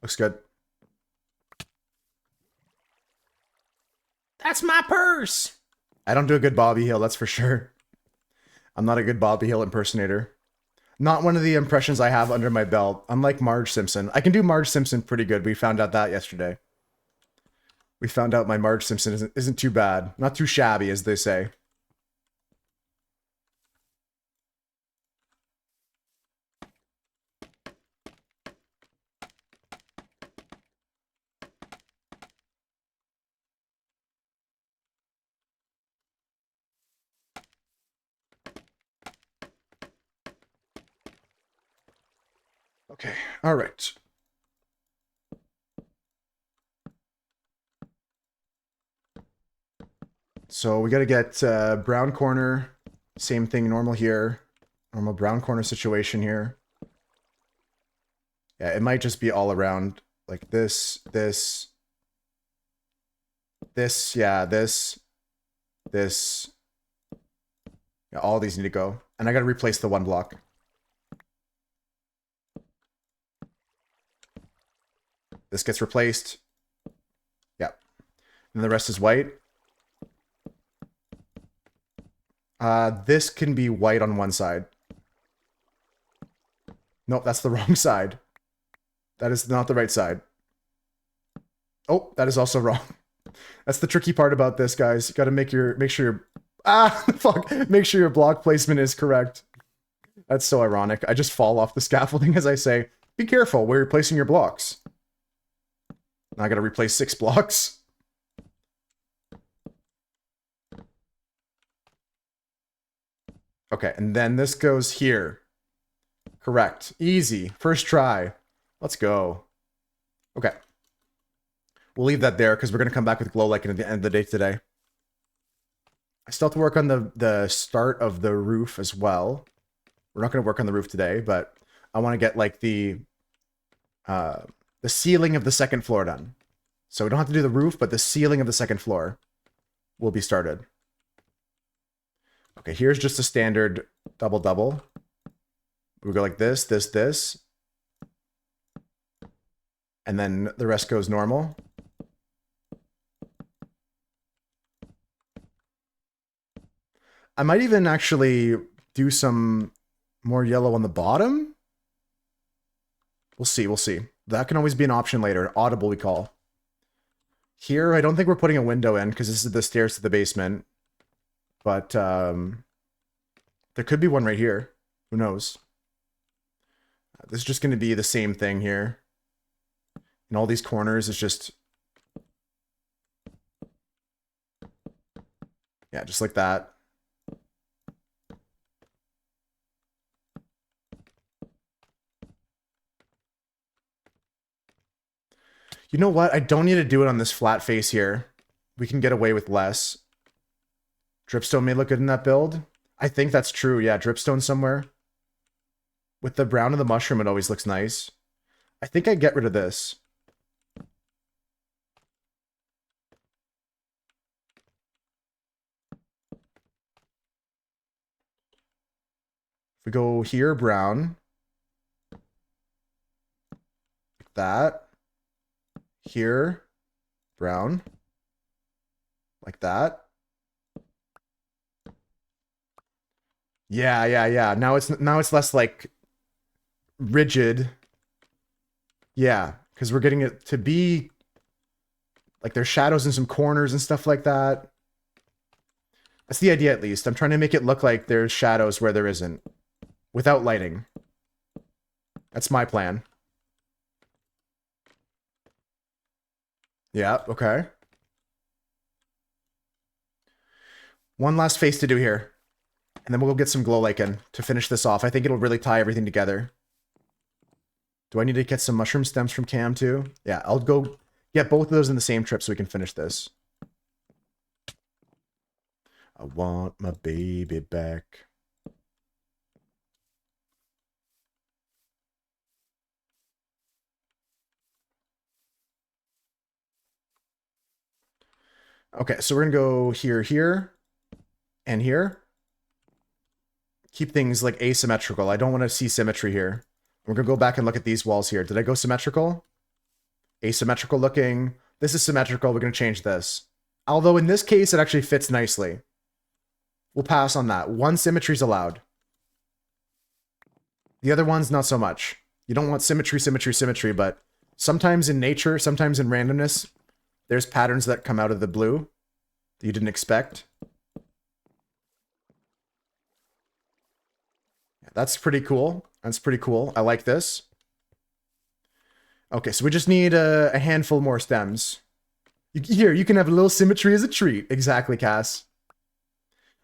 Looks good. That's my purse! I don't do a good Bobby Hill, that's for sure. I'm not a good Bobby Hill impersonator. Not one of the impressions I have under my belt. Unlike Marge Simpson. I can do Marge Simpson pretty good. We found out that yesterday. We found out my Marge Simpson isn't too bad. Not too shabby, as they say. Okay, all right. So we got to get brown corner, same thing, normal here. Normal brown corner situation here. Yeah, it might just be all around like this, this, yeah, this. Yeah, all these need to go. And I got to replace the one block. This gets replaced. Yeah. And the rest is white. This can be white on one side. Nope, that's the wrong side. That is not the right side. Oh, that is also wrong. That's the tricky part about this, guys. You gotta make sure your fuck. Make sure your block placement is correct. That's so ironic. I just fall off the scaffolding as I say, be careful where you're placing your blocks. Now I gotta replace 6 blocks. Okay, and then this goes here. Correct. Easy. First try. Let's go. Okay. We'll leave that there because we're going to come back with glow lichen at the end of the day today. I still have to work on the start of the roof as well. We're not going to work on the roof today, but I want to get like the ceiling of the second floor done. So we don't have to do the roof, but the ceiling of the second floor will be started. Okay, here's just a standard double-double. We go like this, this, this. And then the rest goes normal. I might even actually do some more yellow on the bottom. We'll see, we'll see. That can always be an option later. Audible, we call. Here, I don't think we're putting a window in because this is the stairs to the basement. But there could be one right here. Who knows? This is just going to be the same thing here. In all these corners, it's just... yeah, just like that. You know what? I don't need to do it on this flat face here. We can get away with less. Dripstone may look good in that build. I think that's true. Yeah, dripstone somewhere. With the brown and the mushroom, it always looks nice. I think I get rid of this. If we go here, brown. Like that. Here, brown. Like that. Yeah. Now it's less like rigid. Yeah, because we're getting it to be like there's shadows in some corners and stuff like that. That's the idea, at least. I'm trying to make it look like there's shadows where there isn't, without lighting. That's my plan. Yeah, okay. One last face to do here. And then we'll go get some glow lichen to finish this off. I think it'll really tie everything together. Do I need to get some mushroom stems from Cam too? Yeah, I'll go get both of those in the same trip so we can finish this. I want my baby back. Okay, so we're gonna go here, here, and here. Keep things like asymmetrical. I don't want to see symmetry here. We're gonna go back and look at these walls here. Did I go symmetrical? Asymmetrical looking. This is symmetrical. We're gonna change this. Although in this case, it actually fits nicely. We'll pass on that. One symmetry's allowed. The other one's not so much. You don't want symmetry, symmetry, symmetry, but sometimes in nature, sometimes in randomness, there's patterns that come out of the blue that you didn't expect. Yeah, that's pretty cool. That's pretty cool. I like this. Okay, so we just need a handful more stems. Here, you can have a little symmetry as a treat. Exactly, Cass.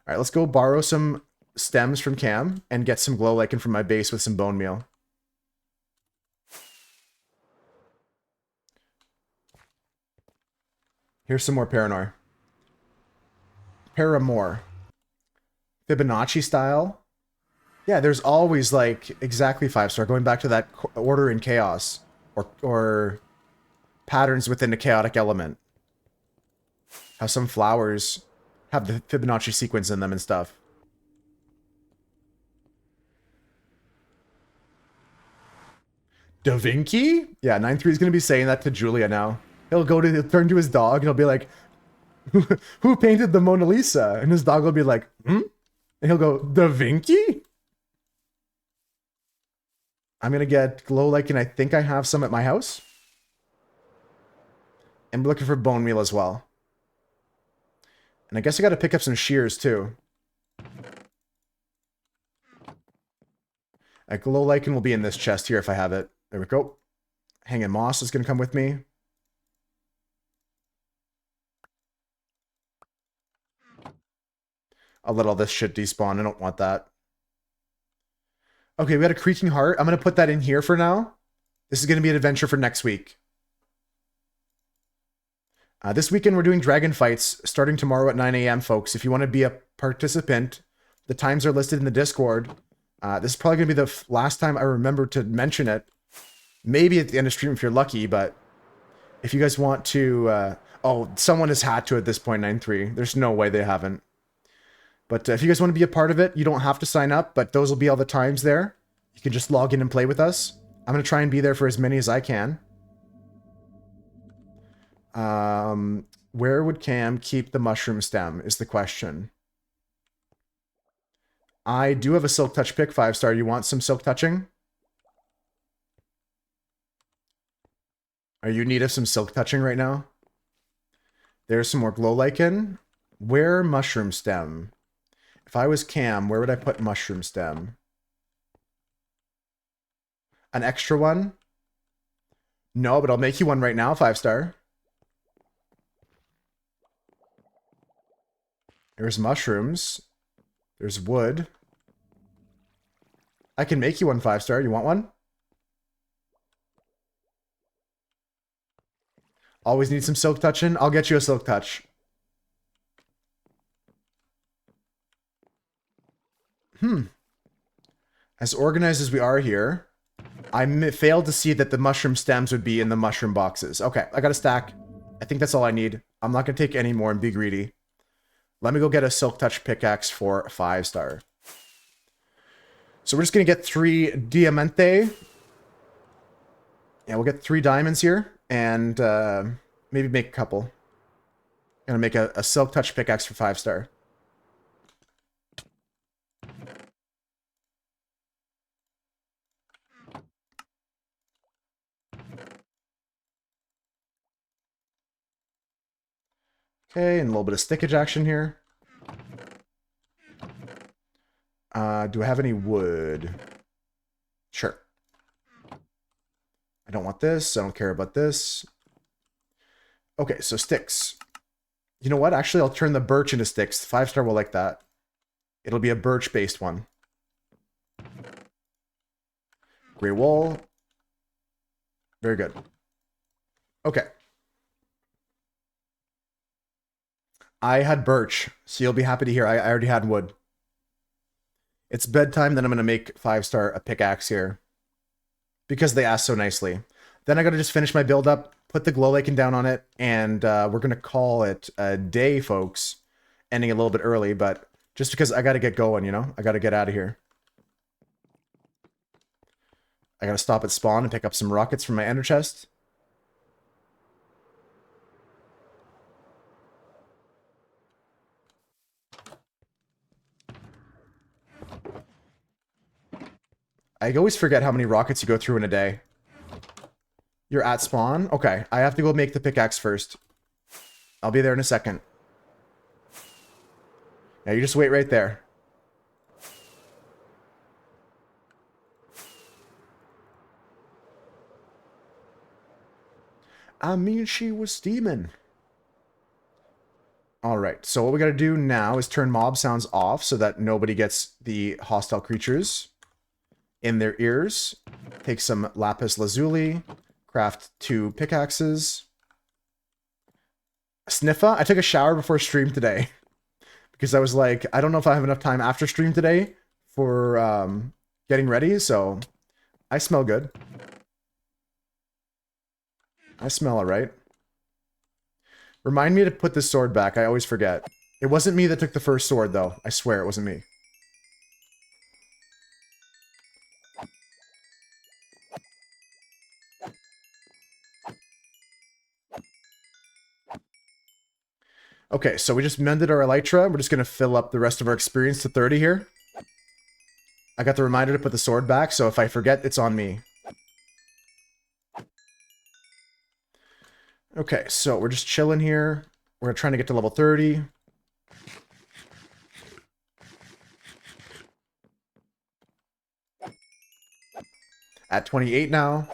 All right, let's go borrow some stems from Cam and get some glow lichen from my base with some bone meal. Here's some more Paranor. Paramore. Fibonacci style. Yeah, there's always like exactly 5-star. Going back to that order in chaos. Or patterns within a chaotic element. How some flowers have the Fibonacci sequence in them and stuff. Da Vinci? Yeah, 9-3 is going to be saying that to Julia now. He'll turn to his dog and he'll be like, who painted the Mona Lisa? And his dog will be like, hmm? And he'll go, Da Vinci? I'm going to get glow lichen. I think I have some at my house. I'm looking for bone meal as well. And I guess I got to pick up some shears too. A glow lichen will be in this chest here if I have it. There we go. Hanging moss is going to come with me. I'll let all this shit despawn. I don't want that. Okay, we got a creaking heart. I'm going to put that in here for now. This is going to be an adventure for next week. This weekend we're doing dragon fights starting tomorrow at 9 a.m., folks. If you want to be a participant, the times are listed in the Discord. This is probably going to be the last time I remember to mention it. Maybe at the end of stream if you're lucky, but if you guys want to... oh, someone has had to at this point, 9-3. There's no way they haven't. But if you guys want to be a part of it, you don't have to sign up, but those will be all the times there. You can just log in and play with us. I'm going to try and be there for as many as I can. Where would Cam keep the mushroom stem is the question. I do have a Silk Touch pick, 5-star. You want some Silk Touching? Are you in need of some Silk Touching right now? There's some more glow lichen. Where mushroom stem? If I was Cam, where would I put mushroom stem? An extra one? No, but I'll make you one right now, 5-star. There's mushrooms. There's wood. I can make you one, 5-star. You want one? Always need some silk touching? I'll get you a silk touch. As organized as we are here, I failed to see that the mushroom stems would be in the mushroom boxes. Okay, I got a stack. I think that's all I need. I'm not going to take any more and be greedy. Let me go get a Silk Touch pickaxe for 5-star. So we're just going to get 3 Diamante. Yeah, we'll get 3 diamonds here. And maybe make a couple. I'm going to make a Silk Touch pickaxe for 5-star. Okay, and a little bit of stickage action here. Do I have any wood? Sure. I don't want this. I don't care about this. Okay, so sticks. You know what? Actually, I'll turn the birch into sticks. 5-star will like that. It'll be a birch-based one. Gray wool. Very good. Okay. I had birch, so you'll be happy to hear I already had wood. It's bedtime, then I'm going to make 5-star a pickaxe here. Because they asked so nicely. Then I got to just finish my build up, put the glow lichen down on it, and we're going to call it a day, folks. Ending a little bit early, but just because I got to get going, you know? I got to get out of here. I got to stop at spawn and pick up some rockets from my ender chest. I always forget how many rockets you go through in a day. You're at spawn? Okay, I have to go make the pickaxe first. I'll be there in a second. Now you just wait right there. I mean, she was steaming. Alright, so what we gotta do now is turn mob sounds off so that nobody gets the hostile creatures in their ears. Take some lapis lazuli. Craft 2 pickaxes. Sniffa, I took a shower before stream today. Because I was like, I don't know if I have enough time after stream today for getting ready, so I smell good. I smell alright. Remind me to put this sword back, I always forget. It wasn't me that took the first sword, though. I swear it wasn't me. Okay, so we just mended our elytra. We're just going to fill up the rest of our experience to 30 here. I got the reminder to put the sword back, so if I forget, it's on me. Okay, so we're just chilling here. We're trying to get to level 30. At 28 now.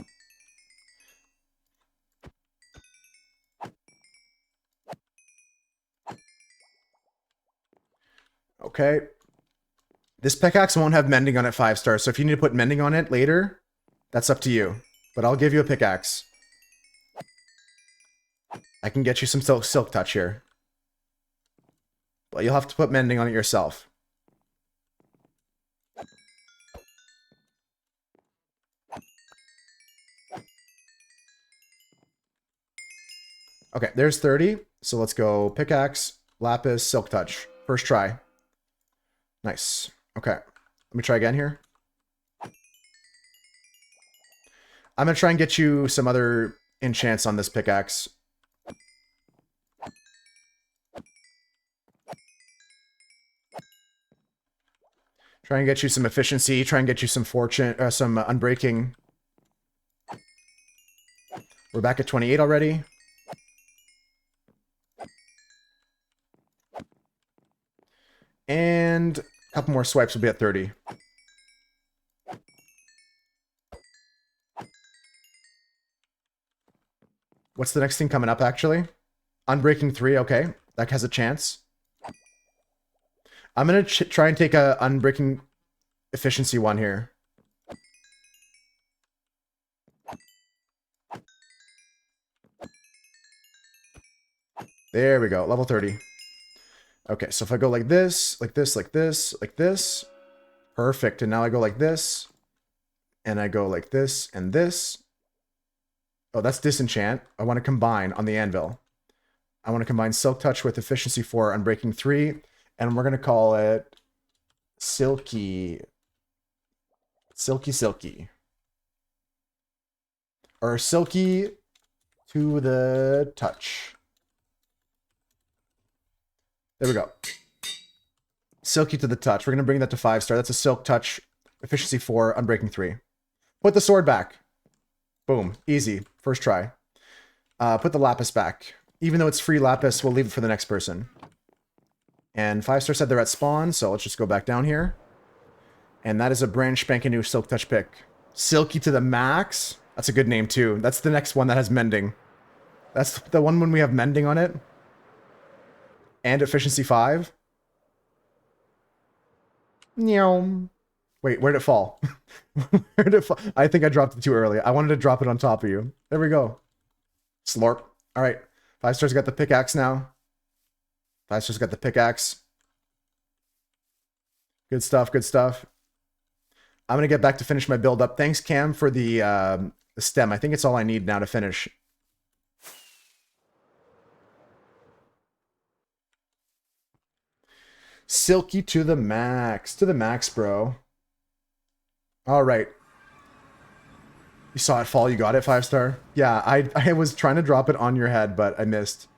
Okay. This pickaxe won't have mending on it 5 stars, so if you need to put mending on it later, that's up to you. But I'll give you a pickaxe. I can get you some silk touch here. But you'll have to put mending on it yourself. Okay, there's 30. So let's go pickaxe, lapis, silk touch. First try. Nice. Okay. Let me try again here. I'm going to try and get you some other enchants on this pickaxe. Try and get you some efficiency. Try and get you some fortune, some unbreaking. We're back at 28 already. And a couple more swipes will be at 30. What's the next thing coming up, actually? Unbreaking 3, okay. That has a chance. I'm going to try and take a unbreaking efficiency 1 here. There we go, level 30. Okay, so if I go like this, like this, like this, like this. Perfect, and now I go like this. And I go like this and this. Oh, that's disenchant. I want to combine on the anvil. I want to combine silk touch with efficiency 4, unbreaking 3. And we're going to call it silky. Silky. Or silky to the touch. There we go. Silky to the touch. We're going to bring that to 5 star. That's a silk touch. Efficiency 4, unbreaking 3. Put the sword back. Boom. Easy. First try. Put the lapis back. Even though it's free lapis, we'll leave it for the next person. And 5 star said they're at spawn, so let's just go back down here. And that is a brand spanking new silk touch pick. Silky to the max. That's a good name too. That's the next one that has mending. That's the one when we have mending on it. And efficiency 5. Meow. Wait, where'd it fall? Where'd it fall? I think I dropped it too early. I wanted to drop it on top of you. There we go. Slurp. All right. 5 stars got the pickaxe now. 5 stars got the pickaxe. Good stuff, good stuff. I'm going to get back to finish my build up. Thanks, Cam, for the stem. I think it's all I need now to finish. Silky to the max. To the max, bro. All right. You saw it fall. You got it, 5 star? Yeah, I was trying to drop it on your head, but I missed.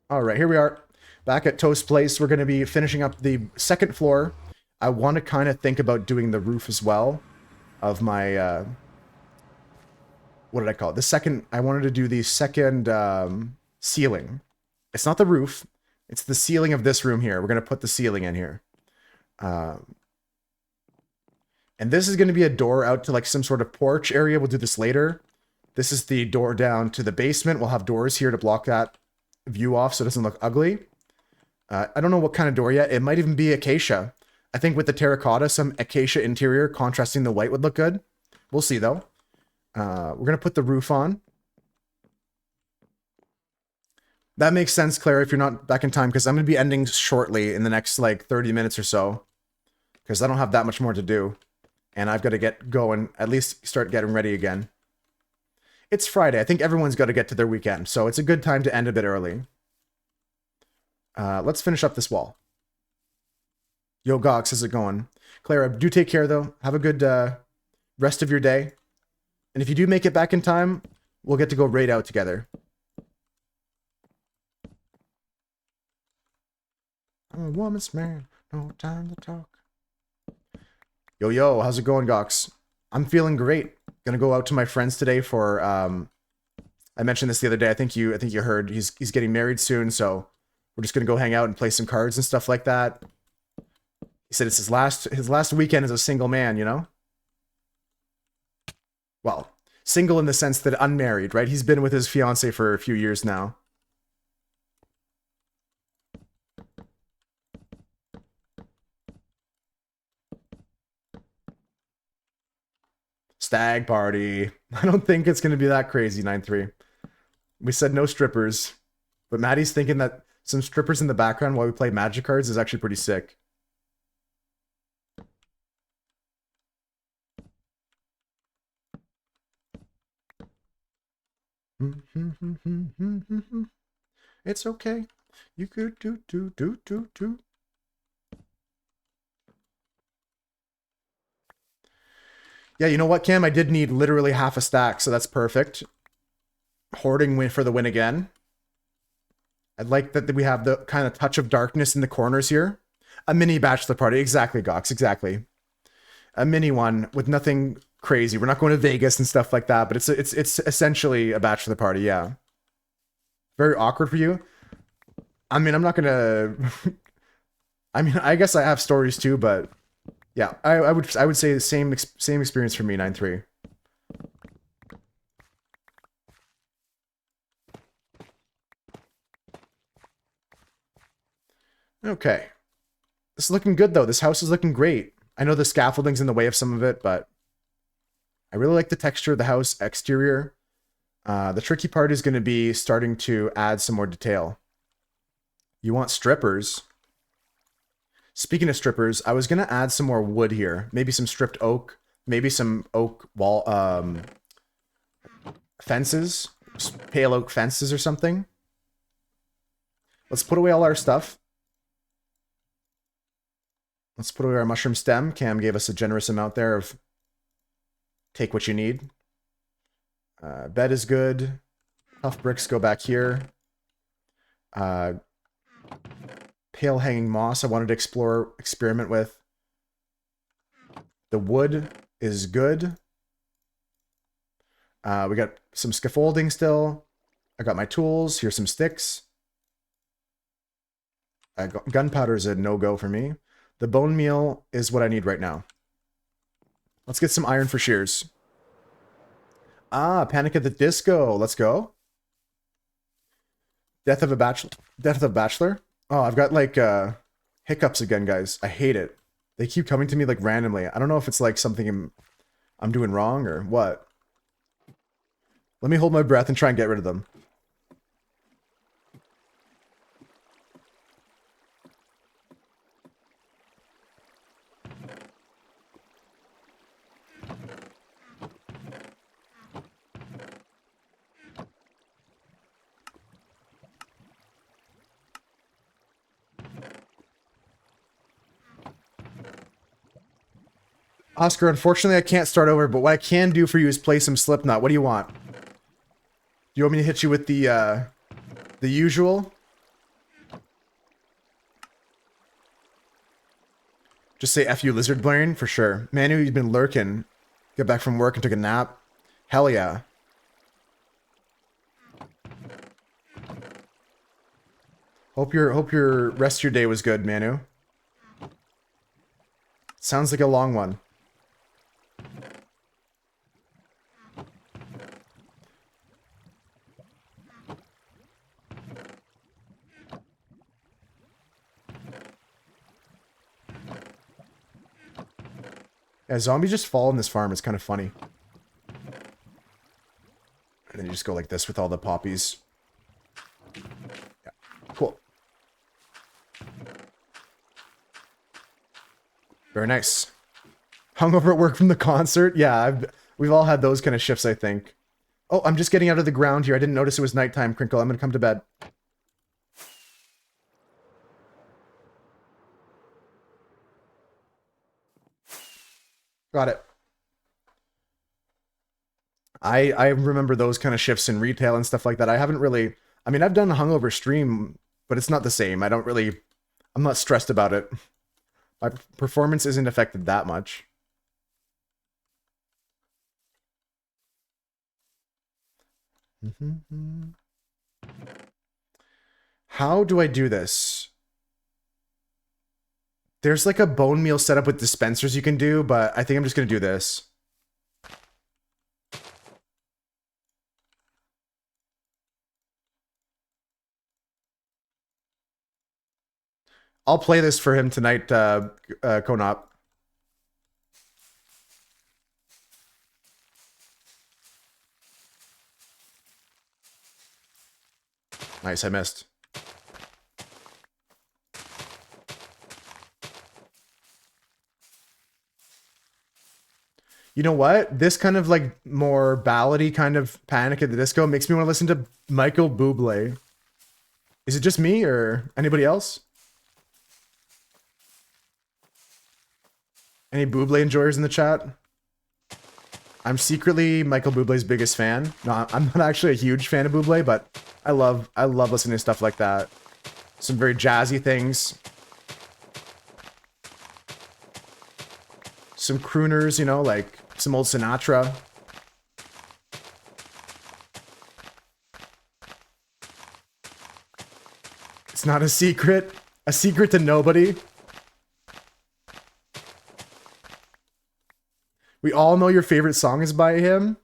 All right, here we are. Back at Toast Place. We're going to be finishing up the second floor. I want to kind of think about doing the roof as well of my... what did I call it? I wanted to do the second ceiling. It's not the roof. It's the ceiling of this room here. We're going to put the ceiling in here. And this is going to be a door out to like some sort of porch area. We'll do this later. This is the door down to the basement. We'll have doors here to block that view off so it doesn't look ugly. I don't know what kind of door yet. It might even be acacia. I think with the terracotta, some acacia interior contrasting the white would look good. We'll see though. We're going to put the roof on. That makes sense, Claire, if you're not back in time, because I'm going to be ending shortly in the next, like, 30 minutes or so. Because I don't have that much more to do. And I've got to get going, at least start getting ready again. It's Friday. I think everyone's got to get to their weekend, so it's a good time to end a bit early. Let's finish up this wall. Yo, Gox, how's it going? Clara, do take care though. Have a good rest of your day. And if you do make it back in time, we'll get to go raid out together. I'm a woman's man, no time to talk. Yo, yo, how's it going, Gox? I'm feeling great. Gonna go out to my friends today for I mentioned this the other day. I think you heard he's getting married soon, so we're just gonna go hang out and play some cards and stuff like that. He said it's his last weekend as a single man, you know? Well, single in the sense that unmarried, right? He's been with his fiance for a few years now. Stag party. I don't think it's going to be that crazy, 9-3. We said no strippers, but Maddie's thinking that some strippers in the background while we play magic cards is actually pretty sick. It's okay. You could do. Yeah, you know what, Cam? I did need literally half a stack, so that's perfect. Hoarding win for the win again. I'd like that we have the kind of touch of darkness in the corners here. A mini bachelor party. Exactly, Gox. Exactly. A mini one with nothing crazy. We're not going to Vegas and stuff like that, but it's essentially a bachelor party, yeah. Very awkward for you. I mean, I'm not going to... I mean, I guess I have stories too, but... Yeah, I would say the same experience for me, 9-3. Okay. This is looking good, though. This house is looking great. I know the scaffolding's in the way of some of it, but I really like the texture of the house exterior. The tricky part is going to be starting to add some more detail. You want strippers. Speaking of strippers, I was going to add some more wood here. Maybe some stripped oak. Maybe some oak wall fences. Pale oak fences or something. Let's put away all our stuff. Let's put away our mushroom stem. Cam gave us a generous amount there of take what you need. Bed is good. Tough bricks go back here. Pale hanging moss I wanted to experiment with. The wood is good. We got some scaffolding still. I got my tools. Here's some sticks. Gunpowder is a no-go for me. The bone meal is what I need right now. Let's get some iron for shears. Ah, Panic at the Disco. Let's go. Death of a Bachelor. Oh, I've got like hiccups again, guys. I hate it. They keep coming to me like randomly. I don't know if it's like something I'm doing wrong or what. Let me hold my breath and try and get rid of them. Oscar, unfortunately, I can't start over, but what I can do for you is play some Slipknot. What do you want? Do you want me to hit you with the usual? Just say F you, lizard brain, for sure. Manu, you've been lurking. Get back from work and took a nap. Hell yeah. Hope your rest of your day was good, Manu. Sounds like a long one. Yeah, zombies just fall in this farm. It's kind of funny. And then you just go like this with all the poppies. Yeah, cool. Very nice. Hungover at work from the concert? Yeah, we've all had those kind of shifts, I think. Oh, I'm just getting out of the ground here. I didn't notice it was nighttime, Crinkle. I'm going to come to bed. Got it. I remember those kind of shifts in retail and stuff like that. I haven't really, I mean, I've done a hungover stream, but it's not the same. I'm not stressed about it. My performance isn't affected that much. How do I do this? There's like a bone meal setup with dispensers you can do, but I think I'm just going to do this. I'll play this for him tonight, Konop. Nice, I missed. You know what? This kind of like more ballady kind of Panic at the Disco makes me want to listen to Michael Bublé. Is it just me or anybody else? Any Bublé enjoyers in the chat? I'm secretly Michael Bublé's biggest fan. No, I'm not actually a huge fan of Bublé, but I love listening to stuff like that. Some very jazzy things. Some crooners, you know, like some old Sinatra. It's not a secret. A secret to nobody. We all know your favorite song is by him.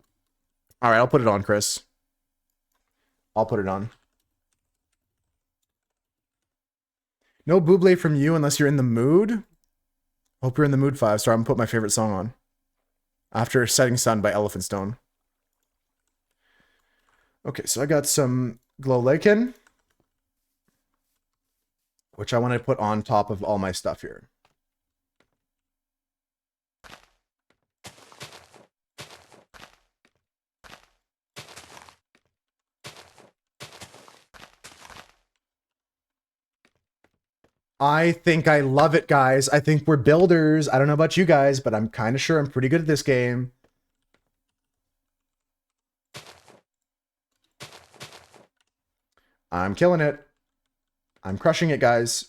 All right, I'll put it on, Chris. I'll put it on. No Bublé from you unless you're in the mood. Hope you're in the mood, 5-star. I'm gonna put my favorite song on. After Setting Sun by Elephant Stone. Okay, so I got some Glow Lichen, which I want to put on top of all my stuff here. I think I love it, guys. I think we're builders. I don't know about you guys, but I'm kind of sure I'm pretty good at this game. I'm killing it. I'm crushing it, guys.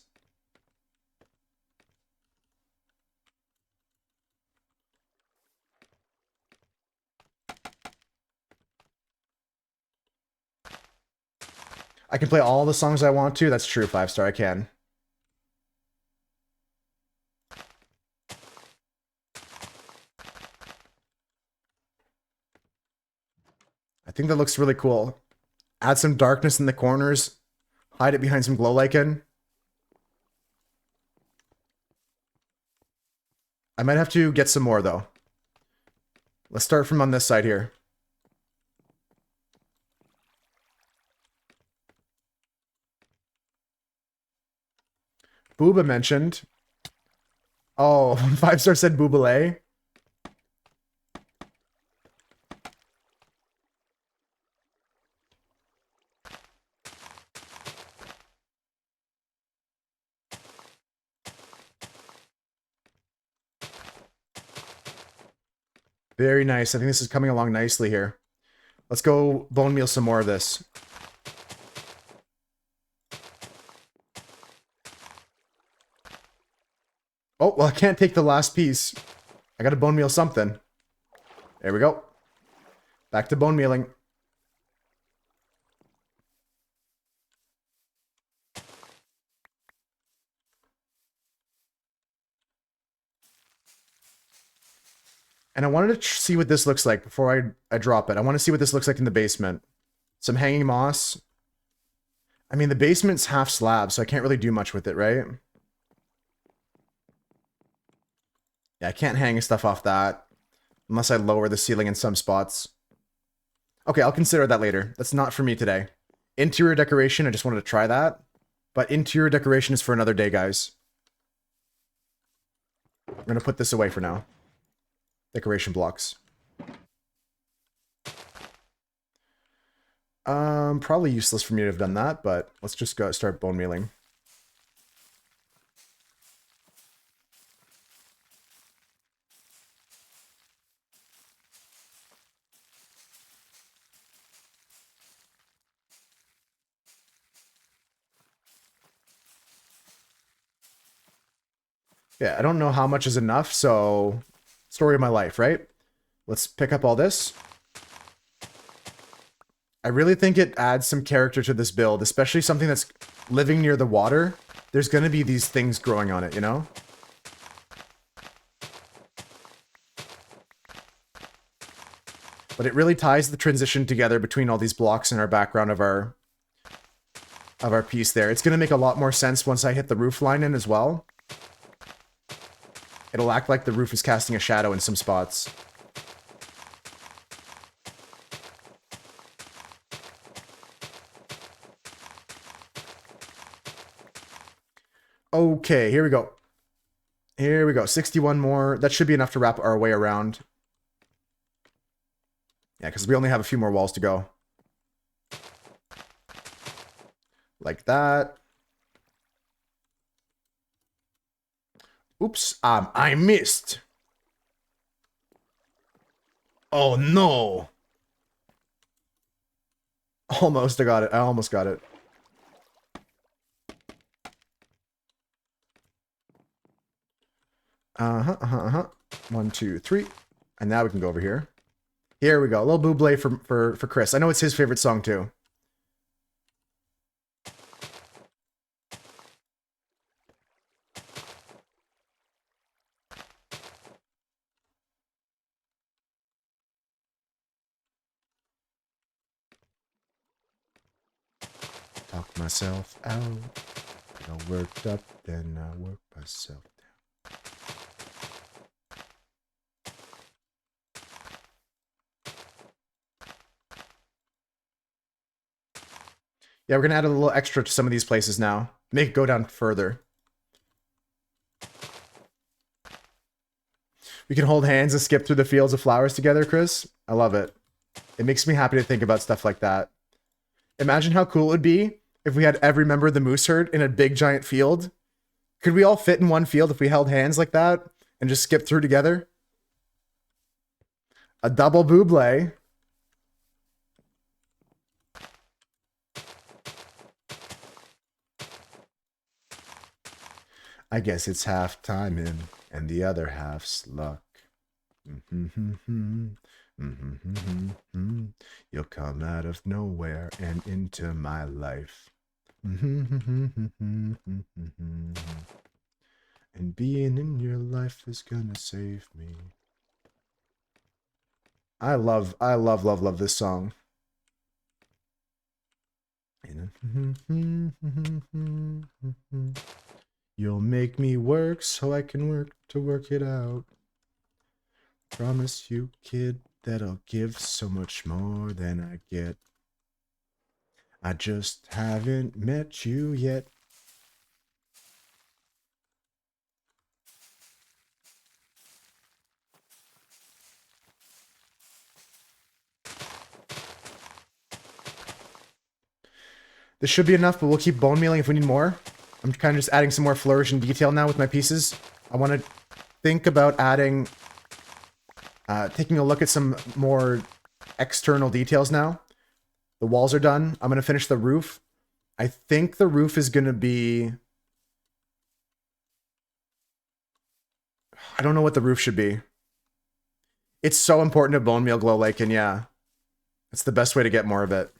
I can play all the songs I want to. That's true, 5-star. I can. I think that looks really cool. Add some darkness in the corners. Hide it behind some glow lichen. I might have to get some more, though. Let's start from on this side here. Booba mentioned. Oh, 5-star said Boobalay. Very nice. I think this is coming along nicely here. Let's go bone meal some more of this. Oh, well, I can't take the last piece. I gotta bone meal something. There we go. Back to bone mealing. And I wanted to see what this looks like before I drop it. I want to see what this looks like in the basement. Some hanging moss. I mean, the basement's half slab, so I can't really do much with it, right? Yeah, I can't hang stuff off that. Unless I lower the ceiling in some spots. Okay, I'll consider that later. That's not for me today. Interior decoration, I just wanted to try that. But interior decoration is for another day, guys. I'm going to put this away for now. Decoration blocks. Probably useless for me to have done that, but let's just go start bone mealing. Yeah, I don't know how much is enough, so story of my life, right? Let's pick up all this. I really think it adds some character to this build, especially something that's living near the water. There's going to be these things growing on it, you know? But it really ties the transition together between all these blocks in our background of our piece there. It's going to make a lot more sense once I hit the roof line in as well. It'll act like the roof is casting a shadow in some spots. Okay, here we go. Here we go. 61 more. That should be enough to wrap our way around. Yeah, because we only have a few more walls to go. Like that. Oops, I missed. Oh no. Almost, I got it. I almost got it. One, two, three. And now we can go over here. Here we go. A little Buble for Chris. I know it's his favorite song too. Talk myself out. Get all worked up, then I work myself down. Yeah, we're gonna add a little extra to some of these places now. Make it go down further. We can hold hands and skip through the fields of flowers together, Chris. I love it. It makes me happy to think about stuff like that. Imagine how cool it would be if we had every member of the moose herd in a big giant field. Could we all fit in one field if we held hands like that and just skip through together? A double Buble. I guess it's half timing and the other half's luck. You'll come out of nowhere and into my life. And being in your life is gonna save me. I love this song. You'll make me work so I can work to work it out. Promise you, kid, that I'll give so much more than I get. I just haven't met you yet. This should be enough, but we'll keep bone mealing if we need more. I'm kind of just adding some more flourish and detail now with my pieces. I want to think about adding, taking a look at some more external details now. The walls are done. I'm going to finish the roof. I think the roof is going to be... I don't know what the roof should be. It's so important to bone meal glow lichen, yeah. It's the best way to get more of it.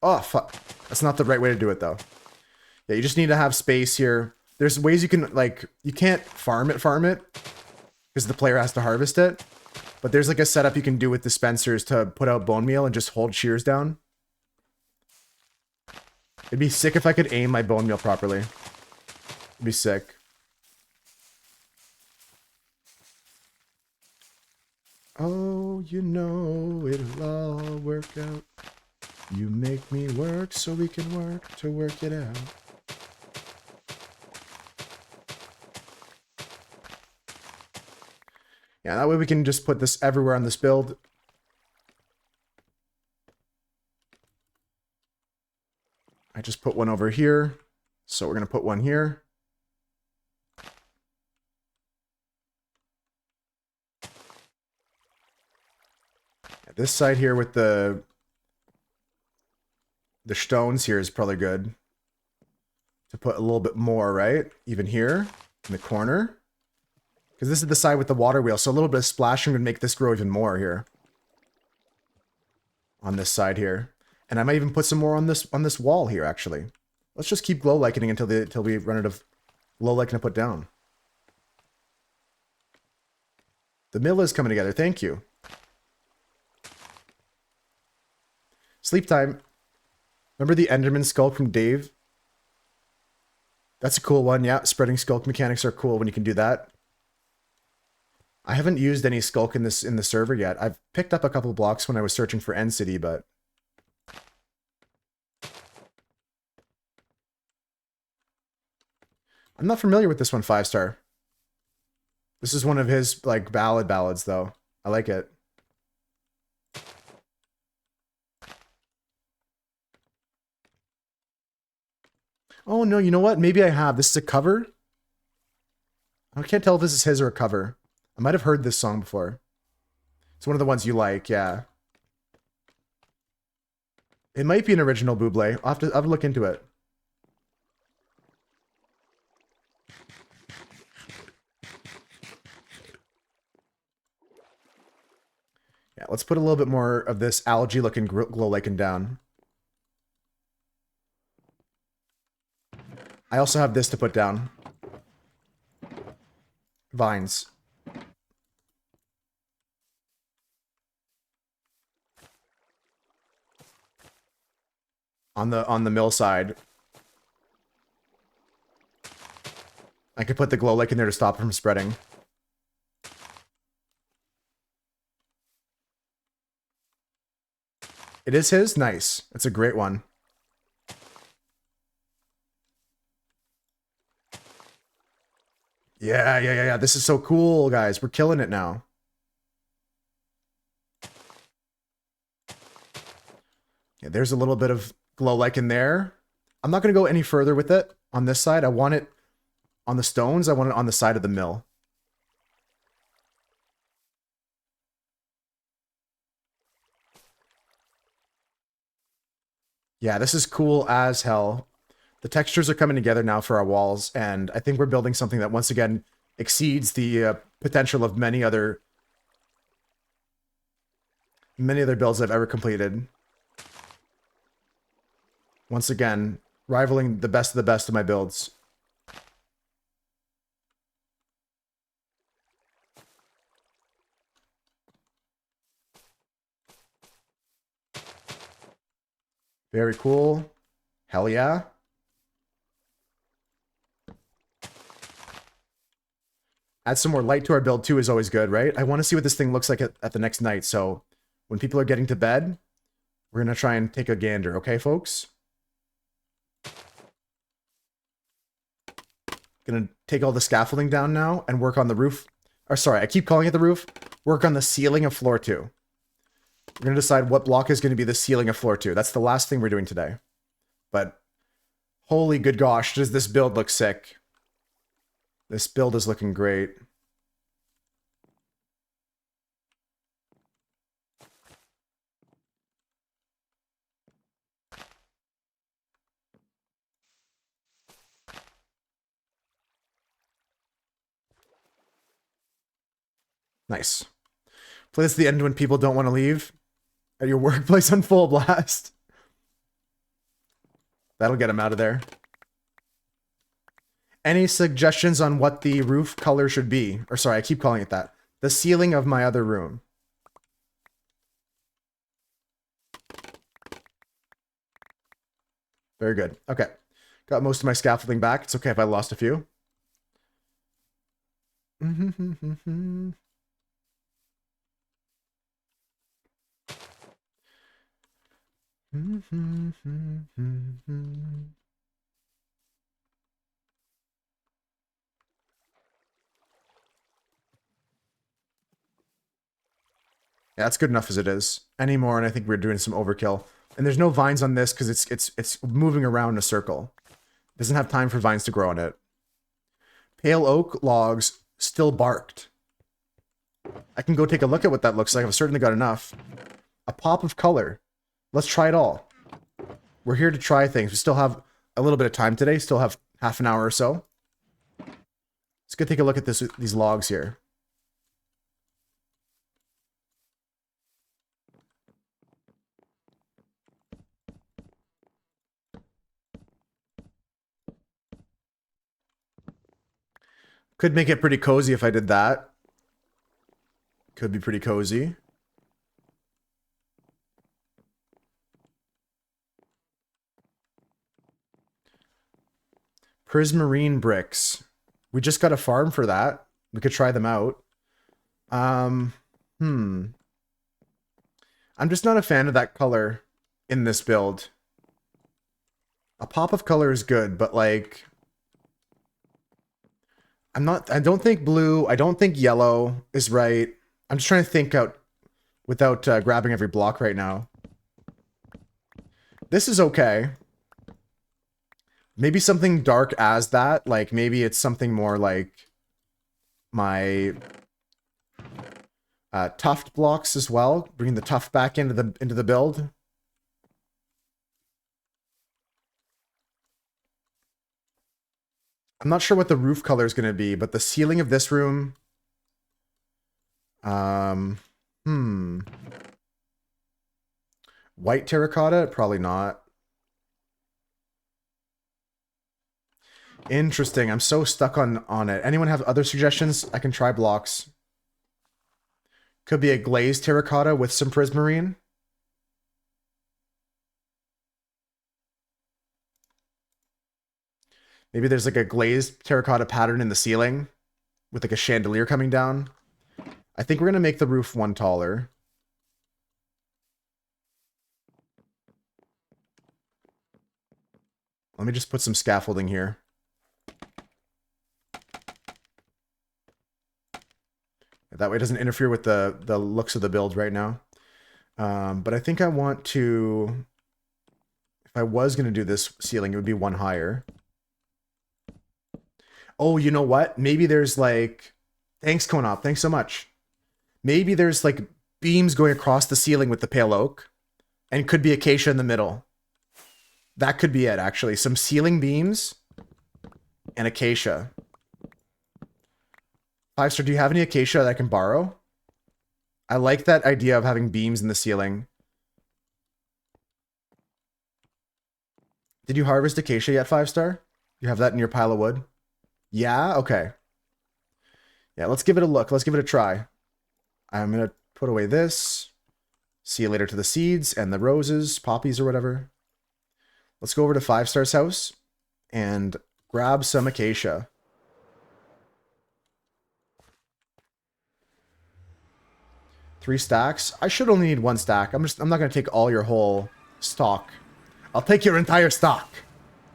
Oh, fuck. That's not the right way to do it, though. Yeah, you just need to have space here. There's ways you can, like, you can't farm it, because the player has to harvest it. But there's, like, a setup you can do with dispensers to put out bone meal and just hold shears down. It'd be sick if I could aim my bone meal properly. It'd be sick. Oh, you know it'll all work out. You make me work so we can work to work it out. Yeah, that way we can just put this everywhere on this build. I just put one over here, so we're going to put one here. This side here with the stones here is probably good to put a little bit more, right? Even here in the corner. Because this is the side with the water wheel, so a little bit of splashing would make this grow even more here. On this side here. And I might even put some more on this wall here, actually. Let's just keep glow likening until we run out of glow liking to put down. The mill is coming together, thank you. Sleep time. Remember the Enderman skulk from Dave? That's a cool one, yeah. Spreading skulk mechanics are cool when you can do that. I haven't used any skulk in the server yet. I've picked up a couple blocks when I was searching for End City, but I'm not familiar with this one 5-star. This is one of his like ballads though. I like it. Oh no, you know what? Maybe I have. This is a cover. I can't tell if this is his or a cover. I might have heard this song before. It's one of the ones you like, yeah. It might be an original Buble. I'll have to look into it. Yeah, let's put a little bit more of this algae-looking glow lichen down. I also have this to put down. Vines. On the mill side. I could put the glow lichen there to stop it from spreading. It is his? Nice. It's a great one. Yeah. This is so cool, guys. We're killing it now. Yeah, there's a little bit of glow lichen there. I'm not going to go any further with it on this side. I want it on the stones. I want it on the side of the mill. Yeah, this is cool as hell. The textures are coming together now for our walls, and I think we're building something that once again exceeds the potential of many other builds I've ever completed. Once again, rivaling the best of my builds. Very cool. Hell yeah. Add some more light to our build too is always good, right? I want to see what this thing looks like at the next night, so when people are getting to bed, we're going to try and take a gander, okay, folks? Gonna take all the scaffolding down now and work on the roof. Or sorry, I keep calling it the roof. Work on the ceiling of floor 2. We're going to decide what block is going to be the ceiling of floor 2. That's the last thing we're doing today. But holy good gosh, does this build look sick. This build is looking great. Nice. Play this at the end when people don't want to leave. At your workplace on full blast. That'll get them out of there. Any suggestions on what the roof color should be? Or sorry, I keep calling it that. The ceiling of my other room. Very good. Okay. Got most of my scaffolding back. It's okay if I lost a few. Yeah, that's good enough as it is. Any more, and I think we're doing some overkill. And there's no vines on this because it's moving around in a circle. It doesn't have time for vines to grow on it. Pale oak logs still barked. I can go take a look at what that looks like. I've certainly got enough. A pop of color. Let's try it all. We're here to try things. We still have a little bit of time today. Still have half an hour or so. Let's go take a look at these logs here. Could make it pretty cozy if I did that. Could be pretty cozy. Prismarine bricks. We just got a farm for that. We could try them out. I'm just not a fan of that color in this build. A pop of color is good, but like... I don't think blue, I don't think yellow is right. I'm just trying to think out without grabbing every block right now. This is okay. Maybe something dark as that. Like, maybe it's something more like my tuft blocks as well. Bringing the tuft back into the build. I'm not sure what the roof color is going to be, but the ceiling of this room... White terracotta? Probably not. Interesting. I'm so stuck on it. Anyone have other suggestions? I can try blocks. Could be a glazed terracotta with some prismarine. Maybe there's like a glazed terracotta pattern in the ceiling with like a chandelier coming down. I think we're going to make the roof one taller. Let me just put some scaffolding here. That way it doesn't interfere with the looks of the build right now. But I think I want to... If I was going to do this ceiling, it would be one higher. Oh, you know what? Maybe there's like... Thanks, Konop. Thanks so much. Maybe there's like beams going across the ceiling with the pale oak. And could be acacia in the middle. That could be it, actually. Some ceiling beams and acacia. 5-star, do you have any acacia that I can borrow? I like that idea of having beams in the ceiling. Did you harvest acacia yet, 5-star? You have that in your pile of wood? Yeah? Okay. Yeah, let's give it a look. Let's give it a try. I'm going to put away this. See you later to the seeds and the roses, poppies or whatever. Let's go over to 5-star's house and grab some acacia. Three stacks. I should only need one stack. I'm not going to take all your whole stock. I'll take your entire stock.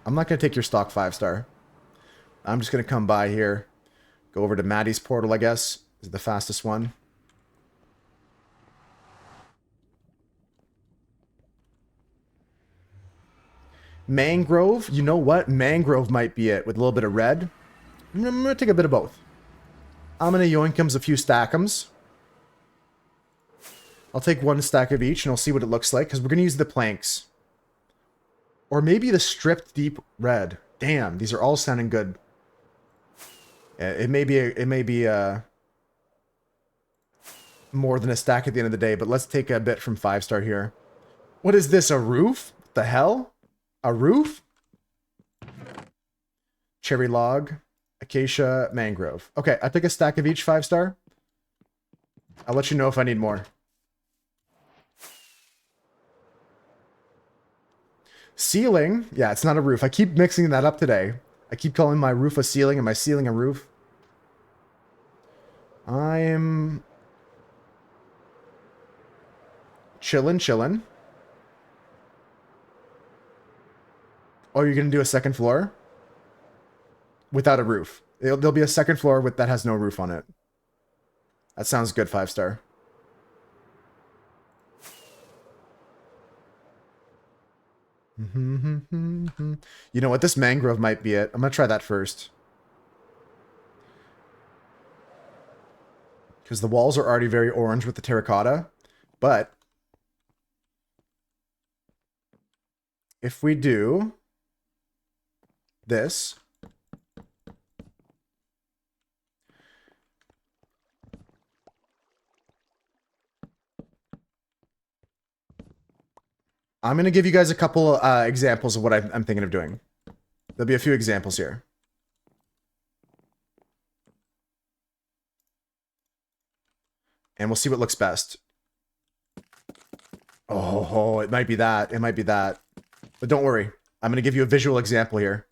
I'm not going to take your stock, 5-star. I'm just going to come by here. Go over to Maddie's portal, I guess. Is the fastest one. Mangrove? You know what? Mangrove might be it with a little bit of red. I'm going to take a bit of both. I'm going to yoinkums a few stackums. I'll take one stack of each and I'll see what it looks like because we're going to use the planks. Or maybe the stripped deep red. Damn, these are all sounding good. It may be more than a stack at the end of the day, but let's take a bit from 5-star here. What is this, a roof? What the hell? A roof? Cherry log, acacia, mangrove. Okay, I took a stack of each, 5-star. I'll let you know if I need more. Ceiling. Yeah, it's not a roof. I keep mixing that up today. I keep calling my roof a ceiling and my ceiling a roof. I'm chillin'. Oh, you're going to do a second floor? Without a roof. There'll be a second floor that has no roof on it. That sounds good, 5-star. You know what? This mangrove might be it. I'm going to try that first. Because the walls are already very orange with the terracotta. But if we do this, I'm going to give you guys a couple examples of what I'm thinking of doing. There'll be a few examples here. And we'll see what looks best. Oh, it might be that. It might be that. But don't worry. I'm going to give you a visual example here.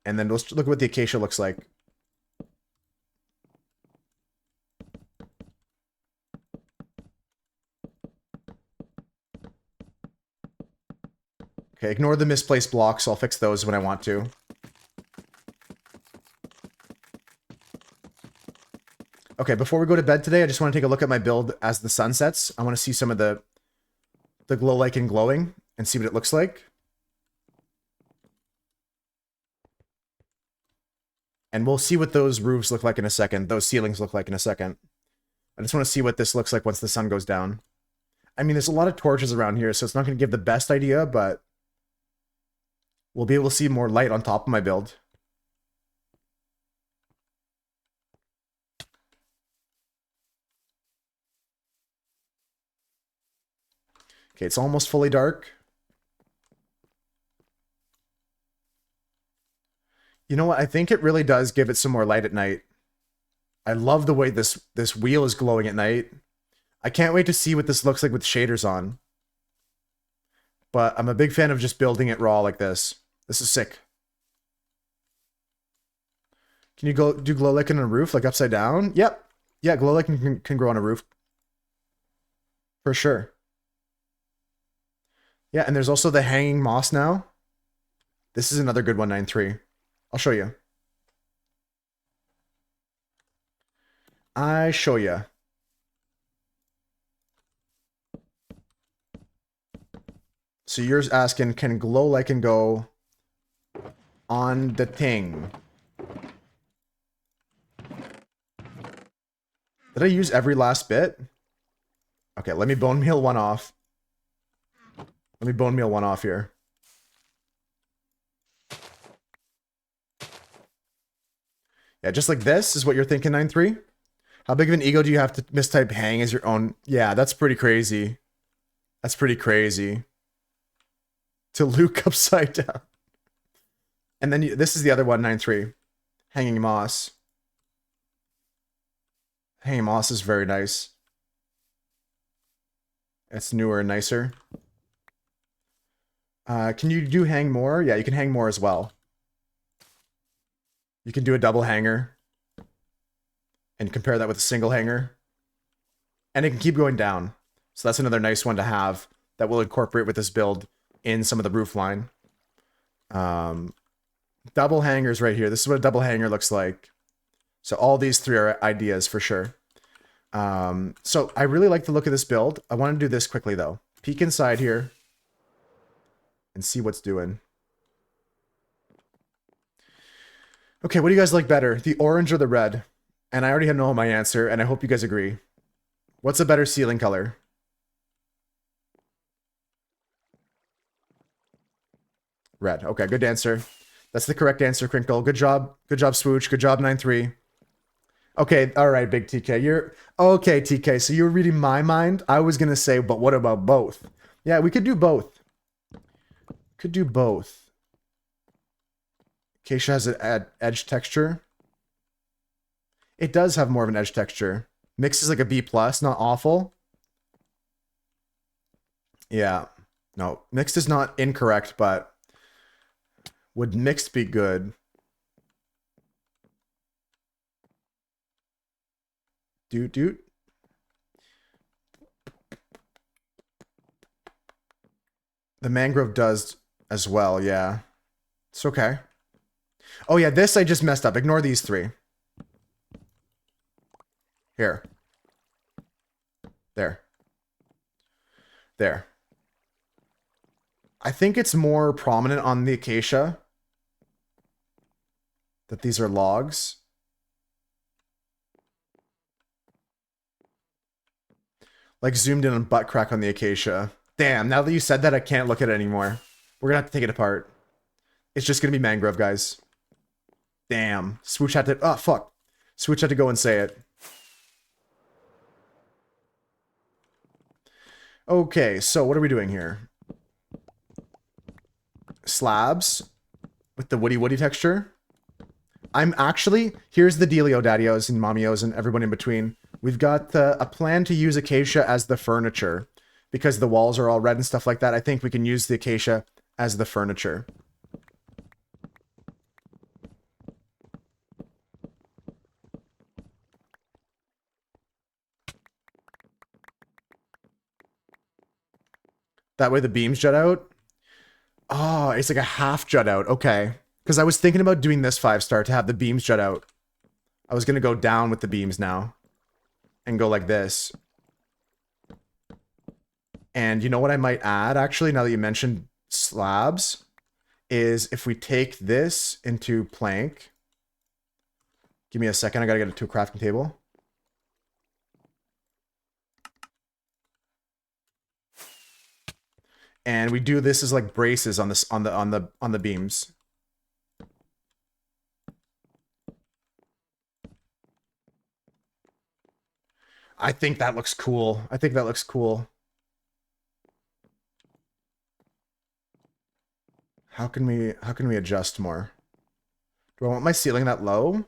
And then let's look at what the acacia looks like. Okay, ignore the misplaced blocks. I'll fix those when I want to. Okay, before we go to bed today, I just want to take a look at my build as the sun sets. I want to see some of the glow like and glowing and see what it looks like. And we'll see what those roofs look like in a second. Those ceilings look like in a second. I just want to see what this looks like once the sun goes down. I mean, there's a lot of torches around here, so it's not going to give the best idea, but we'll be able to see more light on top of my build. Okay, it's almost fully dark. You know what? I think it really does give it some more light at night. I love the way this wheel is glowing at night. I can't wait to see what this looks like with shaders on. But I'm a big fan of just building it raw like this. This is sick. Can you do glow lichen on a roof, like upside down? Yep. Yeah, glow lichen can grow on a roof. For sure. Yeah, and there's also the hanging moss now. This is another good one, 9.3. I'll show you. I show you. So you're asking, can glow lichen go on the thing? Did I use every last bit? Okay, let me bone meal one off. Let me bone meal one off here. Yeah, just like this is what you're thinking, 9.3. How big of an ego do you have to mistype hang as your own? Yeah, that's pretty crazy. That's pretty crazy. To Luke upside down. And then this is the other one, 9.3. Hanging moss. Hanging moss is very nice. It's newer and nicer. Can you do hang more? Yeah, you can hang more as well. You can do a double hanger. And compare that with a single hanger. And it can keep going down. So that's another nice one to have that we'll incorporate with this build in some of the roof line. Double hangers right here. This is what a double hanger looks like. So all these three are ideas for sure. So I really like the look of this build. I want to do this quickly though. Peek inside here and see what's doing. Okay, what do you guys like better? The orange or the red? And I already know my answer, and I hope you guys agree. What's a better ceiling color? Red. Okay, good answer. That's the correct answer, Crinkle. Good job. Good job, Swooch. Good job, 9.3. Okay, all right, Big TK. You're... Okay, TK, so you were reading my mind. I was going to say, but what about both? Yeah, we could do both. Could do both. Acacia has an edge texture. It does have more of an edge texture. Mixed is like a B+, not awful. Yeah. No, mixed is not incorrect, but would mixed be good? Doot. The mangrove does as well, yeah. It's okay. Oh yeah, this I just messed up. Ignore these three. Here. There. There. I think it's more prominent on the acacia that these are logs. Like zoomed in on butt crack on the acacia. Damn, now that you said that, I can't look at it anymore. We're gonna have to take it apart. It's just gonna be mangrove, guys. Damn. Swooch had to... Oh, fuck. Swooch had to go and say it. Okay, so what are we doing here? Slabs with the woody texture. I'm actually... Here's the dealio, daddios and mommios and everyone in between. We've got a plan to use acacia as the furniture. Because the walls are all red and stuff like that, I think we can use the acacia as the furniture. That way the beams jut out? Oh, it's like a half jut out. Okay. Because I was thinking about doing this 5-star to have the beams jut out. I was going to go down with the beams now. And go like this. And you know what I might add, actually, now that you mentioned slabs? Is if we take this into plank. Give me a second, I gotta get it to a crafting table. And we do this as like braces on this on the beams. I think that looks cool. I think that looks cool. How can we adjust more? Do I want my ceiling that low?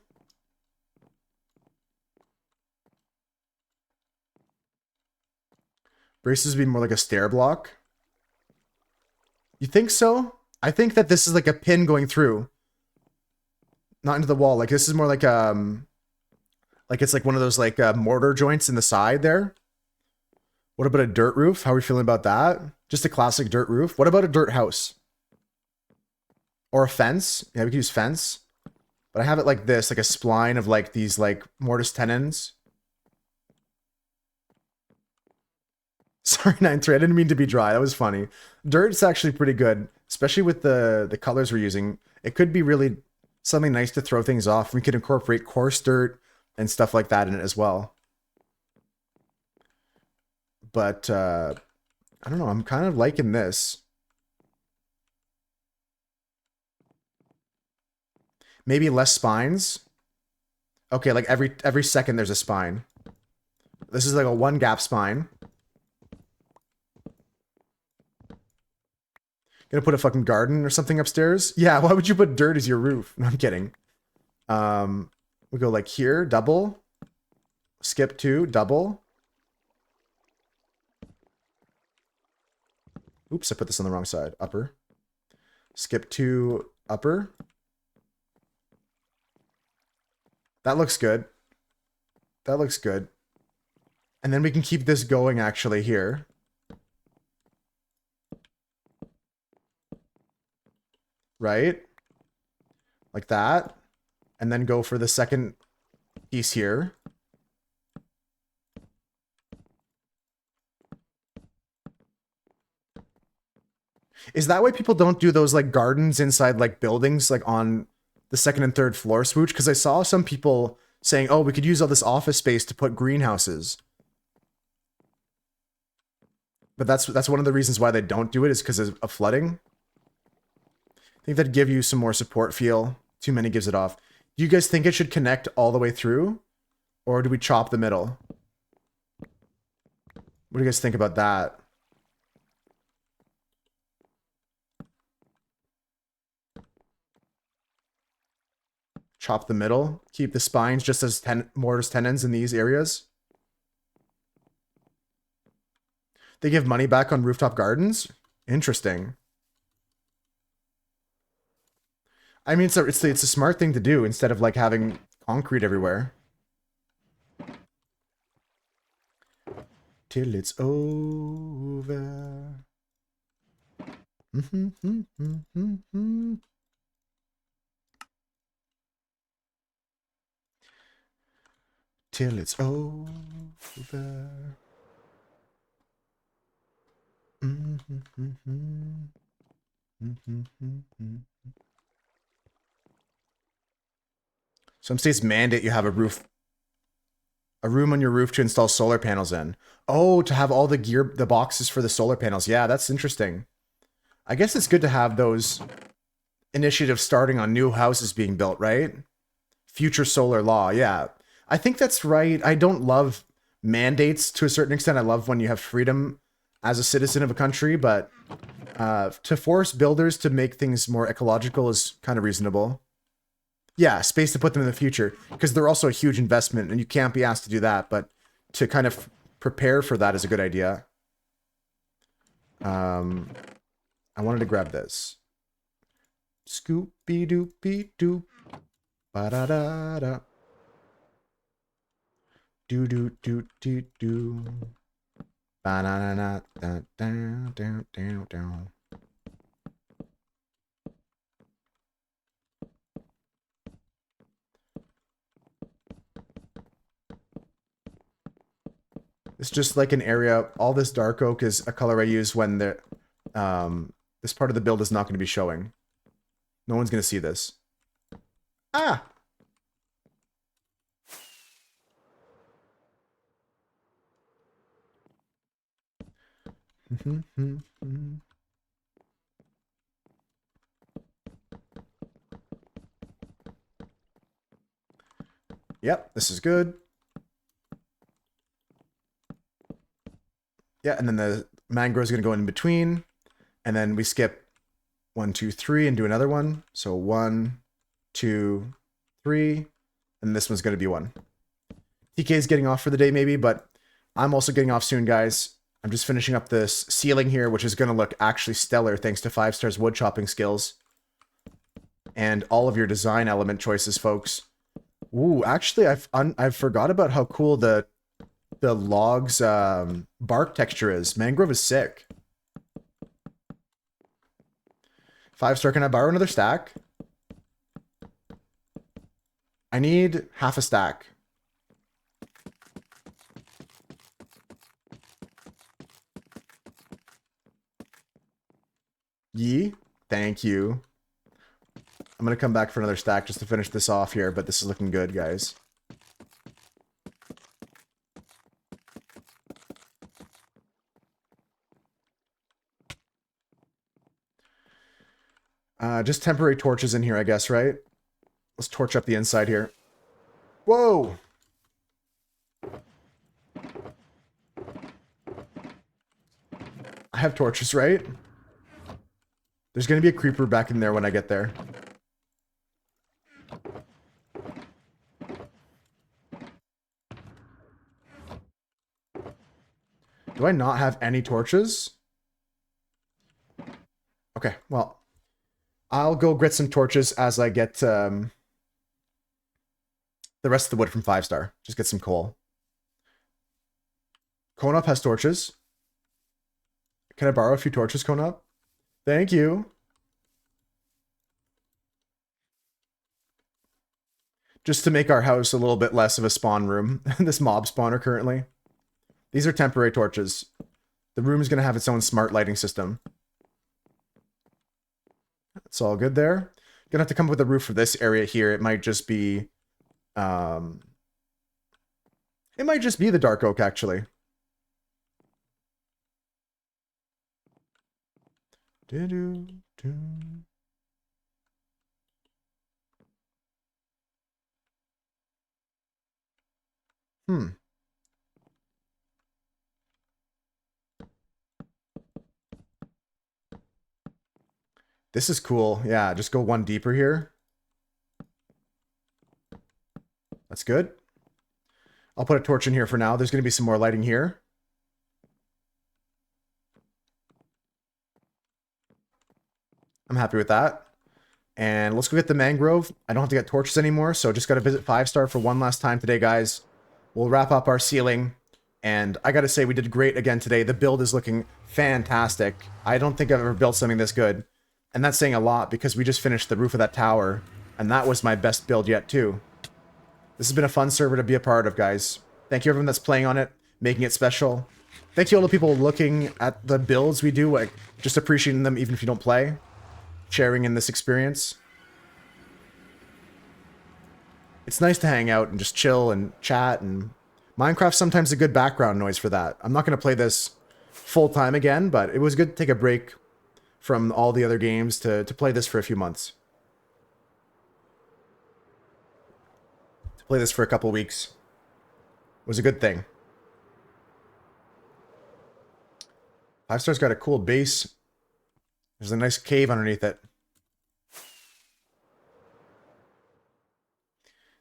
Braces would be more like a stair block. You think so? I think that this is like a pin going through. Not into the wall. Like this is more like it's like one of those like mortar joints in the side there. What about a dirt roof? How are we feeling about that? Just a classic dirt roof. What about a dirt house? Or a fence? Yeah, we could use fence. But I have it like this, like a spline of like these like mortise tenons. Sorry, 9-3. I didn't mean to be dry. That was funny. Dirt's actually pretty good, especially with the colors we're using. It could be really something nice to throw things off. We could incorporate coarse dirt and stuff like that in it as well. But I don't know. I'm kind of liking this. Maybe less spines. Okay, like every second there's a spine. This is like a 1 gap spine. Gonna put a fucking garden or something upstairs? Yeah, why would you put dirt as your roof? No, I'm kidding. We go like here, double. Skip 2, double. Oops, I put this on the wrong side. Upper. Skip 2, upper. That looks good. That looks good. And then we can keep this going actually here. Right? Like that. And then go for the second piece here. Is that why people don't do those like gardens inside like buildings like on the 2nd and 3rd floor, Swooch? Because I saw some people saying, oh, we could use all this office space to put greenhouses. But that's one of the reasons why they don't do it, is because of flooding. I think that'd give you some more support feel. Too many gives it off. Do you guys think it should connect all the way through? Or do we chop the middle? What do you guys think about that? Chop the middle. Keep the spines just as mortise tenons in these areas. They give money back on rooftop gardens? Interesting. I mean, it's a smart thing to do instead of like having concrete everywhere. Till it's over. Till it's over. Some states mandate you have a room on your roof to install solar panels in. Oh, to have all the boxes for the solar panels. Yeah, that's interesting. I guess it's good to have those initiatives starting on new houses being built, right? future solar law. Yeah, I think that's right. I don't love mandates to a certain extent. I love when you have freedom as a citizen of a country, but to force builders to make things more ecological is kind of reasonable. Yeah, space to put them in the future, because they're also a huge investment and you can't be asked to do that, but to kind of prepare for that is a good idea. I wanted to grab this. Scoopy doopy doop. Ba da da da. Do do do do do. Ba na na na down down down down. It's just like an area. All this dark oak is a color I use when the this part of the build is not going to be showing. No one's going to see this. Ah! Yep, this is good. Yeah, and then the mangrove is going to go in between. And then we skip 1, 2, 3 and do another one. So 1, 2, 3. And this one's going to be 1. TK is getting off for the day maybe, but I'm also getting off soon, guys. I'm just finishing up this ceiling here, which is going to look actually stellar thanks to 5 stars wood chopping skills. And all of your design element choices, folks. Ooh, actually, I've forgot about how cool the log's bark texture is. Mangrove is sick. 5 star, can I borrow another stack? I need half a stack. Yee, thank you. I'm going to come back for another stack just to finish this off here, but this is looking good, guys. Just temporary torches in here, I guess, right? Let's torch up the inside here. Whoa! I have torches, right? There's going to be a creeper back in there when I get there. Do I not have any torches? Okay, well, I'll go get some torches as I get the rest of the wood from 5 star. Just get some coal. Konop has torches. Can I borrow a few torches, Konop? Thank you. Just to make our house a little bit less of a spawn room. This mob spawner currently. These are temporary torches. The room is going to have its own smart lighting system. It's all good there. Gonna have to come up with a roof for this area here. It might just be... it might just be the dark oak, actually. This is cool. Yeah, just go 1 deeper here. That's good. I'll put a torch in here for now. There's going to be some more lighting here. I'm happy with that. And let's go get the mangrove. I don't have to get torches anymore, so just got to visit 5 star for one last time today, guys. We'll wrap up our ceiling. And I got to say, we did great again today. The build is looking fantastic. I don't think I've ever built something this good. And that's saying a lot because we just finished the roof of that tower. And that was my best build yet, too. This has been a fun server to be a part of, guys. Thank you everyone that's playing on it, making it special. Thank you all the people looking at the builds we do, like just appreciating them even if you don't play. Sharing in this experience. It's nice to hang out and just chill and chat, and Minecraft's sometimes a good background noise for that. I'm not going to play this full time again, but it was good to take a break from all the other games to play this for a few months. Play this for a couple weeks. It was a good thing. 5-star's got a cool base. There's a nice cave underneath it.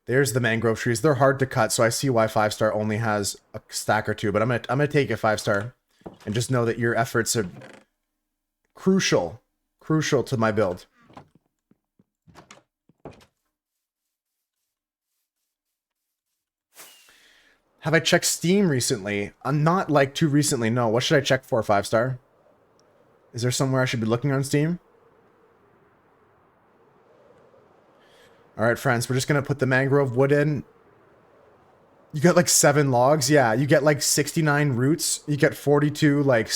There's the mangrove trees. They're hard to cut, so I see why 5-star only has a stack or two. But I'm gonna take it 5-star, and just know that your efforts are crucial to my build. Have I checked Steam recently? I'm not like too recently. No. What should I check for 5-star? Is there somewhere I should be looking on Steam? Alright, friends, we're just going to put the mangrove wood in. You get like 7 logs. Yeah, you get like 69 roots. You get 42 like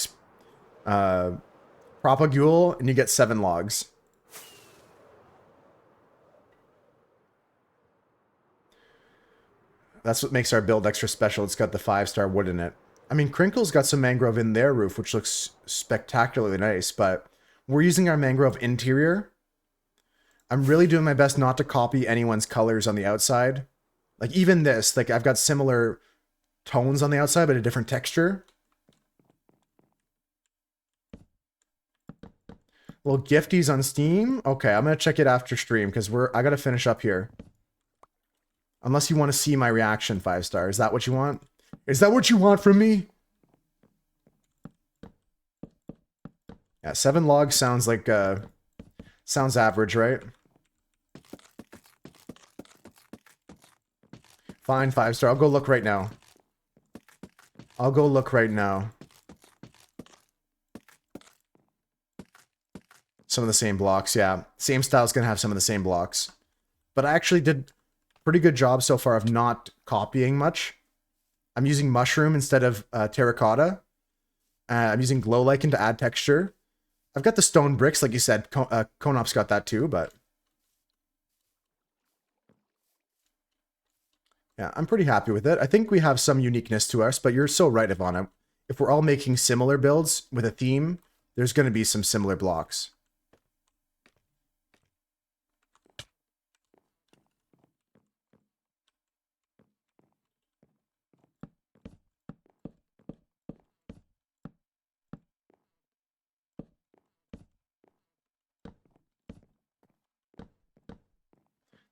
propagule, and you get 7 logs. That's what makes our build extra special. It's got the 5-star wood in it. I mean, Crinkle's got some mangrove in their roof, which looks spectacularly nice, but we're using our mangrove interior. I'm really doing my best not to copy anyone's colors on the outside. Like, even this, like, I've got similar tones on the outside, but a different texture. Little gifties on Steam. Okay, I'm gonna check it after stream, because I gotta finish up here. Unless you want to see my reaction, 5-star. Is that what you want? Is that what you want from me? Yeah, 7 logs sounds like, sounds average, right? Fine, 5-star. I'll go look right now. I'll go look right now. Some of the same blocks, yeah. Same style's gonna have some of the same blocks. But I actually did a pretty good job so far of not copying much. I'm using mushroom instead of terracotta. I'm using glow lichen to add texture. I've got the stone bricks, like you said. Konop's got that too, but... yeah, I'm pretty happy with it. I think we have some uniqueness to us, but you're so right, Ivana. If we're all making similar builds with a theme, there's going to be some similar blocks.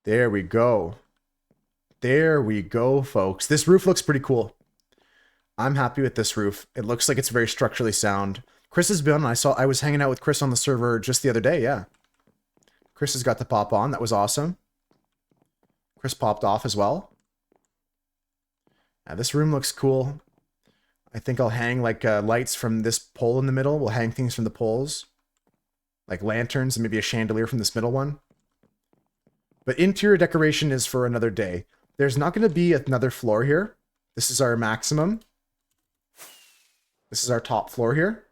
There we go. There we go, folks. This roof looks pretty cool. I'm happy with this roof. It looks like it's very structurally sound. Chris has been, I was hanging out with Chris on the server just the other day, yeah. Chris has got to pop on. That was awesome. Chris popped off as well. Yeah, this room looks cool. I think I'll hang like lights from this pole in the middle. We'll hang things from the poles. Like lanterns and maybe a chandelier from this middle one. But interior decoration is for another day. There's not going to be another floor here. This is our maximum. This is our top floor here.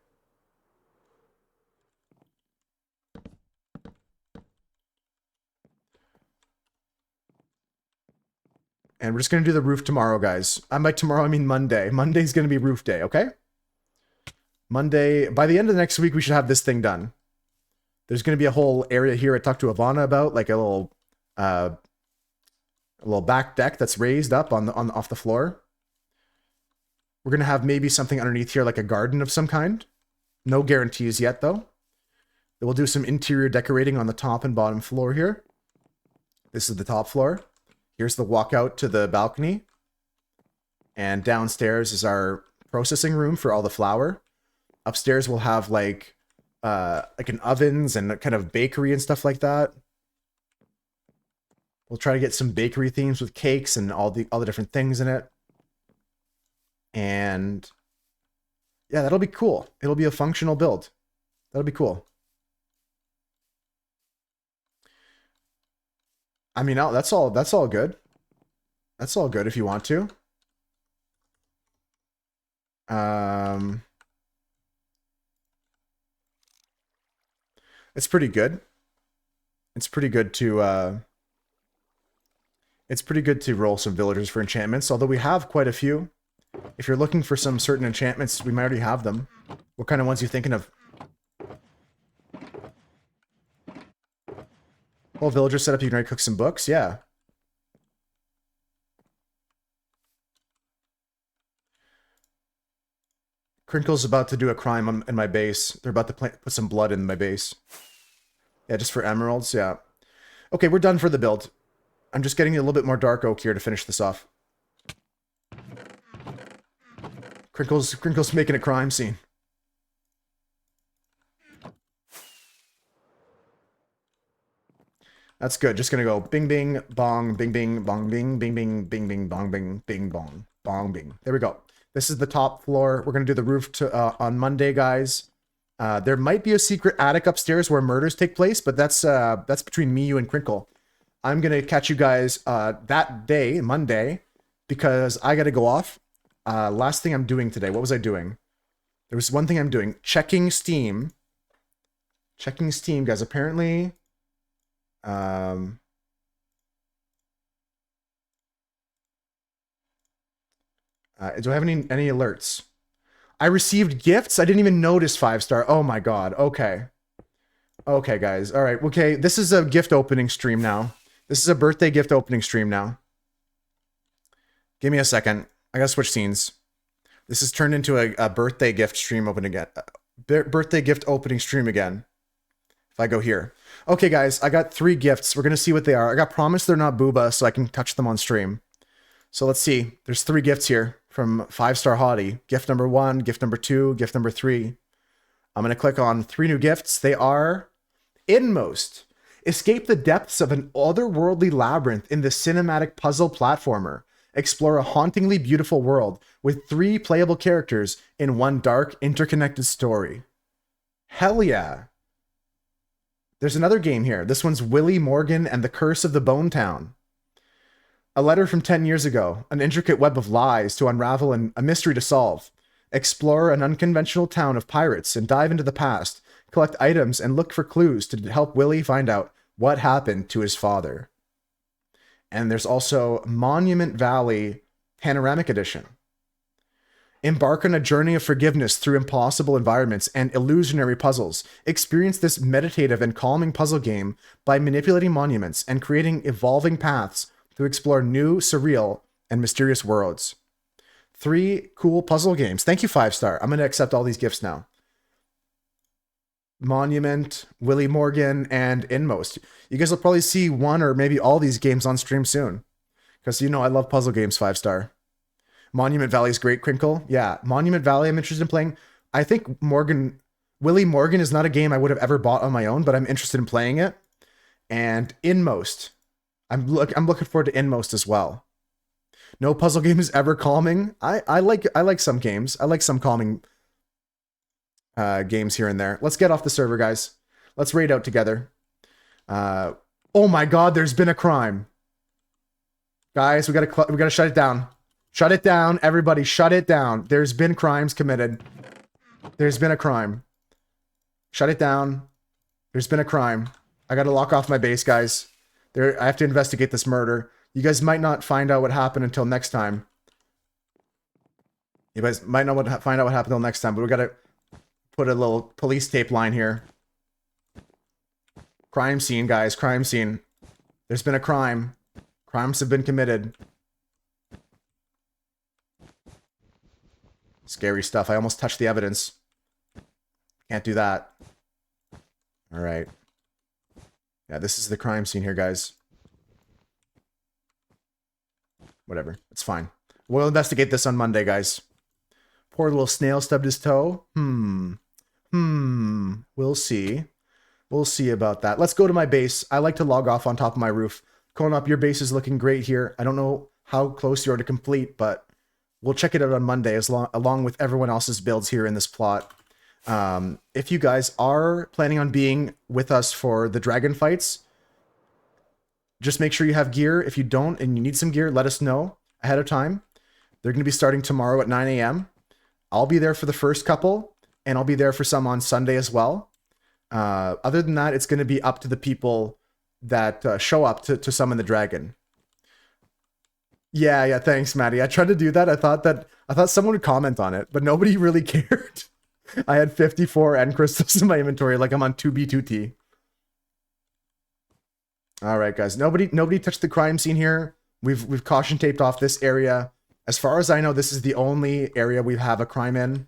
And we're just going to do the roof tomorrow, guys. By tomorrow, I mean Monday. Monday's going to be roof day, okay? Monday, by the end of the next week, we should have this thing done. There's going to be a whole area here I talked to Ivana about, like a little back deck that's raised up off the floor. We're gonna have maybe something underneath here, like a garden of some kind. No guarantees yet, though. Then we'll do some interior decorating on the top and bottom floor here. This is the top floor. Here's the walkout to the balcony. And downstairs is our processing room for all the flour. Upstairs we'll have like an ovens and a kind of bakery and stuff like that. We'll try to get some bakery themes with cakes and all the different things in it. And yeah, that'll be cool. It'll be a functional build. That'll be cool. I mean, that's all good. That's all good if you want to. It's pretty good. It's pretty good to roll some villagers for enchantments, although we have quite a few. If you're looking for some certain enchantments, we might already have them. What kind of ones are you thinking of? Well, villager setup, you can already cook some books, yeah. Crinkle's about to do a crime in my base. They're about to put some blood in my base. Yeah, just for emeralds, yeah. Okay, we're done for the build. I'm just getting a little bit more dark oak here to finish this off. Crinkle's making a crime scene. That's good. Just gonna go bing bing bong bing bing bong bing bing bing bing bing bong bing bing bong bong bing. There we go. This is the top floor. We're gonna do the roof on Monday, guys. There might be a secret attic upstairs where murders take place, but that's between me, you, and Crinkle. I'm gonna catch you guys that day, Monday, because I gotta go off. Last thing I'm doing today. What was I doing? There was one thing I'm doing. Checking Steam. Checking Steam, guys. Apparently, do I have any alerts? I received gifts. I didn't even notice 5-star. Oh my god. Okay. Okay, guys. All right. Okay, this is a gift opening stream now. This is a birthday gift opening stream now. Give me a second. I gotta switch scenes. This is turned into a birthday gift stream open again. Birthday gift opening stream again. If I go here. Okay, guys. I got 3 gifts. We're gonna see what they are. I got promised they're not booba, so I can touch them on stream. So let's see. There's 3 gifts here from 5-star Hottie. Gift number 1, gift number 2, gift number 3. I'm going to click on 3 new gifts. They are Inmost. Escape the depths of an otherworldly labyrinth in the cinematic puzzle platformer. Explore a hauntingly beautiful world with 3 playable characters in one dark, interconnected story. Hell yeah. There's another game here. This one's Willie Morgan and the Curse of the Bone Town. A letter from 10 years ago, an intricate web of lies to unravel and a mystery to solve. Explore an unconventional town of pirates and dive into the past, collect items and look for clues to help Willie find out what happened to his father. And there's also Monument Valley Panoramic Edition. Embark on a journey of forgiveness through impossible environments and illusionary puzzles. Experience this meditative and calming puzzle game by manipulating monuments and creating evolving paths to explore new, surreal, and mysterious worlds. 3 cool puzzle games. Thank you, 5-star. I'm going to accept all these gifts now. Monument, Willie Morgan, and Inmost. You guys will probably see one or maybe all these games on stream soon. Because you know I love puzzle games, 5-star. Monument Valley is great, Crinkle. Yeah, Monument Valley I'm interested in playing. I think Willie Morgan is not a game I would have ever bought on my own, but I'm interested in playing it. And Inmost. I'm looking forward to Inmost as well. No puzzle game is ever calming. I like some games. I like some calming games here and there. Let's get off the server, guys. Let's raid out together. Oh my god, there's been a crime. Guys, we gotta shut it down. Shut it down, everybody. Shut it down. There's been crimes committed. There's been a crime. Shut it down. There's been a crime. I gotta lock off my base, guys. I have to investigate this murder. You guys might not find out what happened until next time. You guys might not find out what happened until next time, but we gotta put a little police tape line here. Crime scene, guys. Crime scene. There's been a crime. Crimes have been committed. Scary stuff. I almost touched the evidence. Can't do that. All right. Yeah, this is the crime scene here, guys. Whatever. It's fine. We'll investigate this on Monday, guys. Poor little snail stubbed his toe. We'll see. We'll see about that. Let's go to my base. I like to log off on top of my roof. Conop, your base is looking great here. I don't know how close you are to complete, but we'll check it out on Monday along with everyone else's builds here in this plot. If you guys are planning on being with us for the dragon fights, just make sure you have gear. If you don't and you need some gear, let us know ahead of time. They're going to be starting tomorrow at 9 a.m. I'll be there for the first couple, and I'll be there for some on Sunday as well. Other than that, it's going to be up to the people that show up to summon the dragon. Yeah, thanks, Maddie. I tried to do that. I thought someone would comment on it, but nobody really cared. I had 54 end crystals in my inventory, like I'm on 2B2T. All right, guys. Nobody touched the crime scene here. We've caution taped off this area. As far as I know, this is the only area we have a crime in.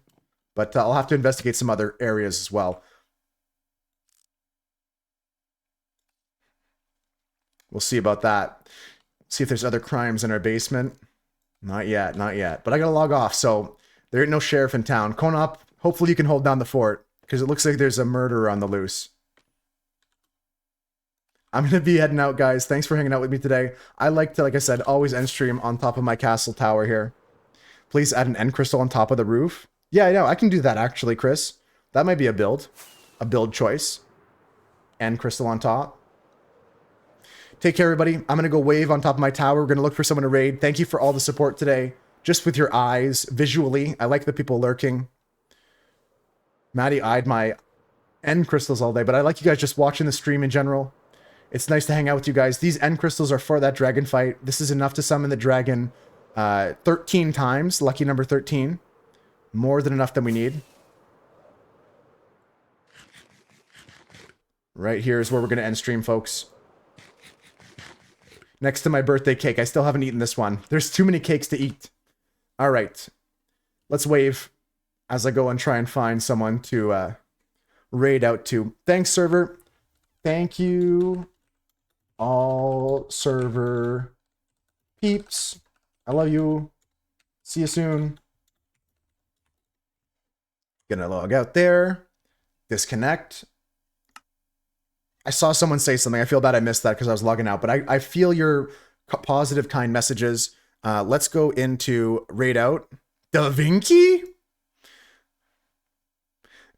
But I'll have to investigate some other areas as well. We'll see about that. See if there's other crimes in our basement. Not yet, not yet. But I gotta log off, so there ain't no sheriff in town. Konop, hopefully you can hold down the fort, because it looks like there's a murderer on the loose. I'm gonna be heading out, guys. Thanks for hanging out with me today. I like to, like I said, always end stream on top of my castle tower here. Please add an end crystal on top of the roof. Yeah, I know. I can do that, actually, Chris. That might be a build choice. End crystal on top. Take care, everybody. I'm going to go wave on top of my tower. We're going to look for someone to raid. Thank you for all the support today. Just with your eyes, visually. I like the people lurking. Maddie eyed my end crystals all day, but I like you guys just watching the stream in general. It's nice to hang out with you guys. These end crystals are for that dragon fight. This is enough to summon the dragon 13 times. Lucky number 13. More than enough that we need. Right here is where we're going to end stream, folks. Next to my birthday cake. I still haven't eaten this one. There's too many cakes to eat. All right. Let's wave as I go and try and find someone to raid out to. Thanks, server. Thank you, all server peeps. I love you. See you soon. Gonna log out there. Disconnect. I saw someone say something. I feel bad I missed that because I was logging out, but I feel your positive, kind messages. Let's go into raid out. Da Vinci?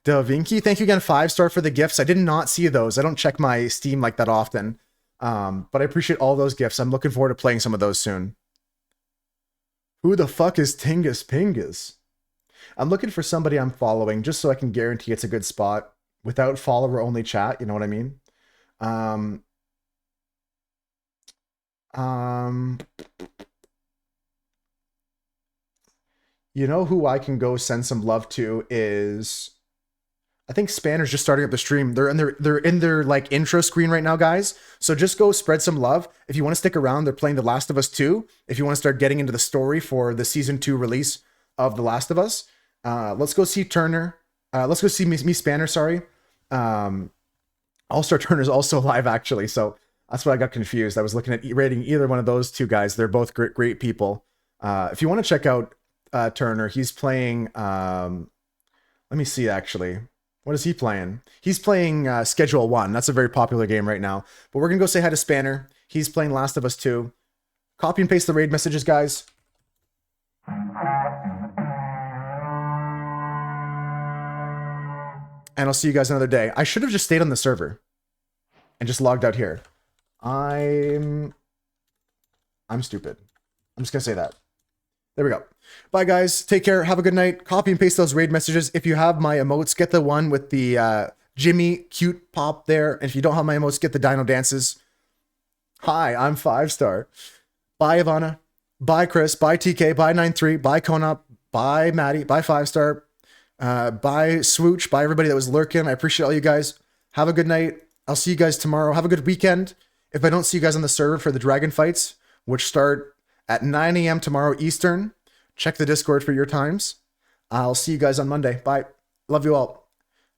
Da Vinci, thank you again, 5-star for the gifts. I did not see those. I don't check my Steam like that often. But I appreciate all those gifts. I'm looking forward to playing some of those soon. Who the fuck is Tingus Pingus? I'm looking for somebody I'm following just so I can guarantee it's a good spot without follower-only chat. You know what I mean? You know who I can go send some love to is, I think Spanner's just starting up the stream. They're in their like intro screen right now, guys. So just go spread some love. If you want to stick around, they're playing The Last of Us 2. If you want to start getting into the story for the season 2 release of The Last of Us, let's go see Turner. Let's go see me Spanner. Sorry. All-Star Turner's also live, actually, so that's why I got confused. I was looking at rating either one of those two guys. They're both great people. If you want to check out Turner, he's playing... let me see, actually. What is he playing? He's playing Schedule 1. That's a very popular game right now. But we're going to go say hi to Spanner. He's playing Last of Us 2. Copy and paste the raid messages, guys. And I'll see you guys another day. I should have just stayed on the server and just logged out here. I'm stupid. I'm just gonna say that. There we go. Bye, guys. Take care. Have a good night. Copy and paste those raid messages. If you have my emotes, get the one with the Jimmy cute pop there. And if you don't have my emotes, get the Dino dances. Hi, I'm 5-star. Bye, Ivana. Bye, Chris. Bye, TK. Bye, 93. Bye, Konop. Bye, Maddie. Bye, 5-star. Bye, Swooch. Bye, everybody that was lurking. I appreciate all you guys. Have a good night. I'll see you guys tomorrow. Have a good weekend. If I don't see you guys on the server for the dragon fights, which start at 9 a.m. tomorrow Eastern, check the Discord for your times. I'll see you guys on Monday. Bye. Love you all.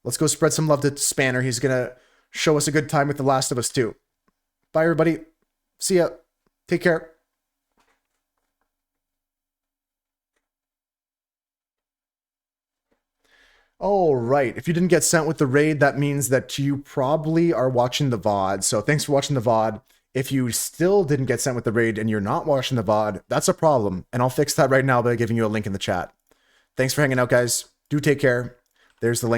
Let's go spread some love to Spanner. He's going to show us a good time with The Last of Us 2. Bye, everybody. See ya. Take care. All right. If you didn't get sent with the raid, that means that you probably are watching the VOD. So thanks for watching the VOD. If you still didn't get sent with the raid and you're not watching the VOD, that's a problem. And I'll fix that right now by giving you a link in the chat. Thanks for hanging out, guys. Do take care. There's the link.